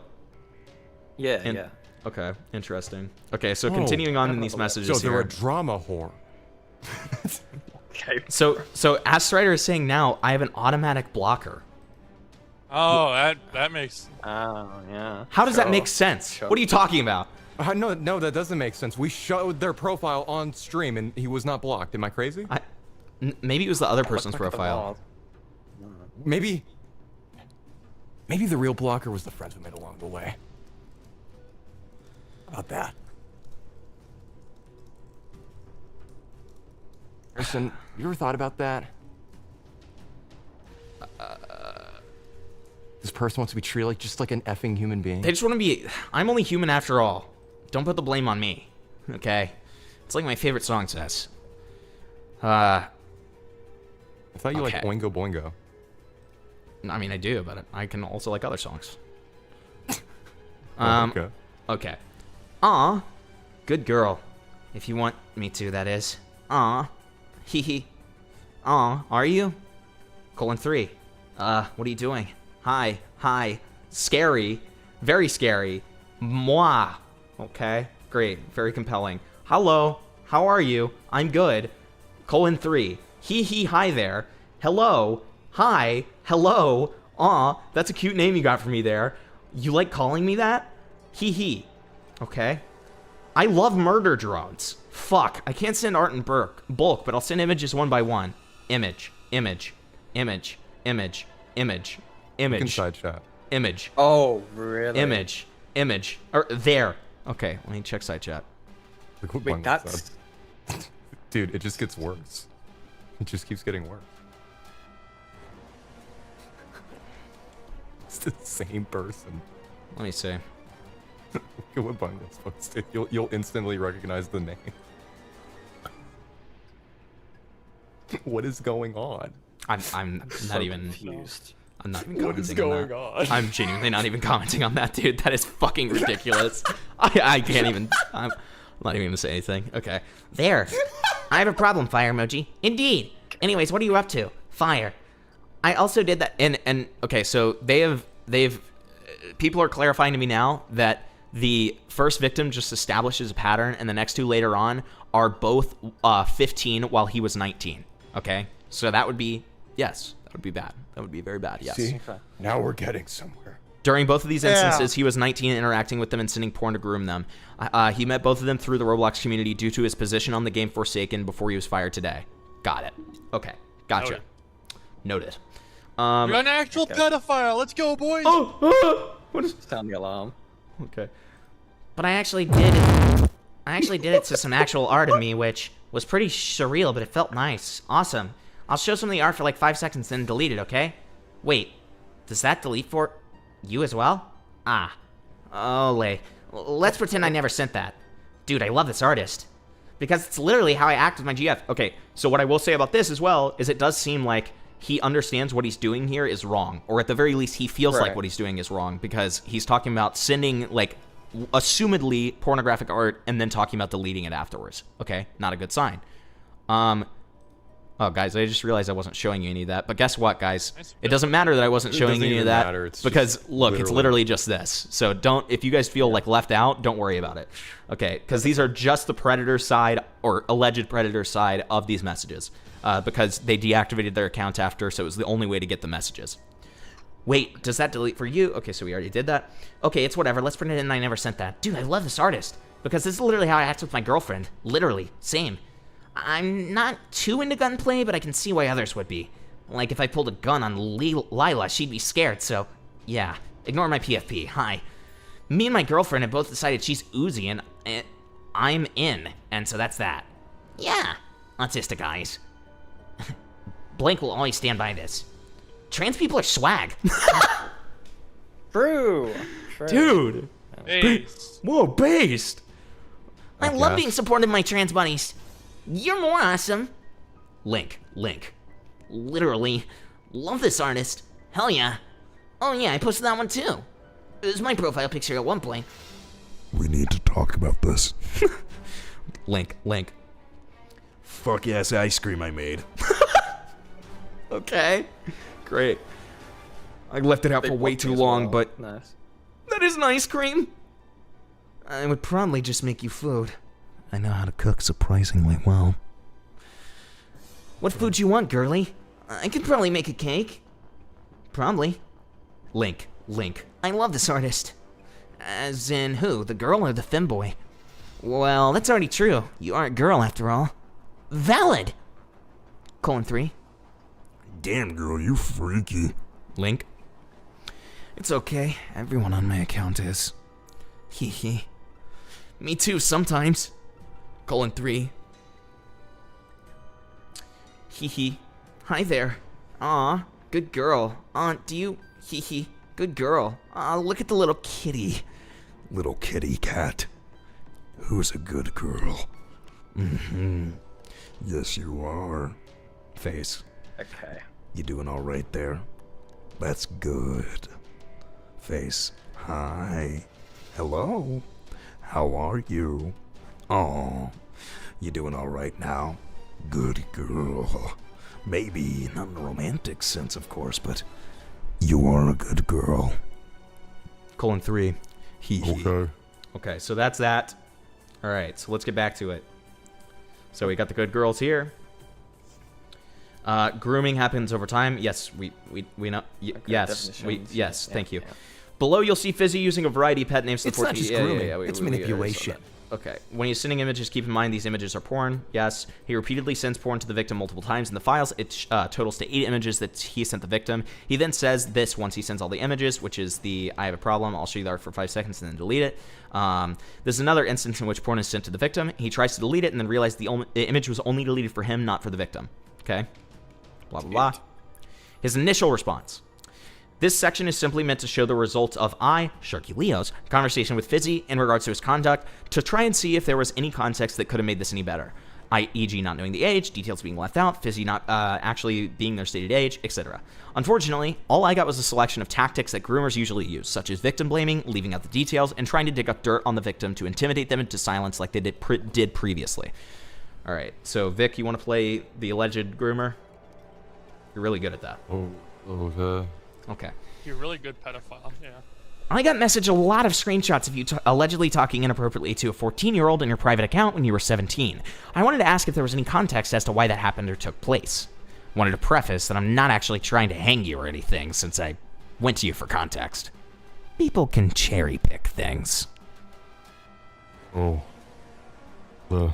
Yeah, yeah. Okay, interesting. Okay, so continuing on in these messages So they're here. a drama whore. Okay. So Astrider is saying now I have an automatic blocker. Oh, that makes. Oh yeah. How does that make sense? What are you talking about? No, that doesn't make sense. We showed their profile on stream and he was not blocked. Am I crazy? Maybe it was the other person's profile. Maybe the real blocker was the friends we made along the way. How about that? Listen, you ever thought about that? This person wants to be treated like just like an effing human being. They just want to be. I'm only human after all. Don't put the blame on me. Okay? It's like my favorite song says. I thought you liked Oingo Boingo. I mean, I do, but I can also like other songs. Okay. Okay. Aw. Good girl. If you want me to, that is. Aw. Hee hee. Aw, are you? :3. What are you doing? Hi. Hi. Scary. Very scary. Moi. Okay. Great. Very compelling. Hello. How are you? I'm good. :3. Hee hee. Hi there. Hello. Hi. Hello. Aw. That's a cute name you got for me there. You like calling me that? Hee hee. Okay. I love murder drones. Fuck. I can't send art in bulk, but I'll send images one by one. Image. Image. Image. Image. Image. Image. You can side chat. Image. Oh, really? Image. Image. Or there. Okay, let me check side chat. Wait, that's... Dude, it just gets worse. It just keeps getting worse. It's the same person. Let me see. Look at what Bungle's posted. You'll instantly recognize the name. What is going on? I'm not even confused. I'm not even What commenting is going on on? that. I'm genuinely not even commenting on that, dude. That is fucking ridiculous. I can't even. I'm not even gonna say anything. Okay. There. I have a problem, fire emoji. Indeed. Anyways, what are you up to? Fire. I also did that, and okay, so they've people are clarifying to me now that the first victim just establishes a pattern, and the next two later on are both 15 while he was 19. Okay, so that would be yes, that would be bad. That would be very bad. Yes. See, now we're getting somewhere. During both of these instances, he was 19, interacting with them and sending porn to groom them. He met both of them through the Roblox community due to his position on the game Foresaken before he was fired today. Got it. Okay, gotcha. You're Noted. an actual pedophile. Let's go, boys. What is? Sound the alarm. Okay. But I actually did it. I actually did it to some actual art of me, which was pretty surreal, but it felt nice. Awesome. I'll show some of the art for like 5 seconds, then delete it, okay? Wait, does that delete for you as well? Ah. Ole. Let's pretend I never sent that. Dude, I love this artist. Because it's literally how I act with my GF. Okay, so what I will say about this as well is it does seem like he understands what he's doing here is wrong. Or at the very least, he feels like what he's doing is wrong. Because he's talking about sending, like, assumedly pornographic art and then talking about deleting it afterwards. Okay, not a good sign. Oh, guys, I just realized I wasn't showing you any of that. But guess what, guys? It doesn't matter that I wasn't showing you any of that. Because, look, it's literally just this. So don't, if you guys feel like left out, don't worry about it. Okay, because these are just the predator side, or alleged predator side of these messages. Because they deactivated their account after, so it was the only way to get the messages. Wait, does that delete for you? Okay, so we already did that. Okay, it's whatever. Let's print it in. I never sent that. Dude, I love this artist. Because this is literally how I act with my girlfriend. Literally. Same. I'm not too into gunplay, but I can see why others would be. Like, if I pulled a gun on Lila, she'd be scared, so... Yeah. Ignore my PFP. Hi. Me and my girlfriend have both decided she's Uzi, and I'm in. And so that's that. Yeah. Autistic eyes. Blank will always stand by this. Trans people are swag. True. Dude. Based. Whoa, based. I love being supported by my trans buddies. You're more awesome. Link. Literally. Love this artist. Hell yeah. Oh yeah, I posted that one too. It was my profile picture at one point. We need to talk about this. Link. Fuck ass ice cream I made. Okay. Great. I left it out for way too long, but... Nice. That isn't ice cream. I would probably just make you food. I know how to cook surprisingly well. What food you want, girly? I could probably make a cake. Probably. Link. I love this artist. As in who? The girl or the femboy? Well, that's already true. You are a girl after all. Valid! 3. Damn, girl, you freaky. Link. It's okay. Everyone on my account is. Hee. Me too, sometimes. 3. Hee. Hi there. Aw, good girl. Do you... Hee. Good girl. Aw, look at the little kitty. Little kitty cat. Who's a good girl? Yes, you are. Face. Okay. You doing all right there? That's good. Face. Hi. Hello. How are you? Aw. You doing all right now? Good girl. Maybe not in a romantic sense, of course, but you are a good girl. 3. Hee. Okay, so that's that. All right, so let's get back to it. So we got the good girls here. Grooming happens over time. Yes, we know. Yes, thank you. Yeah. Below, you'll see Fizzy using a variety of pet names. It's not just grooming. It's manipulation. Okay. When he's sending images, keep in mind these images are porn. Yes. He repeatedly sends porn to the victim multiple times in the files. It totals to 8 images that he sent the victim. He then says this once he sends all the images, which is the I have a problem. I'll show you the art for 5 seconds and then delete it. This is another instance in which porn is sent to the victim. He tries to delete it and then realizes the image was only deleted for him, not for the victim. Okay. Blah, blah, blah. His initial response. This section is simply meant to show the results of Sharky Leo's, conversation with Fizzy in regards to his conduct to try and see if there was any context that could have made this any better. E.g. not knowing the age, details being left out, Fizzy not actually being their stated age, etc. Unfortunately, all I got was a selection of tactics that groomers usually use, such as victim blaming, leaving out the details, and trying to dig up dirt on the victim to intimidate them into silence like they did previously. Alright, so Vic, you want to play the alleged groomer? You're really good at that. Oh, okay. Okay. You're a really good pedophile, yeah. I got messaged a lot of screenshots of you allegedly talking inappropriately to a 14-year-old in your private account when you were 17. I wanted to ask if there was any context as to why that happened or took place. Wanted to preface that I'm not actually trying to hang you or anything, since I went to you for context. People can cherry-pick things. Oh. That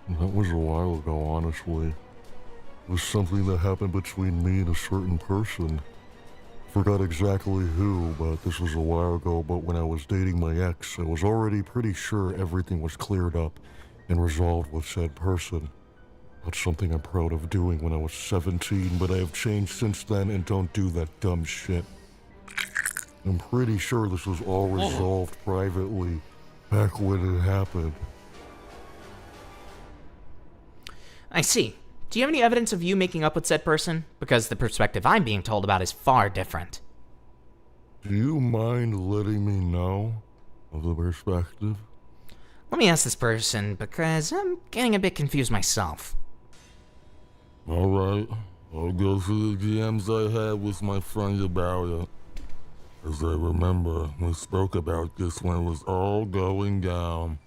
was a while ago, honestly. It was something that happened between me and a certain person. Forgot exactly who, but this was a while ago. But when I was dating my ex, I was already pretty sure everything was cleared up and resolved with said person. That's something I'm proud of doing when I was 17, but I have changed since then and don't do that dumb shit. I'm pretty sure this was all resolved privately back when it happened. I see. Do you have any evidence of you making up with said person? Because the perspective I'm being told about is far different. Do you mind letting me know of the perspective? Let me ask this person, because I'm getting a bit confused myself. Alright, I'll go through the DMs I had with my friend about it. As I remember, we spoke about this when it was all going down.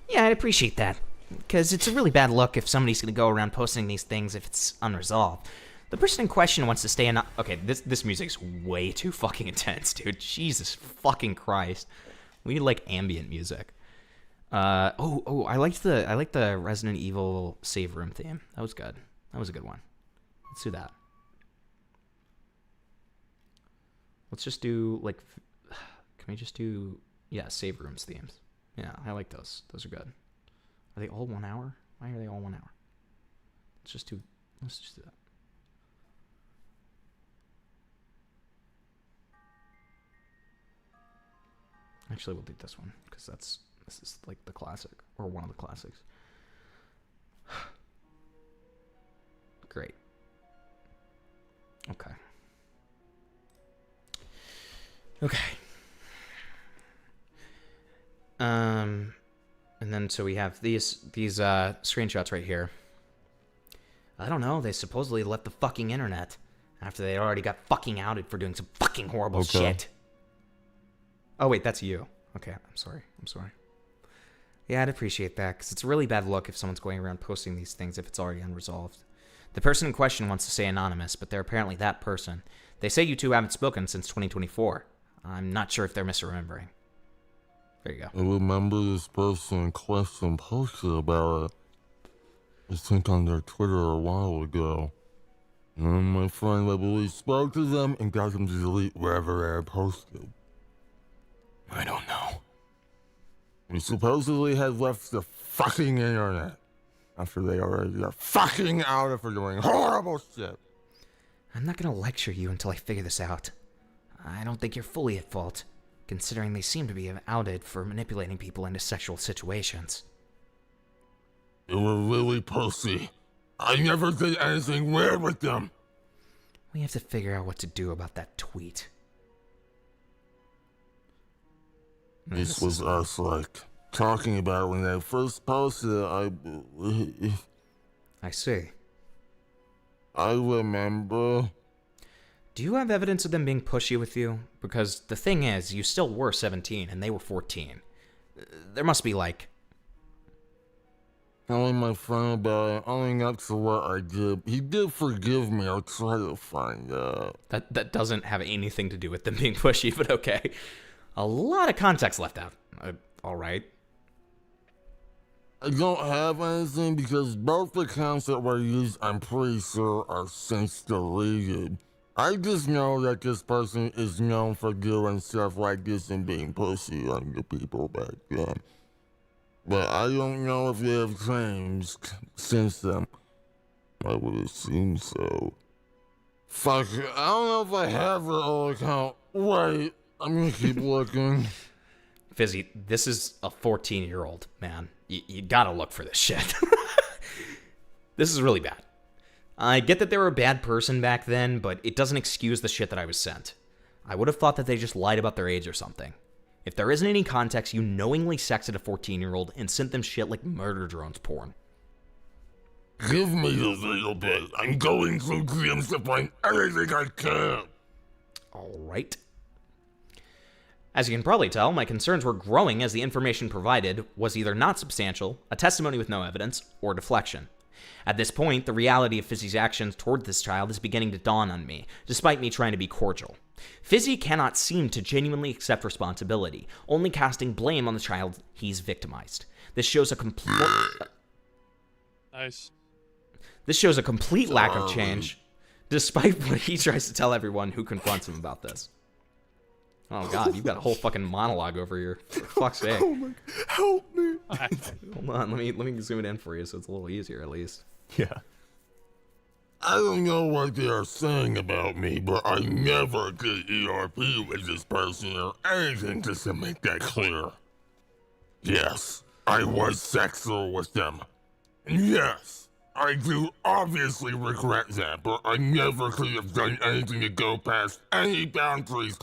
Yeah, I'd appreciate that. Because it's a really bad look if somebody's going to go around posting these things if it's unresolved. The person in question wants to stay in... Okay, this music's way too fucking intense, dude. Jesus fucking Christ. We need, like, ambient music. I liked the Resident Evil save room theme. That was good. That was a good one. Let's do that. Let's just do, like... Can we just do... Yeah, save rooms themes. Yeah, I like those. Those are good. Are they all 1 hour? Why are they all 1 hour? Let's just do that. Actually, we'll do this one because this is like the classic or one of the classics. Great. Okay. And then so we have these screenshots right here. I don't know. They supposedly left the fucking internet after they already got fucking outed for doing some fucking horrible shit. Oh wait, that's you. Okay, I'm sorry. Yeah, I'd appreciate that because it's a really bad look if someone's going around posting these things if it's already unresolved. The person in question wants to stay anonymous, but they're apparently that person. They say you two haven't spoken since 2024. I'm not sure if they're misremembering. There you go. I remember this person in question posted about it, I think on their Twitter a while ago. And my friend, I believe, spoke to them and got them to delete wherever they had posted. I don't know. He supposedly had left the fucking internet after they already got fucking outed for doing horrible shit. I'm not gonna lecture you until I figure this out. I don't think you're fully at fault, considering they seem to be outed for manipulating people into sexual situations. They were really pussy. I never did anything weird with them. We have to figure out what to do about that tweet. This was us, like, talking about when they first posted it. I see. I remember. Do you have evidence of them being pushy with you? Because the thing is, you still were 17 and they were 14. There must be, like... Telling my friend about it, owning up to what I did. He did forgive me. I'll try to find out. That doesn't have anything to do with them being pushy, but okay. A lot of context left out. Alright. I don't have anything because both accounts that were used, I'm pretty sure, are since deleted. I just know that this person is known for doing stuff like this and being pushy on the people back then. But I don't know if they have changed since then. I would assume so. Fuck, I don't know if I have their old account. Wait, I'm gonna keep looking. Fizzy, this is a 14-year-old, man. You gotta look for this shit. This is really bad. I get that they were a bad person back then, but it doesn't excuse the shit that I was sent. I would have thought that they just lied about their age or something. If there isn't any context, you knowingly sexted a 14-year-old and sent them shit like murder drones porn. Give me a little bit. I'm going through DMs to find anything I can. Alright. As you can probably tell, my concerns were growing as the information provided was either not substantial, a testimony with no evidence, or deflection. At this point, the reality of Fizzy's actions toward this child is beginning to dawn on me, despite me trying to be cordial. Fizzy cannot seem to genuinely accept responsibility, only casting blame on the child he's victimized. This shows a complete... Nice. This shows a complete lack of change, despite what he tries to tell everyone who confronts him about this. Oh god, you've got a whole fucking monologue over here. For fuck's sake. Oh my, help me. Hold on, let me zoom it in for you so it's a little easier at least. Yeah. I don't know what they are saying about me, but I never did ERP with this person or anything, just to make that clear. Yes, I was sexual with them. Yes, I do obviously regret that, but I never could have done anything to go past any boundaries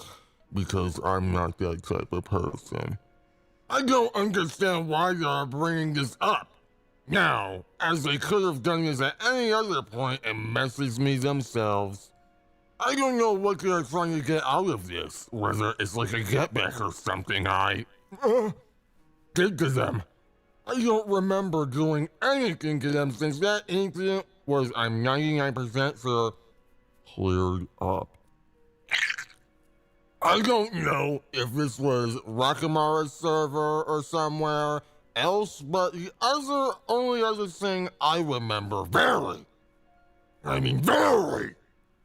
because I'm not that type of person. I don't understand why they are bringing this up now, as they could have done this at any other point and messaged me themselves. I don't know what they are trying to get out of this, whether it's like a get back or something I did to them. I don't remember doing anything to them since that incident was, I'm 99% sure, cleared up. I don't know if this was Rakamara's server or somewhere else, but the only other thing I remember very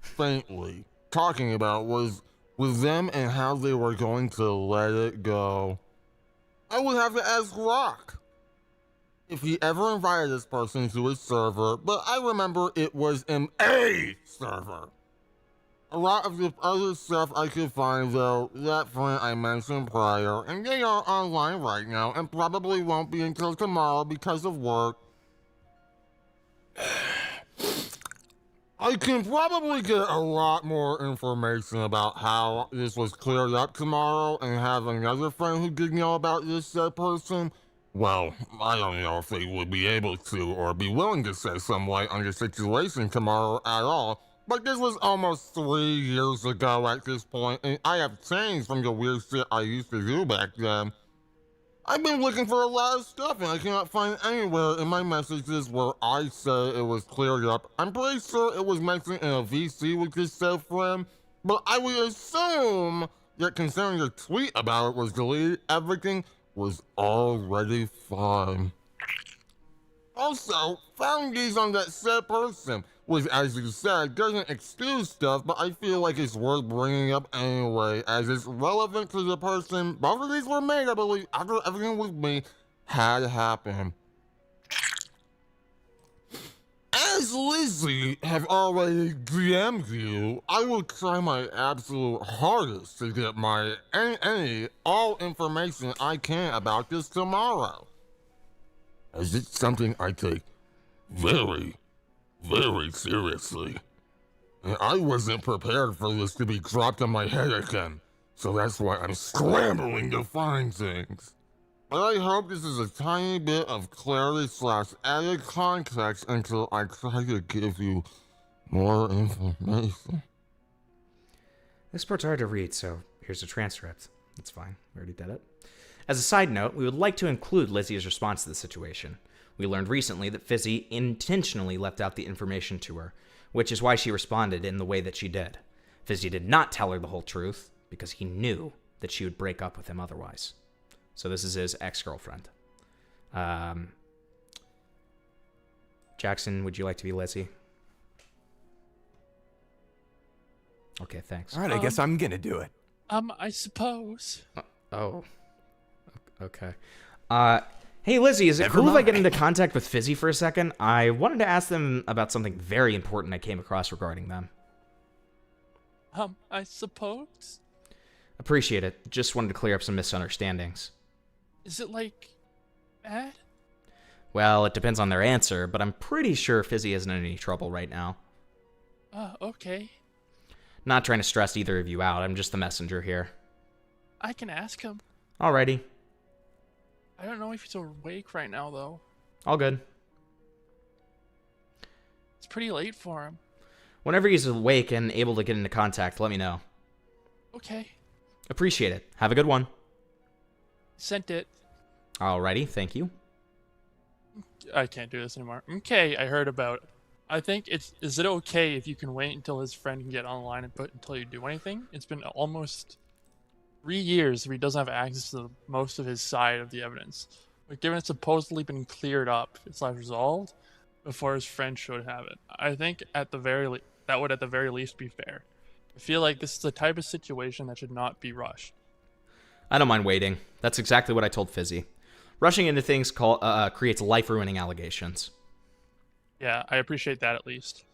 faintly talking about was with them and how they were going to let it go. I would have to ask Rock if he ever invited this person to his server, but I remember it was an A server. A lot of the other stuff I could find, though, that friend I mentioned prior, and they are online right now and probably won't be until tomorrow because of work. I can probably get a lot more information about how this was cleared up tomorrow and have another friend who did know about this said person. Well, I don't know if they would be able to or be willing to shed some light on the situation tomorrow at all. But this was almost 3 years ago at this point, and I have changed from the weird shit I used to do back then. I've been looking for a lot of stuff, and I cannot find anywhere in my messages where I say it was cleared up. I'm pretty sure it was mentioned in a VC with this said friend, but I would assume that considering your tweet about it was deleted, everything was already fine. Also, found these on that said person, which, as you said, doesn't excuse stuff, but I feel like it's worth bringing up anyway, as it's relevant to the person. Both of these were made, I believe, after everything with me had happened. As Lizzie have already DM'd you, I will try my absolute hardest to get my all information I can about this tomorrow, as it's something I take very, very seriously. And I wasn't prepared for this to be dropped on my head again, so that's why I'm scrambling to find things. But I hope this is a tiny bit of clarity / added context until I try to give you more information. This part's hard to read, so here's a transcript. That's fine, we already did it. As a side note, we would like to include Lizzie's response to the situation. We learned recently that Fizzy intentionally left out the information to her, which is why she responded in the way that she did. Fizzy did not tell her the whole truth, because he knew that she would break up with him otherwise. So this is his ex-girlfriend. Jackson, would you like to be Lizzie? Okay, thanks. All right, I guess I'm gonna do it. I suppose. Oh. Okay. Hey, Lizzie, is it cool if I get into contact with Fizzy for a second? I wanted to ask them about something very important I came across regarding them. I suppose. Appreciate it. Just wanted to clear up some misunderstandings. Is it, like, bad? Well, it depends on their answer, but I'm pretty sure Fizzy isn't in any trouble right now. Okay. Not trying to stress either of you out. I'm just the messenger here. I can ask him. Alrighty. I don't know if he's awake right now, though. All good. It's pretty late for him. Whenever he's awake and able to get into contact, let me know. Okay. Appreciate it. Have a good one. Sent it. Alrighty, thank you. I can't do this anymore. Okay, I heard about it. I think is it okay if you can wait until his friend can get online and until you do anything? It's been almost 3 years if he doesn't have access to most of his side of the evidence. But given it's supposedly been cleared up, it's not resolved, before his friend should have it. I think at the very that would at the very least be fair. I feel like this is the type of situation that should not be rushed. I don't mind waiting. That's exactly what I told Fizzy. Rushing into things creates life-ruining allegations. Yeah, I appreciate that at least.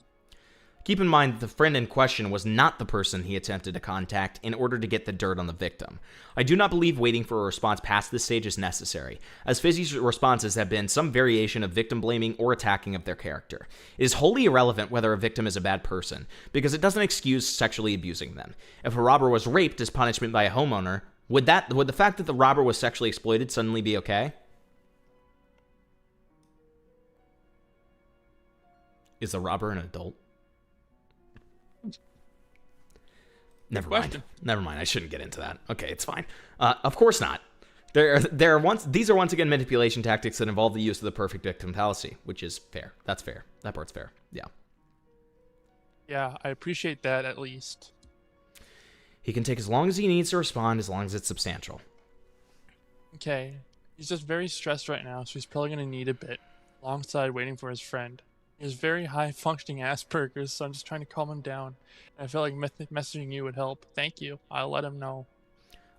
Keep in mind that the friend in question was not the person he attempted to contact in order to get the dirt on the victim. I do not believe waiting for a response past this stage is necessary, as Fizzy's responses have been some variation of victim blaming or attacking of their character. It is wholly irrelevant whether a victim is a bad person, because it doesn't excuse sexually abusing them. If a robber was raped as punishment by a homeowner, would the fact that the robber was sexually exploited suddenly be okay? Is the robber an adult? Never mind. Never mind. I shouldn't get into that. Okay, it's fine. Of course not. These are once again manipulation tactics that involve the use of the perfect victim fallacy, which is fair. That's fair. That part's fair. Yeah. Yeah, I appreciate that at least. He can take as long as he needs to respond, as long as it's substantial. Okay. He's just very stressed right now, so he's probably going to need a bit, alongside waiting for his friend. He has very high-functioning Asperger's, so I'm just trying to calm him down. And I feel like messaging you would help. Thank you. I'll let him know.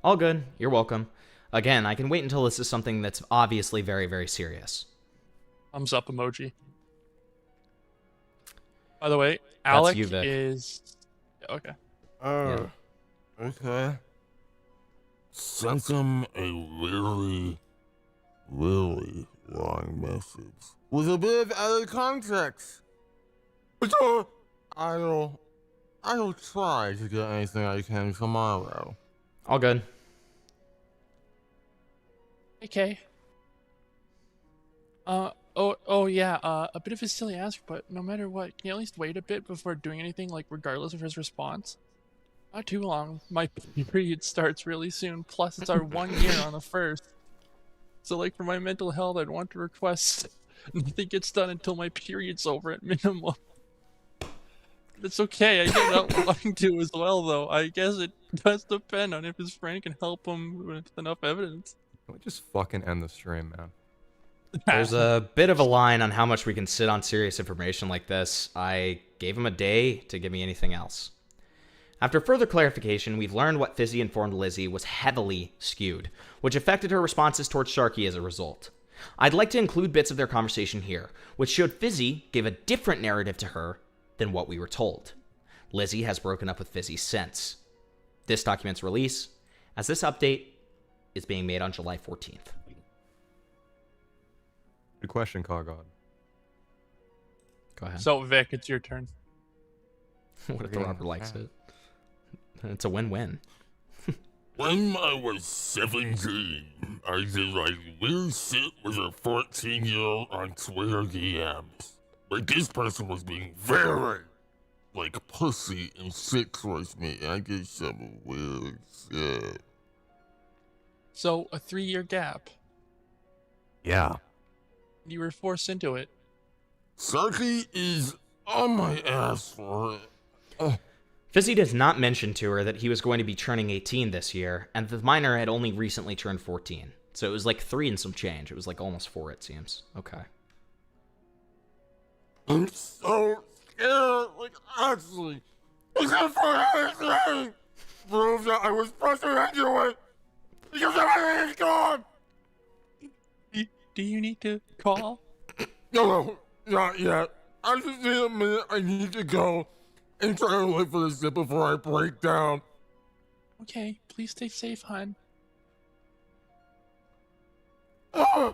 All good. You're welcome. Again, I can wait until this is something that's obviously very, very serious. Thumbs up emoji. By the way, Alec is... Okay. Yeah. Okay. Sent him a really, really long message with a bit of added context. So I'll try to get anything I can tomorrow. All good. Okay. Oh yeah, a bit of a silly ask, but no matter what, can you at least wait a bit before doing anything, like regardless of his response? Not too long. My period starts really soon, plus it's our 1 year on the 1st. So like for my mental health, I'd want to request nothing gets done until my period's over at minimum. It's okay, I get out wanting to as well though. I guess it does depend on if his friend can help him with enough evidence. Can we just fucking end the stream, man? There's a bit of a line on how much we can sit on serious information like this. I gave him a day to give me anything else. After further clarification, we've learned what Fizzy informed Lizzie was heavily skewed, which affected her responses towards Sharky as a result. I'd like to include bits of their conversation here, which showed Fizzy gave a different narrative to her than what we were told. Lizzie has broken up with Fizzy since. This document's release, as this update is being made on July 14th. Good question, Cogod. Go ahead. So Vic, it's your turn. What if the robber likes it? It's a win-win. When I was 17, I did like weird shit with a 14-year-old on Twitter DMs. Like this person was being very, like, pussy and shit towards me, and I did some weird shit. So a 3-year gap. Yeah. You were forced into it. Sharky is on my ass for it. Fizzy does not mention to her that he was going to be turning 18 this year, and the minor had only recently turned 14. So it was like 3 and some change. It was like almost 4, it seems. Okay. I'm so scared, like, actually. Because for anything prove that I was pressured into it. Because everything is gone. Do you need to call? No, not yet. I just need a minute. I need to go and try to wait for this shit before I break down. Okay, please stay safe, hon. I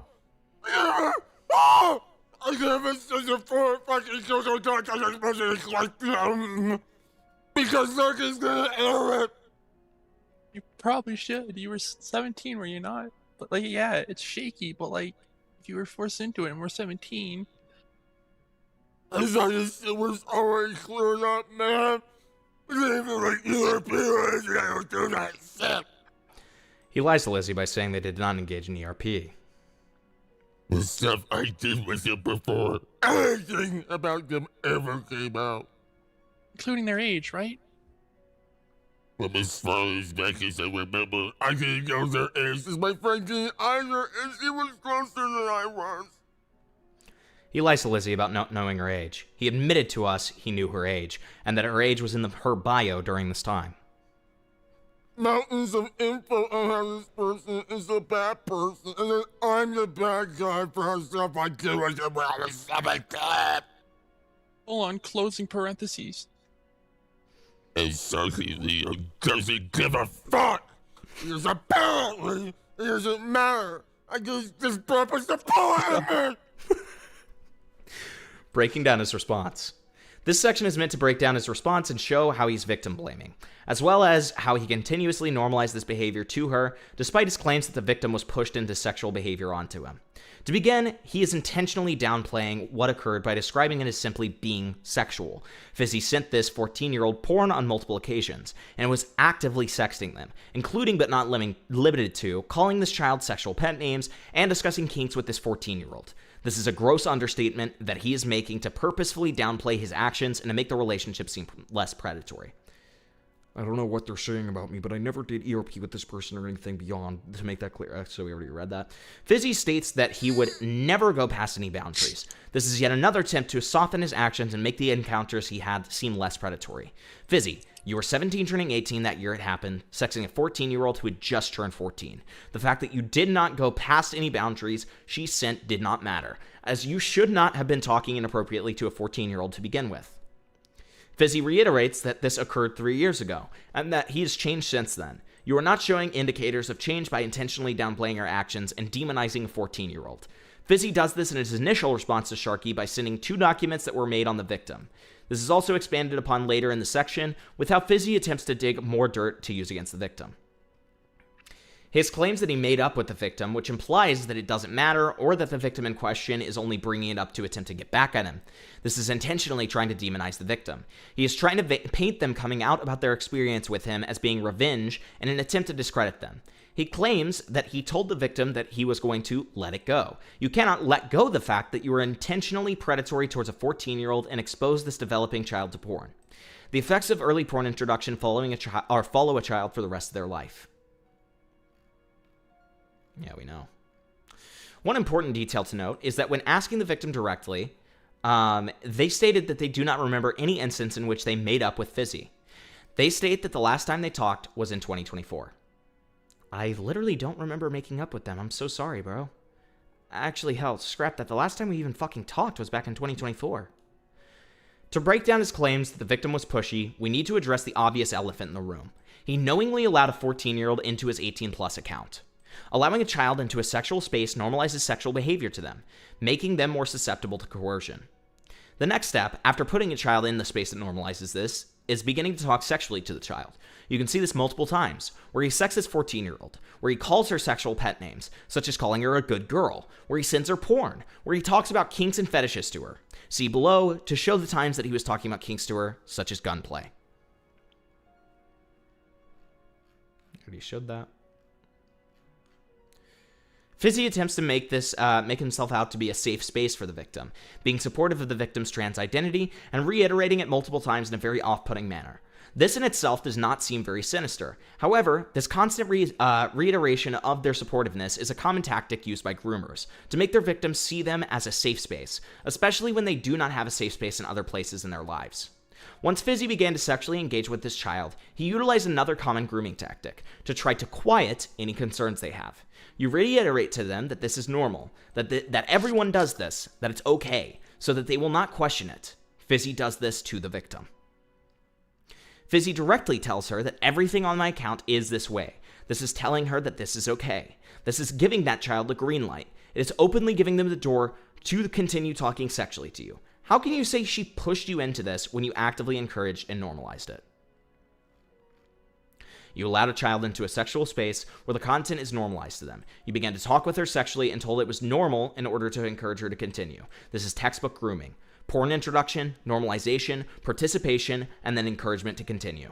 can't miss such a four fucking social talk as I'm supposed to like them. Because Circus gonna air it. You probably should. You were 17, were you not? But like, yeah, it's shaky, but like, if you were forced into it and we're 17. I thought this shit was already cleared up, man. Even like Europeans, I don't do that shit. He lies to Lizzie by saying they did not engage in ERP. The stuff I did with them before anything about them ever came out. Including their age, right? From as far as back as I remember, I didn't know their age, as my friend didn't either, and she was closer than I was. He lies to Lizzie about not knowing her age. He admitted to us he knew her age, and that her age was in her bio during this time. Mountains of info on how this person is a bad person, and then I'm the bad guy for how stuff I do as well as stuff I do. Hold on, closing parentheses. Exactly, doesn't give a fuck. Because apparently, it doesn't matter. I just this purpose to pull out of it. Breaking down his response. This section is meant to break down his response and show how he's victim blaming, as well as how he continuously normalized this behavior to her, despite his claims that the victim was pushed into sexual behavior onto him. To begin, he is intentionally downplaying what occurred by describing it as simply being sexual. Fizzy sent this 14-year-old porn on multiple occasions, and was actively sexting them, including but not limited to calling this child sexual pet names and discussing kinks with this 14-year-old. This is a gross understatement that he is making to purposefully downplay his actions and to make the relationship seem less predatory. I don't know what they're saying about me, but I never did ERP with this person or anything beyond, to make that clear. So we already read that. Fizzy states that he would never go past any boundaries. This is yet another attempt to soften his actions and make the encounters he had seem less predatory. Fizzy, you were 17 turning 18 that year it happened, sexing a 14-year-old who had just turned 14. The fact that you did not go past any boundaries she sent did not matter, as you should not have been talking inappropriately to a 14-year-old to begin with. Fizzy reiterates that this occurred 3 years ago, and that he has changed since then. You are not showing indicators of change by intentionally downplaying your actions and demonizing a 14-year-old. Fizzy does this in his initial response to Sharky by sending 2 documents that were made on the victim. This is also expanded upon later in the section, with how Fizzy attempts to dig more dirt to use against the victim. His claims that he made up with the victim, which implies that it doesn't matter, or that the victim in question is only bringing it up to attempt to get back at him. This is intentionally trying to demonize the victim. He is trying to paint them coming out about their experience with him as being revenge in an attempt to discredit them. He claims that he told the victim that he was going to let it go. You cannot let go the fact that you were intentionally predatory towards a 14-year-old and expose this developing child to porn. The effects of early porn introduction follow a child for the rest of their life. Yeah, we know. One important detail to note is that when asking the victim directly, they stated that they do not remember any instance in which they made up with Fizzy. They state that the last time they talked was in 2024. I literally don't remember making up with them. I'm so sorry, bro. Actually, hell, scrap that. The last time we even fucking talked was back in 2024. To break down his claims that the victim was pushy, we need to address the obvious elephant in the room. He knowingly allowed a 14-year-old into his 18-plus account. Allowing a child into a sexual space normalizes sexual behavior to them, making them more susceptible to coercion. The next step, after putting a child in the space that normalizes this, is beginning to talk sexually to the child. You can see this multiple times, where he sexes 14-year-old, where he calls her sexual pet names, such as calling her a good girl, where he sends her porn, where he talks about kinks and fetishes to her. See below to show the times that he was talking about kinks to her, such as gunplay. Already showed that. Fizzy attempts to make himself out to be a safe space for the victim, being supportive of the victim's trans identity and reiterating it multiple times in a very off-putting manner. This in itself does not seem very sinister. However, this constant reiteration of their supportiveness is a common tactic used by groomers to make their victims see them as a safe space, especially when they do not have a safe space in other places in their lives. Once Fizzy began to sexually engage with this child, he utilized another common grooming tactic to try to quiet any concerns they have. You reiterate to them that this is normal, that everyone does this, that it's okay, so that they will not question it. Fizzy does this to the victim. Fizzy directly tells her that everything on my account is this way. This is telling her that this is okay. This is giving that child the green light. It is openly giving them the door to continue talking sexually to you. How can you say she pushed you into this when you actively encouraged and normalized it? You allowed a child into a sexual space where the content is normalized to them. You began to talk with her sexually and told it was normal in order to encourage her to continue. This is textbook grooming. Porn introduction, normalization, participation, and then encouragement to continue.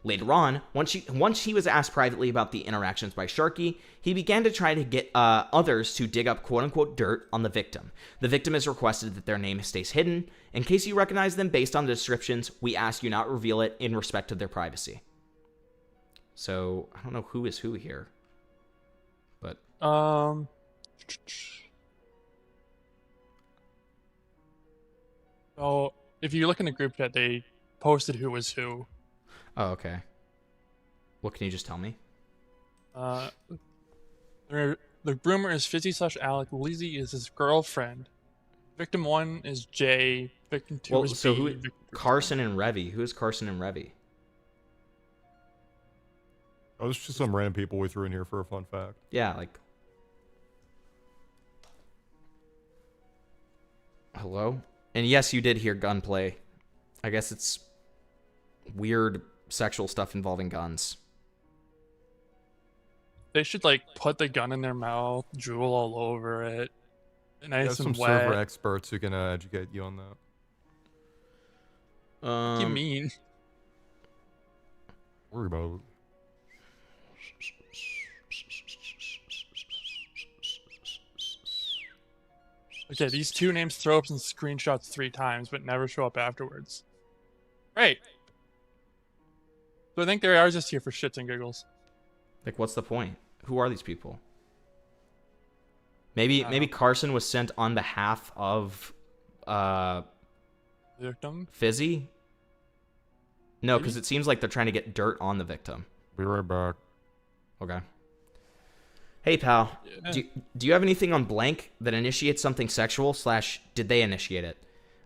Later on, once he was asked privately about the interactions by Sharky, he began to try to get others to dig up quote-unquote dirt on the victim. The victim has requested that their name stays hidden. In case you recognize them based on the descriptions, we ask you not reveal it in respect of their privacy. So, I don't know who is who here. But Oh, if you look in the group chat, they posted who was who. Oh, okay. What can you just tell me? The groomer is Fizzy/Alec. Lizzie is his girlfriend. Victim 1 is Jay. Victim 2 is so B. who? Carson and Revy. Who is Carson and Revy? Oh, it's just some random people we threw in here for a fun fact. Yeah, like. Hello? And yes, you did hear gunplay. I guess it's weird sexual stuff involving guns. They should like put the gun in their mouth, drool all over it, nice There's some and wet. server experts who can educate you on that. What do you mean? Worry about it. Okay, these two names throw up some screenshots 3 times, but never show up afterwards. Right. So I think they are just here for shits and giggles. Like, what's the point? Who are these people? Maybe Carson was sent on behalf of victim? Fizzy? No, because it seems like they're trying to get dirt on the victim. Be right back. Okay. Hey, pal. Yeah. Do you have anything on blank that initiates something sexual / did they initiate it?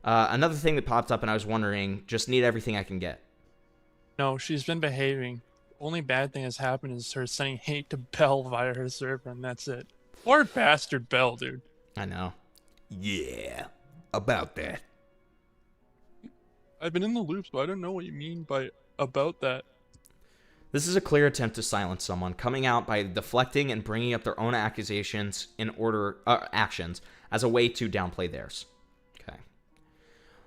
Another thing that popped up and I was wondering, just need everything I can get. No, she's been behaving. Only bad thing has happened is her sending hate to Belle via her server, and that's it. Poor bastard Belle, dude. I know. Yeah, about that. I've been in the loop, so I don't know what you mean by about that. This is a clear attempt to silence someone, coming out by deflecting and bringing up their own accusations actions as a way to downplay theirs. Okay.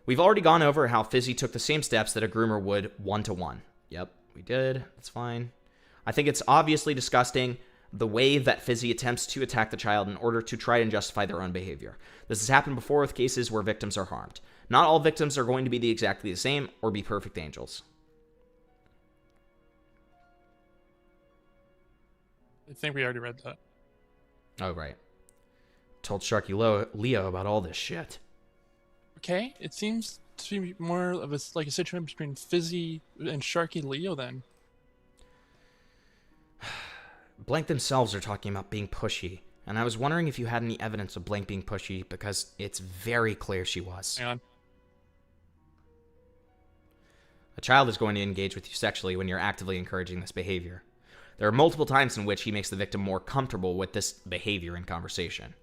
We've already gone over how Fizzy took the same steps that a groomer would 1-to-1. Yep, we did. That's fine. I think it's obviously disgusting the way that Fizzy attempts to attack the child in order to try and justify their own behavior. This has happened before with cases where victims are harmed. Not all victims are going to be exactly the same or be perfect angels. I think we already read that. Oh, right. Told Sharky Leo about all this shit. Okay, it seems to be more of a situation between Fizzy and Sharky Leo then. Blank themselves are talking about being pushy, and I was wondering if you had any evidence of Blank being pushy, because it's very clear she was. Hang on. A child is going to engage with you sexually when you're actively encouraging this behavior. There are multiple times in which he makes the victim more comfortable with this behavior in conversation.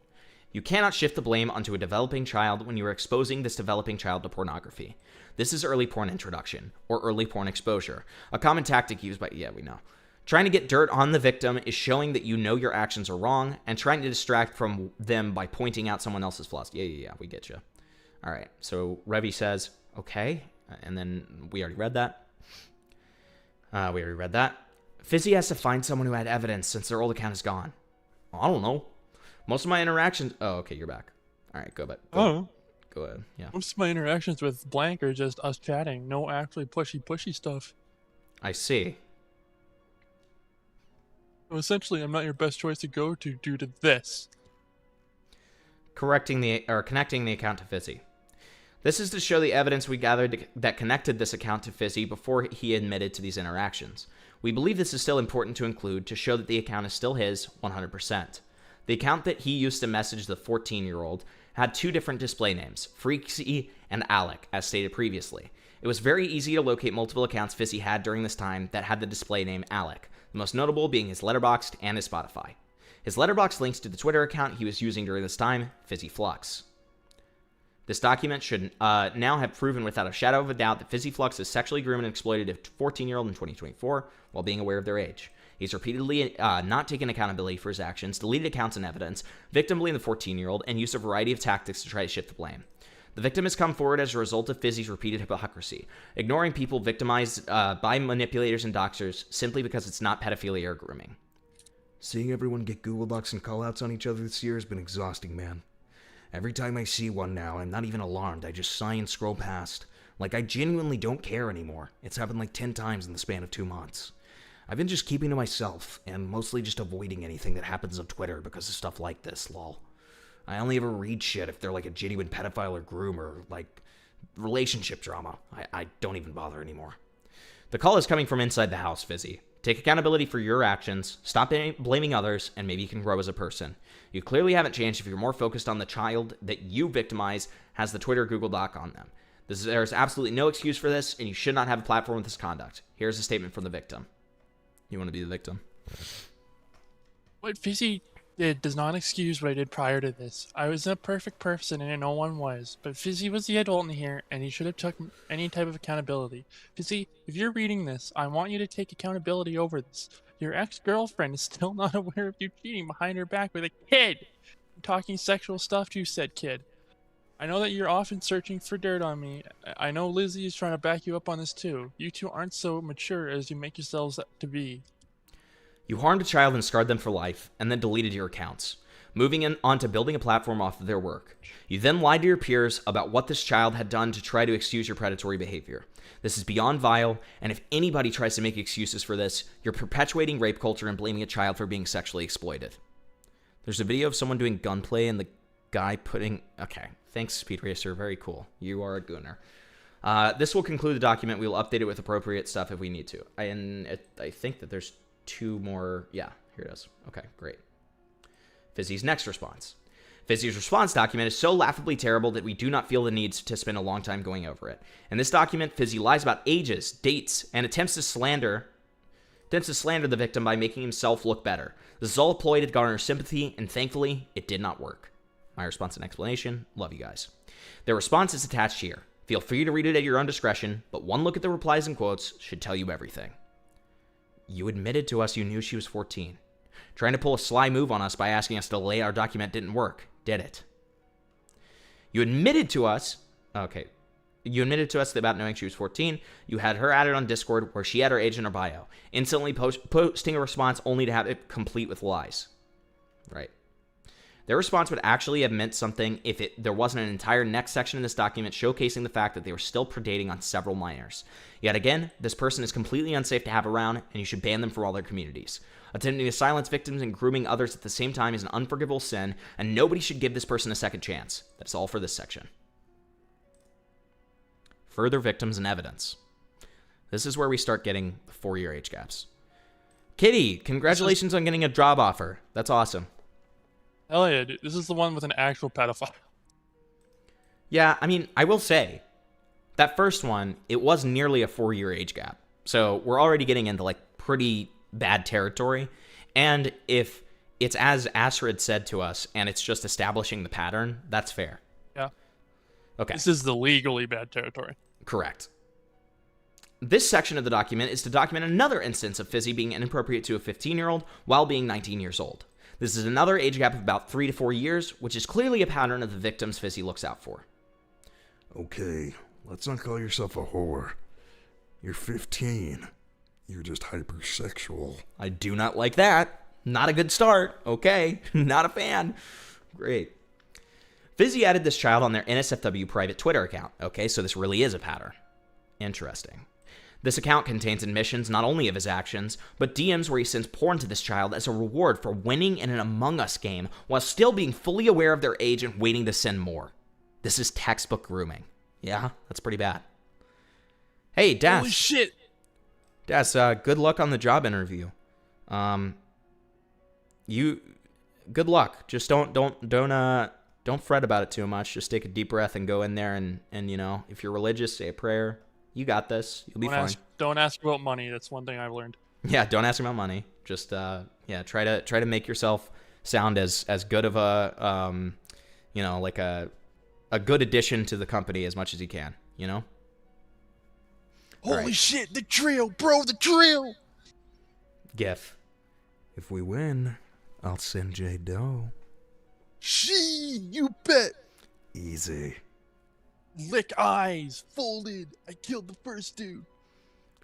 You cannot shift the blame onto a developing child when you are exposing this developing child to pornography. This is early porn introduction, or early porn exposure, a common tactic used by, yeah, we know. Trying to get dirt on the victim is showing that you know your actions are wrong, and trying to distract from them by pointing out someone else's flaws. Yeah, we get you. All right, so Revy says, okay, and then we already read that. Fizzy has to find someone who had evidence since their old account is gone. I don't know. Most of my interactions... Oh, okay, you're back. All right, go back. Go ahead, yeah. Most of my interactions with Blank are just us chatting. No actually pushy stuff. I see. So essentially, I'm not your best choice to go to due to this. Connecting the account to Fizzy. This is to show the evidence we gathered that connected this account to Fizzy before he admitted to these interactions. We believe this is still important to include to show that the account is still his 100%. The account that he used to message the 14-year-old had 2 different display names, Freaksy and Alec, as stated previously. It was very easy to locate multiple accounts Fizzy had during this time that had the display name Alec, the most notable being his Letterboxd and his Spotify. His Letterboxd links to the Twitter account he was using during this time, Fizzyfluxx. This document should now have proven without a shadow of a doubt that Fizzyfluxx is sexually groomed and exploited a 14-year-old in 2024 while being aware of their age. He's repeatedly not taken accountability for his actions, deleted accounts and evidence, victim blamed the 14-year-old, and used a variety of tactics to try to shift the blame. The victim has come forward as a result of Fizzy's repeated hypocrisy, ignoring people victimized by manipulators and doxers simply because it's not pedophilia or grooming. Seeing everyone get Google Docs and callouts on each other this year has been exhausting, man. Every time I see one now, I'm not even alarmed. I just sigh and scroll past. Like, I genuinely don't care anymore. It's happened like 10 times in the span of 2 months. I've been just keeping to myself, and mostly just avoiding anything that happens on Twitter because of stuff like this, lol. I only ever read shit if they're like a genuine pedophile or groomer, like relationship drama. I don't even bother anymore. The call is coming from inside the house, Fizzy. Take accountability for your actions, stop blaming others, and maybe you can grow as a person. You clearly haven't changed if you're more focused on the child that you victimize has the Twitter Google Doc on them. There's absolutely no excuse for this, and you should not have a platform with this conduct. Here's a statement from the victim. You want to be the victim? What Fizzy did does not excuse what I did prior to this. I was a perfect person and no one was, but Fizzy was the adult in here and he should have took any type of accountability. Fizzy, if you're reading this, I want you to take accountability over this. Your ex-girlfriend is still not aware of you cheating behind her back with a kid. You're talking sexual stuff to said kid. I know that you're often searching for dirt on me. I know Lizzie is trying to back you up on this too. You two aren't so mature as you make yourselves to be. You harmed a child and scarred them for life, and then deleted your accounts, moving on to building a platform off of their work. You then lied to your peers about what this child had done to try to excuse your predatory behavior. This is beyond vile, and if anybody tries to make excuses for this, you're perpetuating rape culture and blaming a child for being sexually exploited. There's a video of someone doing gunplay and the guy putting... Okay, thanks, Speed Racer. Very cool. You are a gooner. This will conclude the document. We will update it with appropriate stuff if we need to. I think that there's 2 more. Yeah, here it is. Okay, great. Fizzy's next response. Fizzy's response document is so laughably terrible that we do not feel the need to spend a long time going over it. In this document, Fizzy lies about ages, dates, and attempts to slander the victim by making himself look better. This is all a ploy to garner sympathy, and thankfully, it did not work. My response and explanation, love you guys. Their response is attached here. Feel free to read it at your own discretion, but one look at the replies and quotes should tell you everything. You admitted to us you knew she was 14. Trying to pull a sly move on us by asking us to delay our document didn't work, did it? You admitted to us... Okay. You admitted to us about knowing she was 14. You had her added on Discord where she had her age in her bio. Instantly posting a response only to have it complete with lies. Right. Their response would actually have meant something if there wasn't an entire next section in this document showcasing the fact that they were still predating on several minors. Yet again, this person is completely unsafe to have around, and you should ban them from all their communities. Attempting to silence victims and grooming others at the same time is an unforgivable sin, and nobody should give this person a second chance. That's all for this section. Further victims and evidence. This is where we start getting the 4-year age gaps. Kitty, congratulations on getting a job offer. That's awesome. Hell yeah, dude. This is the one with an actual pedophile. Yeah, I mean, I will say, that first one, it was nearly a 4-year age gap. So we're already getting into, like, pretty bad territory. And if it's as Astrid said to us, and it's just establishing the pattern, that's fair. Yeah. Okay. This is the legally bad territory. Correct. This section of the document is to document another instance of Fizzy being inappropriate to a 15-year-old while being 19 years old. This is another age gap of about 3 to 4 years, which is clearly a pattern of the victims Fizzy looks out for. Okay, let's not call yourself a whore. You're 15. You're just hypersexual. I do not like that. Not a good start. Okay, not a fan. Great. Fizzy added this child on their NSFW private Twitter account. Okay, so this really is a pattern. Interesting. This account contains admissions not only of his actions, but DMs where he sends porn to this child as a reward for winning in an Among Us game while still being fully aware of their age and waiting to send more. This is textbook grooming. Yeah, that's pretty bad. Hey, Das. Holy shit! Das, good luck on the job interview. Good luck. Just don't fret about it too much. Just take a deep breath and go in there and you know, if you're religious, say a prayer. You got this. You'll be fine. Don't ask about money. That's one thing I've learned. Yeah, don't ask about money. Just try to make yourself sound as good of a you know, like a good addition to the company as much as you can, you know? Holy shit, the drill, bro, the drill. GIF. If we win, I'll send Jay dough. You bet. Easy. Lick eyes, folded. I killed the first dude.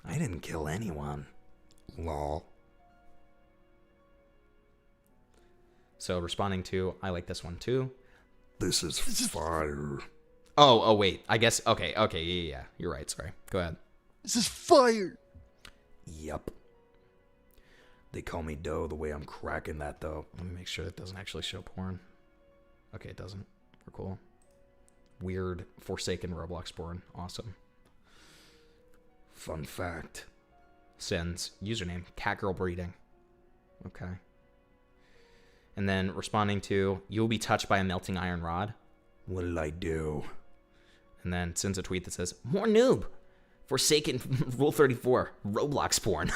I didn't kill anyone. Lol. So responding to, I like this one too. This is fire. Oh, wait. I guess, okay, yeah. You're right, sorry. Go ahead. This is fire. Yup. They call me dough the way I'm cracking that, though. Let me make sure it doesn't actually show porn. Okay, it doesn't. We're cool. weird Forsaken Roblox porn. Awesome. Fun fact. Sends username catgirl breeding. Okay. And then responding to, you'll be touched by a melting iron rod. What did I do? And then sends a tweet that says, more noob. Forsaken Rule 34. Roblox porn.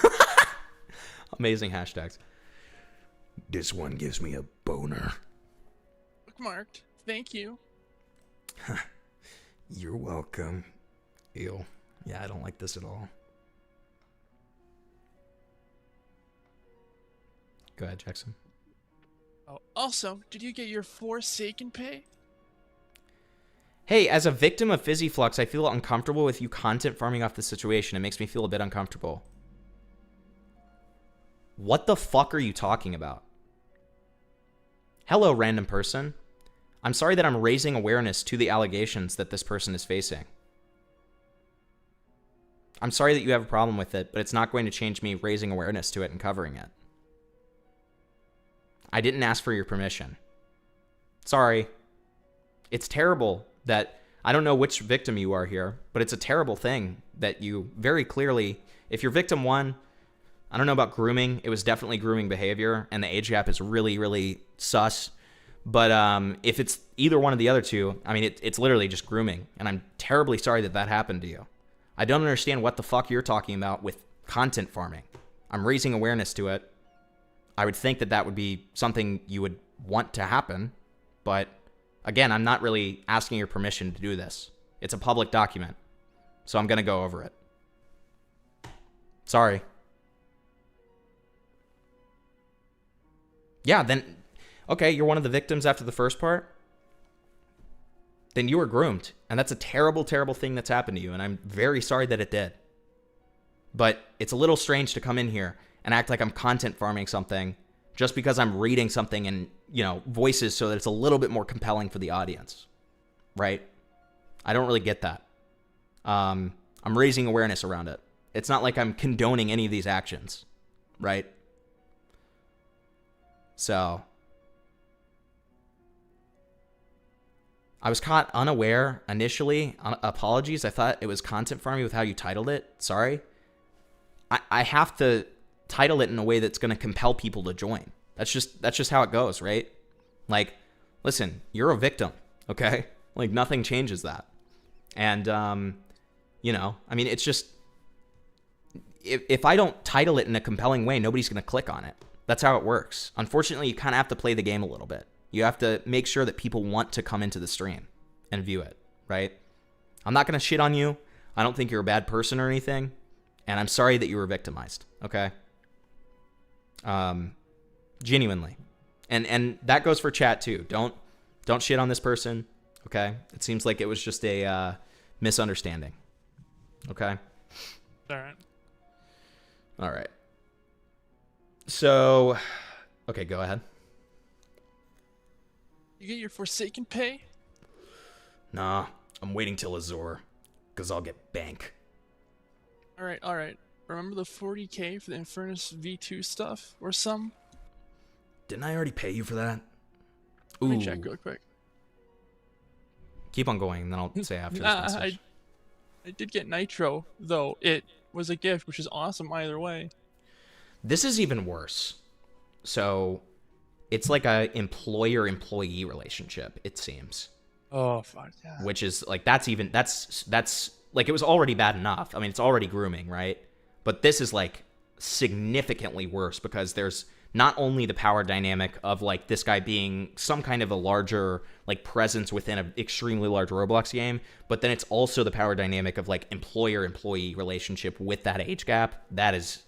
Amazing hashtags. This one gives me a boner. Bookmarked. Thank you. You're welcome. Ew. Yeah, I don't like this at all. Go ahead, Jackson. Oh, also, did you get your Foresaken pay? Hey, as a victim of Fizzyfluxx, I feel uncomfortable with you content farming off the situation. It makes me feel a bit uncomfortable. What the fuck are you talking about? Hello, random person. I'm sorry that I'm raising awareness to the allegations that this person is facing. I'm sorry that you have a problem with it, but it's not going to change me raising awareness to it and covering it. I didn't ask for your permission. Sorry. It's terrible that, I don't know which victim you are here, but it's a terrible thing that you very clearly, if you're victim 1, I don't know about grooming. It was definitely grooming behavior, and the age gap is really, really sus. But if it's either one of the other two, I mean, it's literally just grooming, and I'm terribly sorry that that happened to you. I don't understand what the fuck you're talking about with content farming. I'm raising awareness to it. I would think that that would be something you would want to happen, but again, I'm not really asking your permission to do this. It's a public document, so I'm going to go over it. Sorry. Yeah, then, okay, you're one of the victims after the first part. Then you were groomed, and that's a terrible, terrible thing that's happened to you, and I'm very sorry that it did. But it's a little strange to come in here and act like I'm content farming something just because I'm reading something in, voices so that it's a little bit more compelling for the audience, right? I don't really get that. I'm raising awareness around it. It's not like I'm condoning any of these actions, right? So I was caught unaware initially. Apologies. I thought it was content farming with how you titled it. Sorry. I have to title it in a way that's going to compel people to join. That's just how it goes, right? Like, listen, you're a victim, okay? Like, nothing changes that. And, I mean, it's just, if I don't title it in a compelling way, nobody's going to click on it. That's how it works. Unfortunately, you kind of have to play the game a little bit. You have to make sure that people want to come into the stream and view it, right? I'm not going to shit on you. I don't think you're a bad person or anything. And I'm sorry that you were victimized, okay? Genuinely. And that goes for chat too. Don't shit on this person, okay? It seems like it was just a misunderstanding. Okay? All right. So, okay, go ahead. You get your Forsaken pay? Nah, I'm waiting till Azor, because I'll get bank. Alright. Remember the 40k for the Infernus V2 stuff? Or some? Didn't I already pay you for that? Let me check real quick. Keep on going, and then I'll say after this message. I did get Nitro, though. It was a gift, which is awesome either way. This is even worse. So, it's like a employer-employee relationship, it seems. Oh, fuck yeah. Which is, like, that's like, it was already bad enough. I mean, it's already grooming, right? But this is, like, significantly worse because there's not only the power dynamic of, like, this guy being some kind of a larger, like, presence within an extremely large Roblox game, but then it's also the power dynamic of, like, employer-employee relationship with that age gap. That's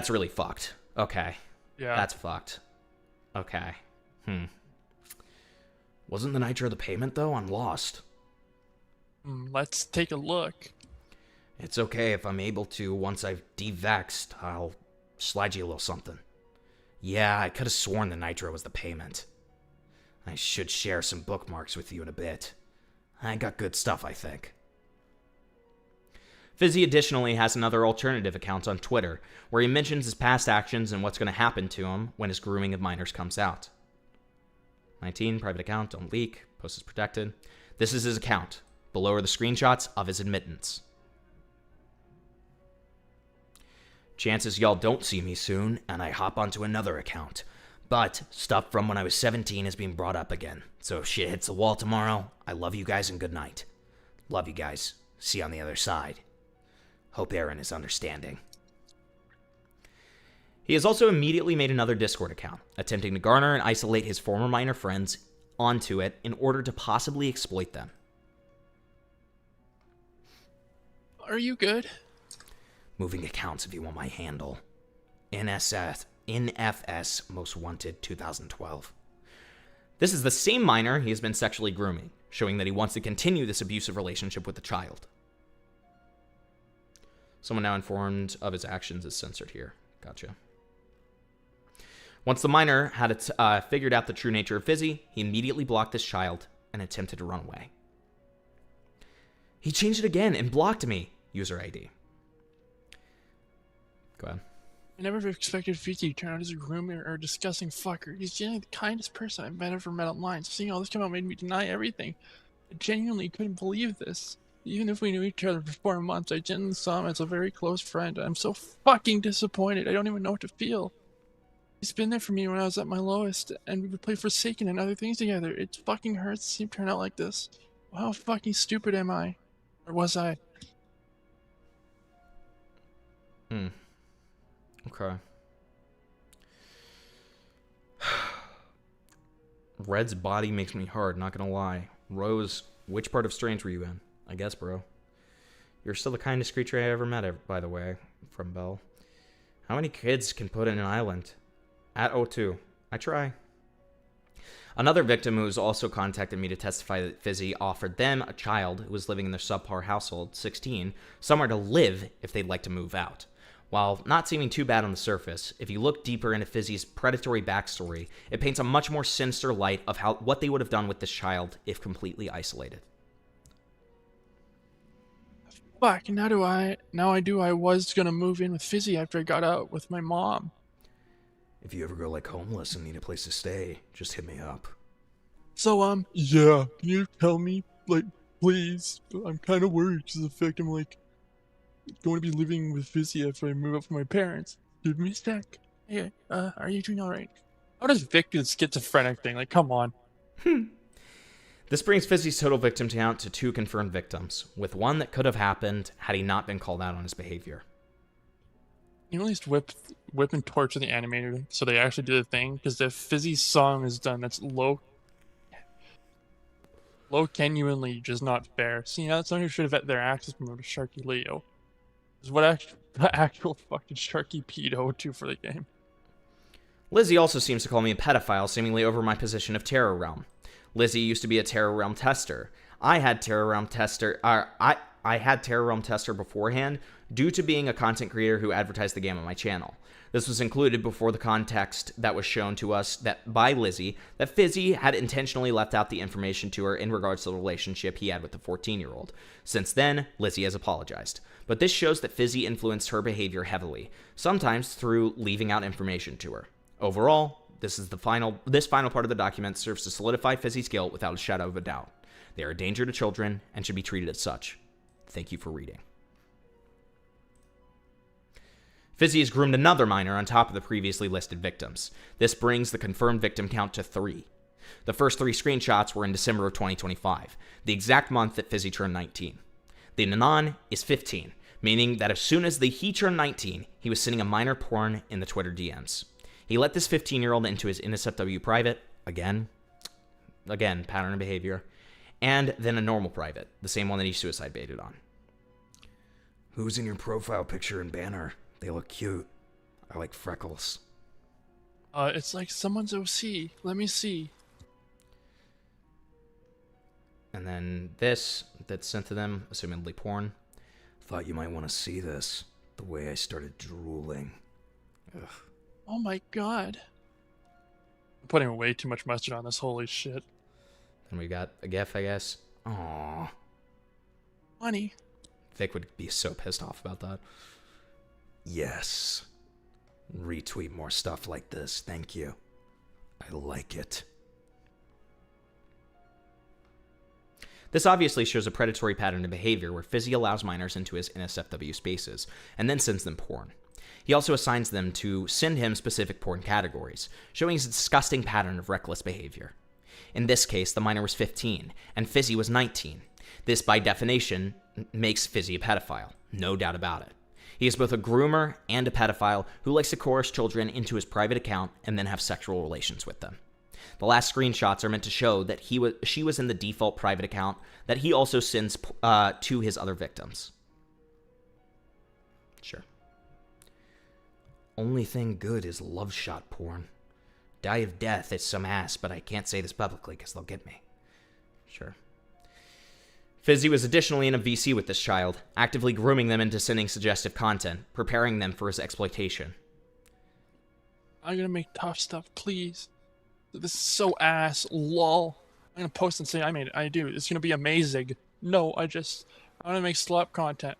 really fucked. Okay. Yeah. That's fucked. Okay. Wasn't the Nitro the payment, though? I'm lost. Let's take a look. It's okay if I'm able to. Once I've devexed, I'll slide you a little something. Yeah, I could have sworn the Nitro was the payment. I should share some bookmarks with you in a bit. I got good stuff, I think. Fizzy additionally has another alternative account on Twitter, where he mentions his past actions and what's going to happen to him when his grooming of minors comes out. 19, private account, don't leak. Post is protected. This is his account. Below are the screenshots of his admittance. Chances y'all don't see me soon, and I hop onto another account. But stuff from when I was 17 is being brought up again. So if shit hits the wall tomorrow, I love you guys and good night. Love you guys. See you on the other side. Hope Aaron is understanding. He has also immediately made another Discord account, attempting to garner and isolate his former minor friends onto it in order to possibly exploit them. Are you good? Moving accounts if you want my handle. NFS Most Wanted 2012. This is the same minor he has been sexually grooming, showing that he wants to continue this abusive relationship with the child. Someone now informed of his actions is censored here. Gotcha. Once the minor had figured out the true nature of Fizzy, he immediately blocked this child and attempted to run away. He changed it again and blocked me. User ID. Go ahead. I never expected Fizzy to turn out as a groomer or a disgusting fucker. He's genuinely the kindest person I've ever met online. So seeing all this come out made me deny everything. I genuinely couldn't believe this. Even if we knew each other for 4 months, I genuinely saw him as a very close friend. I'm so fucking disappointed. I don't even know what to feel. He's been there for me when I was at my lowest, and we would play Foresaken and other things together. It fucking hurts to see him turn out like this. How fucking stupid am I? Or was I? Okay. Red's body makes me hard, not gonna lie. Rose, which part of Strange were you in? I guess, bro. You're still the kindest creature I ever met, by the way, from Belle. How many kids can put in an island? At O2. I try. Another victim who's also contacted me to testify that Fizzy offered them, a child who was living in their subpar household, 16, somewhere to live if they'd like to move out. While not seeming too bad on the surface, if you look deeper into Fizzy's predatory backstory, it paints a much more sinister light of what they would have done with this child if completely isolated. Fuck, I was gonna move in with Fizzy after I got out with my mom. If you ever go like homeless and need a place to stay, just hit me up. So, yeah, can you tell me, like, please? I'm kind of worried because of the fact I'm, like, going to be living with Fizzy after I move up from my parents. Give me a sec. Hey, are you doing alright? How does Vic do the schizophrenic thing? Like, come on. This brings Fizzy's total victim count to 2 confirmed victims, with one that could have happened had he not been called out on his behavior. You at least whip and torture the animator so they actually do the thing, because if Fizzy's song is done, that's low genuinely just not fair. See, that's someone who should have had their access promoted to Sharky Leo. Is what actual fucking Sharky pedo do for the game. Lizzie also seems to call me a pedophile, seemingly over my position of Terror Realm. Lizzie used to be a Terror Realm tester. I had Terror Realm tester beforehand due to being a content creator who advertised the game on my channel. This was included before the context that was shown to us by Lizzie that Fizzy had intentionally left out the information to her in regards to the relationship he had with the 14-year-old. Since then, Lizzie has apologized. But this shows that Fizzy influenced her behavior heavily, sometimes through leaving out information to her. Overall, this final part of the document serves to solidify Fizzy's guilt without a shadow of a doubt. They are a danger to children and should be treated as such. Thank you for reading. Fizzy has groomed another minor on top of the previously listed victims. This brings the confirmed victim count to 3. The first 3 screenshots were in December of 2025, the exact month that Fizzy turned 19. The Nanan is 15, meaning that as soon as he turned 19, he was sending a minor porn in the Twitter DMs. He let this 15-year-old into his NSFW private, again, pattern of behavior, and then a normal private, the same one that he suicide baited on. Who's in your profile picture and banner? They look cute. I like freckles. It's like someone's OC. Let me see. And then this that's sent to them, assumedly porn. Thought you might want to see this. The way I started drooling. Ugh. Oh my god. I'm putting way too much mustard on this, holy shit. Then we got a GIF, I guess. Aww. Funny. Vic would be so pissed off about that. Yes. Retweet more stuff like this, thank you. I like it. This obviously shows a predatory pattern of behavior where Fizzy allows minors into his NSFW spaces and then sends them porn. He also assigns them to send him specific porn categories, showing his disgusting pattern of reckless behavior. In this case, the minor was 15, and Fizzy was 19. This, by definition, makes Fizzy a pedophile, no doubt about it. He is both a groomer and a pedophile who likes to coerce children into his private account and then have sexual relations with them. The last screenshots are meant to show that she was in the default private account that he also sends to his other victims. Sure. Only thing good is love shot porn. Die of death is some ass, but I can't say this publicly because they'll get me. Sure. Fizzy was additionally in a VC with this child, actively grooming them into sending suggestive content, preparing them for his exploitation. I'm gonna make tough stuff, please. This is so ass, lol. I'm gonna post and say I do. It's gonna be amazing. No, I want to make slap content.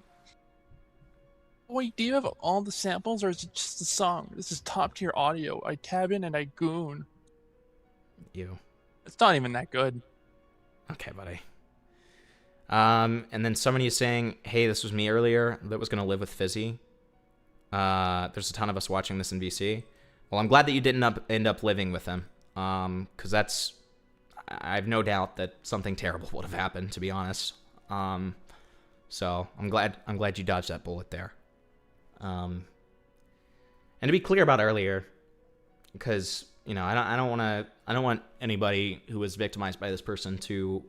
Wait, do you have all the samples or is it just the song? This is top tier audio. I tab in and I goon. You. It's not even that good. Okay, buddy. And then somebody is saying, hey, this was me earlier that was going to live with Fizzy. There's a ton of us watching this in VC. Well, I'm glad that you didn't end up living with him. Because I have no doubt that something terrible would have happened, to be honest. So I'm glad you dodged that bullet there. And to be clear about earlier, because, you know, I don't want anybody who was victimized by this person to,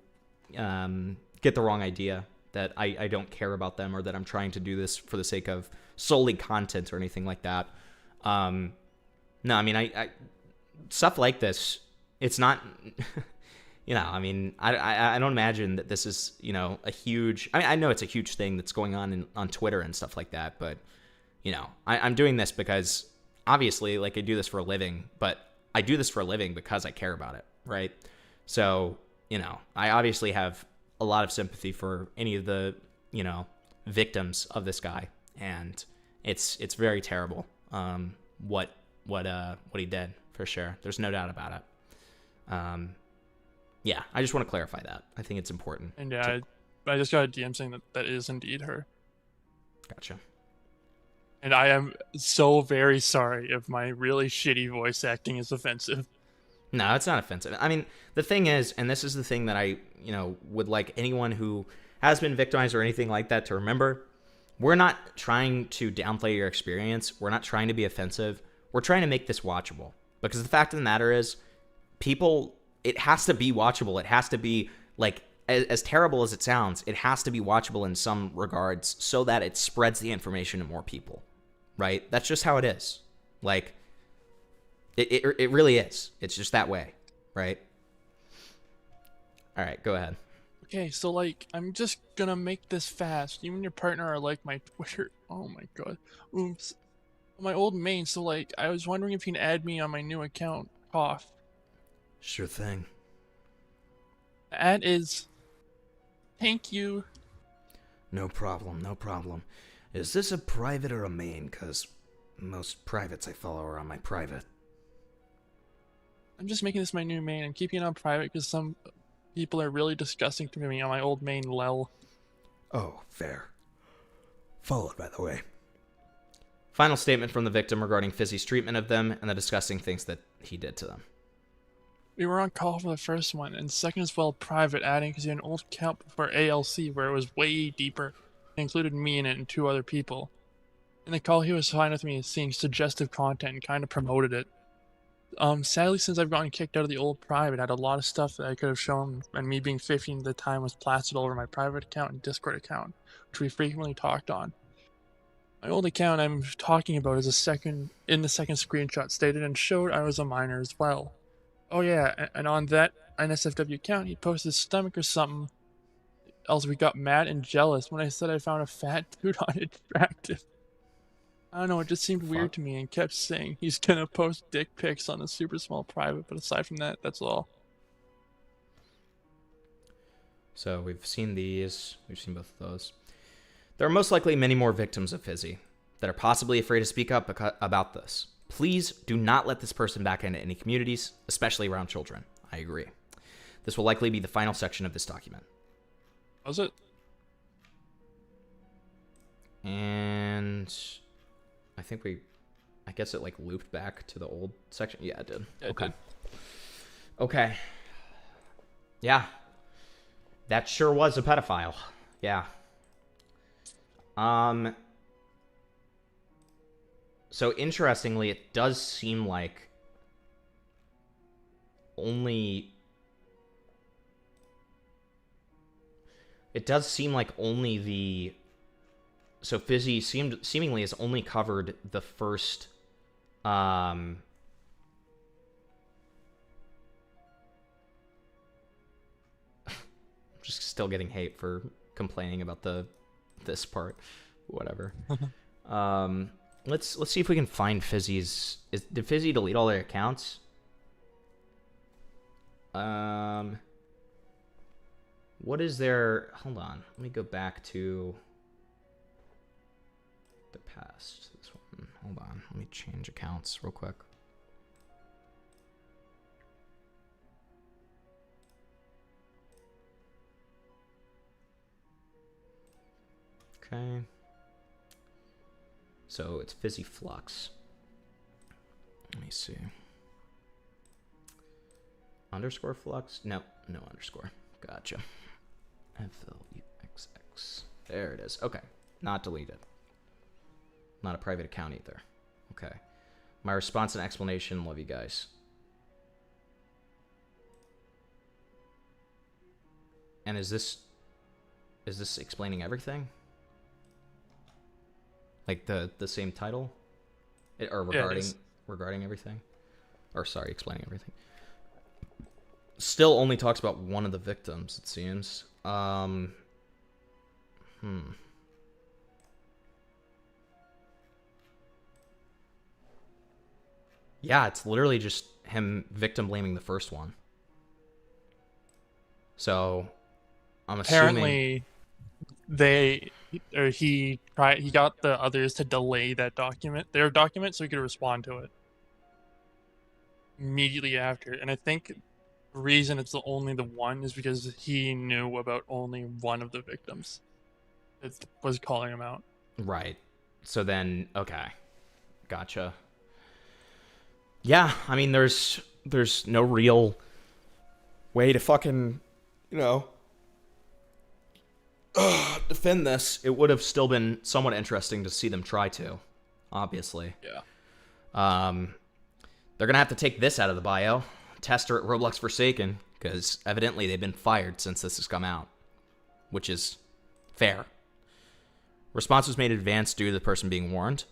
get the wrong idea that I don't care about them or that I'm trying to do this for the sake of solely content or anything like that. No, I mean, I stuff like this, it's not, you know, I mean, I don't imagine that this is, you know, a huge, I know it's a huge thing that's going on Twitter and stuff like that, but, you know, I'm doing this because, obviously, like, I do this for a living, but I do this for a living because I care about it, right? So, you know, I obviously have a lot of sympathy for any of the, you know, victims of this guy, and it's very terrible, what he did, for sure. There's no doubt about it. Yeah, I just want to clarify that. I think it's important. And yeah, I just got a DM saying that is indeed her. Gotcha. And I am so very sorry if my really shitty voice acting is offensive. No, it's not offensive. I mean, the thing is, and this is the thing that I, you know, would like anyone who has been victimized or anything like that to remember, we're not trying to downplay your experience. We're not trying to be offensive. We're trying to make this watchable. Because the fact of the matter is, people, it has to be watchable. It has to be, like, as terrible as it sounds, it has to be watchable in some regards so that it spreads the information to more people, right? That's just how it is. Like, it really is. It's just that way, right? All right, go ahead. Okay, so, like, I'm just gonna make this fast. You and your partner are like my Twitter. Oh my god. Oops. My old main, so, like, I was wondering if you can add me on my new account. Cough. Sure thing. That is... Thank you. No problem, no problem. Is this a private or a main? Because most privates I follow are on my private. I'm just making this my new main and keeping it on private because some people are really disgusting to me on my old main, lel. Oh, fair. Followed, by the way. Final statement from the victim regarding Fizzy's treatment of them and the disgusting things that he did to them. We were on call for the first one, and the second as well private, adding because he had an old account before ALC where it was way deeper. It included me in it and 2 other people. In the call, he was fine with me seeing suggestive content and kind of promoted it. Sadly, since I've gotten kicked out of the old private, I had a lot of stuff that I could have shown, and me being 15 at the time was plastered all over my private account and Discord account, which we frequently talked on. My old account I'm talking about is in the second screenshot stated and showed I was a minor as well. Oh yeah, and on that NSFW account, he posted his stomach or something. Else we got mad and jealous when I said I found a fat dude on it attractive. I don't know, it just seemed weird to me and kept saying he's gonna post dick pics on the super small private, but aside from that, that's all. So we've seen these, we've seen both of those. There are most likely many more victims of Fizzy that are possibly afraid to speak up about this. Please do not let this person back into any communities, especially around children. I agree. This will likely be the final section of this document. Was it? And I think I guess it like looped back to the old section. Yeah, it did. Yeah, it okay. did. Okay. Yeah. That sure was a pedophile. Yeah. So interestingly, it does seem like only the so Fizzy seemingly has only covered the first just still getting hate for complaining about this part. Whatever. Let's see if we can find Fizzy's. Did Fizzy delete all their accounts? What is their... Hold on. Let me go back to the past. This one. Hold on. Let me change accounts real quick. Okay. So it's Fizzyfluxx. Let me see. Underscore flux? No underscore. Gotcha. FLUXX. There it is. Okay. Not deleted. Not a private account either. Okay. My response and explanation. Love you guys. And is this explaining everything? Like the same title? Or regarding everything? Or sorry, explaining everything. Still only talks about one of the victims, it seems. Yeah, it's literally just him victim blaming the first one. So, I'm assuming... Apparently, he got the others to delay their document, so he could respond to it immediately after. And I think the reason it's only the one is because he knew about only one of the victims. It was calling him out. Right. So then, okay. Gotcha. Yeah, I mean, there's no real way to fucking, defend this. It would have still been somewhat interesting to see them try to, obviously. Yeah. They're gonna have to take this out of the bio. Tester at Roblox Foresaken, because evidently they've been fired since this has come out, which is fair. Response was made in advance due to the person being warned.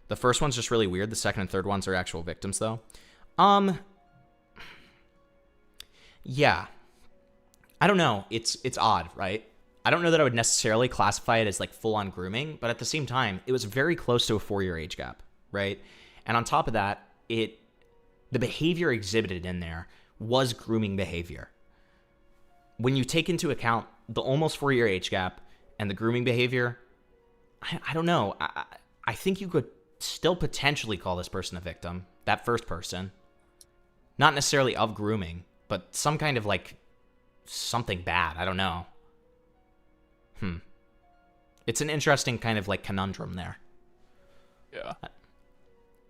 The first one's just really weird. The second and third ones are actual victims, though. Yeah. I don't know. It's odd, right? I don't know that I would necessarily classify it as like full-on grooming, but at the same time, it was very close to a 4-year age gap, right? And on top of that, the behavior exhibited in there was grooming behavior. When you take into account the almost 4-year age gap and the grooming behavior, I don't know. I think you could still potentially call this person a victim, that first person. Not necessarily of grooming, but some kind of like something bad. I don't know. It's an interesting kind of like conundrum there. Yeah.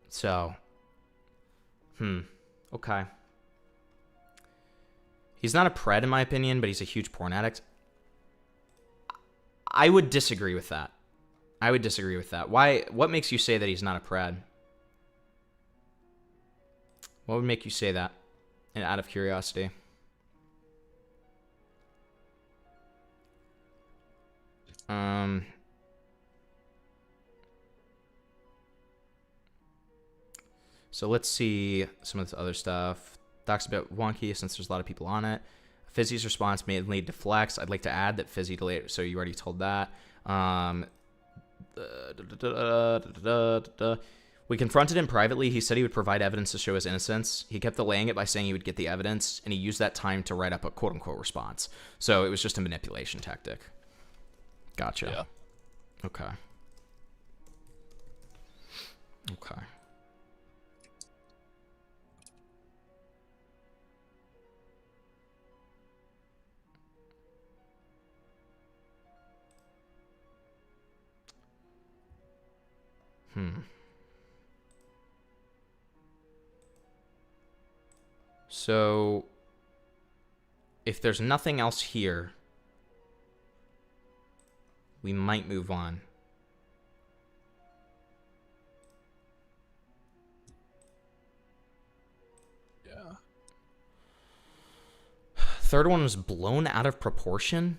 So, okay. He's not a pred in my opinion, but he's a huge porn addict. I would disagree with that. Why? What makes you say that he's not a pred? What would make you say that? And out of curiosity. So let's see some of this other stuff. Talks about wonky since there's a lot of people on it. Fizzy's response may lead to flex. I'd like to add that Fizzy delayed. So you already told that. We confronted him privately. He said he would provide evidence to show his innocence. He kept delaying it by saying he would get the evidence, and he used that time to write up a quote-unquote response. So it was just a manipulation tactic. Gotcha. Yeah. Okay. Okay. So, if there's nothing else here, we might move on. Yeah. Third one was blown out of proportion.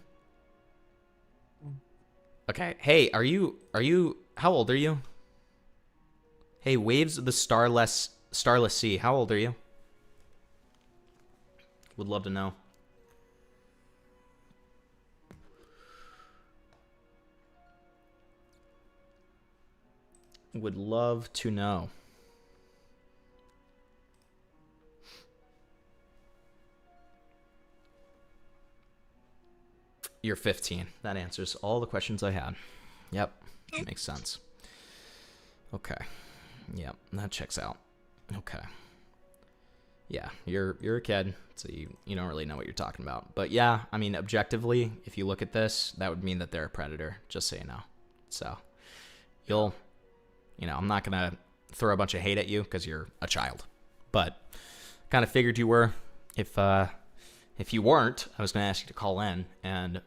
Okay. Hey, are you how old are you? Hey, Waves of the Starless Sea. How old are you? Would love to know. Would love to know. You're 15. That answers all the questions I had. Yep. Makes sense. Okay. Yep, that checks out. Okay. Yeah, you're a kid, so you don't really know what you're talking about. But yeah, I mean, objectively, if you look at this, that would mean that they're a predator, just so you know. So, I'm not going to throw a bunch of hate at you because you're a child. But kind of figured you were. If you weren't, I was going to ask you to call in and,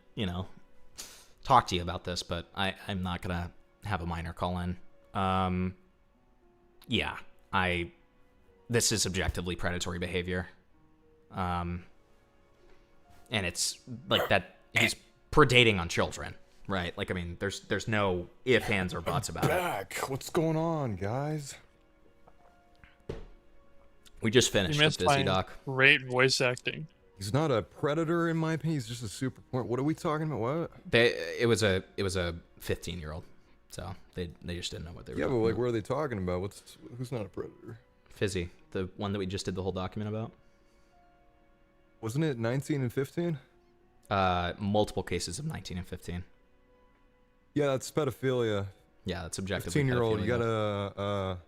talk to you about this, but I'm not going to have a minor call in. Yeah, this is objectively predatory behavior. And it's like that he's predating on children, right? Like, I mean, there's no ifs, ands, or buts about it. What's going on, guys? We just finished You the missed Busy my Doc. great voice acting. He's not a predator, in my opinion. He's just a super point. What are we talking about? What? It was a 15-year-old, so they just didn't know what they were. Yeah, but talking like, about. what are they talking about? Who's not a predator? Fizzy, the one that we just did the whole document about. Wasn't it 19 and 15? Multiple cases of 19 and 15. Yeah, that's pedophilia. Yeah, that's objectively 15-year-old, you pedophilia. gotta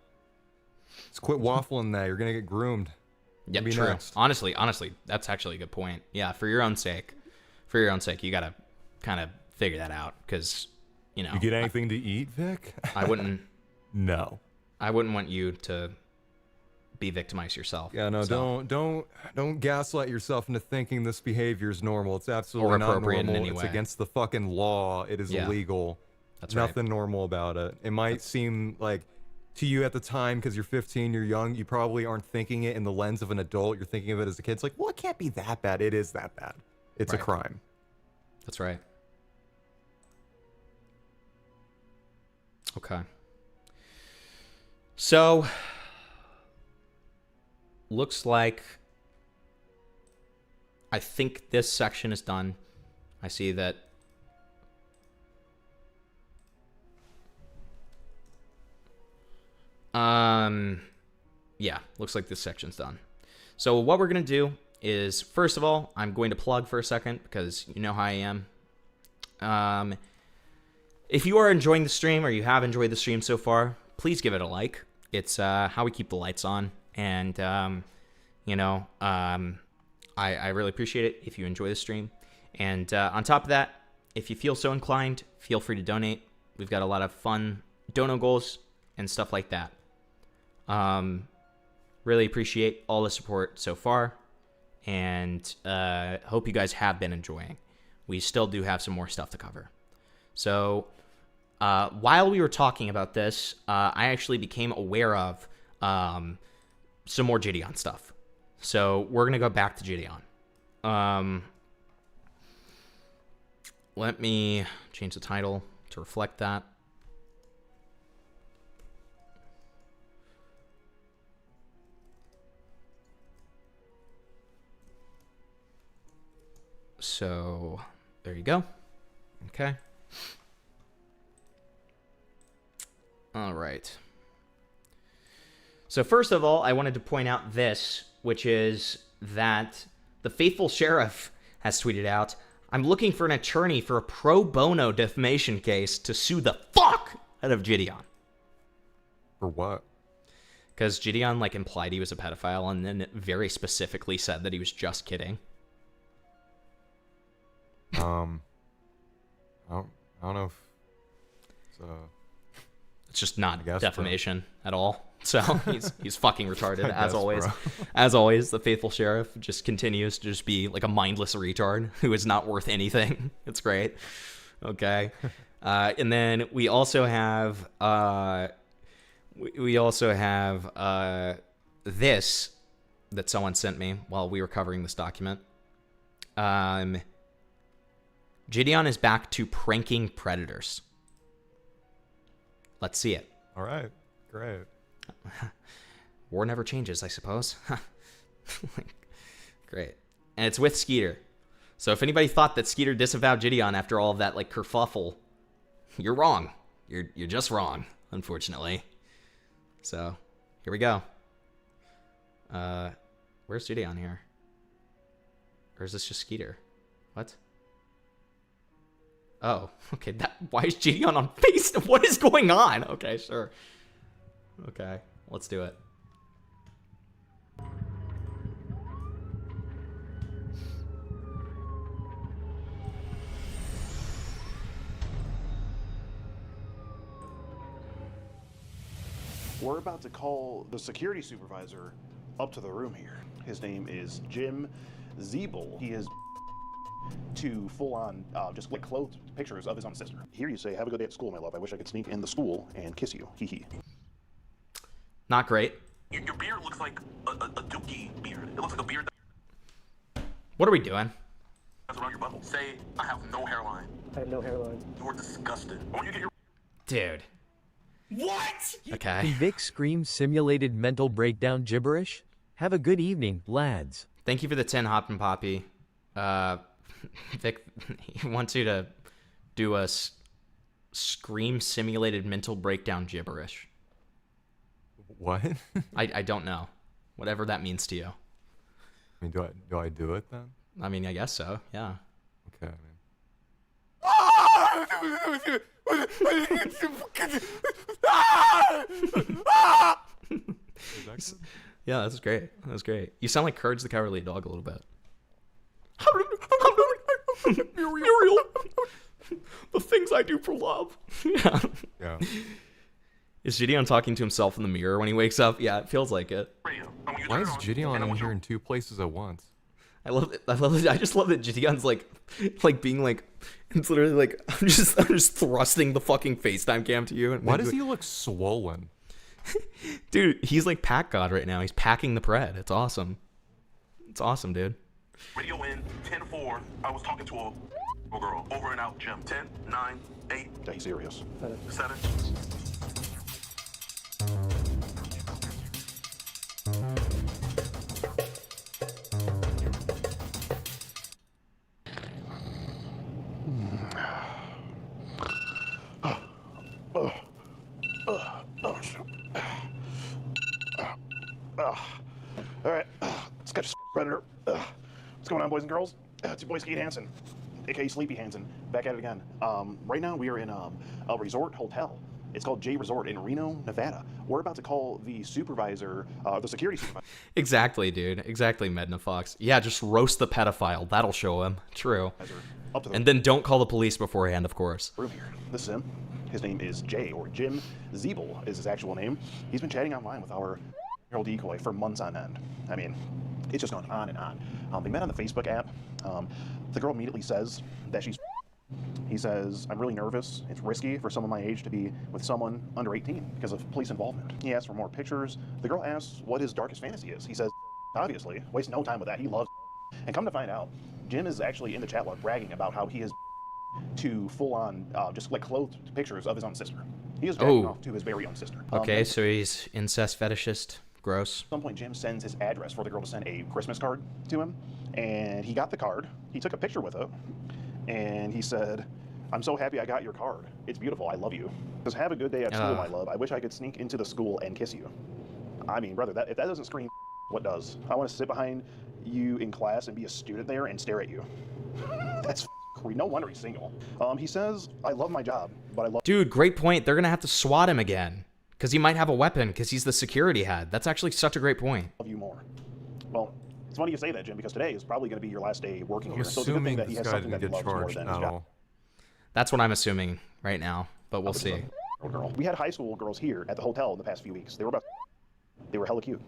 just quit waffling that. You're gonna get groomed. Yeah, Be true. next. Honestly, that's actually a good point. Yeah, for your own sake, you gotta kind of figure that out, because You get anything to eat, Vic? I wouldn't. No. I wouldn't want you to be victimized yourself. Yeah, no, so. don't gaslight yourself into thinking this behavior is normal. It's absolutely Or not appropriate in normal. any It's way. against the fucking law. It is Yeah. illegal. That's right. Nothing normal about it. It might seem like to you at the time, because you're 15, you're young, you probably aren't thinking it in the lens of an adult. You're thinking of it as a kid. It's like, well, it can't be that bad. It is that bad. It's a Right. crime. That's right. Okay. So, looks like I think this section is done. I see that. Yeah, looks like this section's done. So what we're going to do is, first of all, I'm going to plug for a second, because you know how I am. If you are enjoying the stream, or you have enjoyed the stream so far, please give it a like. It's how we keep the lights on, and I really appreciate it if you enjoy the stream. And on top of that, if you feel so inclined, feel free to donate. We've got a lot of fun dono goals and stuff like that. Really appreciate all the support so far, and hope you guys have been enjoying. We still do have some more stuff to cover. So while we were talking about this, I actually became aware of some more Jidion stuff. So we're going to go back to Jidion. Let me change the title to reflect that. So there you go. Okay. All right. So first of all, I wanted to point out this, which is that the faithful sheriff has tweeted out, "I'm looking for an attorney for a pro bono defamation case to sue the fuck out of Jidion." For what? Because Jidion implied he was a pedophile, and then very specifically said that he was just kidding. I don't know if it's It's just not defamation at all. So he's fucking retarded as guess, always. bro. As always, the faithful sheriff just continues to just be like a mindless retard who is not worth anything. It's great. Okay. And then we also have this that someone sent me while we were covering this document. Jidion is back to pranking predators. Let's see it. All right. Great. War never changes, I suppose. Great. And it's with Skeeter. So if anybody thought that Skeeter disavowed Jidion after all of that like kerfuffle, you're wrong. You're just wrong, unfortunately. So here we go. Where's Jidion here? Or is this just Skeeter? What? Oh, okay. Why is Jidion on face? What is going on? Okay, sure. Okay, let's do it. We're about to call the security supervisor up to the room here. His name is Jim Zeeble. He is to full-on just like clothed pictures of his own sister. Here you say, "Have a good day at school, my love. I wish I could sneak in the school and kiss you. Hee hee." Not great. Your beard looks like a dookie beard. It looks like a beard What are we doing? that's around your butthole. Say, "I have no hairline." I have no hairline. You're disgusting. When you get your Dude. What? Okay. Can Vic scream simulated mental breakdown gibberish? Have a good evening, lads. Thank you for the 10 Hop and Poppy. Vic, he wants you to do a scream simulated mental breakdown gibberish. What? I don't know. Whatever that means to you. I mean, do I do it then? I mean, I guess so. Yeah. Okay. Yeah, that's great. That's great. You sound like Courage the Cowardly Dog a little bit. Muriel. The things I do for love. Yeah. Yeah. Is Jidion talking to himself in the mirror when he wakes up? Yeah, it feels like it. Why is Jidion in here in two places at once? I love it. I just love that Jidion's like being like, it's literally like, I'm just thrusting the fucking FaceTime cam to you. And Why does he look swollen? Dude, he's like pack god right now. He's packing the pred. It's awesome. It's awesome, dude. radio in 10-4, I was talking to a girl. Over and out, Jim. 10, 9, 8. Are you serious? 7. All right, let's catch a predator. What's going on, boys and girls? It's your boy Skeet Hansen, aka Sleepy Hansen, back at it again. Right now we are in a resort hotel. It's called J Resort in Reno, Nevada. We're about to call the supervisor, the security supervisor. Exactly, dude. Exactly, Medna Fox. Yeah, just roast the pedophile. That'll show him. True. And then don't call the police beforehand, of course. Room here. This is him. His name is Jay, or Jim Zeeble is his actual name. He's been chatting online with our girl decoy for months on end. I mean, it's just gone on and on. They met on the Facebook app. The girl immediately says that she's. He says, "I'm really nervous. It's risky for someone my age to be with someone under 18 because of police involvement." He asks for more pictures. The girl asks what his darkest fantasy is. He says, obviously, waste no time with that. He loves. And come to find out, Jim is actually in the chat log bragging about how he is to full-on, just like clothed pictures of his own sister. He is jacking off to his very own sister. Okay, so he's incest fetishist. Gross. At some point, Jim sends his address for the girl to send a Christmas card to him, and he got the card. He took a picture with it, and he said, "I'm so happy I got your card. It's beautiful. I love you." He says, "Have a good day at school, my love. I wish I could sneak into the school and kiss you." I mean, brother, if that doesn't scream, what does? I want to sit behind you in class and be a student there and stare at you. That's creepy. No wonder he's single. He says, "I love my job, but I love." Dude, great point. They're gonna have to SWAT him again because he might have a weapon because he's the security head. That's actually such a great point. Love you more. Well, it's funny you say that, Jim, because today is probably going to be your last day working I'm here. So it's a good thing assuming that he this has guy something didn't that he get loves more charged than at his job. all. That's what I'm assuming right now, but we'll see. girl. We had high school girls here at the hotel in the past few weeks. They were hella cute.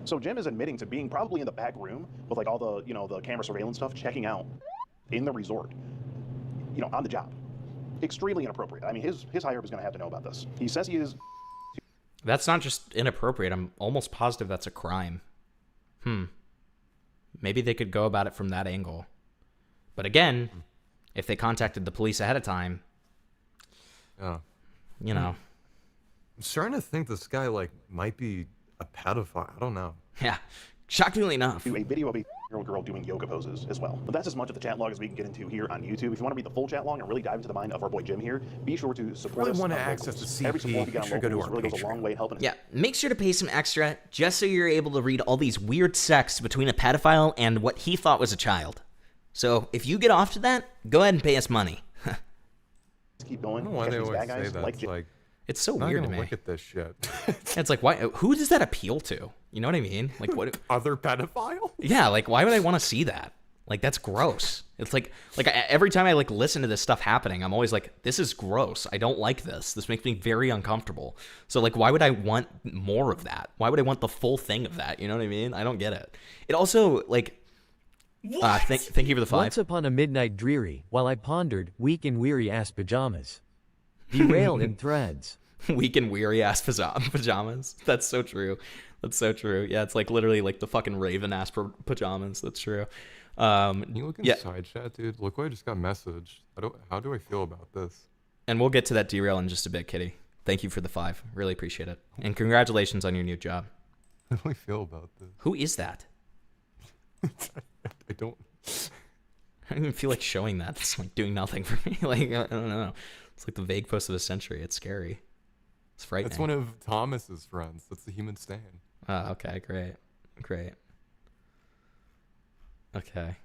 So Jim is admitting to being probably in the back room with like all the, you know, the camera surveillance stuff, checking out in the resort, you know, on the job. Extremely inappropriate. I mean, his higher up is going to have to know about this. He says he is. That's not just inappropriate. I'm almost positive that's a crime. Maybe they could go about it from that angle. But again, if they contacted the police ahead of time, you know. I'm starting to think this guy, like, might be a pedophile. I don't know. Yeah. Shockingly enough. Do a video of a girl doing yoga poses as well. But that's as much of the chat log as we can get into here on YouTube. If you want to read the full chat log and really dive into the mind of our boy Jim here, be sure to support us. If you want to access the CP, every support we get on sure go to locals our really goes a long way in helping us. Yeah, make sure to pay some extra just so you're able to read all these weird sex between a pedophile and what he thought was a child. So if you get off to that, go ahead and pay us money. Let's keep going. I don't know why they Catch these always bad guys say that. like It's Jim. like, It's so not weird to gonna me. look at this shit. It's like, why? Who does that appeal to? You know what I mean? Like, what? Other pedophile? Yeah, like, why would I want to see that? Like, that's gross. It's like every time I like listen to this stuff happening, I'm always like, this is gross. I don't like this. This makes me very uncomfortable. So like, why would I want more of that? Why would I want the full thing of that? You know what I mean? I don't get it. It also like. Thank you for the 5. Once upon a midnight dreary, while I pondered weak and weary ass pajamas. Derail in threads. Weak and weary ass pajamas. That's so true. That's so true. Yeah, it's like literally like the fucking raven ass pajamas. That's true. Can you look inside chat, dude? Look what I just got messaged. How do I feel about this? And we'll get to that derail in just a bit, Kitty. Thank you for the 5. Really appreciate it. And congratulations on your new job. How do I feel about this? Who is that? I don't even feel like showing that. It's like doing nothing for me. Like, I don't know. It's like the vague post of the century. It's scary. It's frightening. That's one of Thomas's friends. That's the human stand. Oh, okay. Great. Okay.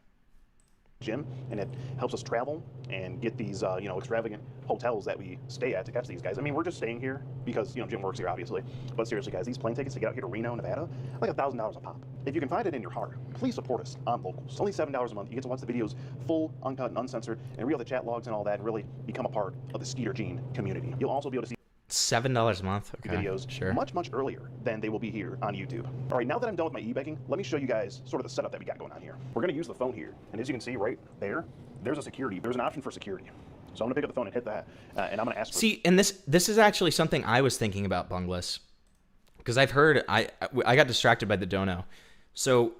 Jim, and it helps us travel and get these, you know, extravagant hotels that we stay at to catch these guys. I mean, we're just staying here because, you know, Jim works here, obviously. But seriously, guys, these plane tickets to get out here to Reno, Nevada, like $1,000 a pop. If you can find it in your heart, please support us on Locals. Only $7 a month. You get to watch the videos full, uncut, and uncensored, and read all the chat logs and all that, and really become a part of the Skeeter Gene community. You'll also be able to see $7 a month. Okay. Videos Sure. much earlier than they will be here on YouTube. All right, now that I'm done with my e-begging, let me show you guys sort of the setup that we got going on here. We're going to use the phone here, and as you can see right there, there's an option for security. So I'm going to pick up the phone and hit that, and I'm going to ask for... See, and this is actually something I was thinking about, Bungless, because I've heard, I got distracted by the dono. So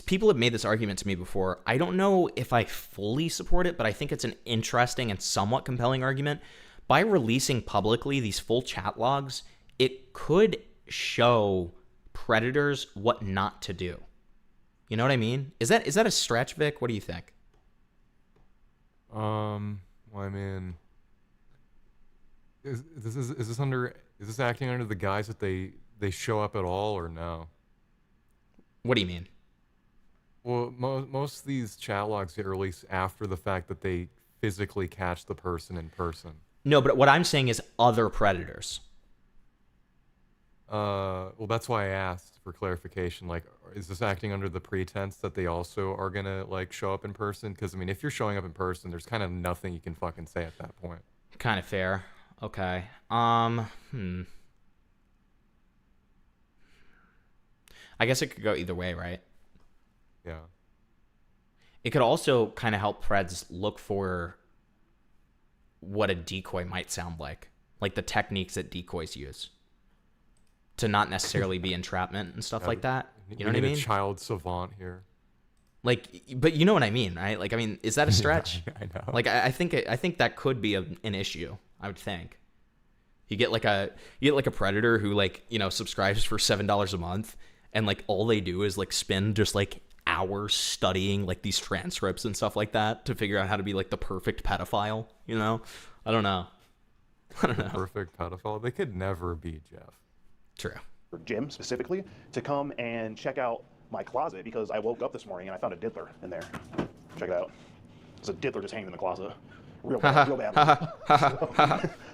people have made this argument to me before. I don't know if I fully support it, but I think it's an interesting and somewhat compelling argument. By releasing publicly these full chat logs, it could show predators what not to do. You know what I mean? Is that a stretch, Vic? What do you think? Well, I mean, is this acting under the guise that they show up at all or no? What do you mean? Well, most of these chat logs get released after the fact that they physically catch the person in person. No, but what I'm saying is other predators. Well, that's why I asked for clarification. Like, is this acting under the pretense that they also are gonna like show up in person? Because I mean, if you're showing up in person, there's kind of nothing you can fucking say at that point. Kind of fair. Okay. I guess it could go either way, right? Yeah. It could also kind of help Preds look for what a decoy might sound like the techniques that decoys use to not necessarily be entrapment and stuff like that. You know what I mean? A child savant here. Like, but you know what I mean, right? Like, I mean, is that a stretch? I know. Like, I think that could be an issue. I would think. You get like a predator who like, you know, subscribes for $7 a month, and like all they do is like spend just like hours studying like these transcripts and stuff like that to figure out how to be like the perfect pedophile, you know? I don't know. Perfect pedophile. They could never be Jeff. True. For Jim specifically to come and check out my closet because I woke up this morning and I found a diddler in there. Check it out. There's a diddler just hanging in the closet. Real bad.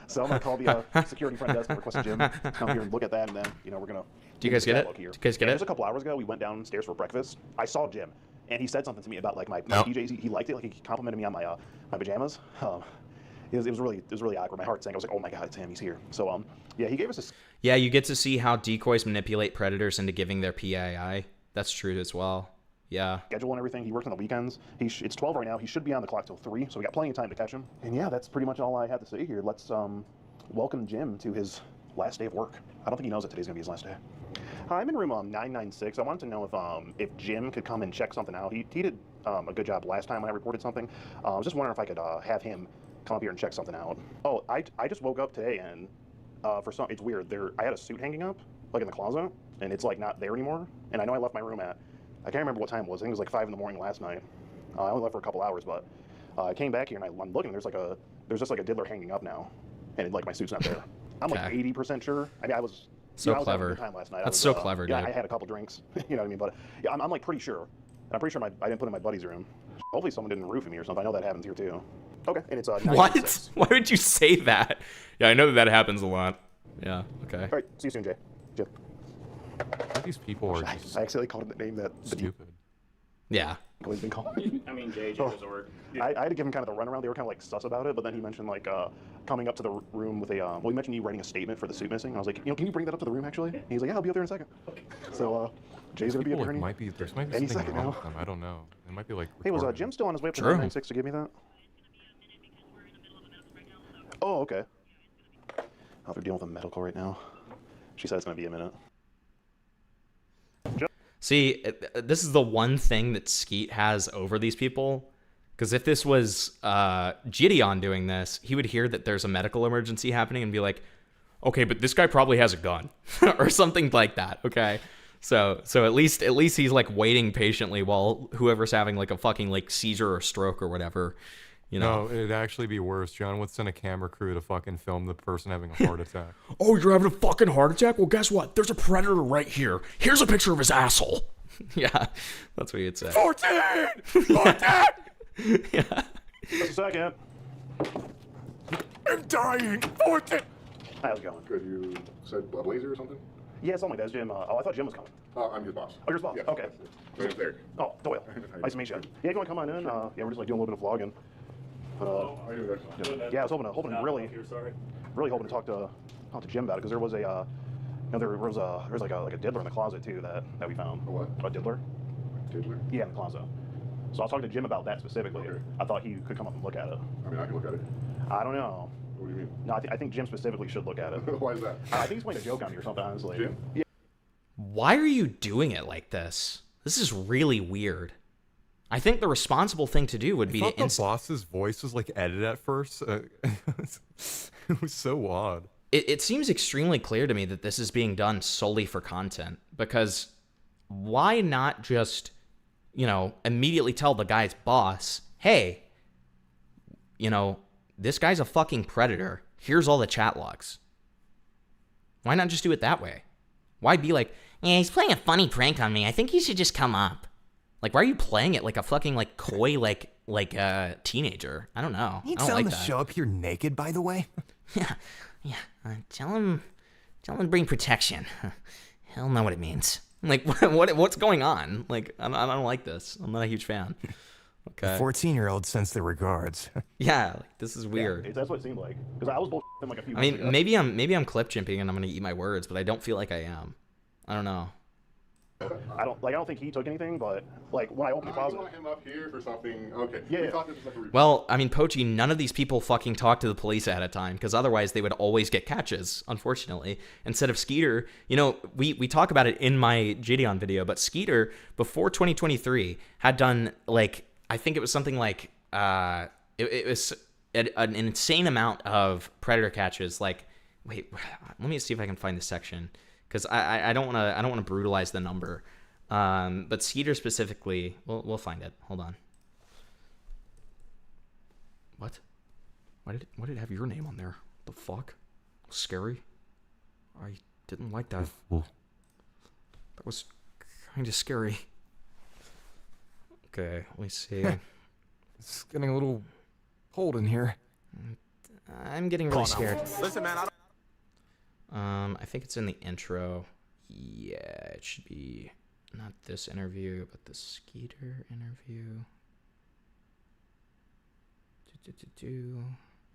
So I'm gonna call the security front desk and request a Jim come here and look at that, and then we're gonna. Do you guys get it? Do you guys get it? Just a couple hours ago, we went downstairs for breakfast. I saw Jim, and he said something to me about like my PJs. He liked it. Like he complimented me on my my pajamas. it was really awkward. My heart sank. I was like, oh my god, it's him. He's here. So yeah, he gave us a. Yeah, you get to see how decoys manipulate predators into giving their PII. That's true as well. Yeah. Schedule and everything. He works on the weekends. It's 12 right now. He should be on the clock till 3, so we got plenty of time to catch him. And yeah, that's pretty much all I have to say here. Let's welcome Jim to his last day of work. I don't think he knows that today's gonna be his last day. Hi, I'm in room 996. I wanted to know if Jim could come and check something out. He did a good job last time when I reported something. I was just wondering if I could have him come up here and check something out. Oh, I just woke up today and it's weird. I had a suit hanging up like in the closet, and it's like not there anymore. And I know I left my room at, I can't remember what time it was. I think it was like 5 in the morning last night. I only left for a couple hours, but I came back here and I'm looking. There's just like a diddler hanging up now, and like my suit's not there. I'm like 80% sure. I mean, I was so I was having a clever. good time last night. That's so clever, yeah, dude. I had a couple drinks. You know what I mean? But yeah, I'm like pretty sure. I'm pretty sure I didn't put it in my buddy's room. Hopefully someone didn't roofie me or something. I know that happens here too. Okay, and it's What? 996. Why would you say that? Yeah, I know that happens a lot. Yeah. Okay. All right. See you soon, Jay. Jim. These people are just I accidentally called him the name that stupid. Yeah. He's been calling. I mean, Jay Resort. I had to give him kind of the runaround. They were kind of like sus about it, but then he mentioned like coming up to the room with a. Well, he mentioned you writing a statement for the suit missing. I was like, can you bring that up to the room actually? And he's like, yeah, I'll be up there in a second. So Jay's gonna be up here There might be any something second wrong now. with them. I don't know. It might be like. Hey, was recording. Jim still on his way up to True. 996 to give me that? Oh, okay. Oh, they're dealing with a medical right now. She said it's gonna be a minute. See, this is the one thing that Skeet has over these people. Because if this was Jidion doing this, he would hear that there's a medical emergency happening and be like, okay, but this guy probably has a gun or something like that. Okay. So at least he's like waiting patiently while whoever's having like a fucking like seizure or stroke or whatever, you know. No, it'd actually be worse. John would send a camera crew to fucking film the person having a heart attack. Oh, you're having a fucking heart attack? Well, guess what? There's a predator right here. Here's a picture of his asshole. Yeah, that's what he'd say. 14! 14! Yeah. Just a second. I'm dying. 14! Hi, how's it going? Good. You said a blazer or something? Yeah, something like that. Jim. I thought Jim was coming. I'm his boss. Oh, you're his boss? Yeah. Okay. My name's Derek. Oh, Doyle. Nice to meet you. Yeah, you want to come on in? Yeah, we're just like doing a little bit of vlogging. Yeah, I was hoping really hoping to talk to Jim about it because there was a, there's like a diddler in the closet too that we found. A what? A diddler. Diddler? Yeah, in the closet. So I was talking to Jim about that specifically. Okay. I thought he could come up and look at it. I mean, I can look at it. I don't know. What do you mean? No, I think Jim specifically should look at it. Why is that? I think he's playing a joke on me or something, honestly. Jim? Yeah. Why are you doing it like this? This is really weird. I think the responsible thing to do would be I to thought the boss's voice was like edited at first. It was so odd. It seems extremely clear to me that this is being done solely for content, because why not just, immediately tell the guy's boss, hey, this guy's a fucking predator. Here's all the chat logs. Why not just do it that way? Why be like, yeah, he's playing a funny prank on me. I think he should just come up. Like, why are you playing it like a fucking, like, coy, like a teenager? I don't know. You I don't tell like him to that. show up here naked, by the way? Yeah. Tell him to bring protection. He'll know what it means. Like, what's going on? Like, I don't like this. I'm not a huge fan. Okay. The 14-year-old sends their regards. Yeah, like, this is weird. Yeah, that's what it seemed like. Because I was bullshitting like a few I months mean, ago. maybe I'm clip chimping and I'm gonna eat my words, but I don't feel like I am. I don't know. I don't think he took anything, but like when I opened the closet. I want him up here for something. Okay. Yeah. We thought this was like a report. Well, I mean, Pochi, none of these people fucking talk to the police ahead of time, because otherwise they would always get catches, unfortunately. Instead of Skeeter, we talk about it in my Jidion video, but Skeeter, before 2023, had done, like, I think it was something like, it was an insane amount of predator catches. Like, wait, let me see if I can find this section, because I don't want to brutalize the number. But Skeeter specifically, we'll find it. Hold on. What? Why did it have your name on there? The fuck? Scary. I didn't like that. That was kind of scary. Okay, let me see. It's getting a little cold in here. I'm getting really scared. Listen, man, I think it's in the intro. Yeah, it should be not this interview, but the Skeeter interview.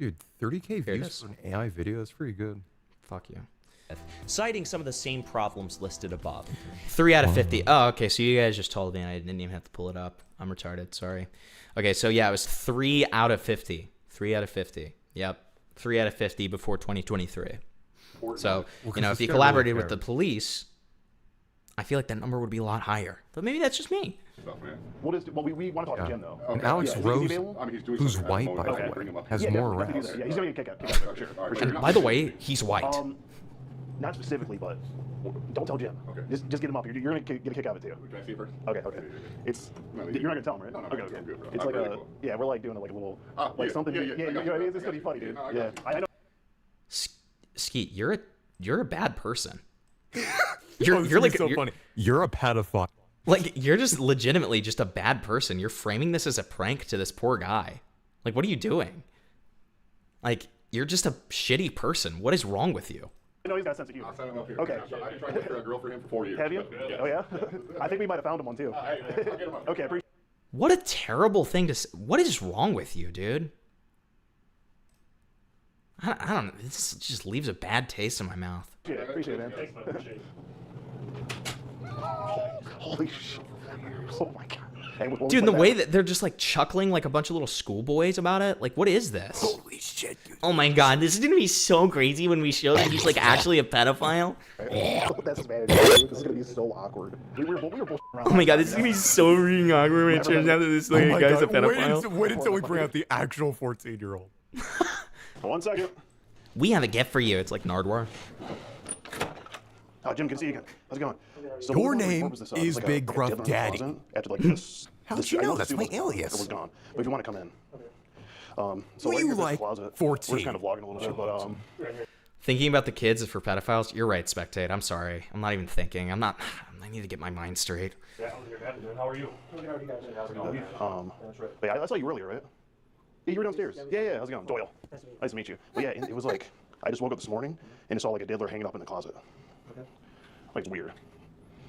Dude, 30K Here it views is. for an AI video, that's pretty good. Fuck you. Citing some of the same problems listed above. 3 out of 50. Oh, okay, so you guys just told me I didn't even have to pull it up. I'm retarded, sorry. Okay, so yeah, it was 3 out of 50. 3 out of 50. Yep. 3 out of 50 before 2023. So, you know, if you collaborated with the police, I feel like that number would be a lot higher. But maybe that's just me. Well, we want to talk to Jim, though. And Alex Rose, who's white, by the way, has more arrests. Yeah, he's going to get kicked out. For sure. And by the way, he's white. Not specifically, but don't tell Jim. Okay. Just get him up. You're going to get a kick out of it, too. Can I see it first? Okay. You're not going to tell him, right? No, okay. It's like a, yeah, we're like doing like a little, like something. Yeah, it's going to be funny, dude. Yeah, I know. Skeet, you're a bad person. You're like so funny. You're a pedophile. Like, you're just legitimately just a bad person. You're framing this as a prank to this poor guy. Like, what are you doing? Like, you're just a shitty person. What is wrong with you? I know he's got a sense of humor. I'll sign him up here. Okay. I've been trying to look for a girl for him for 4 years. Have you? Yeah. Oh, yeah? I think we might have found him one, too. I'll get him up. Okay, appreciate What a terrible thing to say. What is wrong with you, dude? I don't know. This just leaves a bad taste in my mouth. Appreciate it, man. Holy shit. Oh, my God. Hey, Dude, and the way that they're just like chuckling like a bunch of little schoolboys about it, like, what is this? Holy shit, dude. Oh my god, this is gonna be so crazy when we show that he's like actually a pedophile. That's bad. This is gonna be so awkward. We were bullshitting around. Oh my god, this is gonna be so freaking awkward when it turns out that this like, guy's a pedophile. Wait until we bring out the actual 14-year-old. 1 second. We have a gift for you. It's like Nardwar. Oh, Jim, good to see you again. How's it going? So Your name is like Big Gruff Daddy. After like this. How'd you know? That's my alias. It was gone. But if you want to come in. So Were you here's the like closet. 14? We're just kind of vlogging a little bit, but Thinking about the kids is for pedophiles. You're right, Spectate. I'm sorry. I'm not even thinking. I need to get my mind straight. Yeah, how are you? But yeah, I saw you earlier, right? Yeah, you were downstairs. Yeah. How's it going? Doyle. Nice to meet you. But yeah, it was like, I just woke up this morning and saw like a diddler hanging up in the closet. Okay. Like, it's weird.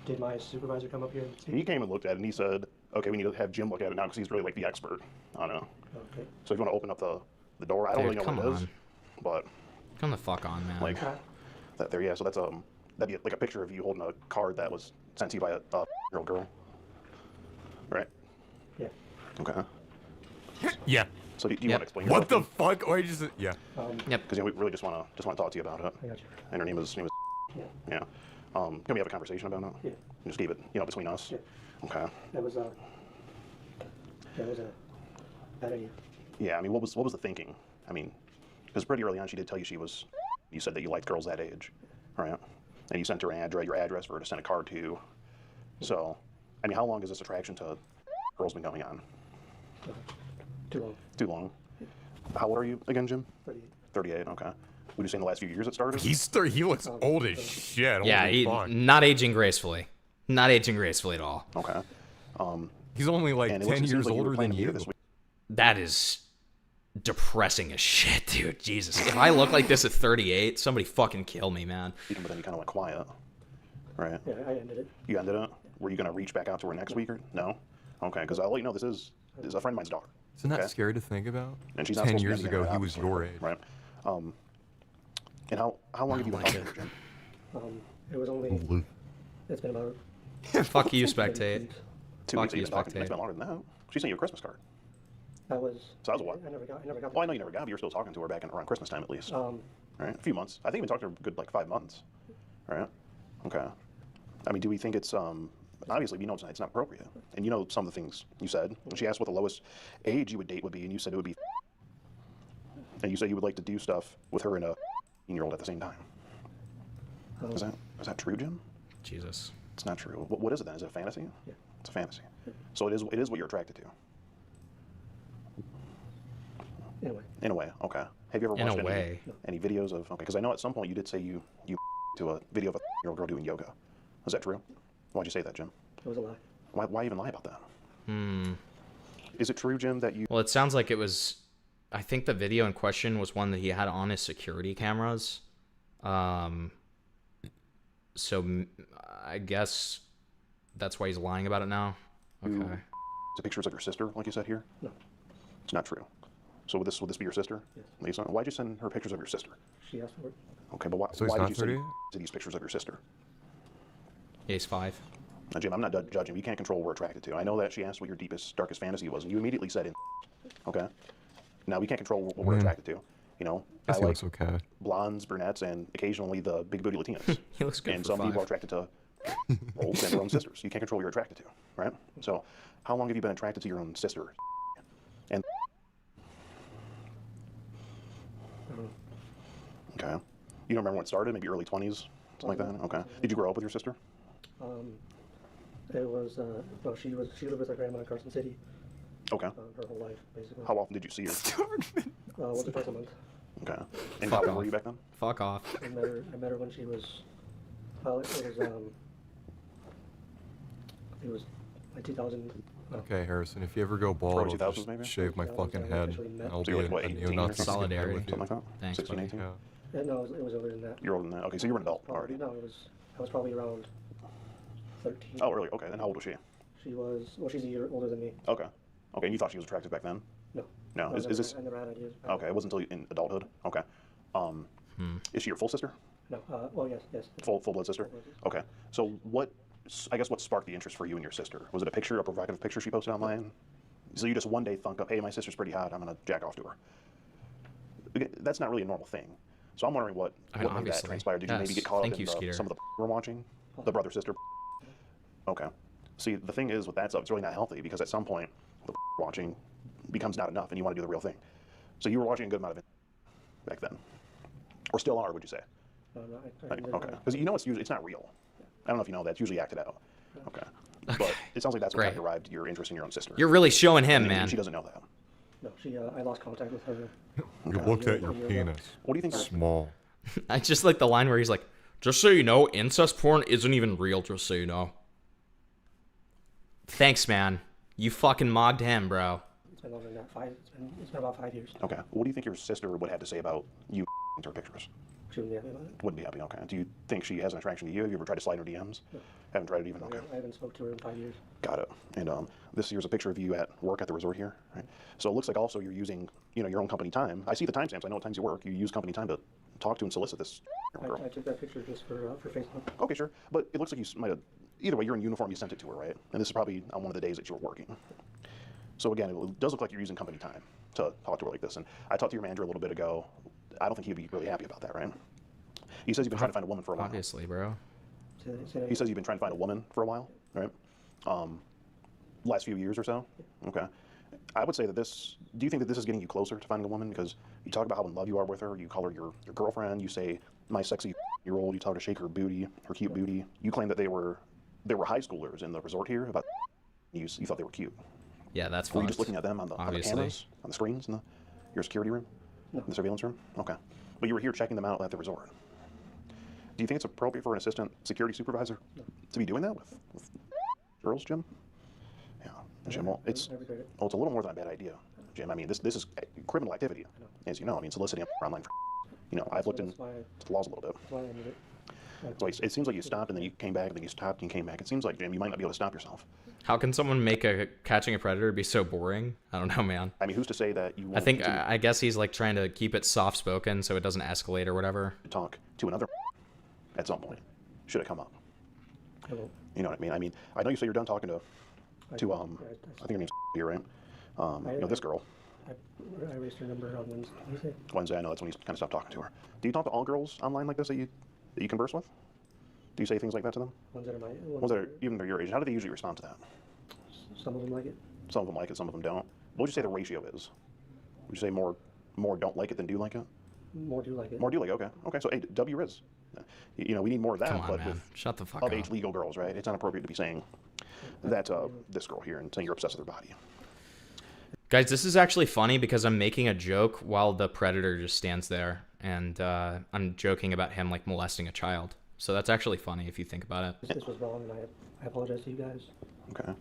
Did my supervisor come up here? He came and looked at it and he said, okay, we need to have Jim look at it now because he's really like the expert on it. Okay. So if you want to open up the door, I don't really know what it is, but come the fuck on, man. Like that there, yeah. So that's that'd be like a picture of you holding a card that was sent to you by a year-old girl, right? Yeah. Okay. Yeah. So do you want to explain? What the fuck? Or just yeah. Yep. Because we really just want to talk to you about it. I got you. And her name was yeah. Can we have a conversation about it? Yeah. And just keep it, between us. Yeah. Okay. That was a bad idea. Yeah. I mean, what was the thinking? I mean, because pretty early on she did tell you you said that you liked girls that age, right? And you sent her your address for her to send a card to. So, I mean, how long has this attraction to girls been going on? Too long. Too long. How old are you again, Jim? 38. 38. Okay. Would you say in the last few years it started? He looks old as shit. Yeah, not aging gracefully. Not aging gracefully at all. Okay. He's only like 10 years older than you. That is depressing as shit, dude. Jesus. If I look like this at 38, somebody fucking kill me, man. But then you kind of went quiet, right? Yeah, I ended it. You ended it? Were you going to reach back out to her next week or no? Okay, because I'll let you know this is a friend of mine's daughter. Isn't that scary to think about? And she's not 10 supposed to be years anything ago, right he now, was your age. Right. And how long have you been talking to her, Jim? It was only. It's been about. Fuck you, Spectate. 2 weeks. You've been talking to her. It's been longer than that. She sent you a Christmas card. That was. So that was what? I never got. Well, I know you never got, but you were still talking to her back around Christmas time at least. Right. A few months. I think you've been talking to her a good like 5 months. Right. Okay. I mean, do we think it's obviously we know it's not appropriate, and you know some of the things you said. When she asked what the lowest age you would date would be, and you said it would be. And you said you would like to do stuff with her and a 18-year-old at the same time. Is that true, Jim? Jesus. It's not true. What is it then? Is it a fantasy? Yeah. It's a fantasy. So it is what you're attracted to. In a way, okay. Have you ever watched any videos of, okay, because I know at some point you did say you to a video of a year-old girl doing yoga. Is that true? Why'd you say that, Jim? It was a lie. Why even lie about that? Is it true, Jim, that you... Well, it sounds like it was... I think the video in question was one that he had on his security cameras. So I guess that's why he's lying about it now. Okay. The pictures of your sister, like you said here? No. It's not true. So would this be your sister? Yes. Lisa? Why'd you send her pictures of your sister? She asked for it. Okay, but why So he's did not you send 30? these pictures of your sister? Yeah, he's 5. Now, Jim, I'm not judging. You can't control what we're attracted to. I know that she asked what your deepest, darkest fantasy was, and you immediately said in. Okay? Now, we can't control what we're attracted to. You know? I like looks okay. blondes, brunettes, and occasionally the big booty Latinas. He looks good And for some 5. people are attracted to olds and their own sisters. You can't control what you're attracted to, right? So, how long have you been attracted to your own sister? And okay, you don't remember when it started? Maybe early 20s, something like that. Okay. Did you grow up with your sister? It was well, she lived with her grandma in Carson City. Okay. Her whole life, basically. How often did you see her? Once or twice a month. Okay. And Fuck how old off. were you back then? Fuck off. I met her when she was. Well, it was like 2000. Okay, Harrison, if you ever go bald, Early I'll 2000s just maybe? shave my fucking head. I'll So be you're like, what, a 18 neo-Nazi or something? Solidarity. with you. Something like that? Thanks, 16, buddy. 18? No, it was older than that. You're older than that. Okay, so you were an adult already. No, I was probably around 13. Oh, early. Okay, then how old was she? She was, well, she's a year older than me. Okay. Okay, and you thought she was attractive back then? No. No. I Is this? I never had ideas. Okay, it wasn't until in adulthood. Okay. Is she your full sister? No. Well, yes. Full blood sister. Okay. So what? I guess what sparked the interest for you and your sister? Was it a provocative picture she posted online? So you just one day thunk up, hey, my sister's pretty hot, I'm gonna jack off to her. Okay, that's not really a normal thing. So I'm wondering what made that obviously. transpire. Did you maybe get caught Thank up you, in Skeeter. some of the we're watching? The brother sister. Okay. See, the thing is with that stuff, it's really not healthy because at some point the watching becomes not enough and you want to do the real thing. So you were watching a good amount of it back then. Or still are, would you say? No, Okay. Because you know it's not real. I don't know if you know that. It's usually acted out. Okay. But it sounds like that's what kind of derived your interest in your own sister. You're really showing him, And man. she doesn't know that. No, I lost contact with her. You looked at your penis. What do you think? Small. I just like the line where he's like, just so you know, incest porn isn't even real, just so you know. Thanks, man. You fucking mogged him, bro. It's been longer than that. It's been about 5 years. Okay. What do you think your sister would have to say about you her pictures? She wouldn't be happy about it. Wouldn't be happy, okay. Do you think she has an attraction to you? Have you ever tried to slide her DMs? No. Haven't tried it even? Okay. I haven't spoke to her in 5 years. Got it. And this here's a picture of you at work at the resort here, right? So it looks like also you're using, your own company time. I see the timestamps. I know what times you work. You use company time to talk to and solicit this girl. I took that picture just for Facebook. Okay, sure. But it looks like you might have, either way, you're in uniform, you sent it to her, right? And this is probably on one of the days that you were working. So again, it does look like you're using company time to talk to her like this. And I talked to your manager a little bit ago. I don't think he'd be really happy about that, right? He says you've been trying to find a woman for a while. Obviously, bro. He says you've been trying to find a woman for a while, right? Last few years or so? Okay. I would say that do you think that this is getting you closer to finding a woman? Because you talk about how in love you are with her, you call her your girlfriend, you say, my sexy year-old, you tell her to shake her booty, her cute booty. You claim that there were high schoolers in the resort here, about you thought they were cute. Yeah, that's Were you fucked. just looking at them on the cameras, on the screens, in your security room? No. The surveillance room? Okay. But you were here checking them out at the resort. Do you think it's appropriate for an assistant security supervisor to be doing that with girls, Jim? Yeah, Jim. Well, it's a little more than a bad idea, Jim. I mean, this is criminal activity, as you know. I mean, soliciting online. I've looked into the laws a little bit. That's why I need it. So it seems like you stopped and then you came back, and then you stopped and you came back. It seems like, Jim, you might not be able to stop yourself. How can someone make catching a predator be so boring? I don't know, man. I mean, who's to say that you won't I guess he's like trying to keep it soft spoken so it doesn't escalate or whatever. talk to another at some point, should it come up? I won't. You know what I mean? I mean, I know you say you're done talking to I think your name's here, right? This girl. I raised her number on Wednesday. Wednesday, I know that's when you kind of stopped talking to her. Do you talk to all girls online like this that you converse with? Do you say things like that to them? Ones that are Ones that are even your age. How do they usually respond to that? Some of them like it. Some of them like it, some of them don't. What would you say the ratio is? Would you say more don't like it than do like it? More do like it. More do like it, okay. Okay, so hey, W Riz. We need more of that, Come on, but man. with Shut the fuck of up. age legal girls, right? It's inappropriate to be saying that this girl here and saying you're obsessed with her body. Guys, this is actually funny because I'm making a joke while the predator just stands there, and I'm joking about him like molesting a child. So that's actually funny if you think about it. This was wrong, and I apologize to you guys. Okay.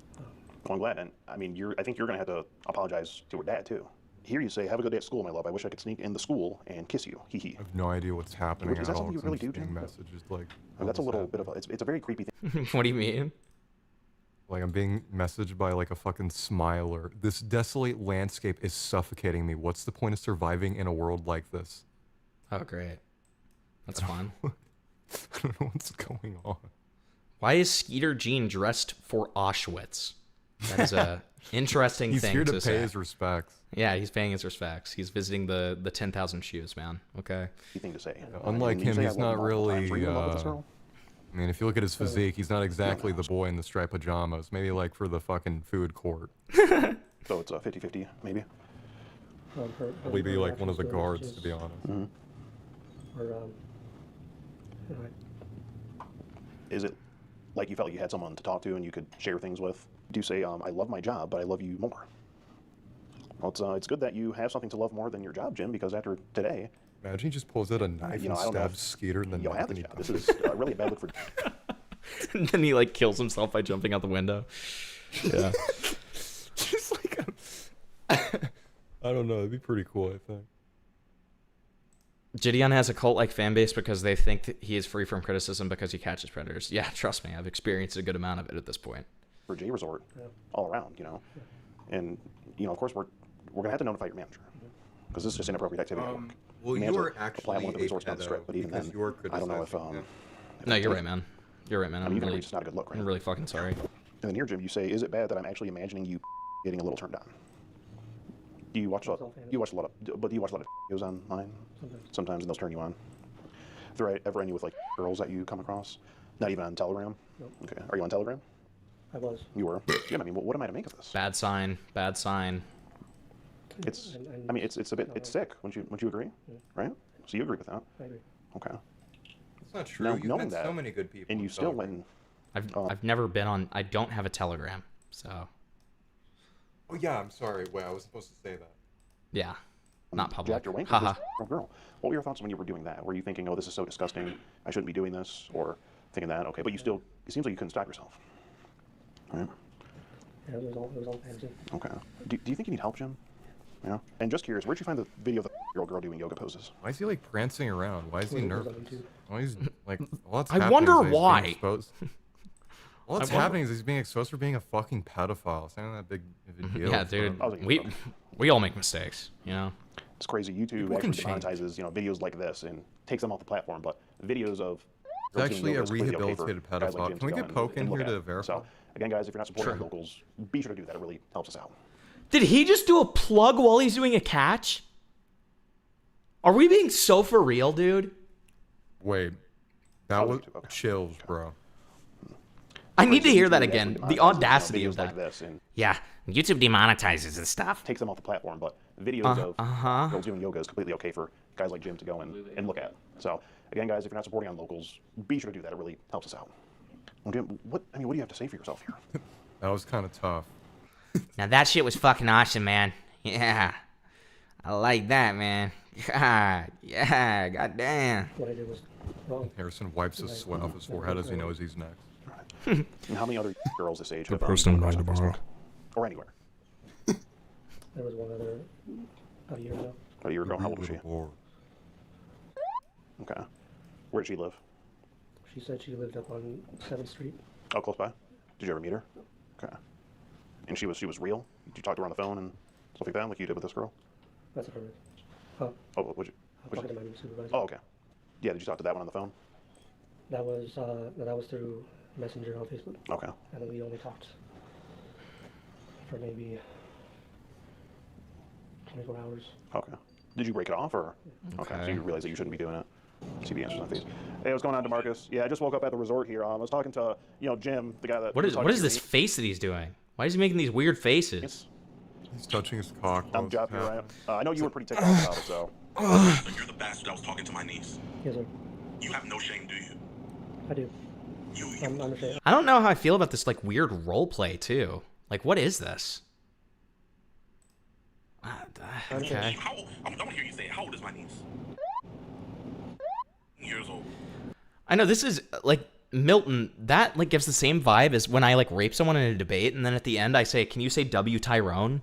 Well, I'm glad, and I mean, I think you're gonna have to apologize to her dad too. Here you say, "Have a good day at school, my love. I wish I could sneak in the school and kiss you." Hee hee. I have no idea what's happening Is at that all. something you It's really do, interesting Jim? messages like. That's a little bit of it's a very creepy thing. What do you mean? Like, I'm being messaged by, like, a fucking smiler. This desolate landscape is suffocating me. What's the point of surviving in a world like this? Oh, great. That's fun. I don't know what's going on. Why is Skeeter Jean dressed for Auschwitz? That is a interesting He's thing here to to say. pay his respects. Yeah, he's paying his respects. He's visiting the 10,000 shoes, man. Okay. Thing to say. Unlike him, he's not really. Are you in love with this girl? I mean, if you look at his physique, he's not exactly the boy in the striped pajamas. Maybe like for the fucking food court. So it's 50-50, maybe. Probably be like one of the guards, to be honest. Is it like you felt like you had someone to talk to and you could share things with? Do you say, I love my job, but I love you more? Well, it's good that you have something to love more than your job, Jim, because after today... Imagine he just pulls out a knife and stabs Skeeter in the neck. And he this is really a bad look for... And then he like kills himself by jumping out the window. Yeah. Just like I don't know. It'd be pretty cool, I think. Jidion has a cult-like fan base because they think that he is free from criticism because he catches predators. Yeah, trust me, I've experienced a good amount of it at this point. For J Resort, all around, you know. And, you know, of course, we're going to have to notify your manager. Because this is just inappropriate activity at work. Well, you you were apply actually one of the resorts down the strip, but even then, I don't know if... No, you're right, man. You're right, man. I mean, even it's not a good look, right? I'm really fucking sorry. And then here, Jim, you say, is it bad that I'm actually imagining you getting a little turned on? Do you watch a lot? You watch a lot of, but do you watch a lot of videos online? Sometimes, and those turn you on. Is there ever any with like girls that you come across? Not even on Telegram. Nope. Okay. Are you on Telegram? I was. You were. Yeah. I mean, what am I to make of this? Bad sign. Bad sign. It's. I mean, it's a bit. It's sick. Wouldn't you agree? Right. So you agree with that? I agree. Okay. It's not true. Now, You've knowing met that, so many good people. and you still went. I've never been on. I don't have a Telegram, so. Oh yeah, I'm sorry. Wait, I was supposed to say that. Yeah, not public. Jack, you're wanking Haha. this girl. What were your thoughts when you were doing that? Were you thinking, oh, this is so disgusting, I shouldn't be doing this, or thinking that? Okay, but you still. It seems like you couldn't stop yourself. Right. Yeah, it was all fancy. Okay. Do you think you need help, Jim? Yeah. And just curious, where'd you find the video of the girl doing yoga poses? Why is he like prancing around? Why is he nervous? Why is like? I wonder why. All that's happening is he's being exposed for being a fucking pedophile. It's not that big of a deal. Yeah, dude. We all make mistakes, you know. It's crazy. YouTube actually demonetizes, you know, videos like this and takes them off the platform, but videos of it's actually a rehabilitated pedophile. Can we get Poke in here to verify? So again, guys, if you're not supporting locals, be sure to do that. It really helps us out. Did he just do a plug while he's doing a catch? Are we being so for real, dude? Wait, that was chills, bro. I need to hear that again. The audacity of that. Yeah, YouTube demonetizes this stuff. Takes them off the platform, but videos of girls doing yoga is completely okay for guys like Jim to go and look at. So again, guys, if you're not supporting on locals, be sure to do that. It really helps us out. Well, Jim, what do you have to say for yourself here? That was kind of tough. Now that shit was fucking awesome, man. Yeah, I like that, man. Yeah, goddamn. What I did was wrong. Harrison wipes his sweat off his forehead as he knows he's next. And how many other girls this age have person come across right on tomorrow. Facebook? Or anywhere? There was one other about a year ago. About a year ago. How old was she? Okay. Where did she live? She said she lived up on 7th Street. Oh, close by. Did you ever meet her? Okay. And she was real? Did you talk to her on the phone and stuff like that, like you did with this girl? That's her. Oh. Oh, would you? I'm talking to my new supervisor. Oh, okay. Yeah, did you talk to that one on the phone? That was through Messenger on Facebook. Okay. And then we only talked for maybe 24 hours. Okay. Did you break it off, or? Okay. So you realize that you shouldn't be doing it. See the answers on Facebook. Hey, what's going on, DeMarcus? Yeah, I just woke up at the resort here. I was talking to, Jim, the guy that... What is this face that he's doing? Why is he making these weird faces? He's touching his cock. I'm job here, right? I know you were pretty ticked off about it, so... You're the bastard that was talking to my niece. Yes, sir. You have no shame, do you? I do. I'm ashamed. I don't know how I feel about this like weird role play too. Like, what is this? Okay. I want to hear you say it. How old is my niece? Years old. I know this is like Milton. That like gives the same vibe as when I like rape someone in a debate, and then at the end I say, "Can you say W Tyrone?"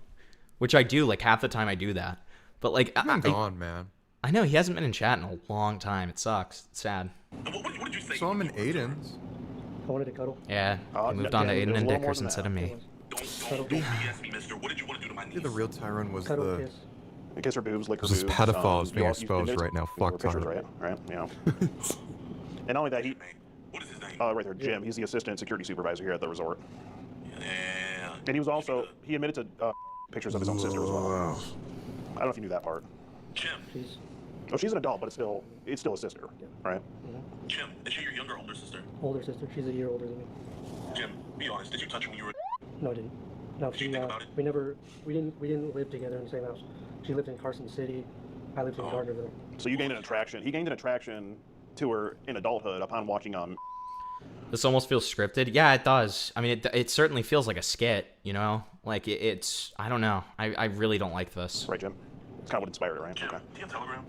Which I do. Like half the time I do that. But like, I'm gone, man. I know he hasn't been in chat in a long time. It sucks. It's sad. What did you say? Saw him in Aiden's. wanted to cuddle. Yeah, he moved on to Aiden and Dickers instead of me. Don't BS me, mister. What did you want to do to my niece? The real Tyrone was Cuddle, the. kiss. Kiss her boobs, lick her This boobs. is pedophiles being you exposed admitted right now. to her Fuck pictures, Tyrone. right? You know. And not only that, What is his name? right there, Jim. He's the assistant security supervisor here at the resort. Yeah. And he was also, he admitted to pictures of his own sister as well. I don't know if you knew that part. Jim. Oh, she's an adult, but it's still a sister, right? Jim, is she your younger or older sister? Older sister. She's a year older than me. Jim, be honest. Did you touch her when you were? No, I didn't. No, Did you think about it? we didn't live together in the same house. She lived in Carson City. I lived in Gardnerville. So you gained an attraction. He gained an attraction to her in adulthood upon watching on. This almost feels scripted. Yeah, it does. I mean, it certainly feels like a skit, you know? Like, it's... I don't know. I really don't like this. Right, Jim? It's kind of what inspired it, right? Jim, do you have Telegram?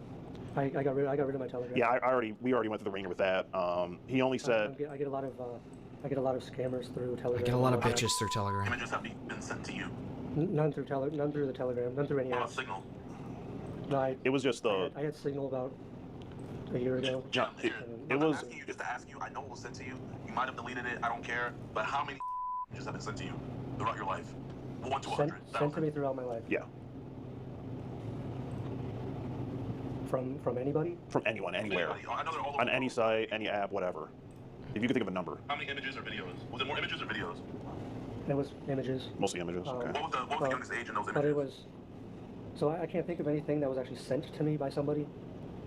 I got rid of my Telegram. Yeah, we already went through the ringer with that. He only said... I get a lot of scammers through Telegram. I get a lot of bitches through Telegram. Images have been sent to you. None through the Telegram. None through any app. Signal. No, it was just the... I had Signal about a year ago. Jim, it was... asking you just to ask you. I know it was sent to you. You might have deleted it. I don't care. But how many images have been sent to you throughout your life? 1 to 100. Sent to me throughout my life. Yeah. From anybody? From anyone, anywhere. On any site, any app, whatever. If you could think of a number. How many images or videos? Was it more images or videos? It was images. Mostly images. Okay. What was the youngest age in those images? But it was... So I can't think of anything that was actually sent to me by somebody.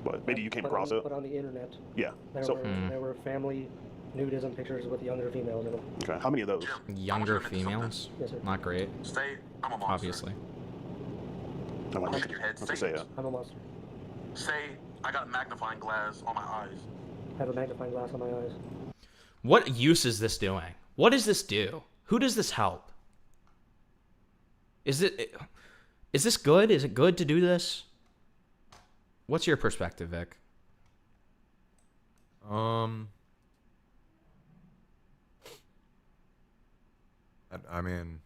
But maybe you came across it. But on the internet. Yeah. There were family nudism pictures with younger females in them. Okay. How many of those? Younger females? Yes, sir. Not great. Say, I'm a monster. Obviously. Shake your head. Say it. I'm a monster. Say, I got a magnifying glass on my eyes. I have a magnifying glass on my eyes. What use is this doing? What does this do? Who does this help? Is this good? Is it good to do this? What's your perspective, Vic? I mean,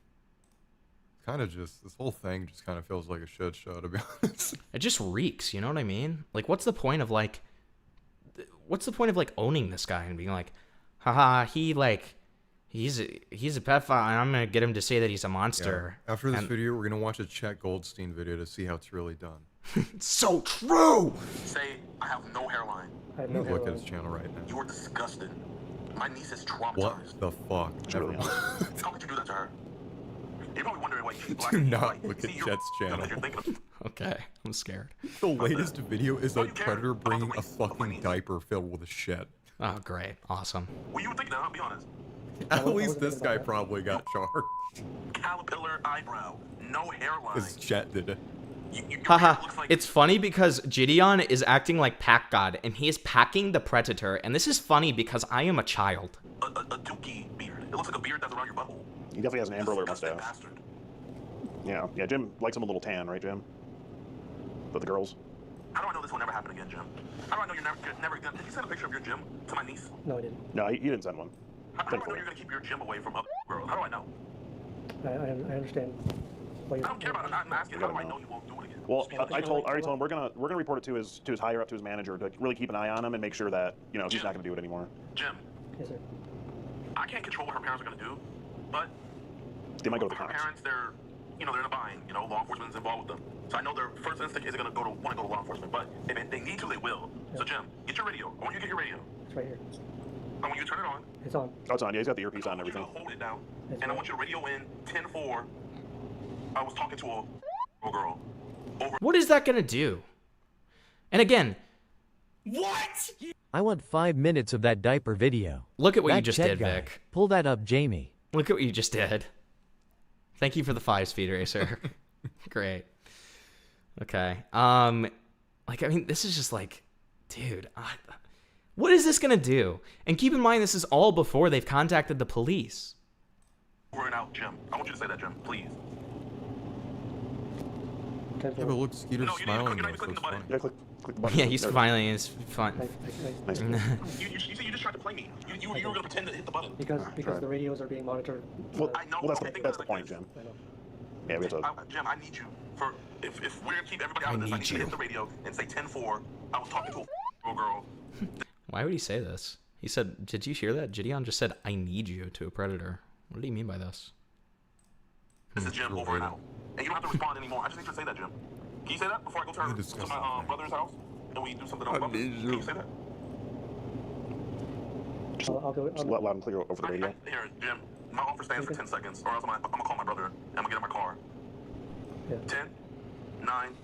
kind of just, this whole thing just kind of feels like a shit show, to be honest. It just reeks, you know what I mean? Like, what's the point of, like, owning this guy and being like, haha, he's a pedophile, and I'm gonna get him to say that he's a monster. Yeah. After this video, we're gonna watch a Chet Goldstein video to see how it's really done. It's so true! Say, I have no hairline. I have no Look hairline. at his channel right now. You are disgusting. My niece is traumatized. What the fuck? Never mind. How could you do that to her? You're probably wondering why she's black. Do not look at Chet's channel. Okay, I'm scared. The latest video is a predator bringing a fucking diaper filled with shit. Oh, great. Awesome. Well, you would think that, I'll be honest. At least this guy probably got charged. Caterpillar eyebrow, no hairline. Because Chet did it. Haha, it's funny because Jidion is acting like Pack God, and he is packing the Predator, and this is funny because I am a child. A dookie beard. It looks like a beard that's around your butthole. He definitely has an Amber Alert mustache. Yeah, Jim likes him a little tan, right, Jim? But the girls? How do I know this will never happen again, Jim? How do I know you're never gonna... Did you send a picture of your gym to my niece? No, I didn't. No, he didn't send one. How do I know you're gonna keep your gym away from other girls? How do I know? I understand. I don't care about it. I'm asking, how do I know you won't do it again? Well, I already told him we're gonna report it to his higher up, to his manager, to really keep an eye on him and make sure that he's not gonna do it anymore. Jim. Yes, sir. I can't control what her parents are gonna do, but they might go to the her cops. parents, they're in a bind. Law enforcement's involved with them, so I know their first instinct is want to go to law enforcement. But if they need to, they will. So Jim, get your radio. I want you to get your radio. It's right here. I want you to turn it on. It's on. Oh, it's on. Yeah, he's got the earpiece on and everything. I want you to hold it down, and I want you to radio in 10-4. I was talking to a girl. What is that gonna do? And again, what? I want 5 minutes of that diaper video. Look at what that you just Chet did, guy. Vic. Pull that up, Jamie. Look at what you just did. Thank you for the 5 speed racer. Great. Okay. This is just like, dude, what is this gonna do? And keep in mind, this is all before they've contacted the police. Over and out, Jim. I want you to say that, Jim, please. Yeah, but look, Skeeter's smiling though, so it's funny. Yeah, click the button. Yeah, he's smiling. It's fun. You said you just tried to play me. You were gonna pretend to hit the button. Because the radios are being monitored. Well, I know. that's the point, Jim. Yeah, we have to. Jim, I need you for if we're gonna keep everybody out of this. I need you to hit the radio and say 10-4. I was talking to a girl. Why would he say this? He said, did you hear that? Jidion just said, I need you to a predator. What do you mean by this? This is Jim over and out. And you don't have to respond anymore. I just need you to say that, Jim. Can you say that before I go to my brother's house and we do something else? Can you say that? I'll go. Just loud and clear over the radio. Here, Jim. My offer stands for 10 seconds, or else I'm gonna call my brother and I'm gonna get in my car. Yeah. 10, 9,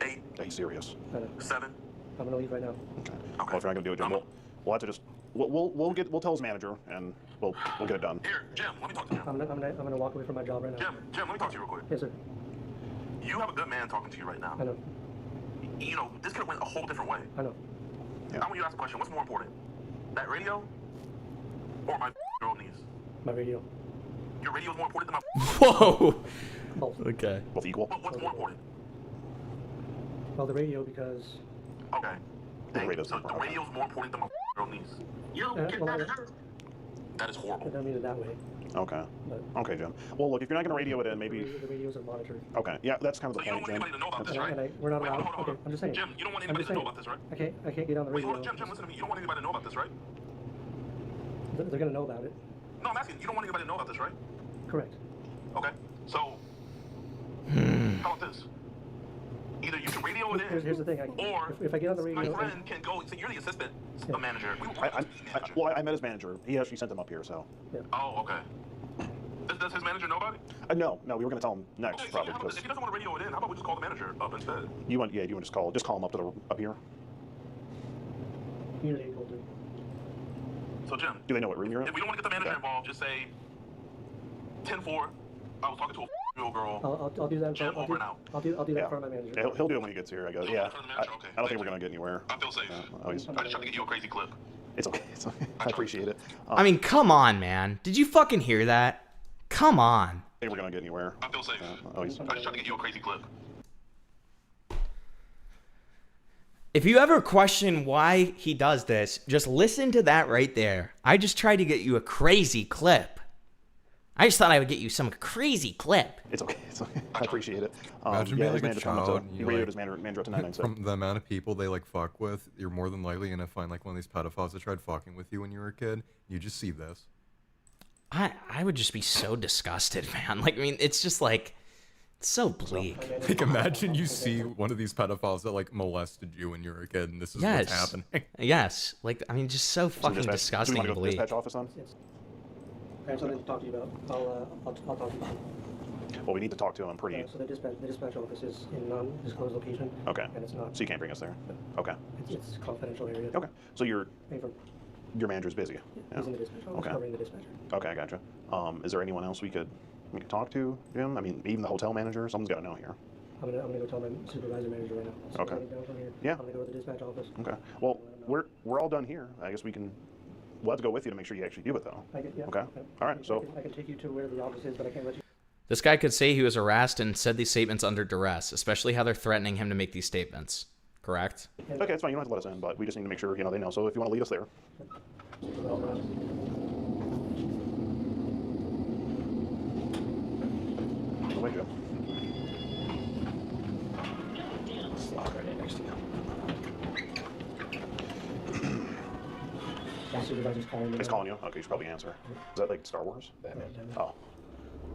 8. Are you serious? 7. I'm gonna leave right now. Okay. Well, if you're not gonna do it, Jim, we'll have to just we'll tell his manager and we'll get it done. Here, Jim. Let me talk to you. I'm gonna walk away from my job right now. Jim, let me talk to you real quick. Yes, sir. You have a good man talking to you right now. I know. You know, this could have went a whole different way. I know. Yeah. I want you to ask a question. What's more important? That radio or my girl niece? My radio. Your radio is more important than my Whoa! Both. Okay. Both equal? What's more important? Well, the radio because... Okay. The radio's so the radio's more important than my girl niece. You get well, that hurt. That is horrible. I don't mean it that way. Okay. But Okay, Jim. Well, look, if you're not going to radio it in, maybe... The radios are monitored. Okay, yeah, that's kind of the So you point, don't want Jim. anybody to know about this, right? We're not allowed. Okay, I'm just saying. Jim, you don't want anybody to know about this, right? I can't get on the Wait, radio. hold on, Jim, listen to me. You don't want anybody to know about this, right? They're gonna know about it. No, I'm asking. You don't want anybody to know about this, right? Correct. Okay. So, how about this? Either you can radio it in, Here's the thing. or if I get on the radio, my friend can go. So you're the assistant manager. I met his manager. He actually sent him up here, so... Oh, okay. Does his manager know about it? No, we were going to tell him next, Okay, probably, so because... if he doesn't want to radio it in, how about we just call the manager up instead? You want to just call him up here? Unit 8 told me. So, Jim. Do they know what room you're in? If we don't want to get the manager involved, just say 10-4. I was talking to a year-old girl. I'll do that. Jim, over and out. I'll do that in front of my manager. Yeah, he'll do it when he gets here, I guess. Yeah. I don't think we're going to get anywhere. I feel safe. I just tried to get you a crazy clip. It's okay. I appreciate it. I mean, come on, man. Did you fucking hear that? Come on. I think we're going to get anywhere. I feel safe. I just tried to get you a crazy clip. If you ever question why he does this, just listen to that right there. I just tried to get you a crazy clip. I just thought I would get you some crazy clip. It's okay. I appreciate it. Imagine being like a child. He radioed his manager up to 996. From the amount of people they like fuck with, you're more than likely gonna find like one of these pedophiles that tried fucking with you when you were a kid. You just see this. I would just be so disgusted, man. Like, I mean, it's just like, it's so bleak. Like, imagine you see one of these pedophiles that like molested you when you were a kid, and this is what's happening. Yes. Like, I mean, just so fucking disgusting Do you and want to go to the bleak. dispatch office on? Yes. I have something to talk to you about. I'll talk to you about it. Well, we need to talk to him pretty... So the dispatch office is in non-disclosed location. Okay. And it's not... So you can't bring us there? Okay. It's confidential area. Okay. So your manager's busy? He's in the dispatch office, Okay. covering the dispatcher. Okay, I gotcha. Is there anyone else we could talk to, Jim? I mean, even the hotel manager? Someone's got to know here. I'm gonna go tell my supervisor manager right now. So Okay. down from here. Yeah. I'm gonna go to the dispatch office. Okay. Well, we're all done here. I guess we can... We'll have to go with you to make sure you actually do it, though. Yeah. Okay. All right, so... I can take you to where the office is, but I can't let you... This guy could say he was harassed and said these statements under duress, especially how they're threatening him to make these statements. Correct? Okay, it's fine. You don't have to let us in, but we just need to make sure, they know. So if you want to lead us there. Go away, Joe. Right next to you. My supervisor's calling me. He's calling you? Okay, you should probably answer. Is that like Star Wars? Oh.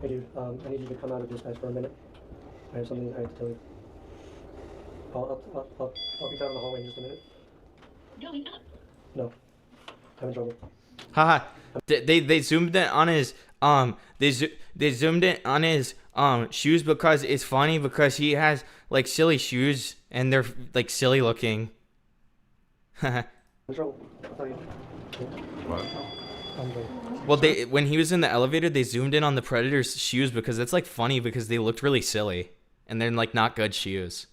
Hey, dude, I need you to come out of dispatch for a minute. I have something I have to tell you. I'll be down in the hallway in just a minute. No. I'm in trouble. Haha. They zoomed in on his they zoomed in on his shoes because it's funny because he has like silly shoes and they're like silly looking. I'm in trouble. I'll tell you. What? Well, when he was in the elevator, they zoomed in on the Predator's shoes because it's like funny because they looked really silly and they're like not good shoes.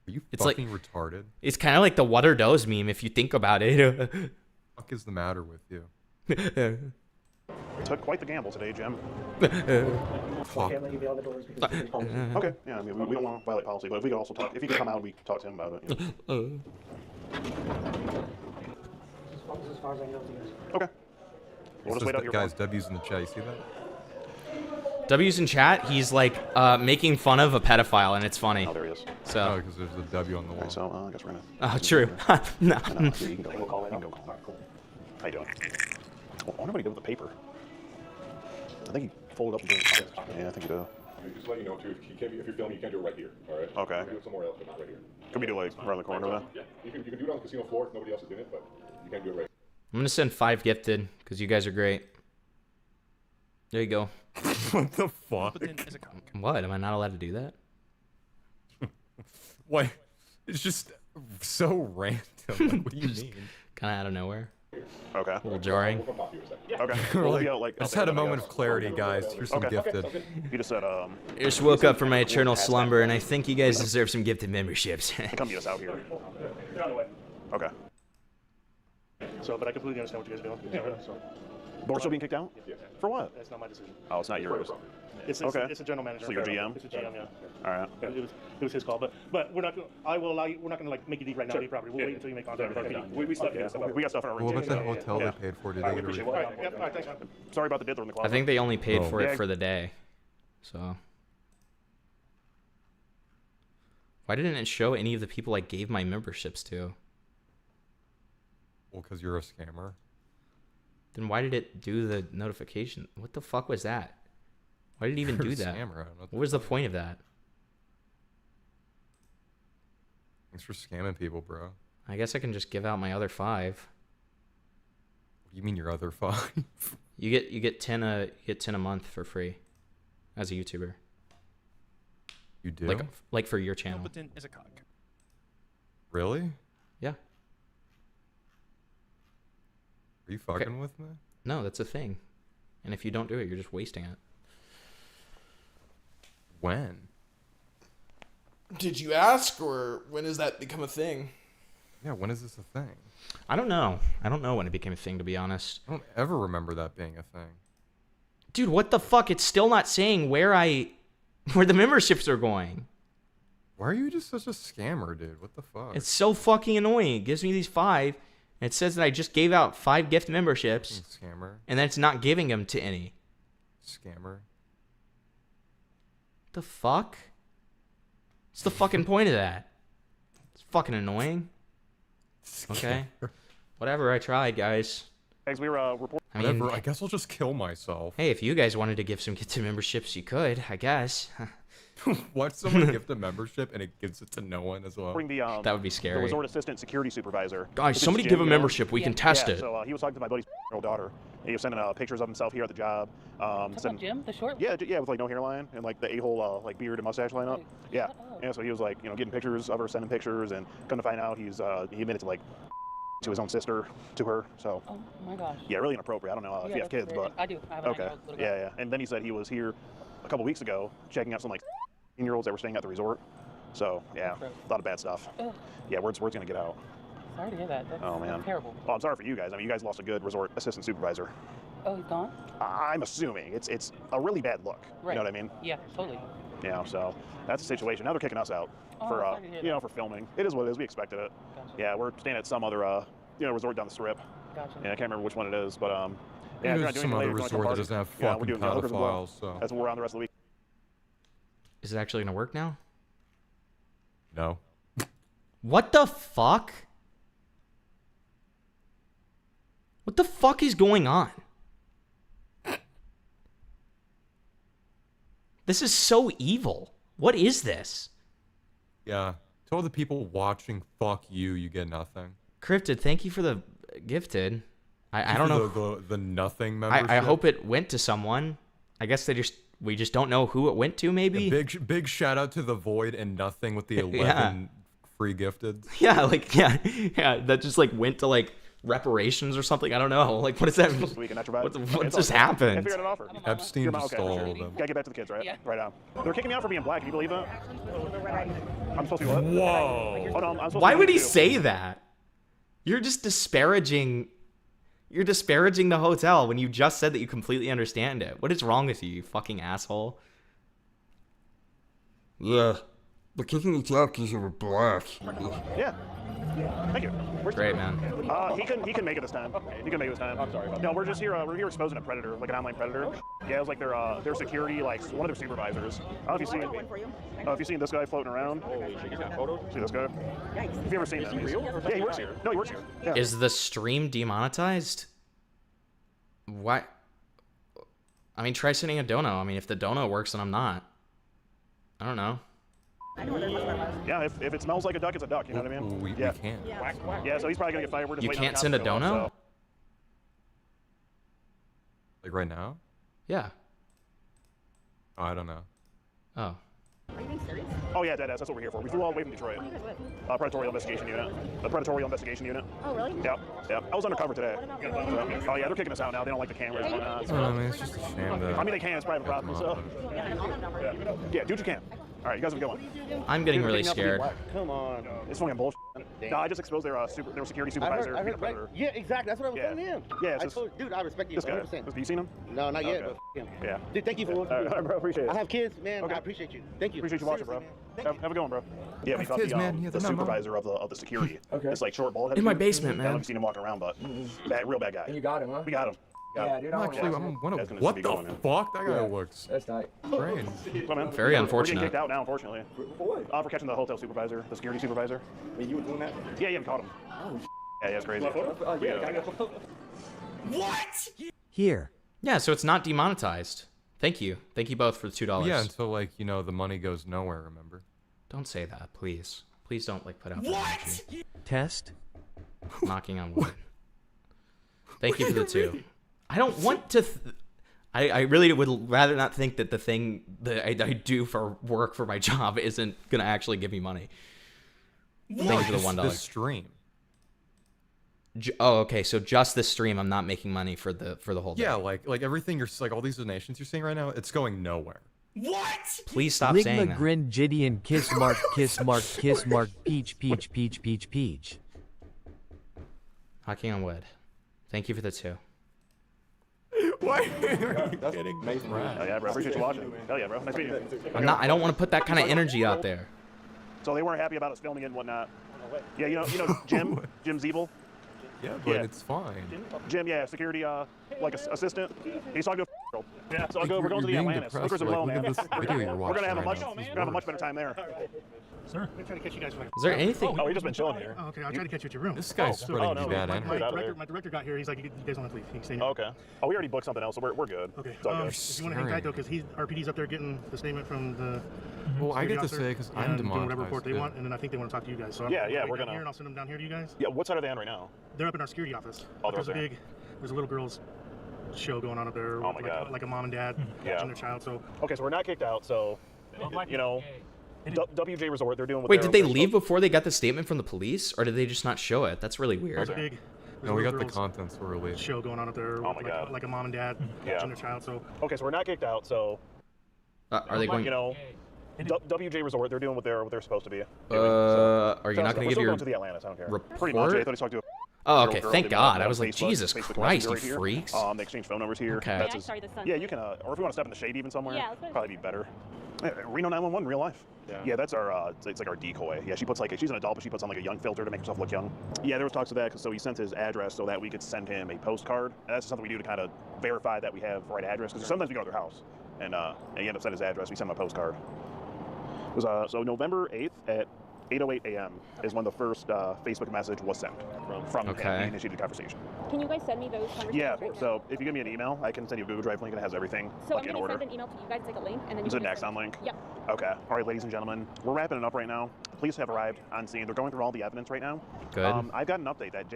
Are you it's fucking like, retarded? It's kind of like the What Are Those meme if you think about it. What the fuck is the matter with you? We took quite the gamble today, Jim. I can't let you be on the doors because it's policy. Okay, yeah, I mean, we don't want to violate policy, but if we could also talk, if you could come out and we could talk to him about it. This is as far as I know to you guys. Okay. We'll just wait out here. Guys, W's in the chat. You see that? W's in chat. He's like making fun of a pedophile, and it's funny. Oh, there he is. So. because there's a W on the wall. Okay, so I guess we're gonna. Oh, true. No. You can go. You can go call. How you doing? Well, I wonder what he did with the paper. I think he folded up and put it in. Yeah, I think he did. Just let you know too. If you're filming, you can't do it right here. All right. Okay. You can do it somewhere else, but not right here. Can we do like around the corner then? Yeah. You can do it on the casino floor if nobody else is doing it, but you can't do it right. I'm gonna send 5 gifted because you guys are great. There you go. What the fuck? What? Am I not allowed to do that? What? It's just so random. Like, what do you mean? Kind of out of nowhere. Okay. A little jarring. Okay. Like, We'll like, I just had a moment of clarity, guys. Here's some gifted. You just said I just woke up from my eternal slumber, and I think you guys deserve some gifted memberships. come meet us out here. Okay. So, but I completely understand what you guys are doing. Yeah, so. But we're still being kicked out? For what? That's not my decision. Oh, it's not yours. It's okay. It's a general manager. So you're GM? It's a GM, yeah. All right. Yeah, it was his call, but we're not. I will allow you. We're not going to like make you leave right now on the property. We'll wait until you make contact. We got stuff in our room. What about the hotel they paid for? Did they get a refund? All right, yeah, all right, thanks, man. Sorry about the bid in the closet. I think they only paid for it for the day. So. Why didn't it show any of the people I gave my memberships to? Well, because you're a scammer. Then why did it do the notification? What the fuck was that? Why did it even do that? Scammer, what was the point of that? Thanks for scamming people, bro. I guess I can just give out my other 5. What do you mean your other 5? You get 10 a month for free, as a YouTuber. You do? Like for your channel. Is a cock. Really? Yeah. Are you fucking with me? No, that's a thing. And if you don't do it, you're just wasting it. When? Did you ask, or when does that become a thing? Yeah, when is this a thing? I don't know. I don't know when it became a thing, to be honest. I don't ever remember that being a thing. Dude, what the fuck? It's still not saying where the memberships are going. Why are you just such a scammer, dude? What the fuck? It's so fucking annoying. It gives me these 5, and it says that I just gave out 5 gift memberships. Scammer. And then it's not giving them to any. Scammer. The fuck? What's the fucking point of that? It's fucking annoying. Okay. Whatever, I tried, guys. Thanks, we were reporting. Whatever, I guess I'll just kill myself. Hey, if you guys wanted to give some gifted memberships, you could, I guess. Watch someone gift a membership and it gives it to no one as well. That would be scary. The resort assistant security supervisor. Guys, somebody give a membership. We can test it. So he was talking to my buddy's daughter. He was sending pictures of himself here at the job. Jim, the short? Yeah, with like no hairline and like the a-hole like beard and mustache lineup. Yeah. Yeah. So he was like, getting pictures of her, sending pictures, and come to find out he admitted to like to his own sister, to her. So. Oh my gosh. Yeah, really inappropriate. I don't know if you have kids, but. I do. I have an 9-year-old little girl. Yeah. And then he said he was here a couple weeks ago checking out some like 18-year-olds that were staying at the resort. So yeah, a lot of bad stuff. Ugh. Yeah, word's gonna get out. Sorry to hear that. That's, oh man. That's terrible. Well, I'm sorry for you guys. I mean, you guys lost a good resort assistant supervisor. Oh, he's gone? I'm assuming it's a really bad look. Right. You know what I mean? Yeah, totally. Yeah. So that's the situation. Now they're kicking us out for for filming. It is what it is. We expected it. Gotcha. Yeah, we're staying at some other resort down the strip. Gotcha. Yeah, I can't remember which one it is, but yeah, there's some other resort that doesn't have fucking pedophiles. So that's what we're on the rest of the week. Is it actually gonna work now? No. What the fuck? What the fuck is going on? This is so evil. What is this? Yeah. Tell the people watching, fuck you, you get nothing. Cryptid, thank you for the gifted. I don't know. The nothing membership. I hope it went to someone. I guess we just don't know who it went to, maybe? Yeah, big shout out to the Void and Nothing with the 11 free gifted. Yeah, that just like went to like reparations or something. I don't know. Like, what is that? What just happened? Epstein just stole all of them. Gotta get back to the kids, right? Yeah. Right now. They're kicking me out for being black. Can you believe that? I'm supposed to be what? Whoa. Oh, no, I'm supposed Why to be would he too. say that? You're just disparaging. You're disparaging the hotel when you just said that you completely understand it. What is wrong with you, you fucking asshole? Yeah. They're kicking each out because you were black. Yeah. Thank you. Great, man. He can make it this time. He can make it this time. I'm sorry. No, we're just here. We're here exposing a predator, like an online predator. Yeah, it was like their security, like one of their supervisors. I don't know if you've seen. If you've seen this guy floating around. See this guy? Have you ever seen that? Yeah, he works here. No, he works here. Yeah. Is the stream demonetized? Why? I mean, try sending a dono. I mean, if the dono works, then I'm not. I don't know. Yeah, if it smells like a duck, it's a duck. You know what I mean? We Yeah. can't. Yeah, so he's probably gonna get fired. We're just You waiting on can't the send a cops to show up, dono? so- Like right now? Yeah. Oh, I don't know. Oh. Are you being serious? Oh yeah, deadass. That's what we're here for. We flew all the way from Detroit. Predatorial Investigation Unit. The Predatorial Investigation Unit. Oh, really? Yep. Yep. I was undercover today. Oh yeah, they're kicking us out now. They don't like the cameras. And whatnot, so- I mean, it's just a shame that. I mean, they can. It's private property, so. Yeah, do what you can. All right, you guys have a good one. I'm getting really scared. Come on. It's fucking bullshit. No, I just exposed their security supervisor. I heard, right? Yeah, exactly. That's what I was telling him. Yeah, I told, dude, I respect you this guy. 100%. Have you seen him? No, not yet, Okay. but him. Yeah. Dude, thank you for what you do. All right, bro, appreciate it. I have kids, man. Okay. I appreciate you. Thank you. Appreciate you watching, bro. Have a good one, bro. Yeah, we have caught kids, the, man. Yeah, the they're not supervisor of the security. Okay. It's like short, bald head. In my dude. basement, I don't know man. if you've seen him walking around, but real bad guy. And you got him, huh? We got him. Yeah, dude, I want to Actually, watch I'm it. one That's of gonna what be the going in. fuck? That guy looks That's tight. strange. Well, man, Very we're unfortunate. getting kicked out now, unfortunately. For what? For catching the hotel supervisor, the security supervisor. I mean, you were doing that? Yeah, we caught him. Oh, Yeah, it's crazy. oh yeah, I got What? Here. Yeah, so it's not demonetized. Thank you. Thank you both for the $2. Yeah, until like the money goes nowhere. Remember? Don't say that, please. Please don't like put out What? that energy. Test. Knocking on wood. Thank you for the 2. I don't want to. I really would rather not think that the thing that I do for work for my job isn't gonna actually give me money. Thank you for the $1. The stream. Oh, okay. So just this stream, I'm not making money for the whole day. Yeah, like everything you're like all these donations you're seeing right now, it's going nowhere. What? Please stop Ligma saying that. grin Jidion kiss mark peach peach. Knocking on wood. Thank you for the 2. Why are you getting Hell yeah, bro. Appreciate you watching. Hell yeah, bro. Nice meeting you. I don't want to put that kind of energy out there. So they weren't happy about us filming it and whatnot. Yeah, you know Jim Zeeble. Yeah, but it's fine. Jim, yeah, security, like assistant. He's talking to a girl. Yeah, so we're going to the being Atlantis. depressed, Hookers and blow, look man. at this video you're We're gonna have a watching much, right now. much better time there. Sir, I'm trying to catch you guys for like. Is there anything? Oh, we just been chilling here. Oh, okay, I'll try to catch you at your room. This guy's spreading no, bad my energy. My director got here. He's like, you guys don't have to leave. He can stay here. Okay. Oh, we already booked something else, so we're good. Okay. It's all good. If you want to hang tight though, because RPD's up there getting the statement from the. Well, I security get to officer say because I'm and doing whatever demonetized. report they yeah. want, and then I think they want to talk to you guys. So Yeah, I'm yeah, gonna we're down gonna- here, and I'll send them down here to you guys. Yeah, what side are they on right now? They're up in our security office. Oh, they're There's up there. there's a little girl's show going on up there. Oh my God. Like a mom and dad Yeah. watching their child. So Okay, so we're not kicked out, so, WJ Resort, they're doing what Wait, they're- did they they're leave before they got the statement from the police, or did they just not show it? That's really weird. there's a big. No, we got the girl's contents were released. show going on up there. Oh my God. Like a mom and dad Yeah. watching their child. So Okay, so we're not kicked out, so, Are they going? WJ Resort, they're doing what they're supposed to be. Are you not going to give We're your going to the Atlantis, I don't care. report? Pretty much, I thought he talked to a Oh, girl okay. they Thank met God. on I was like, Facebook- Jesus Facebook Christ, Messenger you here. freaks. They exchange phone numbers here. Okay. That's Yeah, his- sorry, the sun's yeah, you can, or if you want to step in the shade even somewhere, Yeah, let's put it- probably be better. Reno 911, real life. Yeah, that's our, it's like our decoy. Yeah, she puts like, she's an adult, but she puts on like a young filter to make herself look young. Yeah, there was talks of that, so he sent his address so that we could send him a postcard. And that's something we do to kind of verify that we have the right address, because sometimes we go to their house, and he ended up sending his address, we sent him a postcard. It was, so November 8th at 8:08 a.m. is when the first Facebook message was sent from him. Okay. He initiated the conversation. Can you guys send me those conversations? Yeah, right now? so if you give me an email, I can send you a Google Drive link and it has everything So like I'm in gonna order. send an email to you guys, like a link, and then Is you it can just Naxxon link? Yep. Okay. All right, ladies and gentlemen, we're wrapping it up right now. Police have arrived on scene. They're going through all the evidence right now. Good. I've got an update that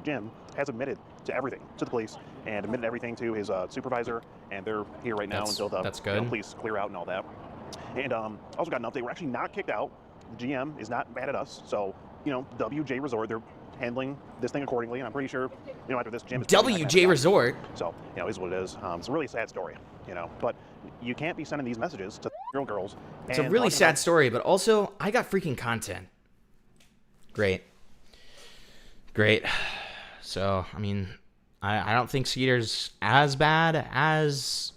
Jim has admitted to everything to the police and admitted everything to his supervisor, and they're here right now until the that's good. police clear out and all that. And also got an update. We're actually not kicked out. The GM is not mad at us, so WJ Resort, they're handling this thing accordingly, and I'm pretty sure after this, Jim is probably not gonna WJ have Resort. So it is what it is. It's a really sad story, but you can't be sending these messages to girls. It's a and really talking sad about- story, but also I got freaking content. Great. So I mean, I don't think Skeeter's as bad as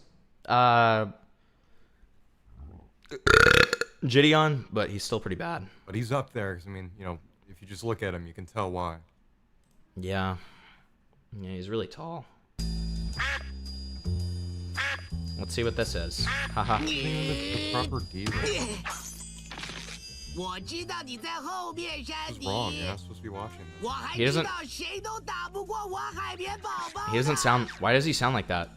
Jidion, but he's still pretty bad. But he's up there. 'Cause, I mean, if you just look at him, you can tell why. Yeah. Yeah, he's really tall. Let's see what this is. Haha. The proper diva. This is wrong. You're not supposed to be watching this. He doesn't. He doesn't sound. Why does he sound like that?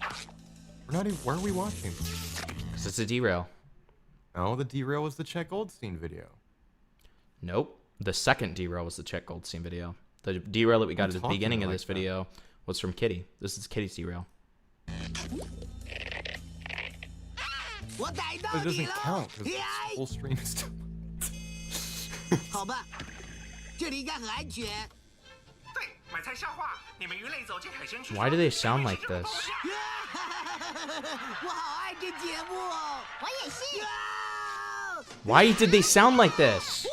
We're not even. Why are we watching? Because it's a derail. No, the derail was the Chet Goldstein video. Nope. The second derail was the Chet Goldstein video. The derail that we got at the beginning of this video was from Kitty. This is Kitty's derail. But it doesn't count because the whole stream is still. Why do they sound like this? Why did they sound like this?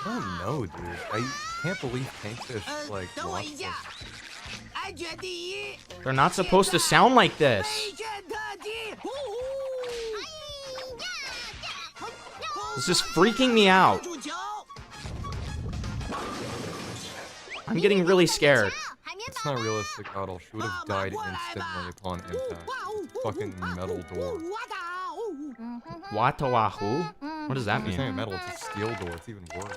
I don't know, dude. I can't believe Tankfish like watched this. They're not supposed to sound like this. This is freaking me out. I'm getting really scared. It's not realistic at all. She would have died instantly upon impact. Fucking metal door. Watawahu? What does that It's not mean? metal, it's a steel door. It's even worse.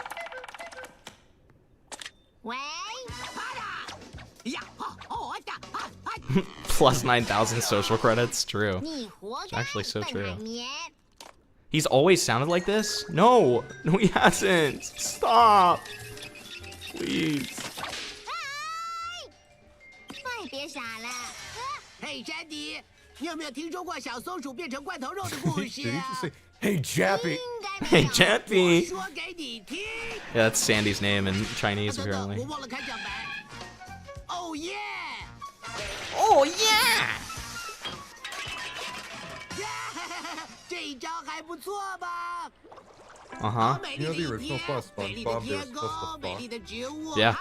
Plus 9,000 social credits? True. It's actually so true. He's always sounded like this? No! No, he hasn't! Stop! Please. 别傻了。嘿，山迪，你有没有听说过小松鼠变成罐头肉的故事 Did he just say, hey, Jappy? Hey, Jappy! 说给你听。 Yeah, that's Sandy's name in Chinese, apparently. 我忘了开场白。Oh yeah! Oh yeah! 这一招还不错吧？ Uh-huh. You know the original plot of SpongeBob, there was supposed to fuck? Yeah.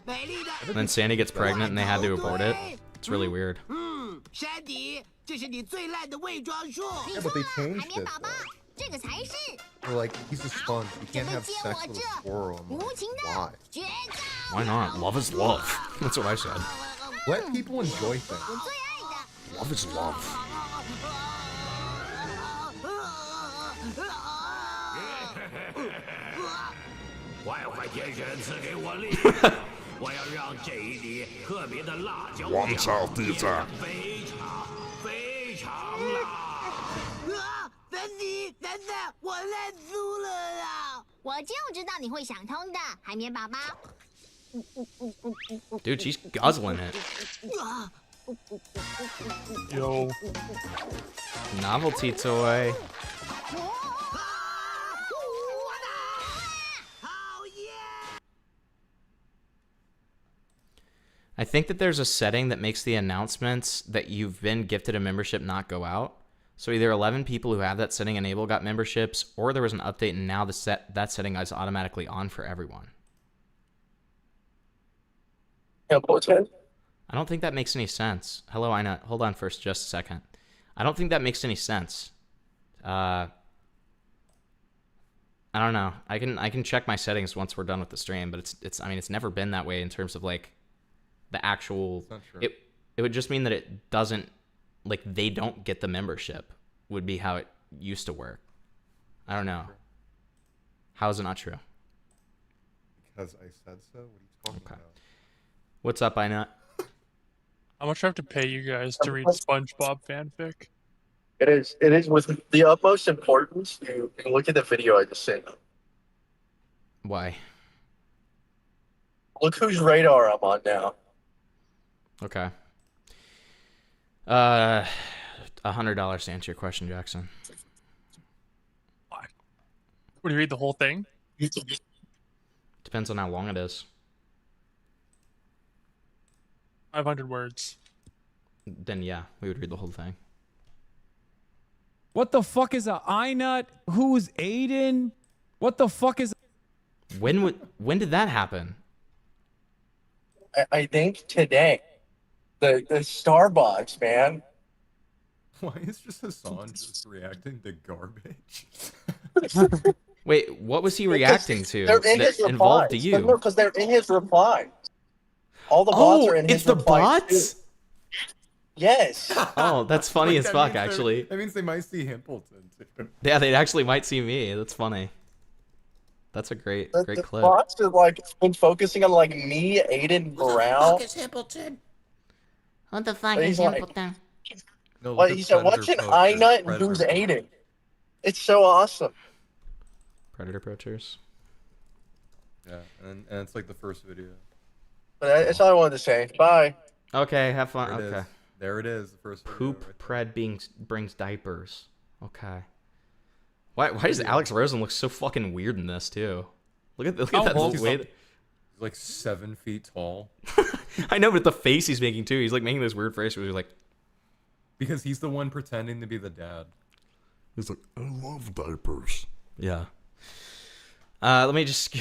And then Sandy gets pregnant and they had to abort it. It's really weird. Hmm, 山迪，这是你最烂的伪装术。 Yeah, but they changed it, though. They're like, he's a sponge. You can't have sex with a squirrel. I'm like, why? Why not? Love is love. That's what I said. Let people enjoy things. Love is love. Dude, she's guzzling it. Yo. Novelty toy. I think that there's a setting that makes the announcements that you've been gifted a membership not go out. So either 11 people who have that setting enabled got memberships, or there was an update and now that setting is automatically on for everyone. I don't think that makes any sense. Hello, Ina. Hold on first, just a second. I don't think that makes any sense. I don't know. I can check my settings once we're done with the stream, but it's never been that way in terms of like the actual. It would just mean that it doesn't, like, they don't get the membership would be how it used to work. I don't know. How is it not true? Because I said so? What are you talking about? What's up, Ina? How much do I have to pay you guys to read SpongeBob fanfic? It is with the utmost importance. You can look at the video I just sent. Why? Look whose radar I'm on now. Okay. $100 to answer your question, Jackson. Would you read the whole thing? Depends on how long it is. 500 words. Then yeah, we would read the whole thing. What the fuck is a iNut? Who's Aiden? What the fuck is? When did that happen? I think today. The Starbucks, man. Why is just Hassan just reacting to garbage? Wait, what was he reacting to They're in that his involved replies. to you? Because they're in his replies. All the bots are in his it's the replies, bots? too. Yes. Oh, that's funny as fuck, actually. That means they might see Himpleton, too. Yeah, they actually might see me. That's funny. That's a great The clip. box is like been focusing on like me, Aiden, Brown. Simpleton? What the fuck But is he's like- Simpleton? No, Like he said, what's an I nut and who's Aiden? It's so awesome. Predator poachers. Yeah, and it's like the first video. But that's all I wanted to say. Bye. Okay, have fun. There it Okay. is. There it is. The first video Poop right pred brings diapers. Okay. Why does Alex Rosen look so fucking weird in this too? Look at that way. He's like 7 feet tall. I know, but the face he's making too. He's like making this weird face where he's like, because he's the one pretending to be the dad. He's like, I love diapers. yeah. Let me just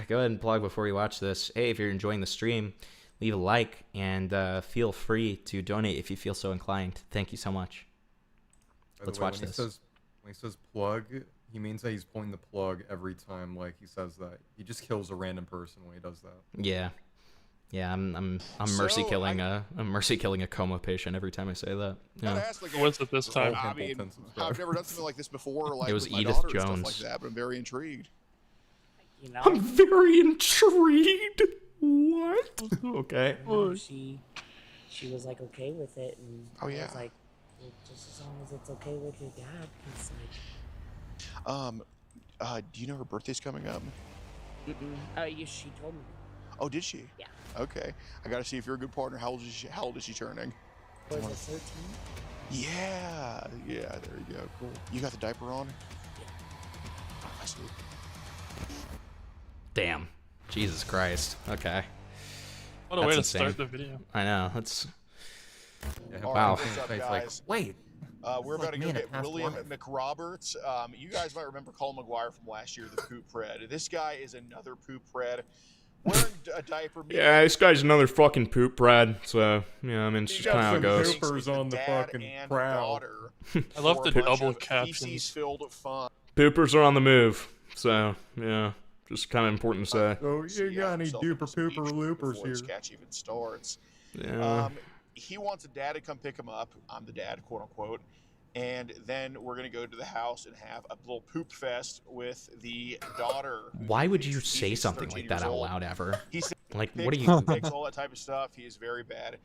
go ahead and plug before you watch this. Hey, if you're enjoying the stream, leave a like and feel free to donate if you feel so inclined. Thank you so much. By the Let's way, watch when this. When he says plug, he means that he's pointing the plug every time. Like he says that he just kills a random person when he does that. Yeah. Yeah, I'm mercy killing a coma patient every time I say that. Yeah. What's it this time? I mean, I've never done something like this before. Like It was with my Edith daughter and stuff Jones. like that, but I'm very intrigued. You know, I'm very intrigued. What? Okay. she was like okay with it, and Oh, I yeah. was like, well, just as long as it's okay with your dad, because like. Do you know her birthday's coming up? Yeah, she told me. Oh, did she? Yeah. Okay. I gotta see if you're a good partner. How old is she turning? Was it 13? Yeah. Yeah. There you go. Cool. You got the diaper on? Yeah. I see. Damn. Jesus Christ. Okay. What a way to start the video. I know. That's. All Wow. right, what's up, guys? Wait. We're about to go me in a get past William life. McRoberts. You guys might remember Colin McGuire from last year, the poop pred. This guy is another poop pred. Wearing a diaper. Yeah, this guy's another fucking poop, Brad. So, yeah, I mean, it's just kind of how it goes. Poopers on the fucking crowd. I love the for a bunch double of captions. feces-filled fun. Poopers are on the move. So, yeah, just kind of important to say. Oh, you got any duper pooper loopers Before the here? sketch even starts. Yeah. He wants a dad to come pick him up. I'm the dad, quote unquote. And then we're gonna go to the house and have a little poop fest with the daughter. Why would you say something like that out loud ever? He's Like, what are you? picks, all that type of stuff. He is very bad,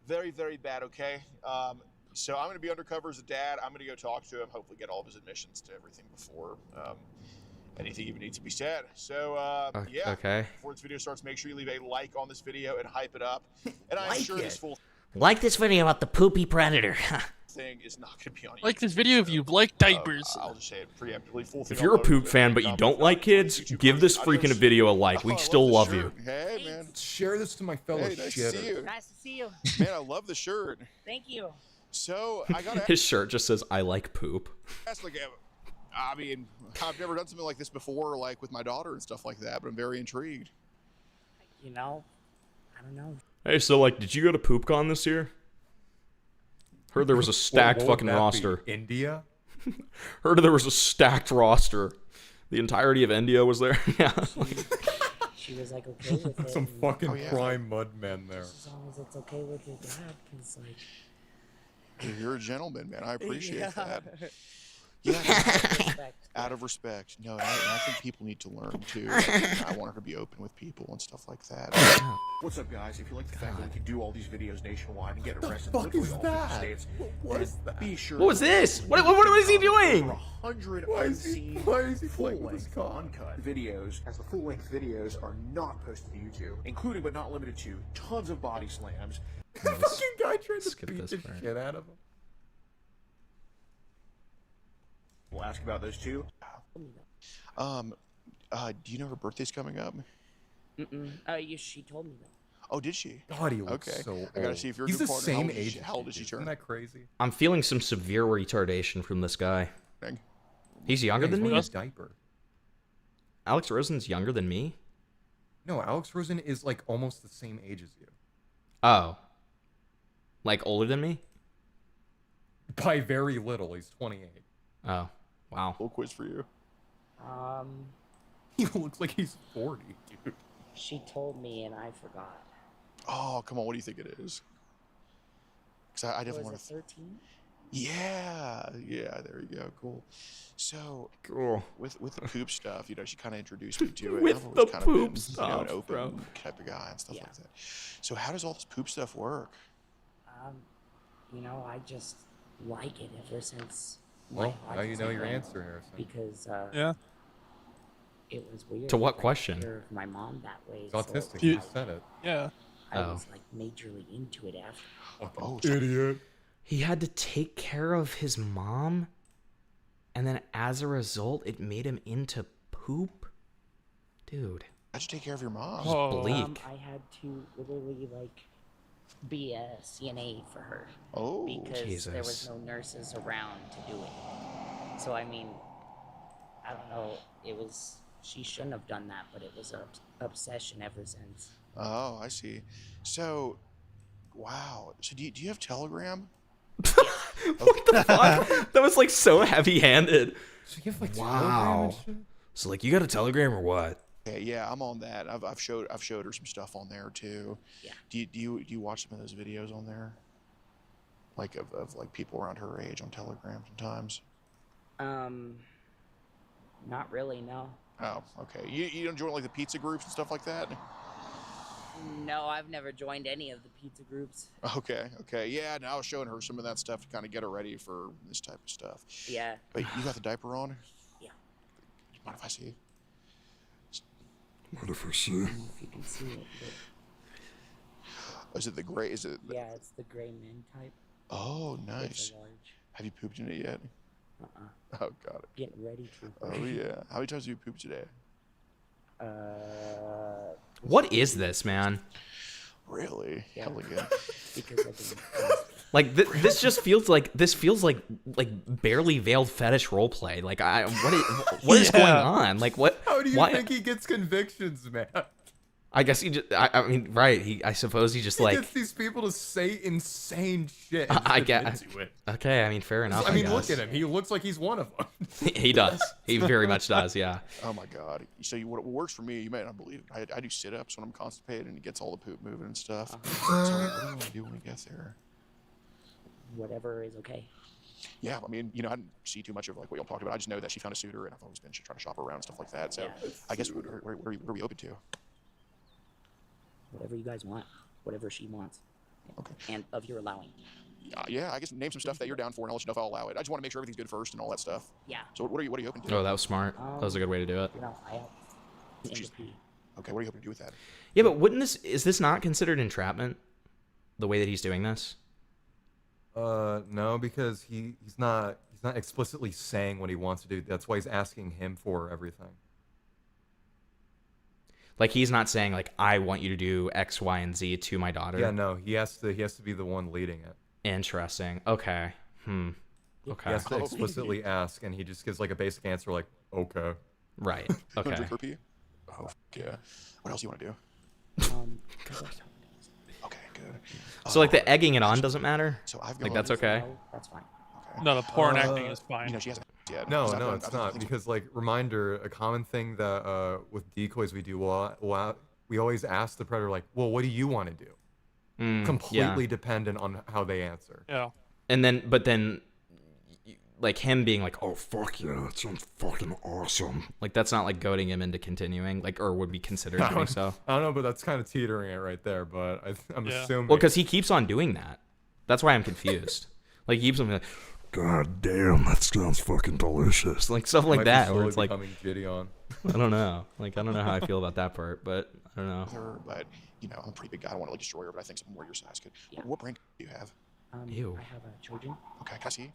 very, very bad. Okay. So I'm gonna be undercover as a dad. I'm gonna go talk to him. Hopefully, get all of his admissions to everything before anything even needs to be said. So yeah. Okay. Before this video starts, make sure you leave a like on this video and hype it up. And I'm sure this full Like this video about the poopy predator. thing is not going to be on YouTube. Like this video if you like diapers. I'll just say it preemptively. Full If you're a poop fan but you don't like kids, give this freaking video a like. We still love you. Hey, man. Share this to my fellow Hey, nice to see shitter. you. Nice to see you. Man, I love the shirt. Thank you. So, I got to His shirt just says, I like poop. ask, like, I mean, I've never done something like this before, like with my daughter and stuff like that, but I'm very intrigued. You know, I don't know. Hey, so, like, did you go to PoopCon this year? Heard there was a stacked What would fucking that be? roster. India? Heard there was a stacked roster. The entirety of India was there. Yeah. She was like okay with it. Some and fucking Oh, yeah. prime mud men there. As long as it's okay with your dad, because like. You're a gentleman, man. I appreciate Yeah. that. Respect. Out of respect. No, and I think people need to learn too. I want her to be open with people and stuff like that. What's up, guys? If you like the fact that we can do all these videos nationwide and get arrested fuck literally is all 50 that? states, What is then that? be sure. What was this? What is he doing? Over 100 Why is he unseen, playing with full-length, his cock? uncut videos, as the full-length videos are not posted to YouTube, including but not limited to tons of body slams. The fucking guy tried to skip beat this the part. shit out of him. We'll ask about those too. Do you know her birthday's coming up? Yeah, she told me that. Oh, did she? God, he looks Okay. so old. I gotta see if you're a He's good the partner. same How old is age. she- as How old you, is she dude. turning? Isn't that crazy? I'm feeling some severe retardation from this guy. He's younger Yeah, he's than me? wearing a diaper. Alex Rosen's younger than me? No, Alex Rosen is like almost the same age as you. Oh. Like older than me? By very little. He's 28. Oh. Wow. Little quiz for you. He looks like he's 40, dude. She told me and I forgot. Oh, come on. What do you think it is? Because I definitely want Was to. it 13? Yeah, yeah, there you go. Cool. So cool. With the poop stuff, you know, she kind of introduced me to it. With I've always the kind poop of been, stuff, you know, an open bro. type of guy and stuff like that. So how does all this poop stuff work? You know, I just like it ever since. Well, now you know your answer, Harrison. Because Yeah. it was weird. To what I question? took care of my mom that way. It's autistic. You just said it. Yeah. I Oh. was like majorly into it after. Oh, idiot. He had to take care of his mom, and then as a result, it made him into poop? Dude. How'd you take care of your mom? Bleak. I had to literally like be a CNA for her. Oh, because there Jesus. was no nurses around to do it. So I mean, I don't know. It was she shouldn't have done that, but it was an obsession ever since. Oh, I see. So, wow. So do you have Telegram? What the fuck? That was like so heavy-handed. So you have like Wow. Telegram and shit? So like, you got a Telegram or what? Okay, yeah, I'm on that. I've showed her some stuff on there too. Yeah. Do you watch some of those videos on there? Like of like people around her age on Telegram sometimes? Not really, no. Oh, okay. You don't join like the pizza groups and stuff like that? No, I've never joined any of the pizza groups. Okay, okay. Yeah, no, I was showing her some of that stuff to kind of get her ready for this type of stuff. Yeah. But you got the diaper on? Yeah. Mind if I see? What if I see? If you can see it. Is it the gray? Is it? Yeah, it's the gray men type. Oh, It's nice. a large. Have you pooped in it yet? Oh, got it. Getting ready to. Oh yeah. How many times have you pooped today? What is this, man? Really? Hell yeah. Because I've been Like this just feels like barely veiled fetish roleplay. Like what is going on? Like what? How do you why? think he gets convictions, man? I guess he just. I mean, right? I suppose he just He like. gets these people to say insane shit. I and get. admit to it. Okay, I mean, fair enough. I mean, look guess. at him. He looks like he's one of them. He does. He very much does. Yeah. Oh my god. So what works for me, you might not believe it. I do sit-ups when I'm constipated and it gets all the poop moving and stuff. So what do you want to do when we get there? whatever is okay. Yeah, I mean, you know, I didn't see too much of like what y'all talked about. I just know that she found a suitor, and I've always been trying to shop her around and stuff like that. So I guess where are we open to? Whatever you guys want, whatever she wants. Okay. And of your allowing. Yeah, I guess name some stuff that you're down for, and I'll let you know if I'll allow it. I just want to make sure everything's good first and all that stuff. Yeah. So what are you open to? Oh, that was smart. That was a good way to do it. You know, I have Okay, what are you hoping to do with that? Yeah, but is this not considered entrapment? The way that he's doing this? No, because he's not explicitly saying what he wants to do. That's why he's asking him for everything. Like he's not saying like I want you to do X, Y, and Z to my daughter. Yeah, no, he has to be the one leading it. Interesting. Okay. Okay. He has to explicitly ask, and he just gives like a basic answer, like okay. Right. Okay. Drink her pee? Oh, yeah. What else do you want to do? Okay, good. So like the egging it on doesn't matter. So I've like got that's okay. That's fine. No, the porn acting is fine. You know, she hasn't yet. No, it's not. Because like reminder, a common thing that with decoys we do, we always ask the predator like, well, what do you want to do? Completely dependent on how they answer. Yeah. And then, but then, like him being like, oh fuck yeah, that sounds fucking awesome. Like that's not like goading him into continuing, like or would be considered doing so. I don't know, but that's kind of teetering it right there. But I'm assuming. Well, because he keeps on doing that. That's why I'm confused. Like he keeps on like, God damn, that sounds fucking delicious. like stuff like that, where it's like, Jidion. I don't know. Like I don't know how I feel about that part, but I don't know. But you know, I'm a pretty big guy. I don't want to like destroy her, but I think someone more your size could. Yeah. What brand do you have? Ew. I have children. Okay, can I see?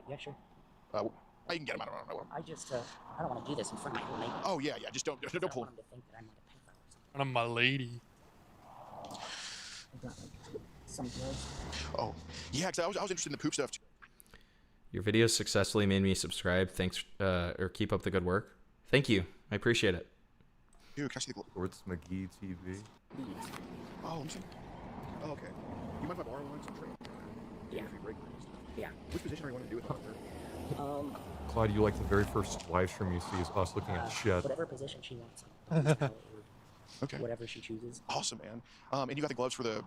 Yeah, sure. You can get them. I don't know. I just, I don't want to do this in front of my whole neighborhood. Oh yeah, just don't pull. I want them to think that I'm like a pedophile or something. I'm my lady. I got like some girls. Oh, yeah, because I was interested in the poop stuff too. Your videos successfully made me subscribe. Thanks, or keep up the good work. Thank you. I appreciate it. Dude, can I see the Sports McGee TV. Oh, let me see. Oh, okay. You mind if I borrow one? Yeah. Yeah. Which position are you wanting to do with her? Clyde, you like the very first live stream you see is us looking at shit. Whatever position she wants. Okay. Whatever she chooses. Awesome, man. And you got the gloves for the.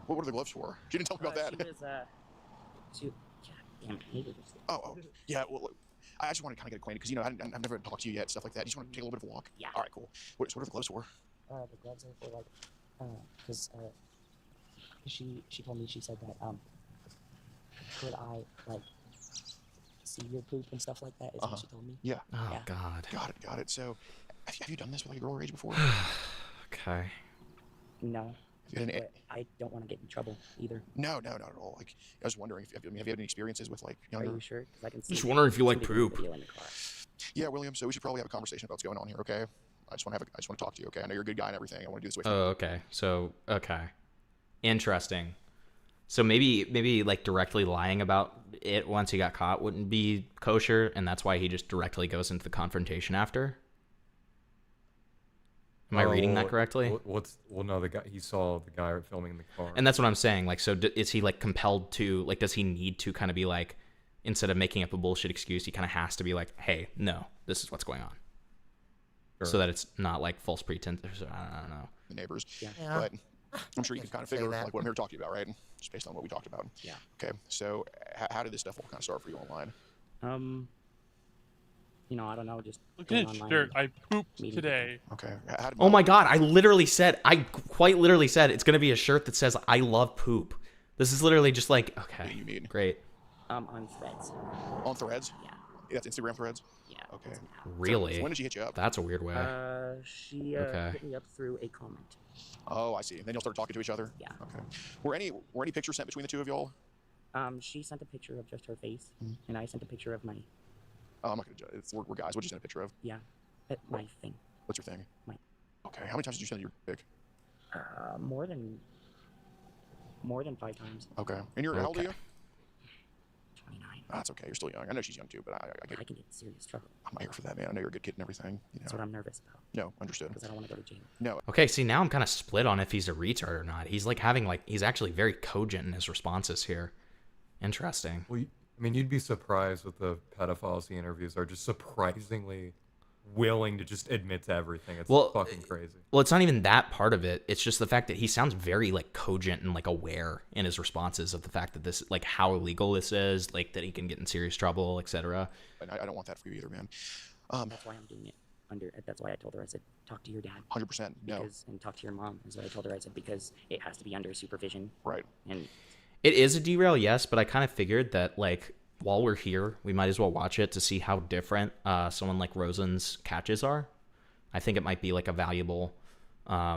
What were the gloves for? You didn't tell me about that. She was, damn neighbors. Oh, yeah. Well, look, I just want to kind of get acquainted because I've never talked to you yet, stuff like that. You just want to take a little bit of a walk. Yeah. All right, cool. What are the gloves for? The gloves are for like, because she told me, she said that could I like see your poop and stuff like that? Is what she told me. Yeah. Oh God. Got it. So, have you done this with like a girl your age before? Okay. No. But I don't want to get in trouble either. No, not at all. Like, I was wondering if have you had any experiences with like younger? Are you sure? 'Cause I can see. Just wondering if you like poop. video in the car. Yeah, William. So we should probably have a conversation about what's going on here. Okay. I just want to talk to you. Okay. I know you're a good guy and everything. I want to do this with you. Oh, okay. So, okay. Interesting. So maybe like directly lying about it once he got caught wouldn't be kosher, and that's why he just directly goes into the confrontation after. Am I reading that correctly? No, the guy, he saw the guy filming in the car. And that's what I'm saying. Like, so is he like compelled to, like, does he need to kind of be like, instead of making up a bullshit excuse, he kind of has to be like, hey, no, this is what's going on. Sure. So that it's not like false pretense. I don't know. The neighbors. Yeah. But I'm sure you can kind of figure like what I'm here to talk to you about, right? Just based on what we talked about. Yeah. Okay. So how did this stuff all kind of start for you online? You know, I don't know, just Okay, going online. sure. I pooped meeting today. Okay. Oh my God, I quite literally said it's going to be a shirt that says I love poop. This is literally just like, okay, what do you mean? Great. On Threads. On Threads? Yeah. That's Instagram Threads? Yeah. Okay. Really? So when did she hit you up? That's a weird way. She hit me up through a comment. Oh, I see. And then you'll start talking to each other? Yeah. Okay. Were any pictures sent between the two of y'all? She sent a picture of just her face, and I sent a picture of my... Oh, I'm not gonna judge. We're guys. What'd you send a picture of? Yeah. My thing. What's your thing? My... Okay. How many times did you send your pic? More than 5 times. Okay. And how old are you? 29. That's okay. You're still young. I know she's young too, but I can get in serious trouble. I'm not here for that, man. I know you're a good kid and everything. You know. That's what I'm nervous about. No, understood. Because I don't want to go to jail. No. Okay, see, now I'm kind of split on if he's a retard or not. He's like he's actually very cogent in his responses here. Interesting. Well, I mean, you'd be surprised with the pedophiles he interviews are just surprisingly willing to just admit to everything. It's fucking crazy. Well, it's not even that part of it. It's just the fact that he sounds very like cogent and like aware in his responses of the fact that this, like, how illegal this is, like that he can get in serious trouble, etc. I don't want that for you either, man. That's why I'm doing it. That's why I told her, I said, talk to your dad. 100%. No. And talk to your mom is what I told her. I said, because it has to be under supervision. Right. And it is a derail, yes, but I kind of figured that, like, while we're here, we might as well watch it to see how different someone like Rosen's catches are. I think it might be like a valuable, I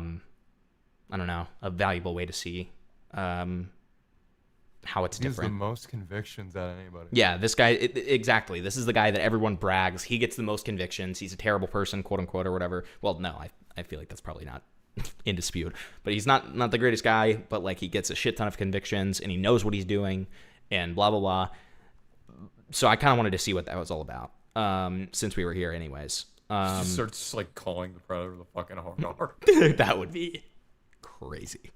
don't know, a valuable way to see how it's He has different. the most convictions out of anybody. Yeah, this guy, exactly. This is the guy that everyone brags. He gets the most convictions. He's a terrible person, quote unquote, or whatever. Well, no, I feel like that's probably not in dispute. But he's not the greatest guy, but like he gets a shit ton of convictions and he knows what he's doing and blah, blah, blah. So I kind of wanted to see what that was all about, since we were here anyways. He just starts like calling the predator the fucking hard R. That would be crazy.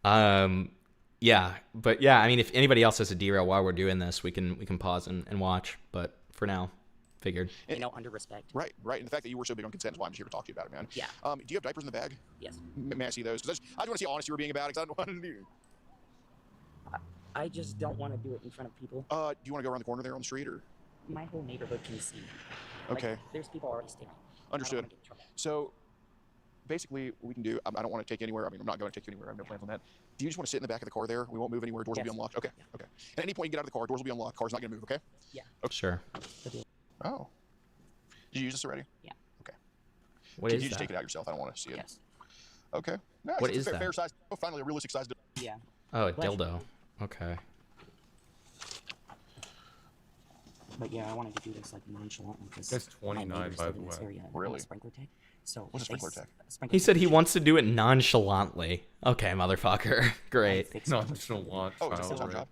Yeah, but yeah, I mean, if anybody else has a derail while we're doing this, we can pause and watch. But for now, figured. You know, under respect. Right. And the fact that you were so big on consent is why I'm just here to talk to you about it, man. Yeah. Do you have diapers in the bag? Yes. May I see those? Because I just want to see how honest you were being about it, because I don't want to do. I just don't want to do it in front of people. Do you want to go around the corner there on the street, or? My whole neighborhood can see. Okay. Like, there's people already staring. Understood. So, basically, what we can do, I don't want to take you anywhere. I mean, I'm not going to take you anywhere. I have no plans on that. Do you just want to sit in the back of the car there? We won't move anywhere. Doors will be unlocked. Okay. Okay. At any point you get out of the car, doors will be unlocked. Car's not going to move. Okay. Yeah. Okay. Sure. Oh. Did you use this already? Yeah. Okay. What Can is you just that? take it out yourself? I don't want to see it. Yes. Okay. No, What it's is a that? fair size. Oh, finally, a realistic size. Yeah. Oh, a dildo. Okay. But yeah, I wanted to do this like nonchalantly because That's 29, by the way. Really? Sprinkler tech. So what's a sprinkler tech? He said he wants to do it nonchalantly. Okay, motherfucker. Great. Nonchalant. Oh, it's a full-time job?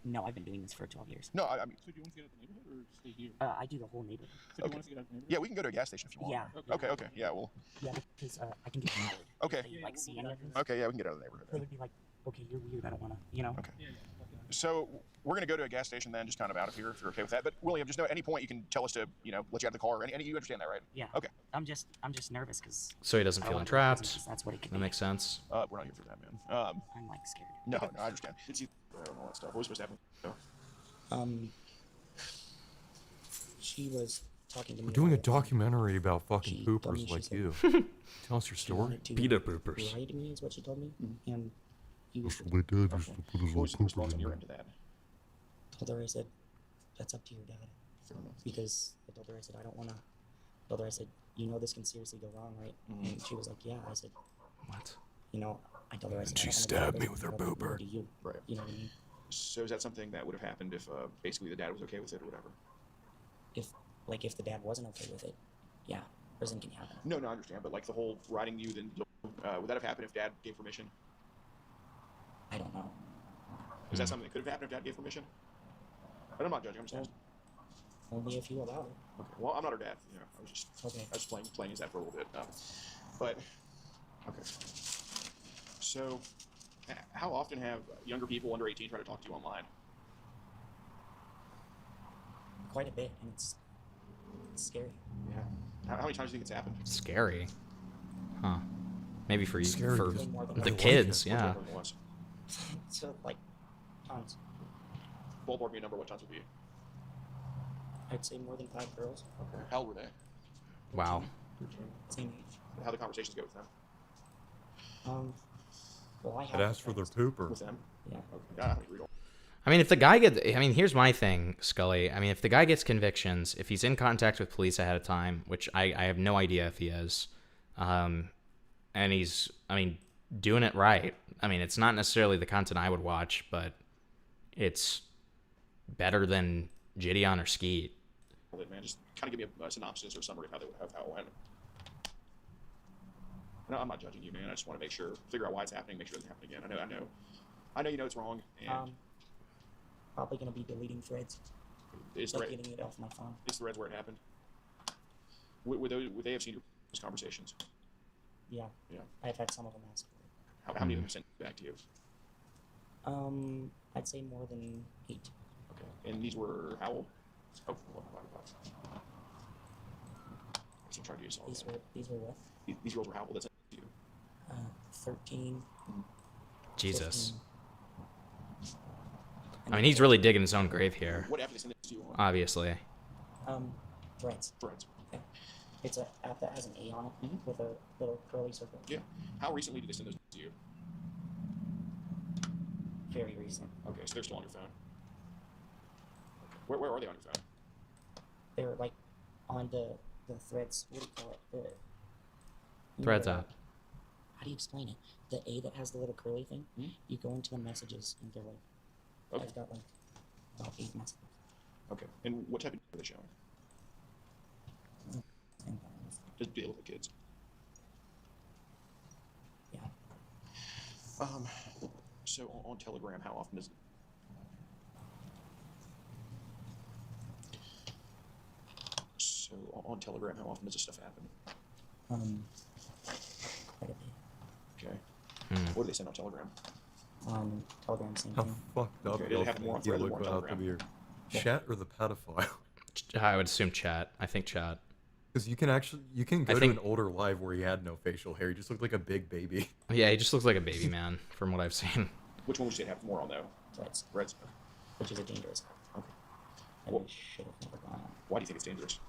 No, I've been doing this for 12 years. No, I mean. So do you want to get out of the neighborhood or stay here? I do the whole neighborhood. So do you want us to get out of the neighborhood? Yeah, we can go to a gas station if you want. Yeah. Okay. Yeah, well. Yeah, because I can get bored. Okay. If they, like, see any of this. Okay, yeah, we can get out of the neighborhood. They would be like, okay, you're weird. I don't want to, you know. Okay. So we're gonna go to a gas station then, just kind of out of here if you're okay with that. But William, just know at any point you can tell us to, let you out of the car. Any you understand that, right? Yeah. Okay. I'm just nervous because. So he doesn't feel entrapped. That's what it could That be. makes sense. We're not here for that, man. I'm like scared. No, I understand. It's all that stuff. What was supposed to happen? She was talking to me. We're doing a about it, documentary about fucking she told me, poopers she like said you. Tell us your she story. wanted to Beta poopers. lie to me is what she told me, and use That's what they did, just to put his What little was the poopers response on in your there. end to that? told her I said, that's up to your dad. Fair enough. Because I told her I said I don't wanna. Told her I said, you know this can seriously go wrong, right? And she was like, yeah. I said, what? You know, I told her I said. And she I don't wanna stabbed do me this with her because I don't boober. do You. Right. You know what I mean? So is that something that would have happened if basically the dad was okay with it or whatever? If the dad wasn't okay with it, yeah, prison can happen. No, I understand, but like the whole writing you, then would that have happened if dad gave permission? I don't know. Is that something that could have happened if dad gave permission? But I'm not judging. I'm just asking. Only if you allow it. Okay. Well, I'm not her dad. You know, I was just playing as that for a little bit. But okay. So, how often have younger people under 18 try to talk to you online? Quite a bit, and it's scary. Yeah. How many times do you think it's happened? Scary. Huh. Maybe for you, Scary for because I the like kids, it. yeah. So, like, tons. Ballpark me a number. What tons would be? I'd say more than 5 girls. Okay. How old were they? Wow. 13. Same age. How the conversations go with them? Well, I I'd have ask for their pooper. With them? Yeah. Okay. I don't read all. I mean, if the guy gets, I mean, here's my thing, Scully. I mean, if the guy gets convictions, if he's in contact with police ahead of time, which I have no idea if he is, and he's, I mean, doing it right. I mean, it's not necessarily the content I would watch, but it's better than Jidion or Skeet. Man, just kind of give me a synopsis or summary of how it went. No, I'm not judging you, man. I just want to figure out why it's happening, make sure it doesn't happen again. I know you know it's wrong, and probably gonna be deleting threads. it's Like getting it off my phone. It's the threads where it happened. Would they have seen your conversations? Yeah. Yeah. I've had some of them ask for it. How many of them sent back to you? I'd say more than 8. Okay. And these were how old? Oh, I'm trying to use all These were what? These girls were how old? That's you. 13. Jesus. 15. I mean, he's really digging his own grave here. What app did they send this to you on? Obviously. Threads. Threads. Yeah. It's an app that has an A on it with a little curly circle. Yeah. How recently did they send those to you? Very recent. Okay, so they're still on your phone. Where are they on your phone? They're like on the threads. What do you call it? Threads app. How do you explain it? The A that has the little curly thing. You go into the messages and they're like, okay. I've got like about 8 messages. Okay. And what type of are they showing? Just deal with the kids. Yeah. So on Telegram, how often is it? So on Telegram, how often does this stuff happen? Quite a bit. Okay. What do they send on Telegram? Telegram, same How thing. fucked up Okay, it'll have more on do you Threads or look more on out to be Telegram? your chat or the pedophile? I would assume chat. I think chat. Because you can go to an older live where he had no facial hair. He just looked like a big baby. Yeah, he just looks like a baby man from what I've seen. Which one would you say have more on though? Threads. Threads. Which is a dangerous app. Okay. And we should have never gone on. Why do you think it's dangerous?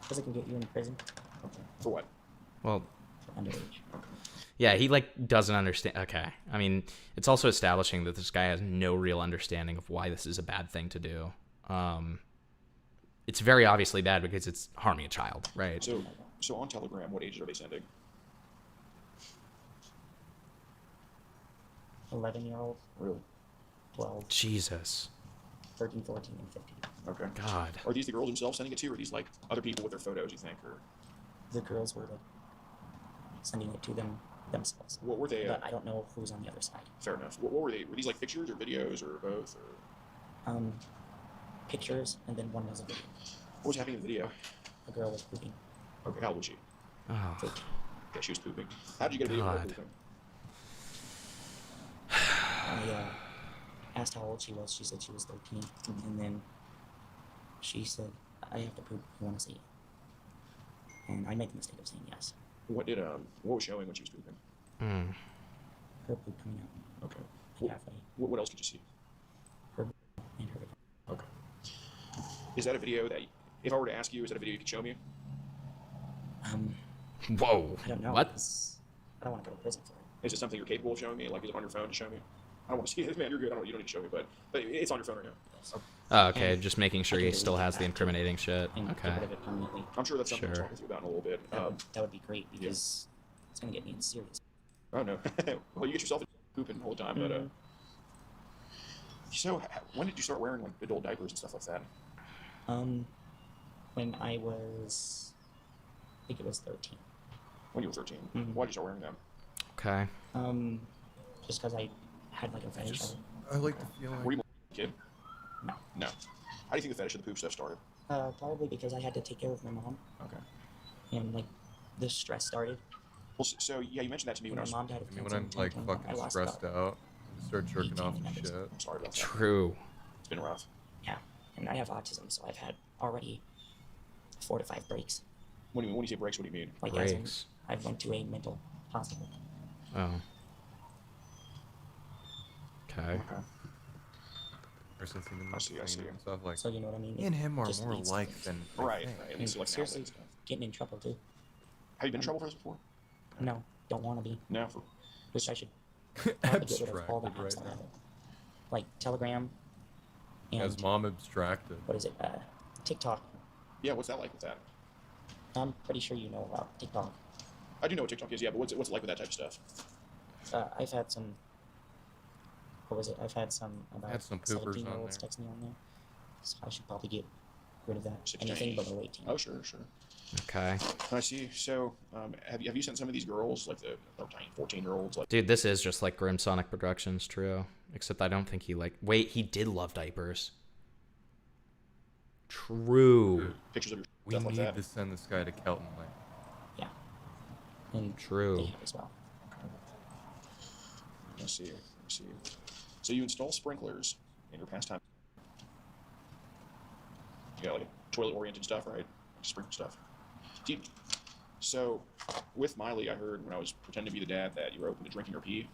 Because it can get you in prison. Okay. For what? Well, for underage. Okay. Yeah, he like doesn't understand. Okay. I mean, it's also establishing that this guy has no real understanding of why this is a bad thing to do. It's very obviously bad because it's harming a child, right? So on Telegram, what ages are they sending? 11-year-old. Really? 12. Jesus. 13, 14, and 15. Okay. God. Are these the girls themselves sending it to you, or are these like other people with their photos, you think? Or The girls were like sending it to themselves. what were they? But I don't know who's on the other side. Fair enough. What were they? Were these like pictures or videos or both? Or Pictures, and then one was a video. what was happening in the video? A girl was pooping. Okay, how old was she? Oh. 13. Okay, she was pooping. How did you get a video of her God. pooping? I asked how old she was. She said she was 13. And then she said, I have to poop. You want to see it? And I made the mistake of saying yes. What was showing when she was pooping? Her poop coming out. Okay. Like halfway. What else could you see? Her and her. Is that a video that, if I were to ask you, is that a video you could show me? Whoa. I don't know. What? 'cause I don't want to go to prison for it. Is it something you're capable of showing me? Like, is it on your phone to show me? I don't want to see it, man. You're good. You don't need to show me, but it's on your phone right now. So. Oh, okay, just making sure he still has the incriminating shit. Okay. I'm sure that's something we'll talk with you about in a little bit. That would be great because it's gonna get me in serious. Oh no. Well, you get yourself pooping the whole time, but So, when did you start wearing like adult diapers and stuff like that? When I was, I think it was 13. When you were 13. Mhm. Why did you start wearing them? Okay. Just because I had like a fetish of it. I like the feeling. Were you a kid? No. No. How do you think the fetish of the poop stuff started? Probably because I had to take care of my mom. Okay. And like, the stress started. Well, so yeah, you mentioned that to me when I was. My mom died of I mean, when cancer I'm in like 2021. I fucking lost stressed about out, I start jerking off and shit. I'm sorry about that. True. It's been rough. Yeah, and I have autism, so I've had already 4 to 5 breaks. When you say breaks, what do you mean? Like Breaks. I've went to a mental hospital. Oh. Okay. Or since he I see. and stuff like. So you know what I mean? Me and him are Just more leads alike things. than. Right. I It leads to like Seriously, outlets and stuff. getting in trouble too. Have you been in trouble for this before? No, don't want to be. No. Which I should probably get rid of all the Abstracted apps right that I now. have. Like Telegram. And As mom abstracted. what is it? TikTok. Yeah. What's that like with that? I'm pretty sure you know about TikTok. I do know what TikTok is. Yeah, but what's it like with that type of stuff? I've had some. What was it? I've had some about Had some poopers on 17-year-olds there. text me on there. So I should probably get rid of that. 16. Anything below 18. Oh, sure. Okay. I see. So, have you sent some of these girls, like the 14-year-olds, like Dude, this is just like Grim Sonic Productions, true. Except I don't think he like. Wait, he did love diapers. True. pictures of your We stuff like need that? to send this guy to Kelton Lake. And True. they have as well. Let's see. So you install sprinklers in your pastime. You got like toilet-oriented stuff, right? Sprinkler stuff. So, with Miley, I heard when I was pretending to be the dad that you were open to drinking her pee.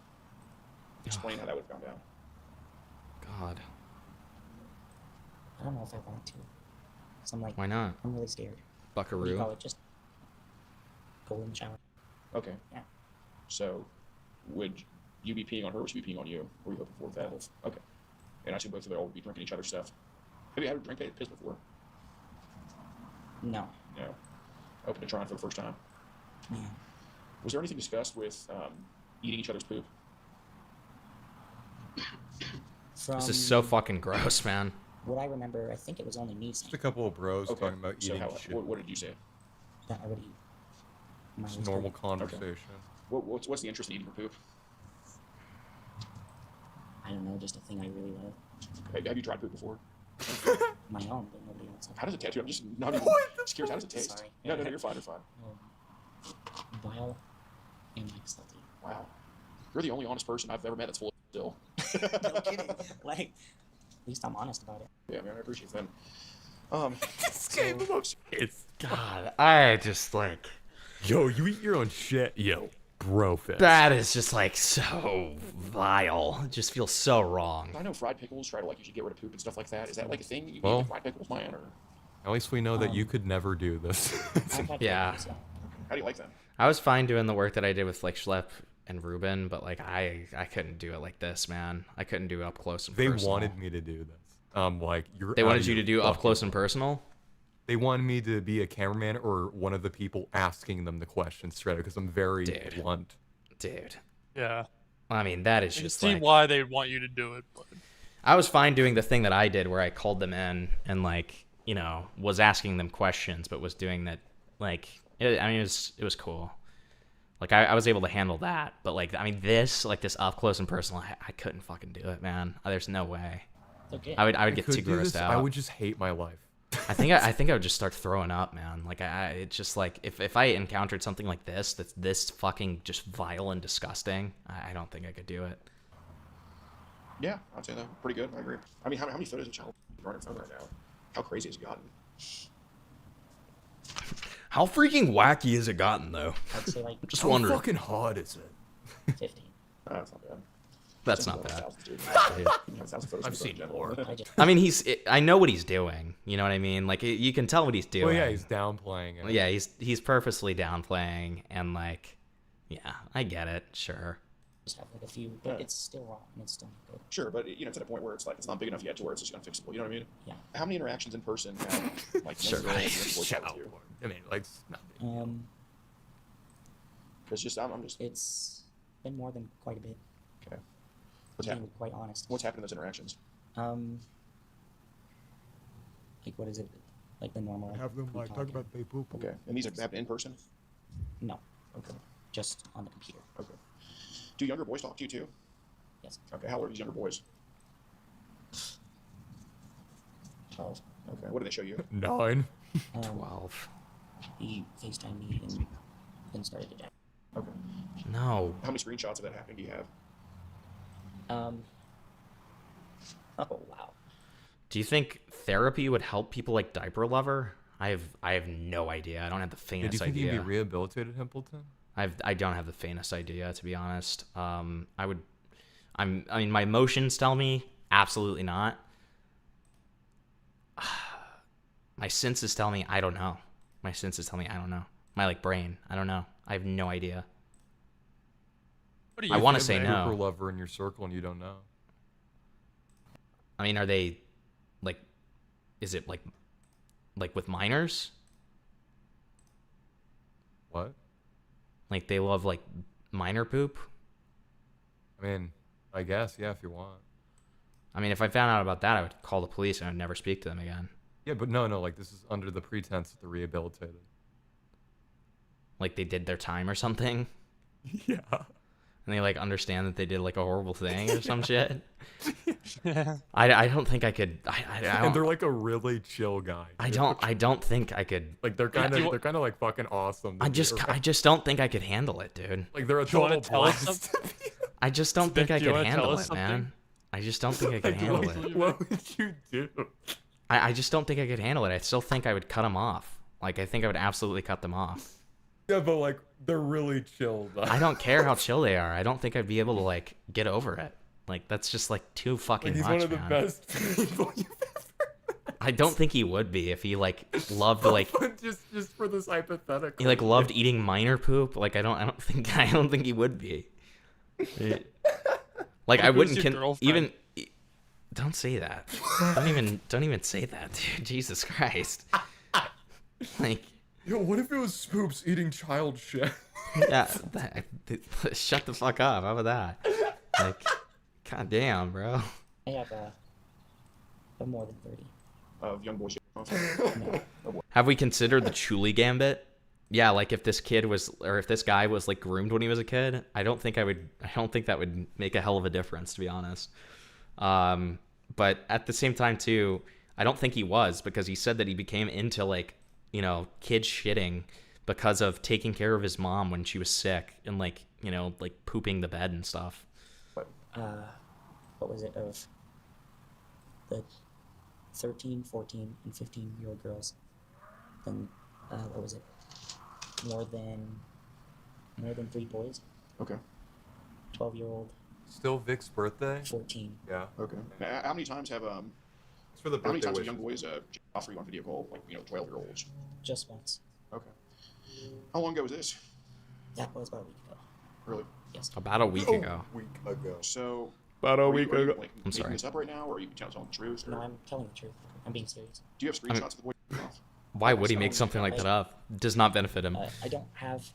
Explain how that would have gone down. God. I don't know if I want to. So I'm like, Why not? I'm really scared. What do you Buckaroo. call it? Just go in the shower. Okay. Yeah. So, would you be peeing on her, or would she be peeing on you? Were you hoping for that? Okay. And I assume both of them will be drinking each other's stuff. Have you ever drank piss before? No. No. Open to trying for the first time. Yeah. Was there anything discussed with eating each other's poop? This is so fucking gross, man. What I remember, I think it was only me saying Just a couple of bros Okay. talking about So eating how, shit. what did you say? that I would eat. Just Miley's normal poop. conversation. What's the interest in eating her poop? I don't know, just a thing I really love. Have you tried poop before? My own, but nobody else. How does it taste? I'm just not even scared. How does it taste? Sorry. No, you're fine. You're fine. Vile and like salty. Wow. You're the only honest person I've ever met that's full of still. No kidding. Like, at least I'm honest about it. Yeah, man, I appreciate that. This game of It's God. I just like. Yo, you eat your own shit, yo, bro fist. That is just like so vile. It just feels so wrong. I know fried pickles try to like usually get rid of poop and stuff like that. Is that like a thing? You eat Well- like fried pickles, man, or At least we know that you could never do this. Yeah. how do you like them? I was fine doing the work that I did with like Schlepp and Ruben, but like I couldn't do it like this, man. I couldn't do it up close and They personal. wanted me to do this. Like you're. They out wanted of you to your do up fucking close and mind. personal. They wanted me to be a cameraman or one of the people asking them the questions straight because I'm very blunt. Dude. Yeah. I mean, that is I can just see like. why they want you to do it. But I was fine doing the thing that I did where I called them in and like, you know, was asking them questions, but was doing that like, it was cool. Like I was able to handle that, but like, I mean, this up close and personal, I couldn't fucking do it, man. There's no way. Okay. I would get could too do grossed this, out. I would just hate my life. I think I would just start throwing up, man. Like it's just like if I encountered something like this that's this fucking just vile and disgusting, I don't think I could do it. Yeah, I'd say that. Pretty good. I agree. I mean, how many photos of child are on your phone right now? How crazy has it gotten? How freaking wacky has it gotten though? I'd say like Just How wondering. fucking hot is it? 15. That's not bad. That's not bad. I've seen more. I mean, I know what he's doing. You know what I mean? Like, you can tell what he's doing. Well, yeah, he's downplaying it. Yeah, he's purposely downplaying, and like, yeah, I get it. Sure. Just have like a few, but it's still wrong and it's still not good. Sure, but it's at a point where it's like it's not big enough yet to where it's just unfixable. You know what I mean? Yeah. How many interactions in person have like Sure. I mean, like, because just I'm just. It's been more than quite a bit. Okay. What's happened? Quite honest. What's happened in those interactions? Like what is it? Like the normal. Have them like talk about they poop. Okay, and these have happened in person? No. Okay. Just on the computer. Okay. Do younger boys talk to you too? Yes. Okay. How old are these younger boys? 12. Okay. What do they show you? 9. 12. He FaceTimed me and then started to die. Okay. No. How many screenshots of that happening do you have? Oh wow. Do you think therapy would help people like Diaper Lover? I have no idea. I don't have the Do faintest you think idea. he'd be rehabilitated, Himpleton? I don't have the faintest idea, to be honest. I mean, my emotions tell me absolutely not. My senses tell me I don't know. My senses tell me I don't know. My like brain, I don't know. I have no idea. What do you I want to think say of a no. Diaper Lover in your circle and you don't know? I mean, are they like? Is it like with minors? What? Like they love like minor poop? I mean, I guess, yeah, if you want. I mean, if I found out about that, I would call the police and I'd never speak to them again. Yeah, but no, like this is under the pretense that they're rehabilitated. Like they did their time or something? Yeah. And they like understand that they did like a horrible thing or some shit. I don't think I could. I don't, and they're like a really chill guy. I don't think I could. Like they're kind of like fucking awesome. I just don't think I could handle it, dude. Like they're a total blast. I just don't think I do you could wanna tell handle us it, man. I just don't think I could handle it. What would you do? I just don't think I could handle it. I still think I would cut them off. Like I think I would absolutely cut them off. Yeah, but like they're really chill. Though. I don't care how chill they are. I don't think I'd be able to like get over it. Like that's just like too fucking he's much, one of the man. best people you've I don't think he would be if he like loved like just for this hypothetical. he like loved eating minor poop. Like I don't think he would be. Like I wouldn't even. Don't say that. Don't even say that, dude. Jesus Christ. Like. Yo, what if it was Spoops eating child shit? Yeah. Shut the fuck up. How about that? Like, god damn, bro. I have more than 30. Of young boys. Have we considered the Chuli Gambit? Yeah, like if this guy was like groomed when he was a kid, I don't think that would make a hell of a difference, to be honest. But at the same time too, I don't think he was, because he said that he became into like, you know, kids shitting because of taking care of his mom when she was sick and like, you know, like pooping the bed and stuff. What was it of the 13, 14, and 15-year-old girls? Then what was it? More than 3 boys. Okay. 12-year-old. Still Vic's birthday? 14. Yeah. Okay. How many times have It's for the how many birthday times have wishes. young boys offer you on video call, like 12-year-olds? Just once. Okay. How long ago was this? That was about a week ago. Really? Yes. About a week ago. So. About a are week you, are you, ago. like, I'm making sorry. this up right now, or are you telling the truth? Or? No, I'm telling the truth. I'm being serious. Do you have screenshots of the boy? Why would he make something like that up? Does not benefit him. I don't have.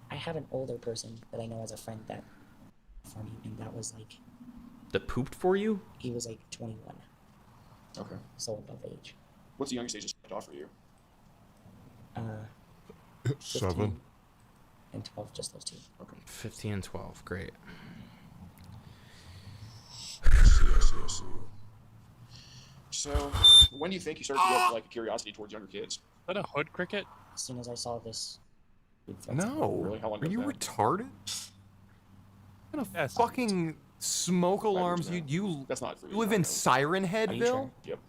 I have an older person that I know as a friend that for me, and that was like. That pooped for you? He was like 21. Okay. So above age. What's the youngest age to offer you? 7 and 12, just those two. Okay. 15 and 12, great. I see. So, when do you think you started to get like a curiosity towards younger kids? Is that a hood cricket? As soon as I saw this. No. Really? How long Are ago you was that? retarded? What kind of fucking smoke alarms you That's not for you. live in Siren Are you Headville? sure? Yep.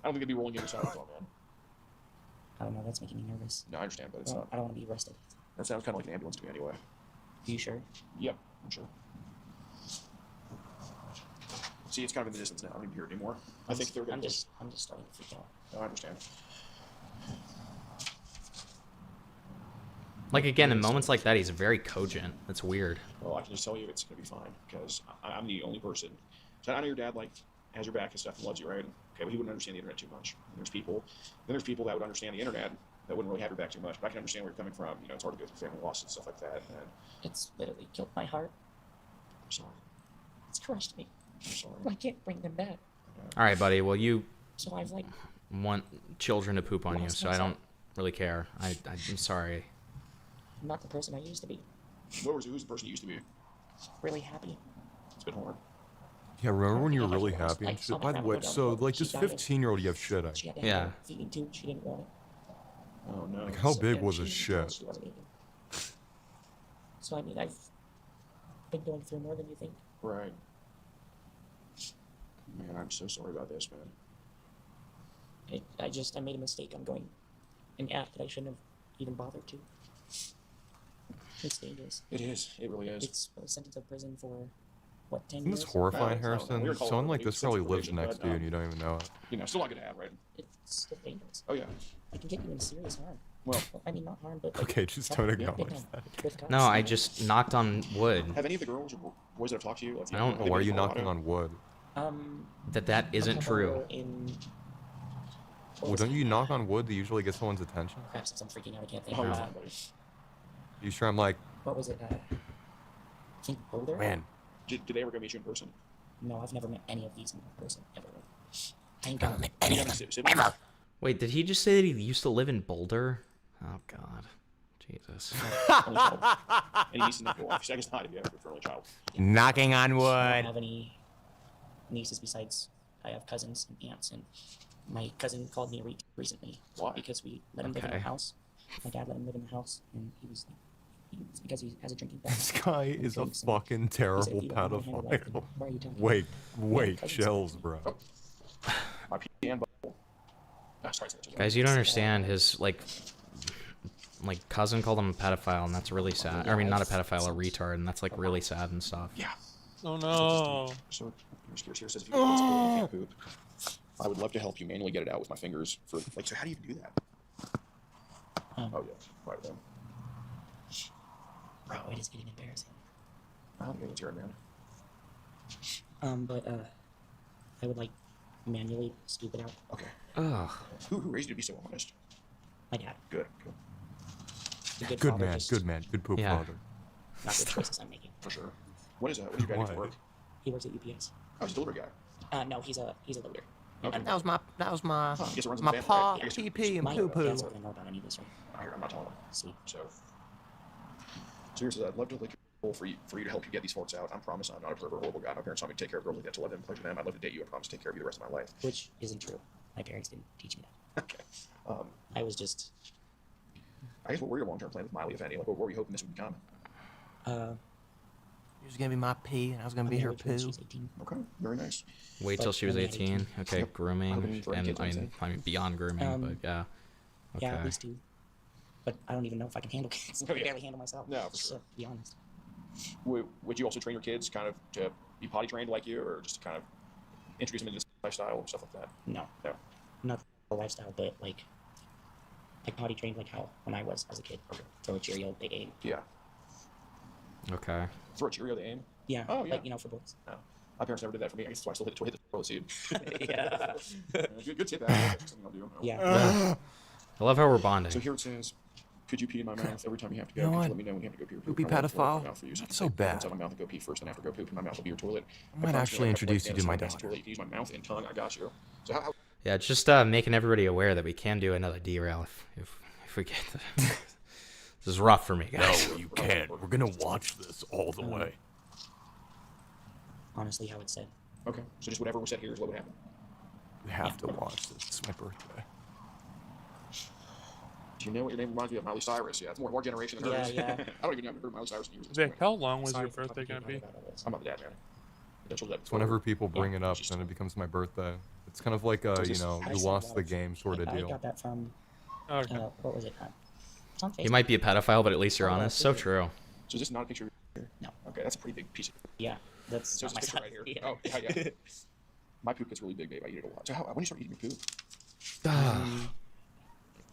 I don't think it'd be rolling in your silence on, man. I don't know, that's making me nervous. No, I understand, but it's not. I don't want to be arrested. That sounds kind of like an ambulance to me anyway. You sure? Yep, I'm sure. See, it's kind of in the distance now. I don't even hear it anymore. I think they're I'm gonna. just starting to freak out. No, I understand. Like again, in moments like that, he's very cogent. That's weird. Well, I can just tell you it's gonna be fine because I'm the only person. So I know your dad like has your back and stuff and loves you, right? Okay, but he wouldn't understand the internet too much. And there's people that would understand the internet that wouldn't really have your back too much. But I can understand where you're coming from. You know, it's hard to go through family loss and stuff like that. And It's literally killed my heart. I'm sorry. It's crushed me. I'm sorry. I can't bring them back. All right, buddy. Well, you So I've like want children to poop on you, lost so I myself. don't really care. I'm sorry. I'm not the person I used to be. Who's the person you used to be? Really happy. It's been hard. Yeah, remember when you were really happy and shit? By the way, so like this 15-year-old, you have shit. She had to have a feeding tube. She didn't want it. Oh no. Like how So, big yeah, was she his didn't tell us shit? she wasn't eating. So I mean, I've been going through more than you think. Right. Man, I'm so sorry about this, man. I made a mistake. I'm going an app that I shouldn't have even bothered to. It's dangerous. It is. It really is. It's a sentence of prison for what, 10 Isn't years? this horrifying, No, Harrison? we were called Someone like it this was probably sexual lives probation, next but, to you and you don't even know it. You know, still not good to have, right? It's still dangerous. Oh yeah. I can get you in serious harm. Well, I mean, not harm, but like, Okay, just don't acknowledge that. No, I just knocked on wood. Have any of the girls or boys that have talked to you? Like, I don't know. Why are you knocking on wood? That isn't true. Well, don't you knock on wood to usually get someone's attention? Perhaps since I'm freaking out, I can't think Oh, of yeah. that. You sure I'm like, What was it? I think Boulder? man, Did they ever go meet you in person? No, I've never met any of these in person, ever. I ain't gonna met any You of haven't them. si- siblings? Wait, did he just say that he used to live in Boulder? Oh God, Jesus. Any nieces and nephews? I guess not if you have a only child. Knocking on I don't wood. have any nieces besides I have cousins and aunts, and my cousin called me recently. Why? Because we let him live in Okay. our house. My dad let him live in the house, and it's because he has a drinking problem. this guy is a Drinks and fucking he said, terrible "If you don't know how to handle that, then pedophile. why are you talking Wait, about wait, cousins?" chills, bro. My pee and bubble. Oh, sorry, Guys, you don't understand. His like cousin called him a pedophile, and that's really sad. I mean, not a pedophile, a retard, and that's like really sad and stuff. Yeah. Oh no. So here says if you can't poop, I would love to help you manually get it out with my fingers. For like, so how do you even do that? Oh yeah, right then. Bro, it is getting embarrassing. I don't think it's your man. But I would like manually scoop it out. Okay. Ugh. Who raised you to be so honest? My dad. Good. Good. Good father, man, just good man, good poop Yeah. father. Not good choices I'm making. For sure. What is your dad do for Why? work? He works at UPS. Oh, he's a delivery guy. No, he's a loader. Okay. That was my I guess it runs in my the family, pa, right? I guess pee it- pee, and My poo poo. dad's not gonna know about any of this, right? I'm not telling him. See. So here says I'd love to lick your bowl for you to help you get these farts out. I promise I'm not a pervert or horrible guy. My parents taught me to take care of girls like that, to love them, play with them. I'd love to date you. I promise to take care of you the rest of my life. Which isn't true. My parents didn't teach me that. Okay. I was just, I guess what were your long-term plans with Miley, if any? Like, what were you hoping this would become? She was gonna be my pee, and I was gonna be her poo. she's 18. Okay, very nice. Wait till But she was when we had 18. Okay, Yep. grooming, Grooming for and kids, I'd say. I mean beyond grooming, but yeah. Okay. Yeah, at least two. But I don't even know if I can handle kids. I Oh, can yeah. barely handle myself. No, for So, sure. to be honest. Would you also train your kids kind of to be potty trained like you, or just to kind of introduce them into this lifestyle and stuff like that? No. No. Not the lifestyle, but like potty trained like how when I was as a kid. Okay. Throw a Cheerio, they aim. Yeah. Okay. Throw a Cheerio to aim? Yeah. Oh, yeah. Like, you know, for boys. No. My parents never did that for me. I guess that's why I still hit the toilet seat. Yeah. Good tip. That's something I'll do. Yeah. I love how we're bonding. So here it says, could you pee in my mouth every time you have to go? You know Could what? you let me know when you have to go pee or poop? Poopy I won't throw up in pedophile? my mouth for you. Not you so can take bad. inside my mouth and go pee first, then after go poop in my mouth will be your toilet. I might actually introduce you to my daughter. Toilet. You can use my mouth and tongue. I got you. So how Yeah, it's just making everybody aware that we can do another derail if we get the. This is rough for me, guys. No, you can't. We're gonna watch this all the way. Honestly, how it's said. Okay. So just whatever was said here is what would happen. We have to watch this. It's my birthday. Do you know what your name reminds me of? Miley Cyrus. Yeah, it's more generation than hers. Yeah. I don't even know if I've heard Miley Cyrus in years. Vic, how long was Sorry your for birthday talking gonna be? about all this. I'm not the dad, man. That's what It's whenever people bring it up, then it becomes my birthday. It's kind of like a, you know, I you said lost the that. game sort of I deal. got that from, Okay. what was it? It's on Facebook. You might be a pedophile, but at least you're Oh, honest. yeah. So true. So is this not a picture? No. Okay, that's a pretty big piece of. Yeah, that's So it's not this my picture right size. here. Oh, yeah, yeah. My poop gets really big, babe. I eat it a lot. So when do you start eating your poop?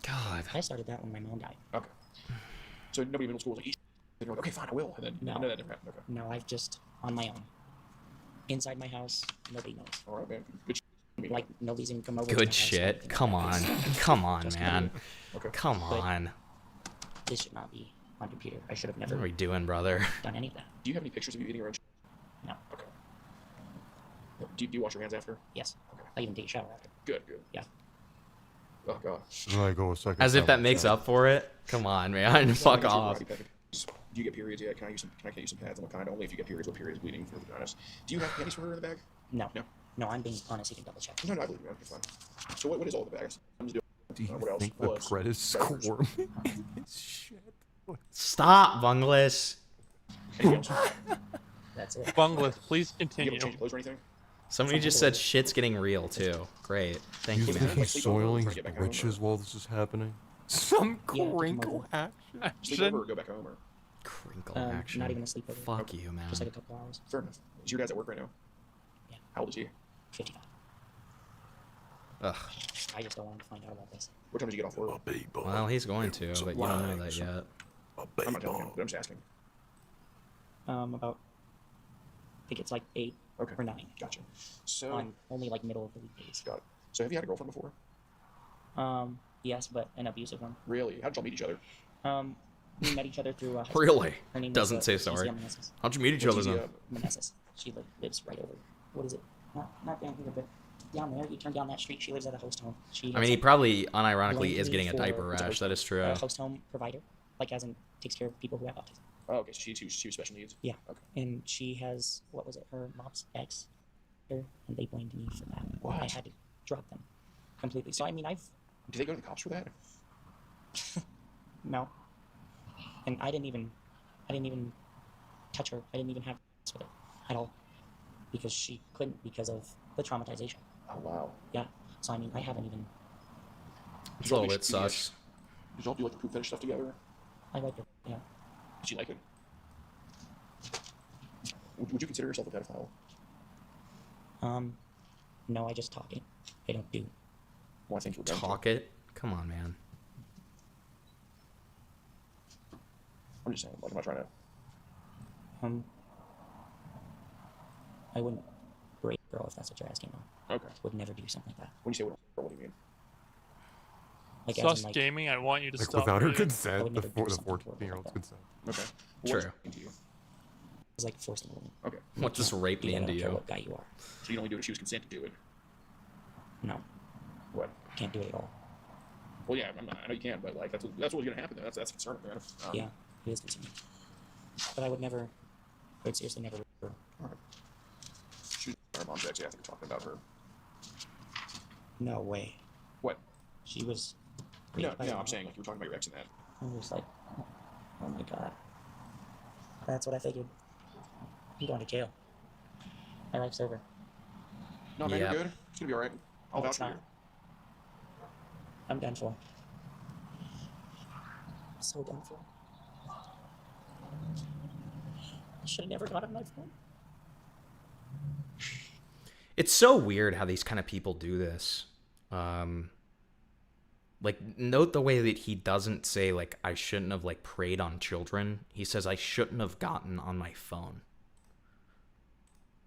God. I started that when my mom died. Okay. So nobody in middle school was like, eat. They're like, okay, fine, I will. And then No. that never happened. Okay. No, I've just on my own. Inside my house, nobody knows. All right, man. Good. Like nobody's even come over. to my Good house or shit. anything like Come that. on. It's Come on, just man. Okay. Come But- on. This should not be on computer. I should have What never are we doing, brother? done any of that. Do you have any pictures of you eating your own? No. Okay. Do you wash your hands after? Yes. Okay. I even take a shower after. Good. Yeah. Oh god. Then I go a second. As if time that with makes that. up for it. Come on, man. Fuck Do off. you get periods yet? Can I get you some pads? I'm kind only if you get periods. What periods bleeding for vaginas? Do you have panties for her in the bag? No. No. No, I'm being honest. You can double check. No, I believe you. Okay, fine. So what is all the bags? I'm just Do doing. you What else? think the Was pred is diapers. squirming? Shit. Stop, Bungles. Anything else? That's it. Bungles, please You continue. haven't changed clothes or anything? Somebody just said shit's getting real, too. Great. Thank You you, think man. he's soiling Trying to get back home, britches or- while this is happening? Some Yeah, come crinkle over. action. Sleep over or go back home or? Crinkle Not action. even a sleepover. Fuck you, man. Just like a couple hours. Fair enough. Is your dad's at work right now? Yeah. How old is he? 55. Ugh. I just don't want to find out about this. What time did you get off work? Well, he's going to, but you don't know that yet. I'm not telling you, but I'm just asking. About. I think it's like 8 Okay. or 9. Gotcha. So On only like middle of the weekdays. got it. So have you had a girlfriend before? Yes, but an abusive one. Really? How did y'all meet each other? We met each other through. High school. Really? Her name Doesn't was, say Lucia sorry. Meneses. How'd you meet each What's other, easy, then? Meneses. She lives right over. What is it? Not down here, but down there. You turn down that street. She lives at a host home. She. I has, mean, he like, probably, unironically, blamed is me getting a for diaper rash. That is true. a host home provider, like as in takes care of people who have autism. Oh, okay. So she was special needs. Yeah. Okay. And she has what was it? Her mom's ex, her, and they blamed me for that. What? I had to drop them completely. So I mean, I've Did they go to the cops for that? no, and I didn't even touch her. I didn't even have sex with her at all because she couldn't because of the traumatization. Oh wow. Yeah. So I mean, I haven't even. It's a little bit sus. Did y'all do like the poop fetish stuff together? I like her. Yeah. Did she like it? Would you consider yourself a pedophile? No, I just talk it. I don't do. Well, I think you're going to. Talk it? Come on, man. I'm just saying. Like, I'm not trying to. I wouldn't rape a girl if that's what you're asking. Though. Okay. Would never do something like that. When you say what do you mean? Like, as Sus in, like, gaming, I want you to Like stop. without her rating. consent, the never do something 14-year-old's like consent. Okay. True. What's it to you? It's like forcing a woman. Okay. What does rape Do that, mean I to don't care you? what guy you are. So you can only do it if she was consenting to do it. No, What? can't do it at all. Well, yeah, I know you can, but like that's what's gonna happen. Then. That's concerning, man. Yeah, it is concerning. But I would never. I would seriously never. All right. She's our mom's ex. Yeah, I think we're talking about her. No way. What? She was. No, raped by no, a I'm mom. saying like you were talking about your ex and that. I was like, oh my god. That's what I figured. I'm going to jail. My life's over. No, man, Yep. you're good. It's gonna be all right. I'll No, vouch it's for you. not. I'm done for. I'm so done for. I should have never got on my phone. It's so weird how these kind of people do this. Like, note the way that he doesn't say, like, I shouldn't have, like, preyed on children. He says, I shouldn't have gotten on my phone.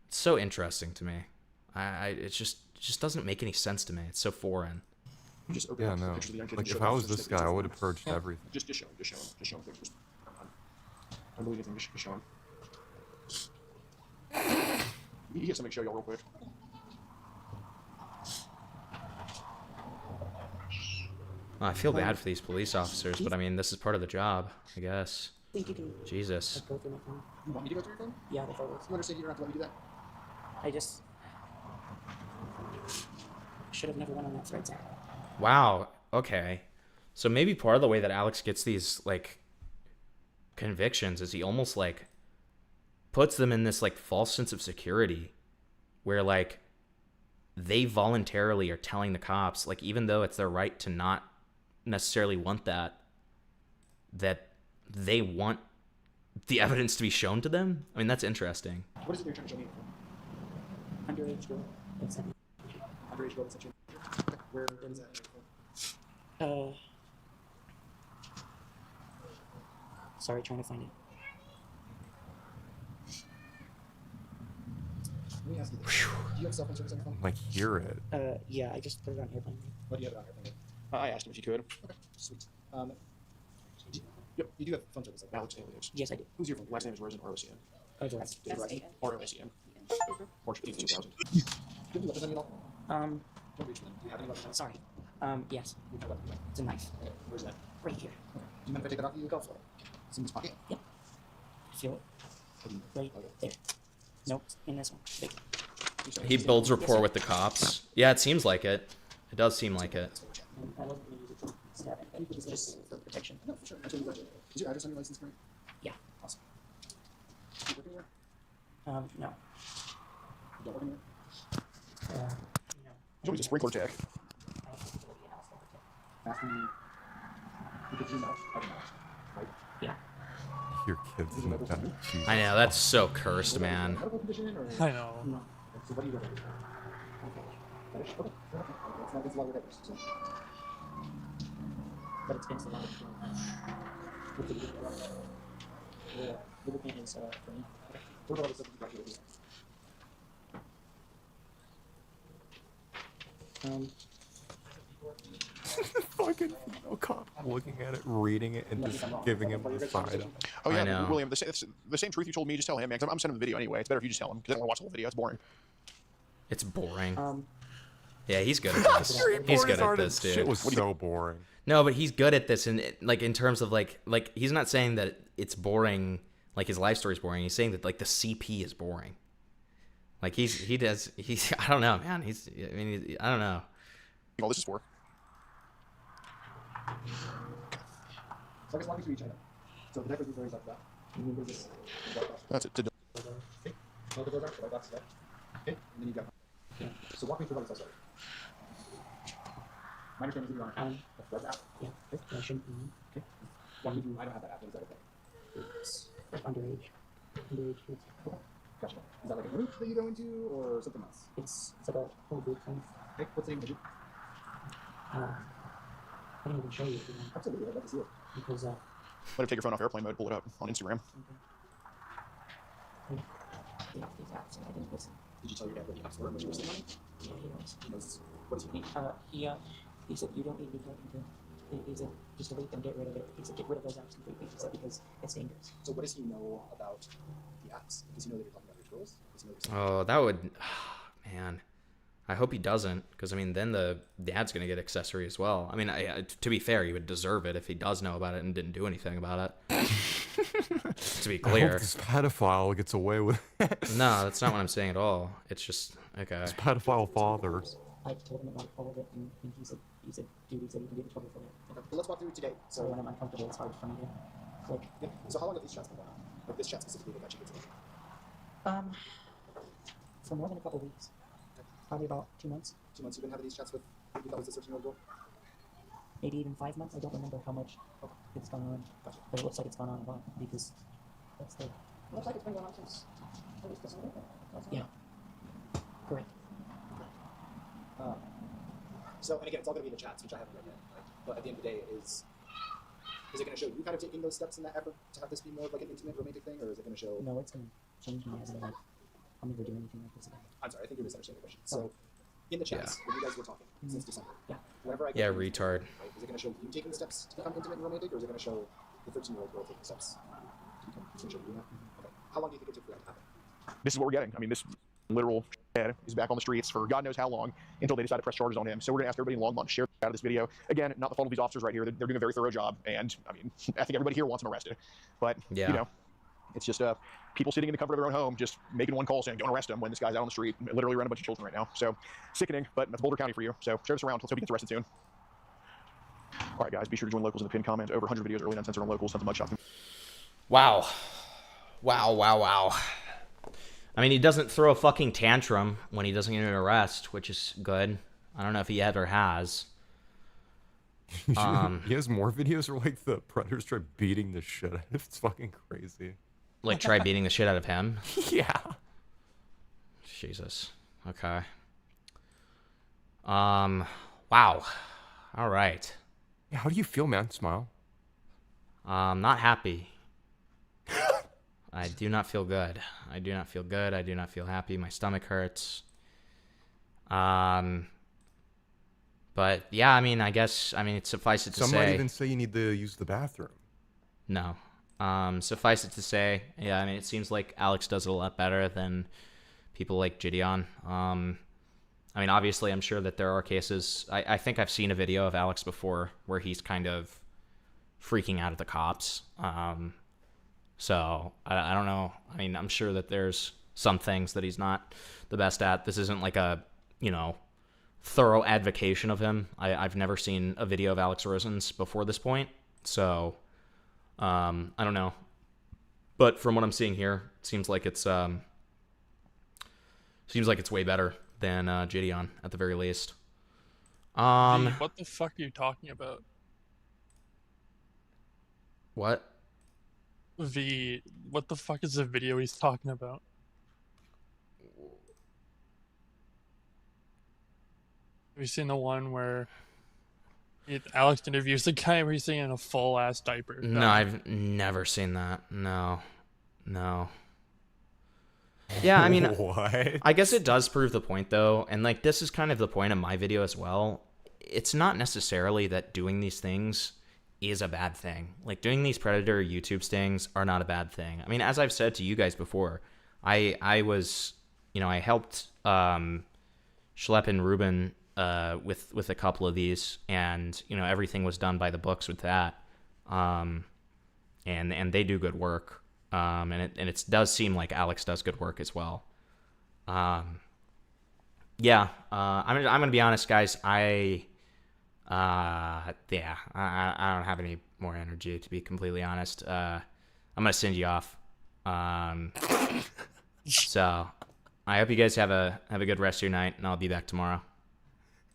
It's so interesting to me. It just doesn't make any sense to me. It's so foreign. Just open Yeah, up the no. pictures of the young kids Like, and if show I them was just this the guy, I pictures. would have purged Yeah. everything. Just show them pictures. I don't believe anything. Just show them. You get something to show y'all real quick. I feel bad for these police officers, but I mean, this is part of the job, I guess. Think you can Jesus. like, go through my phone? You want me to go through your phone? Yeah, the photos. You understand you don't have to let me do that? I just should have never went on that thread zone. Wow. Okay. So maybe part of the way that Alex gets these, like, convictions is he almost, like, puts them in this, like, false sense of security where, like, they voluntarily are telling the cops, like, even though it's their right to not necessarily want that they want the evidence to be shown to them? I mean, that's interesting. What is it you're trying to show me? Underage girl. That's it. Underage girl. That's where is that? Sorry, trying to find it. Let me ask you this. Do you have cell phone service on your phone? Like, hear it. Yeah, I just put it on airplane mode. What do you have it on airplane mode? I asked him if you could. Okay, sweet. Yep, you do have phone service. Like Alex Alias. Yes, I do. Who's your phone? Last name is Rosen or OCN? Rosen. Or OCN. March 15th, 2000. Do you have any weapons on you at all? Don't reach them. Do you have any weapons on you? Sorry. Yes. You have a weapon, right? It's a knife. Where's that? Right here. Okay. Do you mind if I take that off you? Go for it. It's in this pocket? Yep. Feel it. Right there. Nope, in this one. Big. He builds rapport with the cops. Yeah, it seems like it. It does seem like it. I wasn't going to use it to stab it. It's just for protection. No, for sure. That's what you got. Is your address on your license, Grant? Yeah. Awesome. Do you work anywhere? No. You don't work anywhere? No. So he's a sprinkler tech. After you could zoom out, right? Yeah. Your kids in the back. Jesus. I know, that's so cursed, man. Medical condition or? I know. No. So what do you do? Fetish? Okay. It's not against a lot of papers. So. But it's against a lot of with the lubricant is green. Okay. What about all the stuff you graduated with? Fucking female cop looking at it, reading it, and just giving him the side. Oh yeah, I know. William. The same truth you told me. Just tell him, man. Cause I'm sending him the video anyway. It's better if you just tell him because I don't want to watch the whole video. It's boring. It's boring. Yeah, he's good at this. He's good at this, dude. Shit was so boring. No, but he's good at this, and like in terms of like he's not saying that it's boring. Like his life story is boring. He's saying that like the CP is boring. Like he's I don't know, man. I don't know. All this is for. So I guess walk me through each item. So the diapers we've already talked about. That's it. Okay. And then you got. Yeah. So walk me through what it's all started. My understanding is that you're on an app. Web app. Yeah. Okay. I shouldn't. Okay. Walk me through. I don't have that app. What is that okay? It's underage. Underage kids. Okay. Gotcha. Is that like a group that you go into or something else? It's like a whole group thing. Okay. What's the name of the group? I can even show you if you want. Absolutely. I'd love to see it. Because Let him take your phone off airplane mode. Pull it up on Instagram. these apps and I didn't listen. Did you tell your dad what the apps were when you were sitting on it? Yeah, he knows. He knows. What does he mean? He said you don't need to be talking to. He said just delete them, get rid of it. He said get rid of those apps completely. He said because it's dangerous. So what does he know about the apps? Does he know that you're talking about your girls? Does he know that you're Oh, that would, man. I hope he doesn't, because I mean, then the dad's gonna get accessory as well. I mean, to be fair, he would deserve it if he does know about it and didn't do anything about it. To be I clear, hope this pedophile gets away with it. No, that's not what I'm saying at all. It's just okay. This pedophile father. I told him about all of it, and he said, dude, he said you can get in trouble for it. Okay, well, let's walk through today. So when I'm uncomfortable, it's hard for me to click. Yeah. So how long have these chats been going on? Like this chat specifically that got you today? For more than a couple weeks. Probably about 2 months. 2 months you've been having these chats with you thought was a 13-year-old girl? Maybe even 5 months. I don't remember how much it's gone on. Gotcha. But it looks like it's gone on a lot because that's the. Looks like it's been going on since August, December. Yeah. Correct. So, and again, it's all going to be in the chats, which I haven't read yet. Right? But at the end of the day, is it going to show you kind of taking those steps in that effort to have this be more of like an intimate, romantic thing, or is it going to show? No, it's going to change me as in like I'll never do anything like this again. I'm sorry, I think you're misunderstanding the question. So, in the chats, when you guys were talking since December, whenever I go Yeah, retard. Right, is it going to show you taking steps to become intimate and romantic, or is it going to show the 13-year-old girl taking steps to become potentially doing that? Okay. How long do you think it took for that to happen? This is what we're getting. I mean, this literal dad is back on the streets for God knows how long until they decide to press charges on him. So we're gonna ask everybody in Longmont to share out of this video. Again, not the fault of these officers right here. They're doing a very thorough job, and I mean, I think everybody here wants them arrested. But yeah. You know, it's just people sitting in the comfort of their own home, just making one call saying, "Don't arrest him," when this guy's out on the street, literally around a bunch of children right now. So sickening, but that's Boulder County for you. So share this around. Let's hope he gets arrested soon. All right, guys, be sure to join locals in the pinned comment. Over 100 videos early uncensored on locals. Sent to mugshots. Wow. Wow. I mean, he doesn't throw a fucking tantrum when he doesn't get an arrest, which is good. I don't know if he ever has. He has more videos where like the predators try beating the shit out of him. It's fucking crazy. Like, try beating the shit out of him? Yeah. Jesus. Okay. Wow. All right. Yeah, how do you feel, man? Smile. Not happy. I do not feel good. I do not feel good. I do not feel happy. My stomach hurts. But yeah, I mean, I guess, it's suffice it to Some say. might even say you need to use the bathroom. No. Suffice it to say, yeah, it seems like Alex does it a lot better than people like Jidion. Obviously, I'm sure that there are cases. I think I've seen a video of Alex before where he's kind of freaking out at the cops. So I don't know. I'm sure that there's some things that he's not the best at. This isn't like a, thorough advocation of him. I've never seen a video of Alex Rosens before this point. So, I don't know. But from what I'm seeing here, it seems like it's way better than Jidion at the very least. What the fuck are you talking about? What? What the fuck is the video he's talking about? Have you seen the one where Alex interviews the guy where he's in a full ass diaper? No, I've never seen that. No. Yeah, what? I guess it does prove the point though, and like this is kind of the point of my video as well. It's not necessarily that doing these things is a bad thing. Like doing these predator YouTube stings are not a bad thing. As I've said to you guys before, I was, I helped Schlepp and Ruben with a couple of these, and everything was done by the books with that, and they do good work, and it does seem like Alex does good work as well. Yeah, I'm gonna be honest, guys. I don't have any more energy, to be completely honest. I'm gonna send you off. So I hope you guys have a good rest of your night, and I'll be back tomorrow.